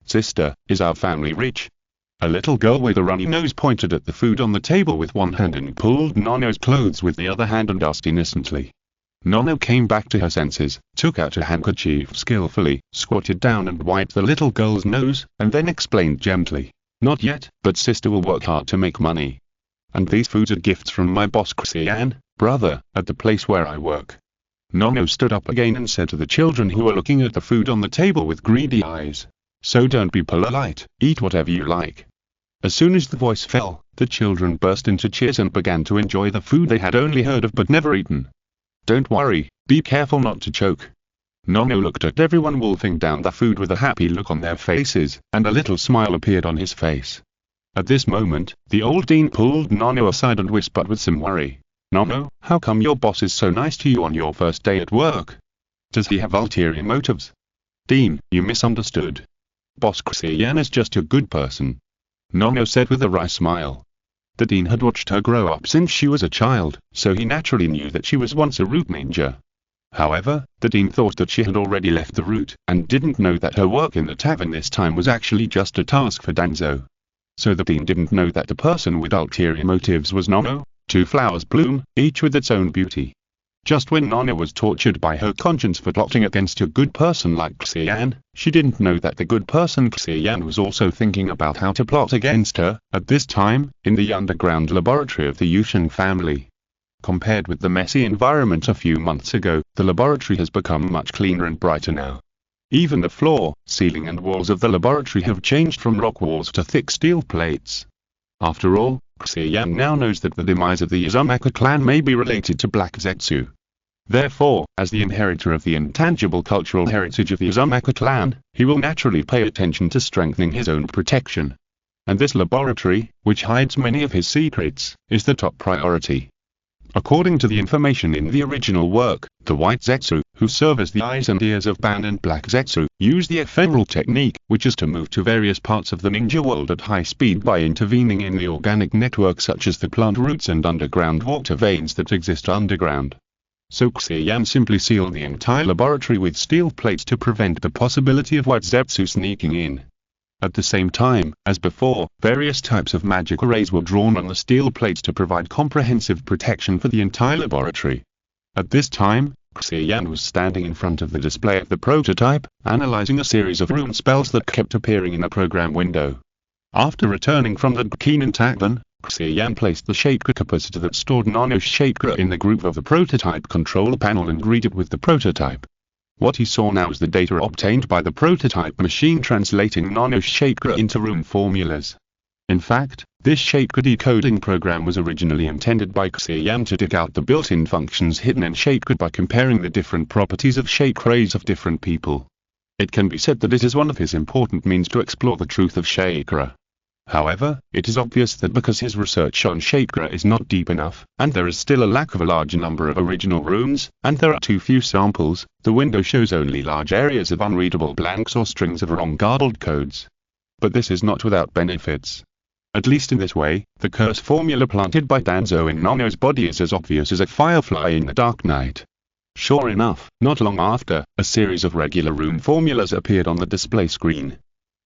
Sister, is our family rich? A little girl with a runny nose pointed at the food on the table with one hand and pulled Nono's clothes with the other hand and asked innocently. Nono came back to her senses, took out a handkerchief skillfully, squatted down and wiped the little girl's nose, and then explained gently. Not yet, but sister will work hard to make money. And these foods are gifts from my boss Xia Yan, brother, at the place where I work. Nono stood up again and said to the children who were looking at the food on the table with greedy eyes. So don't be polite, eat whatever you like. As soon as the voice fell, the children burst into cheers and began to enjoy the food they had only heard of but never eaten. Don't worry, be careful not to choke. Nono looked at everyone wolfing down the food with a happy look on their faces, and a little smile appeared on his face. At this moment, the old dean pulled Nono aside and whispered with some worry. Nono, how come your boss is so nice to you on your first day at work? Does he have ulterior motives? Dean, you misunderstood. Boss Xia Yan is just a good person. Nono said with a wry smile. The dean had watched her grow up since she was a child, so he naturally knew that she was once a root ninja. However, the dean thought that she had already left the route, and didn't know that her work in the tavern this time was actually just a task for Danzo. So the dean didn't know that the person with ulterior motives was Nono. Two flowers bloom, each with its own beauty. Just when Nono was tortured by her conscience for plotting against a good person like Xia Yan, she didn't know that the good person Xia Yan was also thinking about how to plot against her, at this time, in the underground laboratory of the Yushin family. Compared with the messy environment a few months ago, the laboratory has become much cleaner and brighter now. Even the floor, ceiling and walls of the laboratory have changed from rock walls to thick steel plates. After all, Xia Yan now knows that the demise of the Uzumaki clan may be related to Black Zetsu. Therefore, as the inheritor of the intangible cultural heritage of the Uzumaki clan, he will naturally pay attention to strengthening his own protection. And this laboratory, which hides many of his secrets, is the top priority. According to the information in the original work, the White Zetsu, who serve as the eyes and ears of Ban and Black Zetsu, use the ephemeral technique, which is to move to various parts of the ninja world at high speed by intervening in the organic network such as the plant roots and underground water veins that exist underground. So Xia Yan simply sealed the entire laboratory with steel plates to prevent the possibility of White Zetsu sneaking in. At the same time, as before, various types of magic arrays were drawn on the steel plates to provide comprehensive protection for the entire laboratory. At this time, Xia Yan was standing in front of the display of the prototype, analyzing a series of rune spells that kept appearing in the program window. After returning from the Keenan Tavern, Xia Yan placed the chakra capacitor that stored Nono's chakra in the groove of the prototype control panel and read it with the prototype. What he saw now was the data obtained by the prototype machine translating Nano's chakra into rune formulas. In fact, this chakra decoding program was originally intended by Xia Yan to dig out the built-in functions hidden in chakra by comparing the different properties of chakras of different people. It can be said that it is one of his important means to explore the truth of chakra. However, it is obvious that because his research on chakra is not deep enough, and there is still a lack of a large number of original runes, and there are too few samples, the window shows only large areas of unreadable blanks or strings of wrong garbled codes. But this is not without benefits. At least in this way, the curse formula planted by Danzo in Nano's body is as obvious as a firefly in the dark night. Sure enough, not long after, a series of regular rune formulas appeared on the display screen.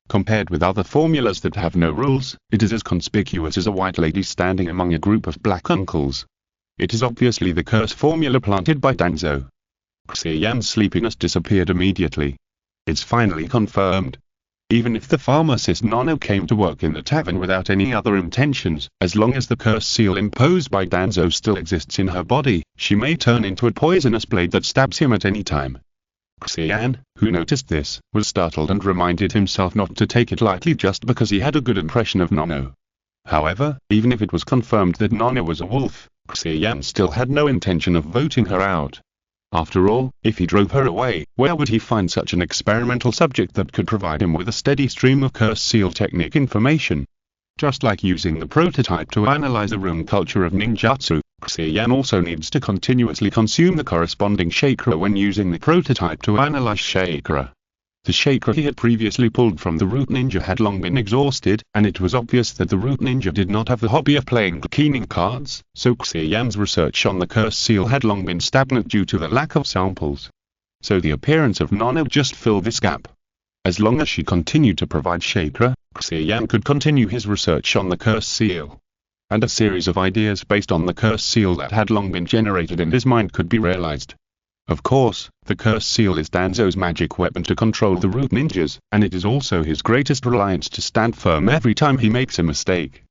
Compared with other formulas that have no rules, it is as conspicuous as a white lady standing among a group of black uncles. It is obviously the curse formula planted by Danzo. Xia Yan's sleepiness disappeared immediately. It's finally confirmed. Even if the pharmacist Nano came to work in the tavern without any other intentions, as long as the curse seal imposed by Danzo still exists in her body, she may turn into a poisonous blade that stabs him at any time. Xia Yan, who noticed this, was startled and reminded himself not to take it lightly just because he had a good impression of Nano. However, even if it was confirmed that Nano was a wolf, Xia Yan still had no intention of voting her out. After all, if he drove her away, where would he find such an experimental subject that could provide him with a steady stream of curse seal technique information? Just like using the prototype to analyze the rune culture of ninjutsu, Xia Yan also needs to continuously consume the corresponding chakra when using the prototype to analyze chakra. The chakra he had previously pulled from the root ninja had long been exhausted, and it was obvious that the root ninja did not have the hobby of playing keening cards, so Xia Yan's research on the curse seal had long been stagnant due to the lack of samples. So the appearance of Nano just filled this gap. As long as she continued to provide chakra, Xia Yan could continue his research on the curse seal. And a series of ideas based on the curse seal that had long been generated in his mind could be realized. Of course, the curse seal is Danzo's magic weapon to control the root ninjas, and it is also his greatest reliance to stand firm every time he makes a mistake.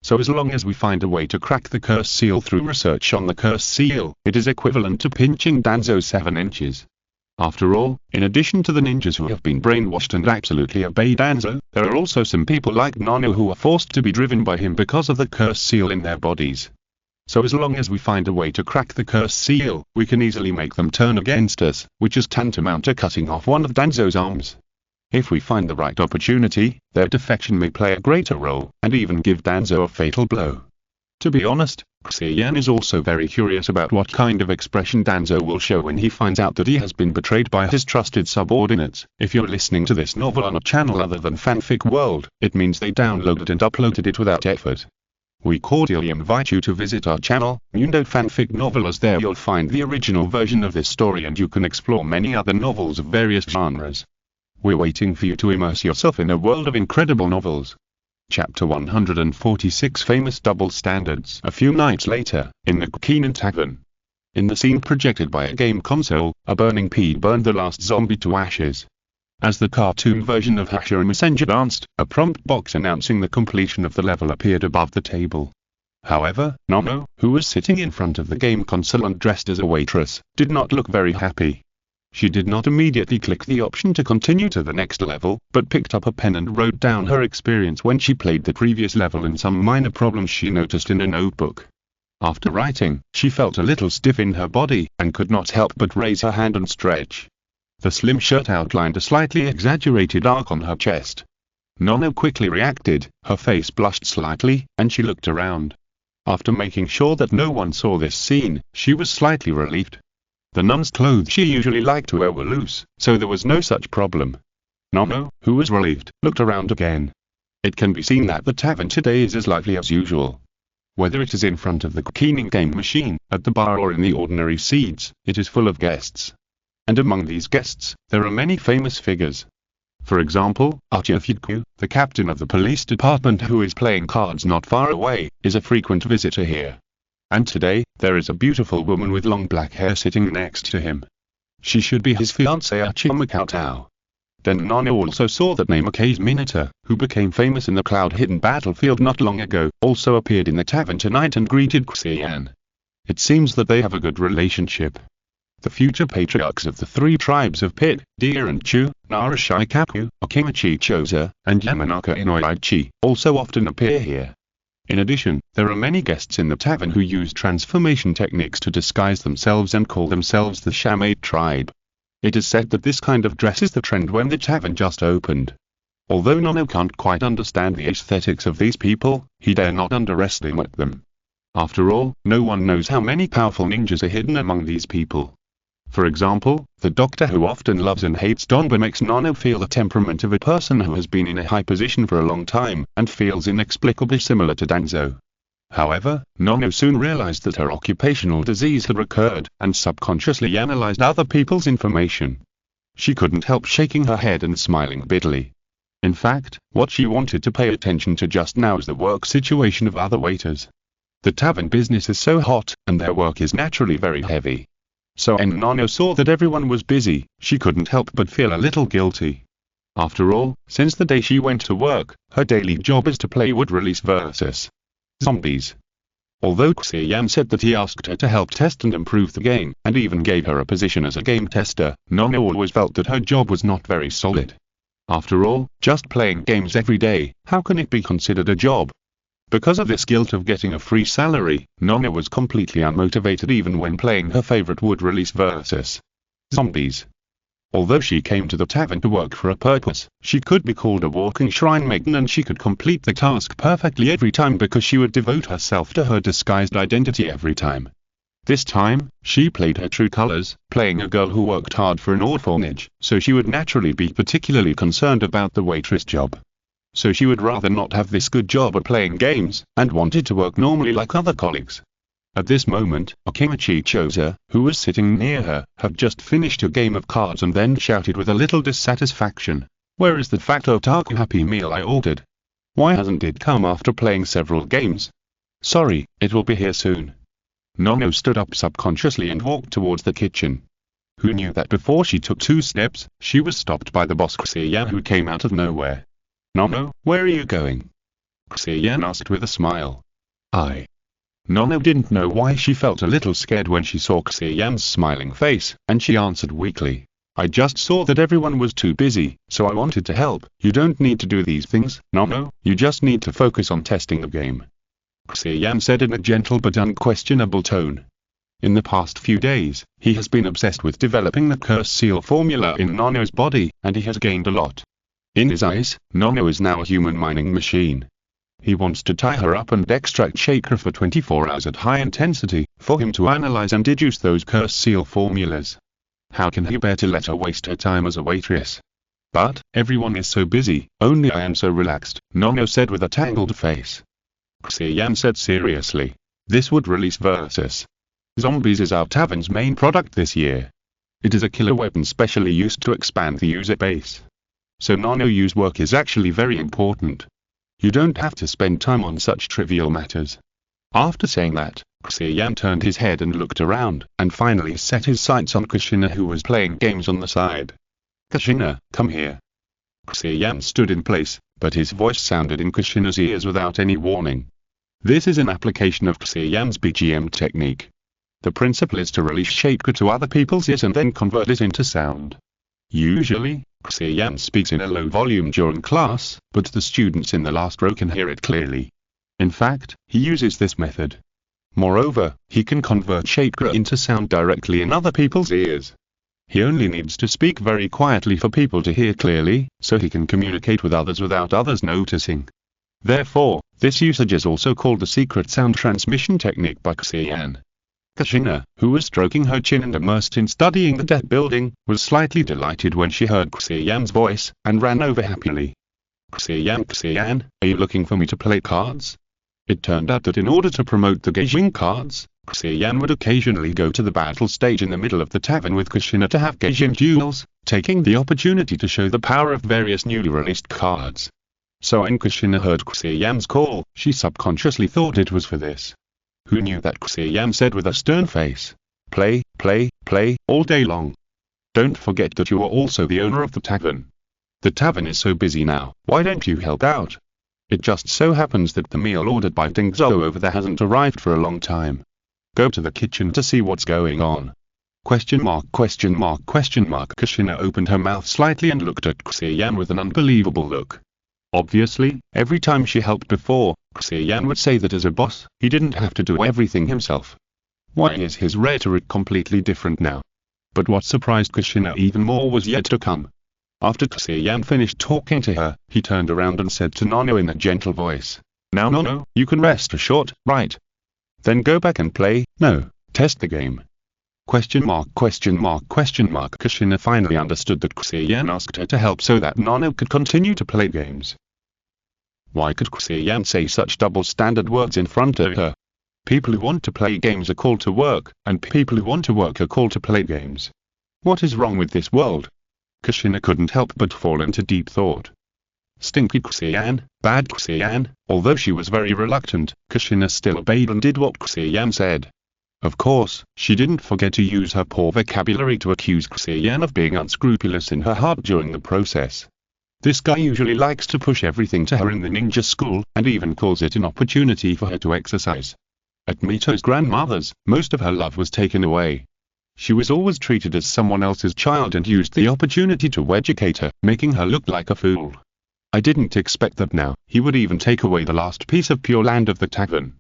So as long as we find a way to crack the curse seal through research on the curse seal, it is equivalent to pinching Danzo 7 inches. After all, in addition to the ninjas who have been brainwashed and absolutely obey Danzo, there are also some people like Nano who are forced to be driven by him because of the curse seal in their bodies. So as long as we find a way to crack the curse seal, we can easily make them turn against us, which is tantamount to cutting off one of Danzo's arms. If we find the right opportunity, their defection may play a greater role, and even give Danzo a fatal blow. To be honest, Xia Yan is also very curious about what kind of expression Danzo will show when he finds out that he has been betrayed by his trusted subordinates. If you're listening to this novel on a channel other than Fanfic World, it means they downloaded and uploaded it without effort. We cordially invite you to visit our channel, Mundo Fanfic Novel, as there you'll find the original version of this story and you can explore many other novels of various genres. We're waiting for you to immerse yourself in a world of incredible novels. Chapter 146, Famous Double Standards. A few nights later, in the Keenan Tavern. In the scene projected by a game console, a burning pea burned the last zombie to ashes. As the cartoon version of Hashira Messenger danced, a prompt box announcing the completion of the level appeared above the table. However, Nano, who was sitting in front of the game console and dressed as a waitress, did not look very happy. She did not immediately click the option to continue to the next level, but picked up a pen and wrote down her experience when she played the previous level and some minor problems she noticed in a notebook. After writing, she felt a little stiff in her body, and could not help but raise her hand and stretch. The slim shirt outlined a slightly exaggerated arc on her chest. Nano quickly reacted, her face blushed slightly, and she looked around. After making sure that no one saw this scene, she was slightly relieved. The nun's clothes she usually liked to wear were loose, so there was no such problem. Nano, who was relieved, looked around again. It can be seen that the tavern today is as lively as usual. Whether it is in front of the keening game machine, at the bar or in the ordinary seats, it is full of guests. And among these guests, there are many famous figures. For example, Fuinjutsu, the captain of the police department who is playing cards not far away, is a frequent visitor here. And today, there is a beautiful woman with long black hair sitting next to him. She should be his fiancée Chimakaotao. Then Nano also saw that Namikaze Minato, who became famous in the cloud-hidden battlefield not long ago, also appeared in the tavern tonight and greeted Xia Yan. It seems that they have a good relationship. The future patriarchs of the three tribes of Pit, Deer and Chu, Narashikaku, Okimachi Choza, and Yamanaka Inoichi, also often appear here. In addition, there are many guests in the tavern who use transformation techniques to disguise themselves and call themselves the Shamade tribe. It is said that this kind of dress is the trend when the tavern just opened. Although Nono can't quite understand the aesthetics of these people, he dare not underestimate them. After all, no one knows how many powerful ninjas are hidden among these people. For example, the doctor who often loves and hates Donba makes Nono feel the temperament of a person who has been in a high position for a long time, and feels inexplicably similar to Danzo. However, Nono soon realized that her occupational disease had recurred, and subconsciously analyzed other people's information. She couldn't help shaking her head and smiling bitterly. In fact, what she wanted to pay attention to just now is the work situation of other waiters. The tavern business is so hot, and their work is naturally very heavy. So when Nono saw that everyone was busy, she couldn't help but feel a little guilty. After all, since the day she went to work, her daily job is to play wood release versus zombies. Although Xia Yan said that he asked her to help test and improve the game, and even gave her a position as a game tester, Nono always felt that her job was not very solid. After all, just playing games every day, how can it be considered a job? Because of this guilt of getting a free salary, Nono was completely unmotivated even when playing her favorite wood release versus zombies. Although she came to the tavern to work for a purpose, she could be called a walking shrine maiden, and she could complete the task perfectly every time because she would devote herself to her disguised identity every time. This time, she played her true colors, playing a girl who worked hard for an orphanage, so she would naturally be particularly concerned about the waitress job. So she would rather not have this good job at playing games, and wanted to work normally like other colleagues. At this moment, Okimachi Choza, who was sitting near her, had just finished a game of cards and then shouted with a little dissatisfaction, "Where is the fat otaku Happy Meal I ordered? Why hasn't it come after playing several games? Sorry, it will be here soon." Nono stood up subconsciously and walked towards the kitchen. Who knew that before she took 2 steps, she was stopped by the boss Xia Yan, who came out of nowhere. "Nono, where are you going?" Xia Yan asked with a smile. Nono didn't know why she felt a little scared when she saw Xia Yan's smiling face, and she answered weakly, "I just saw that everyone was too busy, so I wanted to help. You don't need to do these things, Nono, you just need to focus on testing the game," Xia Yan said in a gentle but unquestionable tone. In the past few days, he has been obsessed with developing the curse seal formula in Nono's body, and he has gained a lot. In his eyes, Nono is now a human mining machine. He wants to tie her up and extract chakra for 24 hours at high intensity, for him to analyze and deduce those curse seal formulas. How can he bear to let her waste her time as a waitress? But, everyone is so busy, only I am so relaxed, Nono said with a tangled face. Xia Yan said seriously, "This would release versus zombies is our tavern's main product this year. It is a killer weapon specially used to expand the user base. So Nono's work is actually very important. You don't have to spend time on such trivial matters." After saying that, Xia Yan turned his head and looked around, and finally set his sights on Kushina, who was playing games on the side. "Kushina, come here." Xia Yan stood in place, but his voice sounded in Kushina's ears without any warning. This is an application of Xia Yan's BGM technique. The principle is to release chakra to other people's ears and then convert it into sound. Usually, Xia Yan speaks in a low volume during class, but the students in the last row can hear it clearly. In fact, he uses this method. Moreover, he can convert chakra into sound directly in other people's ears. He only needs to speak very quietly for people to hear clearly, so he can communicate with others without others noticing. Therefore, this usage is also called the secret sound transmission technique by Xia Yan. Kushina, who was stroking her chin and immersed in studying the deck building, was slightly delighted when she heard Xia Yan's voice, and ran over happily. Xia Yan, are you looking for me to play cards?" It turned out that in order to promote the Gaijin cards, Xia Yan would occasionally go to the battle stage in the middle of the tavern with Kushina to have Gaijin duels, taking the opportunity to show the power of various newly released cards. So when Kushina heard Xia Yan's call, she subconsciously thought it was for this. Who knew that Xia Yan said with a stern face, "Play, play, play, all day long. Don't forget that you are also the owner of the tavern. The tavern is so busy now, why don't you help out? It just so happens that the meal ordered by Dingzo over there hasn't arrived for a long time. Go to the kitchen to see what's going on." Question mark, question mark, question mark. Kushina opened her mouth slightly and looked at Xia Yan with an unbelievable look. Obviously, every time she helped before, Xia Yan would say that as a boss, he didn't have to do everything himself. Why is his rhetoric completely different now? But what surprised Kushina even more was yet to come. After Xia Yan finished talking to her, he turned around and said to Nono in a gentle voice, "Now Nono, you can rest a short, right? Then go back and play, no, test the game." Question mark, question mark, question mark. Kushina finally understood that Xia Yan asked her to help so that Nono could continue to play games. Why could Xia Yan say such double-standard words in front of her? People who want to play games are called to work, and people who want to work are called to play games. What is wrong with this world? Kushina couldn't help but fall into deep thought. Stinky Xia Yan, bad Xia Yan. Although she was very reluctant, Kushina still obeyed and did what Xia Yan said. Of course, she didn't forget to use her poor vocabulary to accuse Xia Yan of being unscrupulous in her heart during the process. This guy usually likes to push everything to her in the ninja school, and even calls it an opportunity for her to exercise. At Mito's grandmother's, most of her love was taken away. She was always treated as someone else's child and used the opportunity to educate her, making her look like a fool. I didn't expect that now, he would even take away the last piece of pure land of the tavern.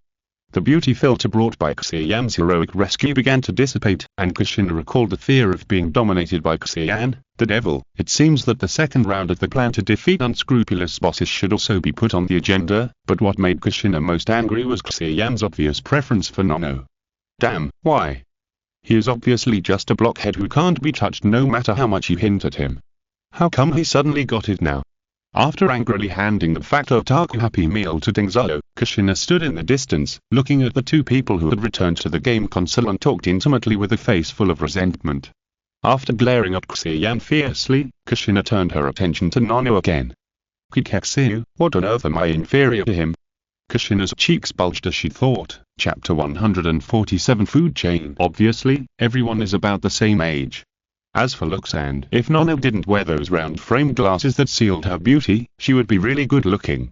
The beauty filter brought by Xia Yan's heroic rescue began to dissipate, and Kushina recalled the fear of being dominated by Xia Yan, the devil. It seems that the second round of the plan to defeat unscrupulous bosses should also be put on the agenda, but what made Kushina most angry was Xia Yan's obvious preference for Nono. Damn, why? He is obviously just a blockhead who can't be touched no matter how much you hint at him. How come he suddenly got it now? After angrily handing the Factor Taku Happy Meal to Dingzalo, Kushina stood in the distance, looking at the two people who had returned to the game console and talked intimately with a face full of resentment. After glaring at Xia Yan fiercely, Kushina turned her attention to Nono again. Kiketsu, what on earth am I inferior to him? Kushina's cheeks bulged as she thought. Chapter 147 Food Chain. Obviously, everyone is about the same age. As for looks, and if Nono didn't wear those round frame glasses that sealed her beauty, she would be really good looking.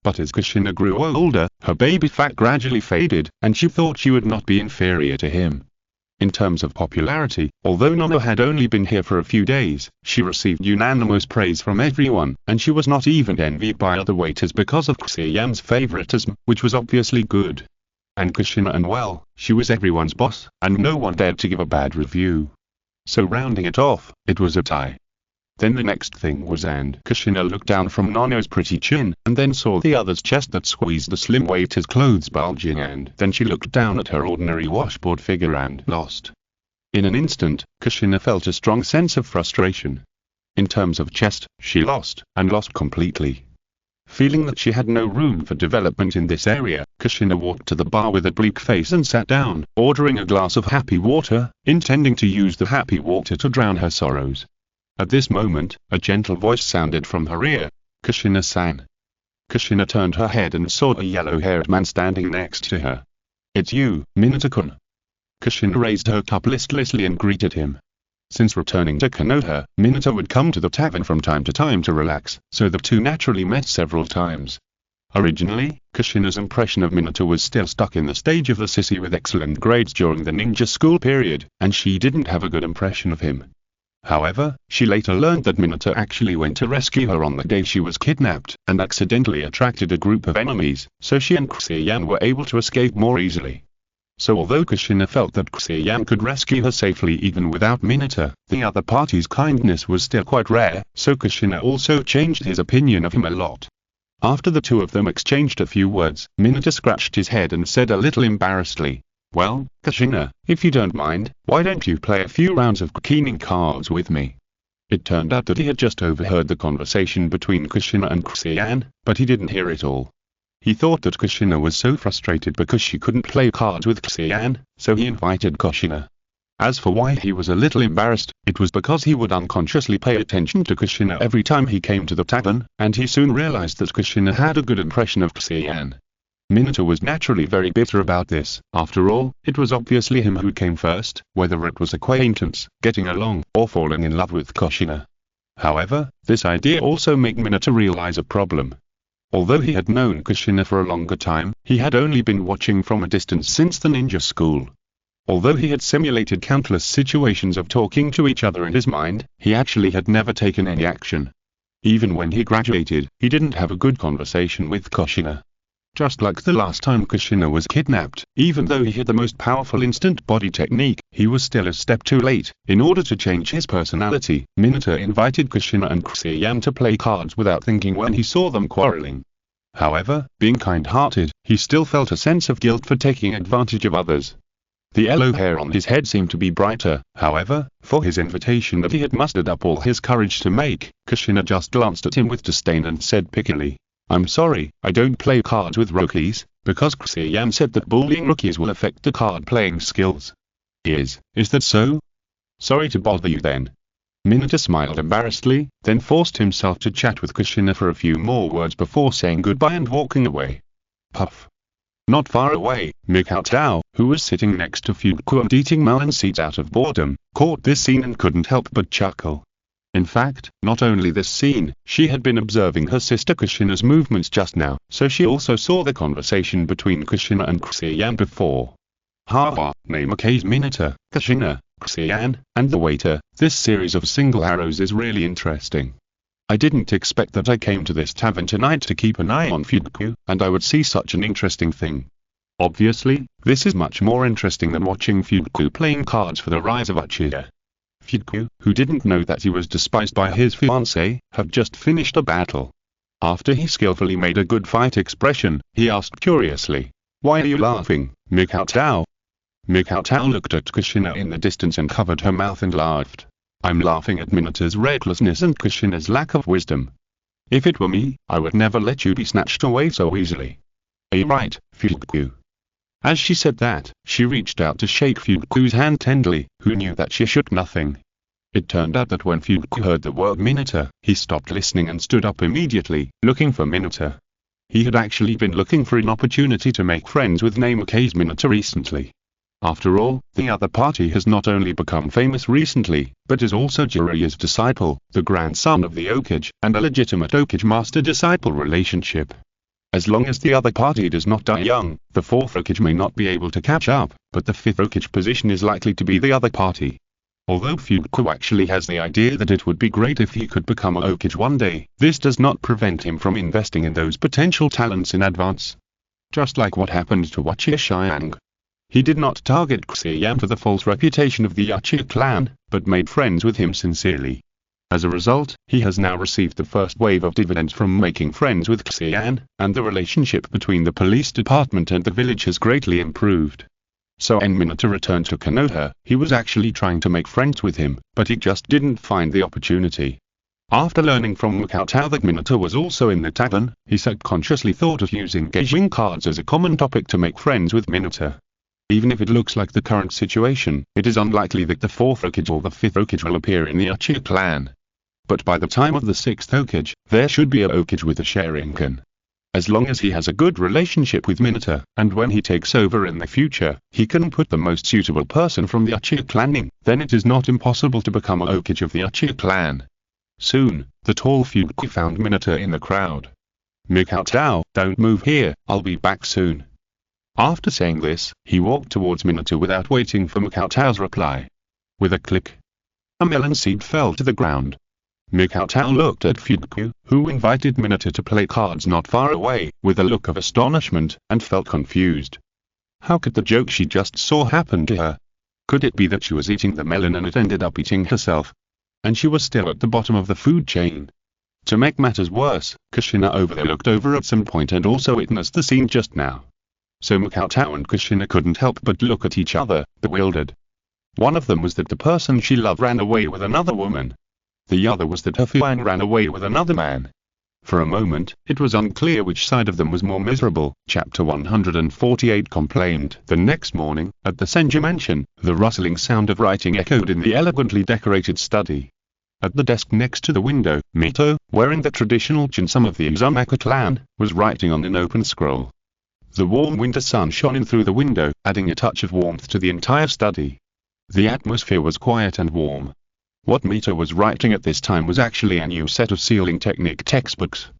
But as Kushina grew older, her baby fat gradually faded, and she thought she would not be inferior to him. In terms of popularity, although Nono had only been here for a few days, she received unanimous praise from everyone, and she was not even envied by other waiters because of Xia Yan's favoritism, which was obviously good. And Kushina, and well, she was everyone's boss, and no one dared to give a bad review. So rounding it off, it was a tie. Then the next thing was, and Kushina looked down from Nono's pretty chin, and then saw the other's chest that squeezed the slim waiter's clothes bulging, and then she looked down at her ordinary washboard figure and lost. In an instant, Kushina felt a strong sense of frustration. In terms of chest, she lost, and lost completely. Feeling that she had no room for development in this area, Kushina walked to the bar with a bleak face and sat down, ordering a glass of happy water, intending to use the happy water to drown her sorrows. At this moment, a gentle voice sounded from her ear. Kushina-san. Kushina turned her head and saw a yellow-haired man standing next to her. It's you, Minato-kun. Kushina raised her cup listlessly and greeted him. Since returning to Konoha, Minato would come to the tavern from time to time to relax, so the two naturally met several times. Originally, Kushina's impression of Minato was still stuck in the stage of the sissy with excellent grades during the ninja school period, and she didn't have a good impression of him. However, she later learned that Minato actually went to rescue her on the day she was kidnapped, and accidentally attracted a group of enemies, so she and Xia Yan were able to escape more easily. So although Kushina felt that Xia Yan could rescue her safely even without Minato, the other party's kindness was still quite rare, so Kushina also changed his opinion of him a lot. After the two of them exchanged a few words, Minato scratched his head and said a little embarrassedly, "Well, Kushina, if you don't mind, why don't you play a few rounds of keening cards with me?" It turned out that he had just overheard the conversation between Kushina and Xia Yan, but he didn't hear it all. He thought that Kushina was so frustrated because she couldn't play cards with Xia Yan, so he invited Kushina. As for why he was a little embarrassed, it was because he would unconsciously pay attention to Kushina every time he came to the tavern, and he soon realized that Kushina had a good impression of Xia Yan. Minato was naturally very bitter about this. After all, it was obviously him who came first, whether it was acquaintance, getting along, or falling in love with Kushina. However, this idea also made Minato realize a problem. Although he had known Kushina for a longer time, he had only been watching from a distance since the ninja school. Although he had simulated countless situations of talking to each other in his mind, he actually had never taken any action. Even when he graduated, he didn't have a good conversation with Kushina. Just like the last time Kushina was kidnapped, even though he had the most powerful instant body technique, he was still a step too late. In order to change his personality, Minato invited Kushina and Xia Yan to play cards without thinking when he saw them quarreling. However, being kind-hearted, he still felt a sense of guilt for taking advantage of others. The yellow hair on his head seemed to be brighter, however, for his invitation that he had mustered up all his courage to make. Kushina just glanced at him with disdain and said pickily, "I'm sorry, I don't play cards with rookies, because Xia Yan said that bullying rookies will affect the card-playing skills." Is that so? Sorry to bother you then. Minato smiled embarrassedly, then forced himself to chat with Kushina for a few more words before saying goodbye and walking away. Puff. Not far away, Mikao, who was sitting next to Fuinjutsu and eating melon seeds out of boredom, caught this scene and couldn't help but chuckle. In fact, not only this scene, she had been observing her sister Kushina's movements just now, so she also saw the conversation between Kushina and Xia Yan before. Haha, name okays Minato, Kushina, Xia Yan, and the waiter. This series of single arrows is really interesting. I didn't expect that I came to this tavern tonight to keep an eye on Fuinjutsu, and I would see such an interesting thing. Obviously, this is much more interesting than watching Fuinjutsu playing cards for the rise of Uchiha. Fuinjutsu, who didn't know that he was despised by his fiancée, had just finished a battle. After he skillfully made a good fight expression, he asked curiously, "Why are you laughing, Mikao?" Mikao looked at Kushina in the distance and covered her mouth and laughed. "I'm laughing at Minato's recklessness and Kushina's lack of wisdom. If it were me, I would never let you be snatched away so easily." "Are you right, Fuinjutsu?" As she said that, she reached out to shake Fuinjutsu's hand tenderly, who knew that she shook nothing. It turned out that when Fuinjutsu heard the word Minato, he stopped listening and stood up immediately, looking for Minato. He had actually been looking for an opportunity to make friends with Nameki's Minato recently. After all, the other party has not only become famous recently, but is also Jiraiya's disciple, the grandson of the Hokage, and a legitimate Hokage master-disciple relationship. As long as the other party does not die young, the fourth Hokage may not be able to catch up, but the fifth Hokage position is likely to be the other party. Although Fuinjutsu actually has the idea that it would be great if he could become a Hokage one day, this does not prevent him from investing in those potential talents in advance. Just like what happened to Xia Yan. He did not target Xia Yan for the false reputation of the Uchiha clan, but made friends with him sincerely. As a result, he has now received the first wave of dividends from making friends with Xia Yan, and the relationship between the police department and the village has greatly improved. So when Minato returned to Konoha, he was actually trying to make friends with him, but he just didn't find the opportunity. After learning from Mikao that Minato was also in the tavern, he subconsciously thought of using gaijin cards as a common topic to make friends with Minato. Even if it looks like the current situation, it is unlikely that the fourth Hokage or the fifth Hokage will appear in the Uchiha clan. But by the time of the sixth Hokage, there should be a Hokage with a Sharingan. As long as he has a good relationship with Minato, and when he takes over in the future, he can put the most suitable person from the Uchiha clan in, then it is not impossible to become a Hokage of the Uchiha clan. Soon, the tall Fuinjutsu found Minato in the crowd. "Mikao, don't move here, I'll be back soon." After saying this, he walked towards Minato without waiting for Mikao's reply. With a click, a melon seed fell to the ground. Mikao looked at Fuinjutsu, who invited Minato to play cards not far away, with a look of astonishment, and felt confused. How could the joke she just saw happen to her? Could it be that she was eating the melon and it ended up eating herself? And she was still at the bottom of the food chain. To make matters worse, Kushina over there looked over at some point and also witnessed the scene just now. So Mikao and Kushina couldn't help but look at each other, bewildered. One of them was that the person she loved ran away with another woman. The other was that her fiancé ran away with another man. For a moment, it was unclear which side of them was more miserable. Chapter 148 complained. The next morning, at the Senju mansion, the rustling sound of writing echoed in the elegantly decorated study. At the desk next to the window, Mito, wearing the traditional chinsum of the Uzumaki clan, was writing on an open scroll. The warm winter sun shone in through the window, adding a touch of warmth to the entire study. The atmosphere was quiet and warm. What Mito was writing at this time was actually a new set of sealing technique textbooks.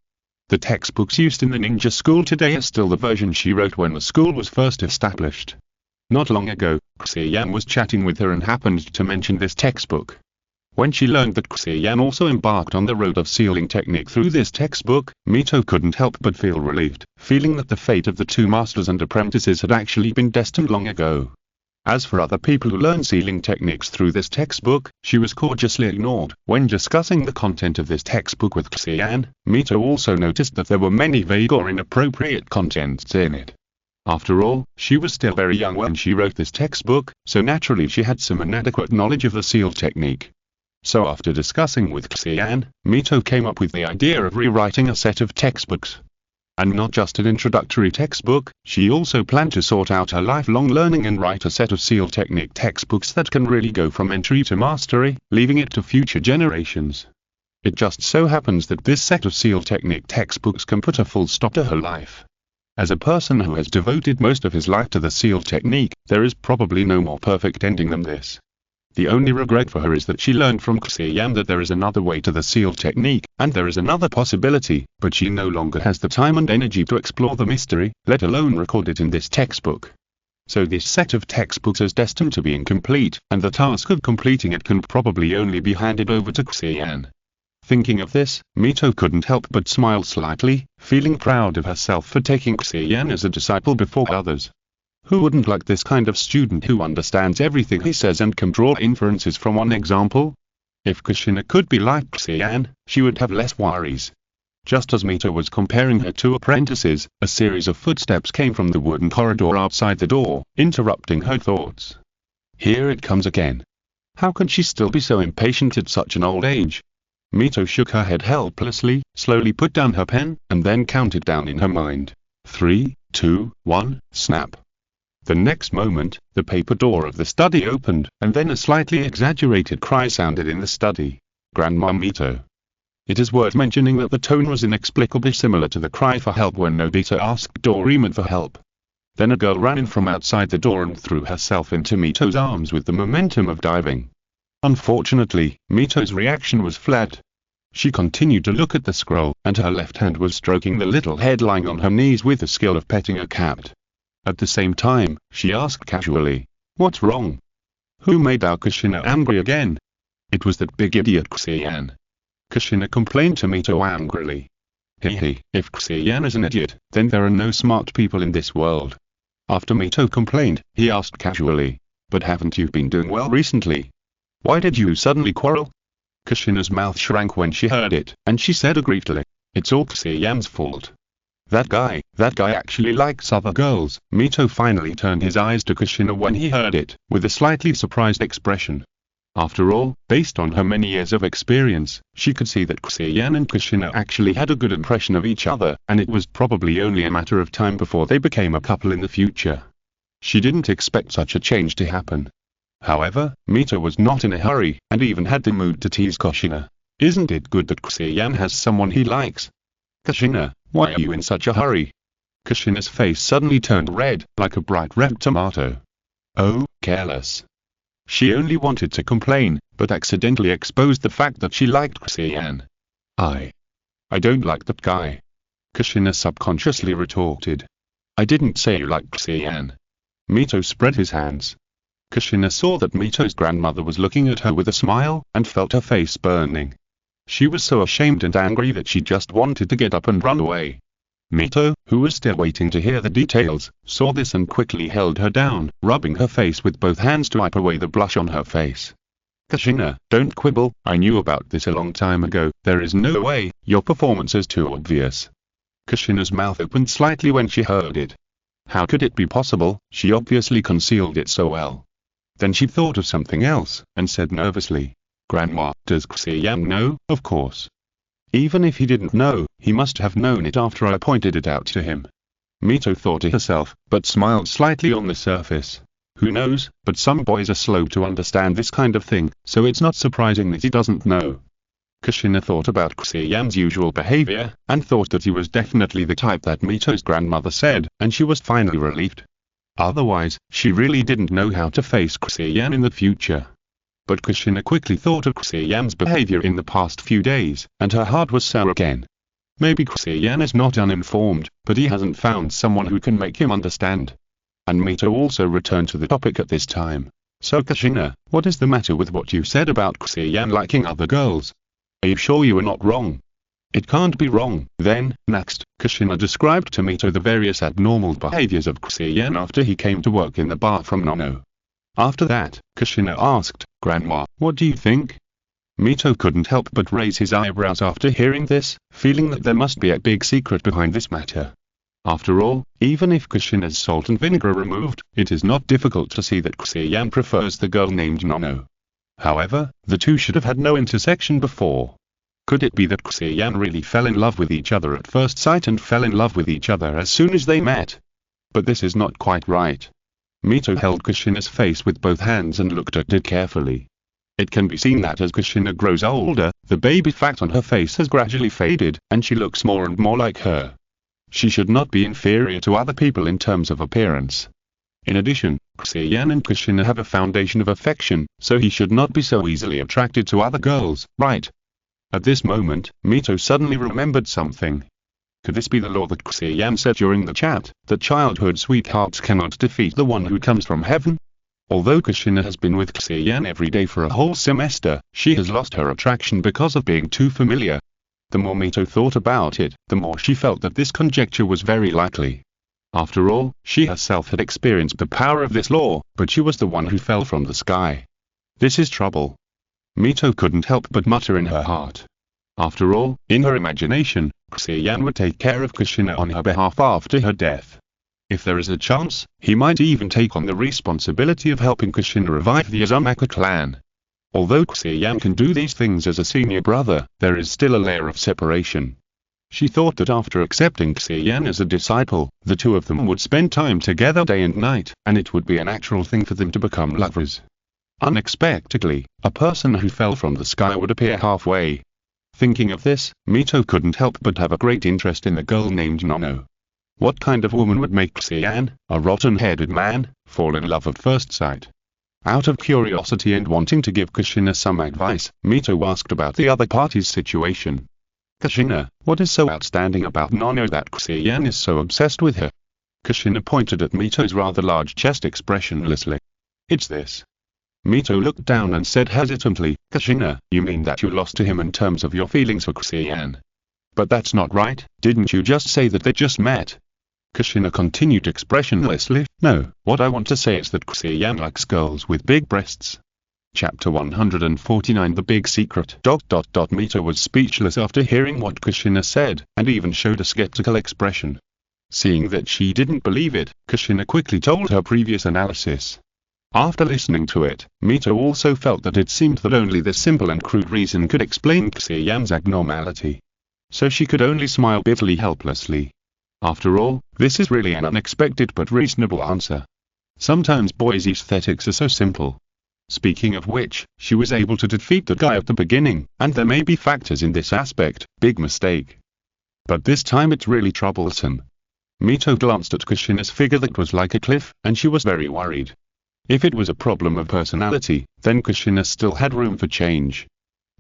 The textbooks used in the ninja school today are still the version she wrote when the school was first established. Not long ago, Xia Yan was chatting with her and happened to mention this textbook. When she learned that Xia Yan also embarked on the road of sealing technique through this textbook, Mito couldn't help but feel relieved, feeling that the fate of the two masters and apprentices had actually been destined long ago. As for other people who learn sealing techniques through this textbook, she was cautiously ignored. When discussing the content of this textbook with Xia Yan, Mito also noticed that there were many vague or inappropriate contents in it. After all, she was still very young when she wrote this textbook, so naturally she had some inadequate knowledge of the seal technique. So after discussing with Xia Yan, Mito came up with the idea of rewriting a set of textbooks. And not just an introductory textbook, she also planned to sort out her lifelong learning and write a set of seal technique textbooks that can really go from entry to mastery, leaving it to future generations. It just so happens that this set of seal technique textbooks can put a full stop to her life. As a person who has devoted most of his life to the seal technique, there is probably no more perfect ending than this. The only regret for her is that she learned from Xia Yan that there is another way to the seal technique, and there is another possibility, but she no longer has the time and energy to explore the mystery, let alone record it in this textbook. So this set of textbooks is destined to be incomplete, and the task of completing it can probably only be handed over to Xia Yan. Thinking of this, Mito couldn't help but smile slightly, feeling proud of herself for taking Xia Yan as a disciple before others. Who wouldn't like this kind of student who understands everything he says and can draw inferences from one example? If Kushina could be like Xia Yan, she would have less worries. Just as Mito was comparing her two apprentices, a series of footsteps came from the wooden corridor outside the door, interrupting her thoughts. Here it comes again. How can she still be so impatient at such an old age? Mito shook her head helplessly, slowly put down her pen, and then counted down in her mind. 3, 2, 1, snap. The next moment, the paper door of the study opened, and then a slightly exaggerated cry sounded in the study. Grandma Mito. It is worth mentioning that the tone was inexplicably similar to the cry for help when Nobita asked Doraemon for help. Then a girl ran in from outside the door and threw herself into Mito's arms with the momentum of diving. Unfortunately, Mito's reaction was flat. She continued to look at the scroll, and her left hand was stroking the little head lying on her knees with the skill of petting a cat. At the same time, she asked casually, "What's wrong? Who made our Kushina angry again?" It was that big idiot Xia Yan. Kushina complained to Mito angrily. Hehe, if Xia Yan is an idiot, then there are no smart people in this world. After Mito complained, he asked casually, "But haven't you been doing well recently? Why did you suddenly quarrel?" Kushina's mouth shrank when she heard it, and she said aggrievedly, "It's all Xia Yan's fault. That guy actually likes other girls." Mito finally turned his eyes to Kushina when he heard it, with a slightly surprised expression. After all, based on her many years of experience, she could see that Xia Yan and Kushina actually had a good impression of each other, and it was probably only a matter of time before they became a couple in the future. She didn't expect such a change to happen. However, Mito was not in a hurry, and even had the mood to tease Kushina. "Isn't it good that Xia Yan has someone he likes? Kushina, why are you in such a hurry?" Kushina's face suddenly turned red, like a bright red tomato. Oh, careless. She only wanted to complain, but accidentally exposed the fact that she liked Xia Yan. I don't like that guy," Kushina subconsciously retorted. "I didn't say you liked Xia Yan." Mito spread his hands. Kushina saw that Mito's grandmother was looking at her with a smile, and felt her face burning. She was so ashamed and angry that she just wanted to get up and run away. Mito, who was still waiting to hear the details, saw this and quickly held her down, rubbing her face with both hands to wipe away the blush on her face. "Kushina, don't quibble, I knew about this a long time ago, there is no way, your performance is too obvious." Kushina's mouth opened slightly when she heard it. How could it be possible? She obviously concealed it so well. Then she thought of something else, and said nervously, "Grandma, does Xia Yan know?" "Of course. Even if he didn't know, he must have known it after I pointed it out to him." Mito thought to herself, but smiled slightly on the surface. Who knows, but some boys are slow to understand this kind of thing, so it's not surprising that he doesn't know. Kushina thought about Xia Yan's usual behavior, and thought that he was definitely the type that Mito's grandmother said, and she was finally relieved. Otherwise, she really didn't know how to face Xia Yan in the future. But Kushina quickly thought of Xia Yan's behavior in the past few days, and her heart was sour again. Maybe Xia Yan is not uninformed, but he hasn't found someone who can make him understand. and Mito also returned to the topic at this time. So Kushina, what is the matter with what you said about Xia Yan liking other girls? Are you sure you are not wrong? It can't be wrong. Then, next, Kushina described to Mito the various abnormal behaviors of Xia Yan after he came to work in the bar from Nono. After that, Kushina asked, Grandma, what do you think? Mito couldn't help but raise his eyebrows after hearing this, feeling that there must be a big secret behind this matter. After all, even if Kushina's salt and vinegar are removed, it is not difficult to see that Xia Yan prefers the girl named Nono. However, the two should have had no intersection before. Could it be that Xia Yan really fell in love with each other at first sight and fell in love with each other as soon as they met? But this is not quite right. Mito held Kushina's face with both hands and looked at it carefully. It can be seen that as Kushina grows older, the baby fat on her face has gradually faded, and she looks more and more like her. She should not be inferior to other people in terms of appearance. In addition, Xia Yan and Kushina have a foundation of affection, so he should not be so easily attracted to other girls, right? At this moment, Mito suddenly remembered something. Could this be the law that Xia Yan said during the chat, that childhood sweethearts cannot defeat the one who comes from heaven? Although Kushina has been with Xia Yan every day for a whole semester, she has lost her attraction because of being too familiar. The more Mito thought about it, the more she felt that this conjecture was very likely. After all, she herself had experienced the power of this law, but she was the one who fell from the sky. This is trouble. Mito couldn't help but mutter in her heart. After all, in her imagination, Xia Yan would take care of Kushina on her behalf after her death. If there is a chance, he might even take on the responsibility of helping Kushina revive the Uzumaki clan. Although Xia Yan can do these things as a senior brother, there is still a layer of separation. She thought that after accepting Xia Yan as a disciple, the two of them would spend time together day and night, and it would be a natural thing for them to become lovers. Unexpectedly, a person who fell from the sky would appear halfway. Thinking of this, Mito couldn't help but have a great interest in the girl named Nono. What kind of woman would make Xia Yan, a rotten-headed man, fall in love at first sight? Out of curiosity and wanting to give Kushina some advice, Mito asked about the other party's situation. Kushina, what is so outstanding about Nono that Xia Yan is so obsessed with her? Kushina pointed at Mito's rather large chest expressionlessly. It's this. Mito looked down and said hesitantly, Kushina, you mean that you lost to him in terms of your feelings for Xia Yan? But that's not right, didn't you just say that they just met? Kushina continued expressionlessly, no, what I want to say is that Xia Yan likes girls with big breasts. Chapter 149 The Big Secret. Mito was speechless after hearing what Kushina said, and even showed a skeptical expression. Seeing that she didn't believe it, Kushina quickly told her previous analysis. After listening to it, Mito also felt that it seemed that only this simple and crude reason could explain Xia Yan's abnormality. So she could only smile bitterly helplessly. After all, this is really an unexpected but reasonable answer. Sometimes boys' aesthetics are so simple. Speaking of which, she was able to defeat the guy at the beginning, and there may be factors in this aspect, big mistake. But this time it's really troublesome. Mito glanced at Kushina's figure that was like a cliff, and she was very worried. If it was a problem of personality, then Kushina still had room for change.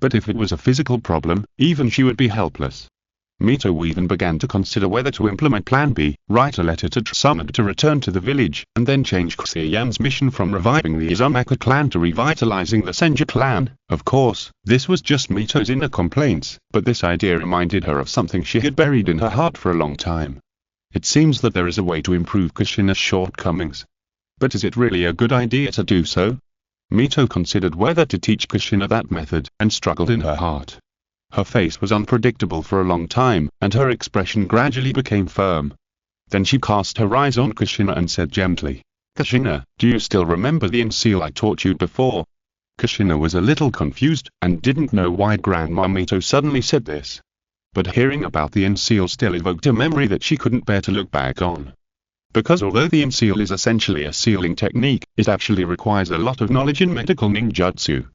But if it was a physical problem, even she would be helpless. Mito even began to consider whether to implement Plan B, write a letter to Tsunade to return to the village, and then change Xia Yan's mission from reviving the Uzumaki clan to revitalizing the Senju clan. Of course, this was just Mito's inner complaints, but this idea reminded her of something she had buried in her heart for a long time. It seems that there is a way to improve Kushina's shortcomings. But is it really a good idea to do so? Mito considered whether to teach Kushina that method, and struggled in her heart. Her face was unpredictable for a long time, and her expression gradually became firm. Then she cast her eyes on Kushina and said gently, Kushina, do you still remember the seal I taught you before? Kushina was a little confused, and didn't know why Grandma Mito suddenly said this. But hearing about the seal still evoked a memory that she couldn't bear to look back on. Because although the seal is essentially a sealing technique, it actually requires a lot of knowledge in medical ninjutsu.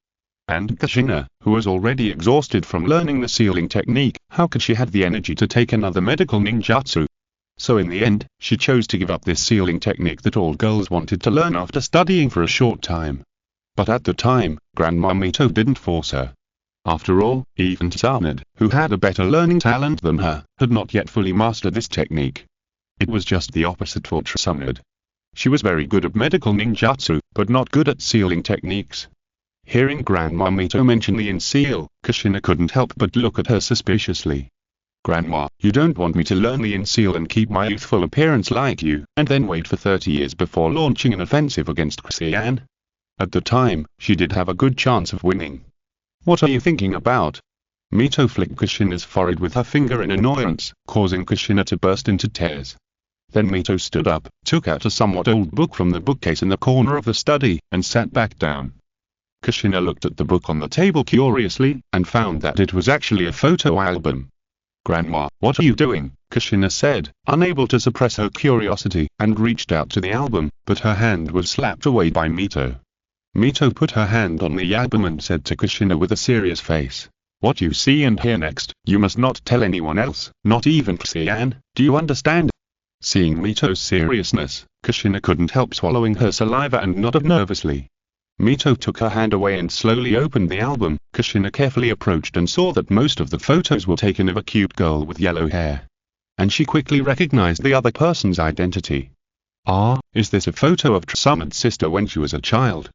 And Kushina, who was already exhausted from learning the sealing technique, how could she have the energy to take another medical ninjutsu? So in the end, she chose to give up this sealing technique that all girls wanted to learn after studying for a short time. But at the time, Grandma Mito didn't force her. After all, even Tsunade, who had a better learning talent than her, had not yet fully mastered this technique. It was just the opposite for Tsunade. She was very good at medical ninjutsu, but not good at sealing techniques. Hearing Grandma Mito mention the in-seal, Kushina couldn't help but look at her suspiciously. Grandma, you don't want me to learn the in-seal and keep my youthful appearance like you, and then wait for 30 years before launching an offensive against Xia Yan? At the time, she did have a good chance of winning. What are you thinking about? Mito flicked Kushina's forehead with her finger in annoyance, causing Kushina to burst into tears. Then Mito stood up, took out a somewhat old book from the bookcase in the corner of the study, and sat back down. Kushina looked at the book on the table curiously, and found that it was actually a photo album. Grandma, what are you doing? Kushina said, unable to suppress her curiosity, and reached out to the album, but her hand was slapped away by Mito. Mito put her hand on the album and said to Kushina with a serious face, "What you see and hear next, you must not tell anyone else, not even Xia Yan, do you understand?" Seeing Mito's seriousness, Kushina couldn't help swallowing her saliva and nodded nervously. Mito took her hand away and slowly opened the album. Kushina carefully approached and saw that most of the photos were taken of a cute girl with yellow hair. And she quickly recognized the other person's identity. Ah, is this a photo of Summon's sister when she was a child?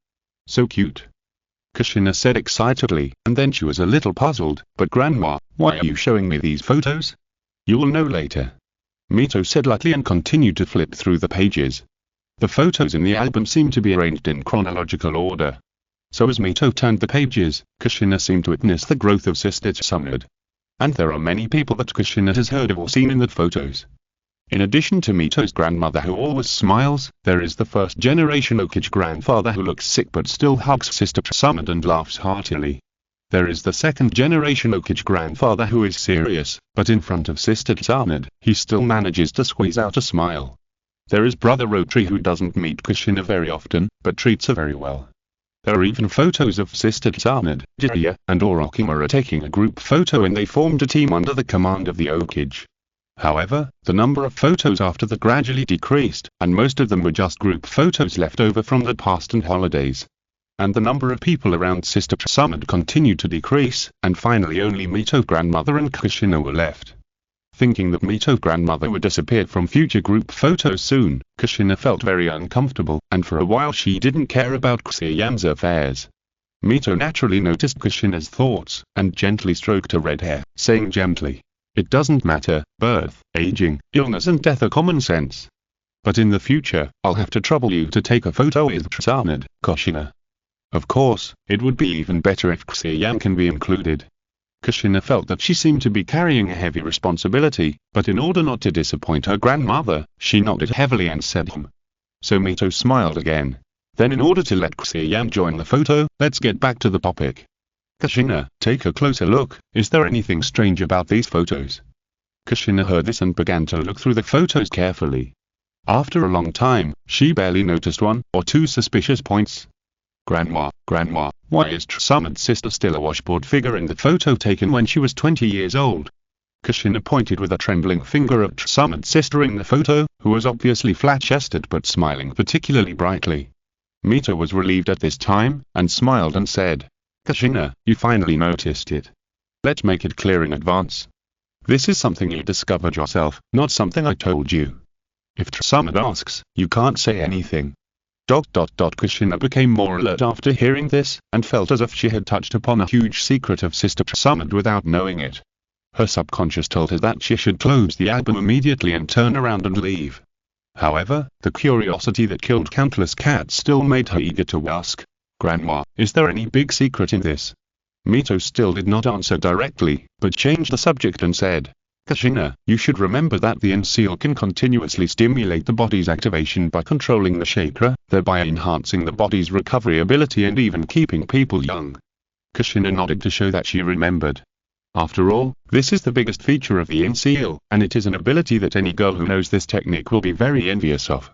So cute. Kushina said excitedly, and then she was a little puzzled, but Grandma, why are you showing me these photos? You'll know later. Mito said lightly and continued to flip through the pages. The photos in the album seemed to be arranged in chronological order. So as Mito turned the pages, Kushina seemed to witness the growth of Sister Tsumunad. And there are many people that Kushina has heard of or seen in the photos. In addition to Mito's grandmother who always smiles, there is the first-generation Okage grandfather who looks sick but still hugs Sister Tsumunad and laughs heartily. There is the second-generation Okage grandfather who is serious, but in front of Sister Tsumunad, he still manages to squeeze out a smile. There is Brother Rotary who doesn't meet Kushina very often, but treats her very well. There are even photos of Sister Tsumunad, Jiraiya, and Orochimaru taking a group photo and they formed a team under the command of the Okage. However, the number of photos after that gradually decreased, and most of them were just group photos left over from the past and holidays. And the number of people around Sister Tsumunad continued to decrease, and finally only Mito's grandmother and Kushina were left. Thinking that Mito's grandmother would disappear from future group photos soon, Kushina felt very uncomfortable, and for a while she didn't care about Xia Yan's affairs. Mito naturally noticed Kushina's thoughts, and gently stroked her red hair, saying gently, "It doesn't matter, birth, aging, illness and death are common sense. But in the future, I'll have to trouble you to take a photo with Tsumunad, Kushina. Of course, it would be even better if Xia Yan can be included." Kushina felt that she seemed to be carrying a heavy responsibility, but in order not to disappoint her grandmother, she nodded heavily and said So Mito smiled again. Then in order to let Xia Yan join the photo, let's get back to the topic. Kushina, take a closer look, is there anything strange about these photos? Kushina heard this and began to look through the photos carefully. After a long time, she barely noticed one or two suspicious points. Grandma, why is Tsumunad's sister still a washboard figure in the photo taken when she was 20 years old? Kushina pointed with a trembling finger at Tsumunad's sister in the photo, who was obviously flat-chested but smiling particularly brightly. Mito was relieved at this time, and smiled and said, Kushina, you finally noticed it. Let's make it clear in advance. This is something you discovered yourself, not something I told you. If Tsumunad asks, you can't say anything. Kushina became more alert after hearing this, and felt as if she had touched upon a huge secret of Sister Tsumunad without knowing it. Her subconscious told her that she should close the album immediately and turn around and leave. However, the curiosity that killed countless cats still made her eager to ask, Grandma, is there any big secret in this? Mito still did not answer directly, but changed the subject and said, Kushina, you should remember that the in-seal can continuously stimulate the body's activation by controlling the chakra, thereby enhancing the body's recovery ability and even keeping people young. Kushina nodded to show that she remembered. After all, this is the biggest feature of the in-seal, and it is an ability that any girl who knows this technique will be very envious of.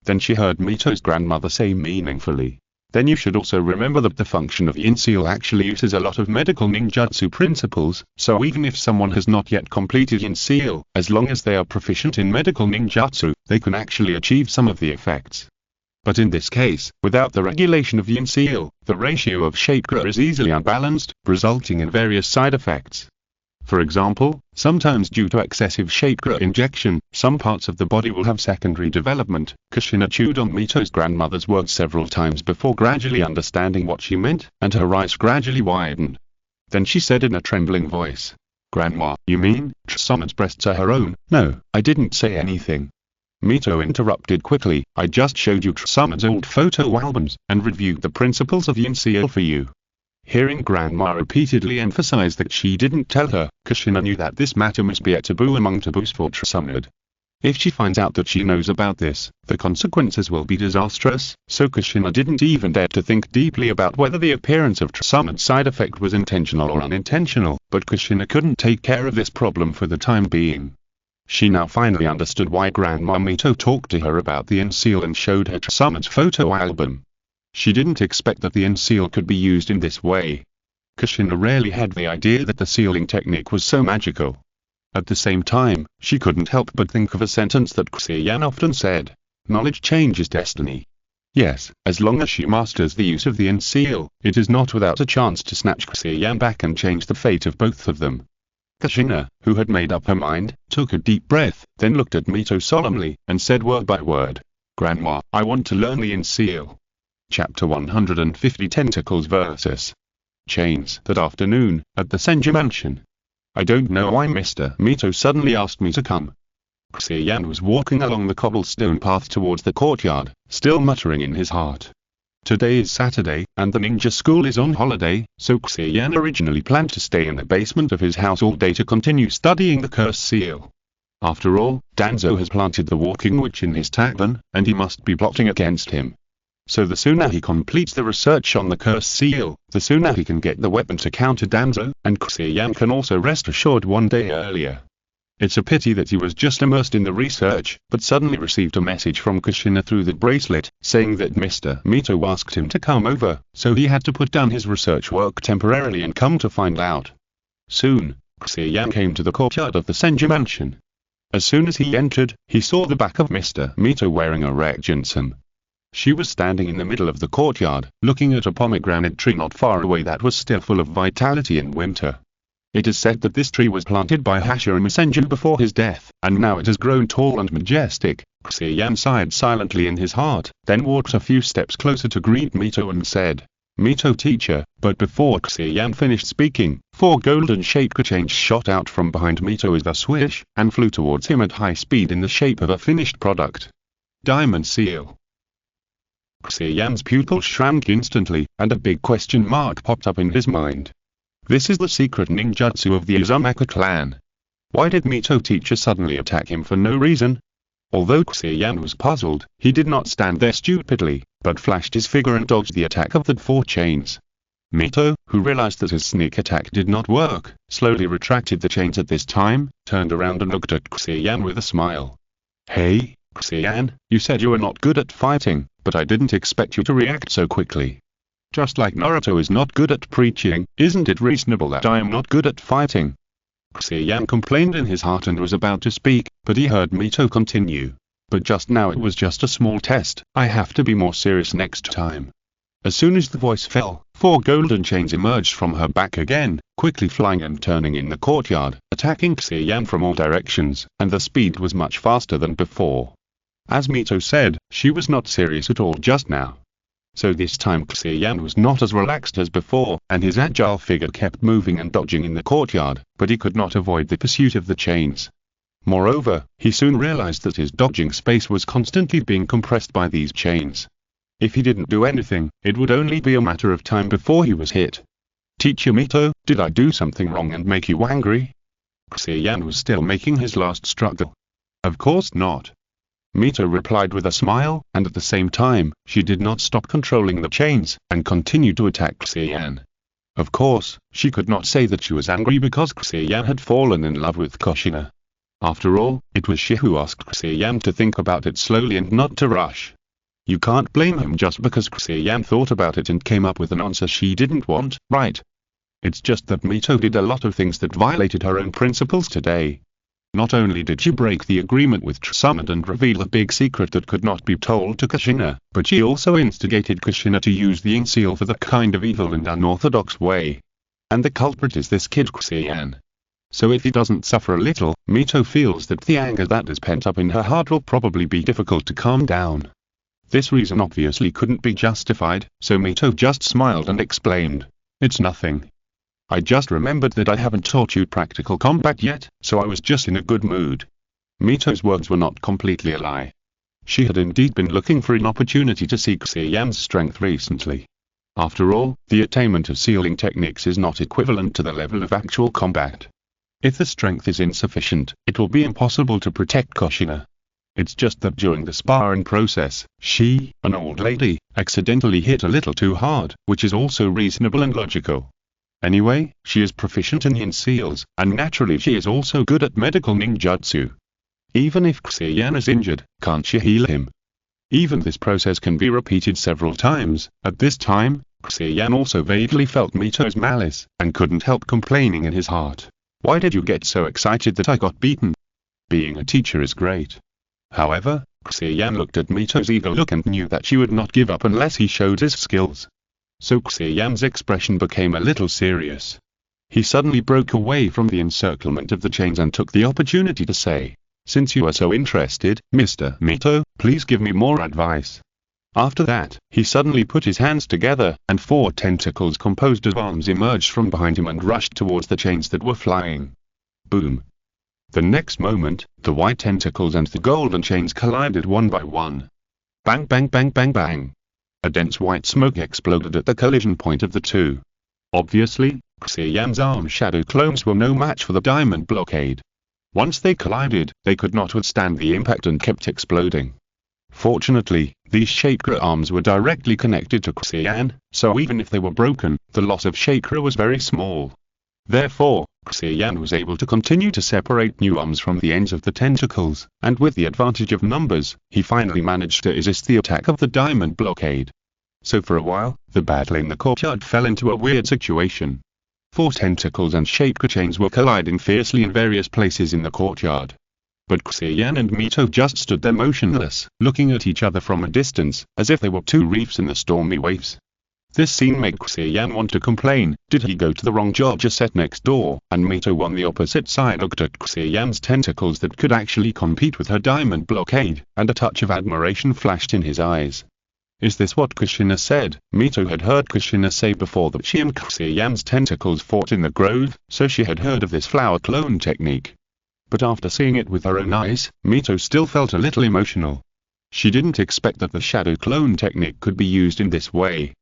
Then she heard Mito's grandmother say meaningfully, then you should also remember that the function of the in-seal actually uses a lot of medical ninjutsu principles, so even if someone has not yet completed in-seal, as long as they are proficient in medical ninjutsu, they can actually achieve some of the effects. But in this case, without the regulation of the in-seal, the ratio of chakra is easily unbalanced, resulting in various side effects. For example, Sometimes due to excessive chakra injection, some parts of the body will have secondary development. Kushina chewed on Mito's grandmother's words several times before gradually understanding what she meant, and her eyes gradually widened. Then she said in a trembling voice, "Grandma, you mean, Chusama's breasts are her own?" "No, I didn't say anything." Mito interrupted quickly, "I just showed you Chusama's old photo albums, and reviewed the principles of Yin-Seal for you." Hearing Grandma repeatedly emphasize that she didn't tell her, Kushina knew that this matter must be a taboo among taboos for Chusama. If she finds out that she knows about this, the consequences will be disastrous, so Kushina didn't even dare to think deeply about whether the appearance of Chusama's side effect was intentional or unintentional, but Kushina couldn't take care of this problem for the time being. She now finally understood why Grandma Mito talked to her about the Yin-Seal and showed her Chusama's photo album. She didn't expect that the Yin-Seal could be used in this way. Kushina rarely had the idea that the sealing technique was so magical. At the same time, she couldn't help but think of a sentence that Xia Yan often said, "Knowledge changes destiny." Yes, as long as she masters the use of the Yin-Seal, it is not without a chance to snatch Xia Yan back and change the fate of both of them. Kushina, who had made up her mind, took a deep breath, then looked at Mito solemnly, and said word by word, "Grandma, I want to learn the Yin-Seal." Chapter 150 Tentacles vs. Chains. That afternoon, at the Senju mansion. "I don't know why Mr. Mito suddenly asked me to come." Xia Yan was walking along the cobblestone path towards the courtyard, still muttering in his heart. Today is Saturday, and the ninja school is on holiday, so Xia Yan originally planned to stay in the basement of his house all day to continue studying the curse seal. After all, Danzo has planted the walking witch in his tavern, and he must be plotting against him. So the sooner he completes the research on the cursed seal, the sooner he can get the weapon to counter Danzo, and Xia Yan can also rest assured one day earlier. It's a pity that he was just immersed in the research, but suddenly received a message from Kushina through the bracelet, saying that Mr. Mito asked him to come over, so he had to put down his research work temporarily and come to find out. Soon, Xia Yan came to the courtyard of the Senju mansion. As soon as he entered, he saw the back of Mr. Mito wearing a red ginseng. She was standing in the middle of the courtyard, looking at a pomegranate tree not far away that was still full of vitality in winter. It is said that this tree was planted by Hashirama Senju before his death, and now it has grown tall and majestic. Xia Yan sighed silently in his heart, then walked a few steps closer to greet Mito and said, "Mito teacher," but before Xia Yan finished speaking, 4 golden chakra chains shot out from behind Mito as a swish, and flew towards him at high speed in the shape of a finished product. Diamond seal. Xia Yan's pupil shrank instantly, and a big question mark popped up in his mind. This is the secret ninjutsu of the Uzumaki clan. Why did Mito teacher suddenly attack him for no reason? Although Xia Yan was puzzled, he did not stand there stupidly, but flashed his figure and dodged the attack of the 4 chains. Mito, who realized that his sneak attack did not work, slowly retracted the chains at this time, turned around and looked at Xia Yan with a smile. "Hey, Xia Yan, you said you were not good at fighting, but I didn't expect you to react so quickly. Just like Naruto is not good at preaching, isn't it reasonable that I am not good at fighting?" Xia Yan complained in his heart and was about to speak, but he heard Mito continue. "But just now it was just a small test, I have to be more serious next time." As soon as the voice fell, 4 golden chains emerged from her back again, quickly flying and turning in the courtyard, attacking Xia Yan from all directions, and the speed was much faster than before. As Mito said, she was not serious at all just now. So this time Xia Yan was not as relaxed as before, and his agile figure kept moving and dodging in the courtyard, but he could not avoid the pursuit of the chains. Moreover, he soon realized that his dodging space was constantly being compressed by these chains. If he didn't do anything, it would only be a matter of time before he was hit. "Teacher Mito, did I do something wrong and make you angry?" Xia Yan was still making his last struggle. "Of course not." Mito replied with a smile, and at the same time, she did not stop controlling the chains, and continued to attack Xia Yan. Of course, she could not say that she was angry because Xia Yan had fallen in love with Kushina. After all, it was she who asked Xia Yan to think about it slowly and not to rush. You can't blame him just because Xia Yan thought about it and came up with an answer she didn't want, right? It's just that Mito did a lot of things that violated her own principles today. Not only did she break the agreement with Chusama and reveal a big secret that could not be told to Kushina, but she also instigated Kushina to use the Yin-Seal for the kind of evil and unorthodox way. And the culprit is this kid Xia Yan. So if he doesn't suffer a little, Mito feels that the anger that is pent up in her heart will probably be difficult to calm down. This reason obviously couldn't be justified, so Mito just smiled and explained, "It's nothing. I just remembered that I haven't taught you practical combat yet, so I was just in a good mood." Mito's words were not completely a lie. She had indeed been looking for an opportunity to see Xia Yan's strength recently. After all, the attainment of sealing techniques is not equivalent to the level of actual combat. If the strength is insufficient, it will be impossible to protect Kushina. It's just that during the sparring process, she, an old lady, accidentally hit a little too hard, which is also reasonable and logical. Anyway, she is proficient in yin seals, and naturally she is also good at medical ninjutsu. Even if Xia Yan is injured, can't she heal him? Even this process can be repeated several times. At this time, Xia Yan also vaguely felt Mito's malice, and couldn't help complaining in his heart. "Why did you get so excited that I got beaten? Being a teacher is great." However, Xia Yan looked at Mito's eager look and knew that she would not give up unless he showed his skills. So Xia Yan's expression became a little serious. He suddenly broke away from the encirclement of the chains and took the opportunity to say, "Since you are so interested, Mr. Mito, please give me more advice." After that, he suddenly put his hands together, and 4 tentacles composed of arms emerged from behind him and rushed towards the chains that were flying. Boom. The next moment, the white tentacles and the golden chains collided one by one. Bang bang bang bang bang. A dense white smoke exploded at the collision point of the two. Obviously, Xia Yan's arm shadow clones were no match for the diamond blockade. Once they collided, they could not withstand the impact and kept exploding. Fortunately, these chakra arms were directly connected to Xia Yan, so even if they were broken, the loss of chakra was very small. Therefore, Xia Yan was able to continue to separate new arms from the ends of the tentacles, and with the advantage of numbers, he finally managed to resist the attack of the diamond blockade. So for a while, the battle in the courtyard fell into a weird situation. 4 tentacles and chakra chains were colliding fiercely in various places in the courtyard. But Xia Yan and Mito just stood there motionless, looking at each other from a distance, as if they were 2 reefs in the stormy waves. This scene made Xia Yan want to complain. Did he go to the wrong job just set next door? And Mito on the opposite side looked at Xia Yan's tentacles that could actually compete with her diamond blockade, and a touch of admiration flashed in his eyes. Is this what Kushina said? Mito had heard Kushina say before that she and Xia Yan's tentacles fought in the grove, so she had heard of this flower clone technique. But after seeing it with her own eyes, Mito still felt a little emotional. She didn't expect that the shadow clone technique could be used in this way.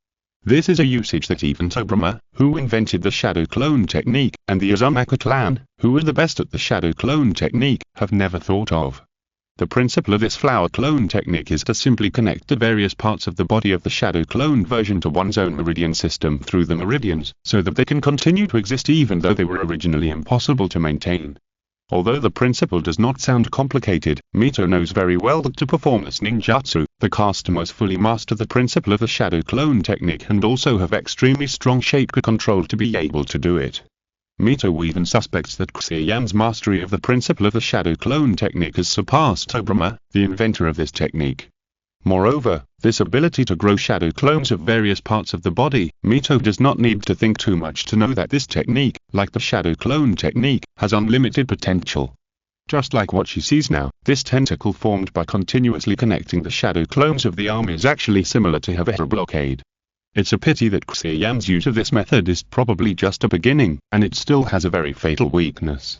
This is a usage that even Tobirama, who invented the shadow clone technique, and the Uzumaki clan, who were the best at the shadow clone technique, have never thought of. The principle of this flower clone technique is to simply connect the various parts of the body of the shadow clone version to one's own meridian system through the meridians, so that they can continue to exist even though they were originally impossible to maintain. Although the principle does not sound complicated, Mito knows very well that to perform this ninjutsu, the caster must fully master the principle of the shadow clone technique and also have extremely strong chakra control to be able to do it. Mito even suspects that Xia Yan's mastery of the principle of the shadow clone technique has surpassed Tobirama, the inventor of this technique. Moreover, this ability to grow shadow clones of various parts of the body, Mito does not need to think too much to know that this technique, like the shadow clone technique, has unlimited potential. Just like what she sees now, this tentacle formed by continuously connecting the shadow clones of the arm is actually similar to her Vihara blockade. It's a pity that Xia Yan's use of this method is probably just a beginning, and it still has a very fatal weakness.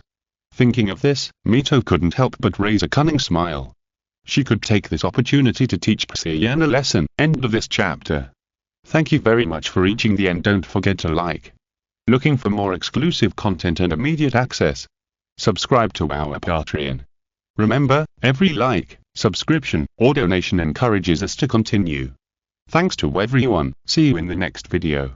Thinking of this, Mito couldn't help but raise a cunning smile. She could take this opportunity to teach Xia Yan a lesson. End of this chapter. Thank you very much for reaching the end. Don't forget to like. Looking for more exclusive content and immediate access? Subscribe to our Patreon. Remember, every like, subscription, or donation encourages us to continue. Thanks to everyone. See you in the next video.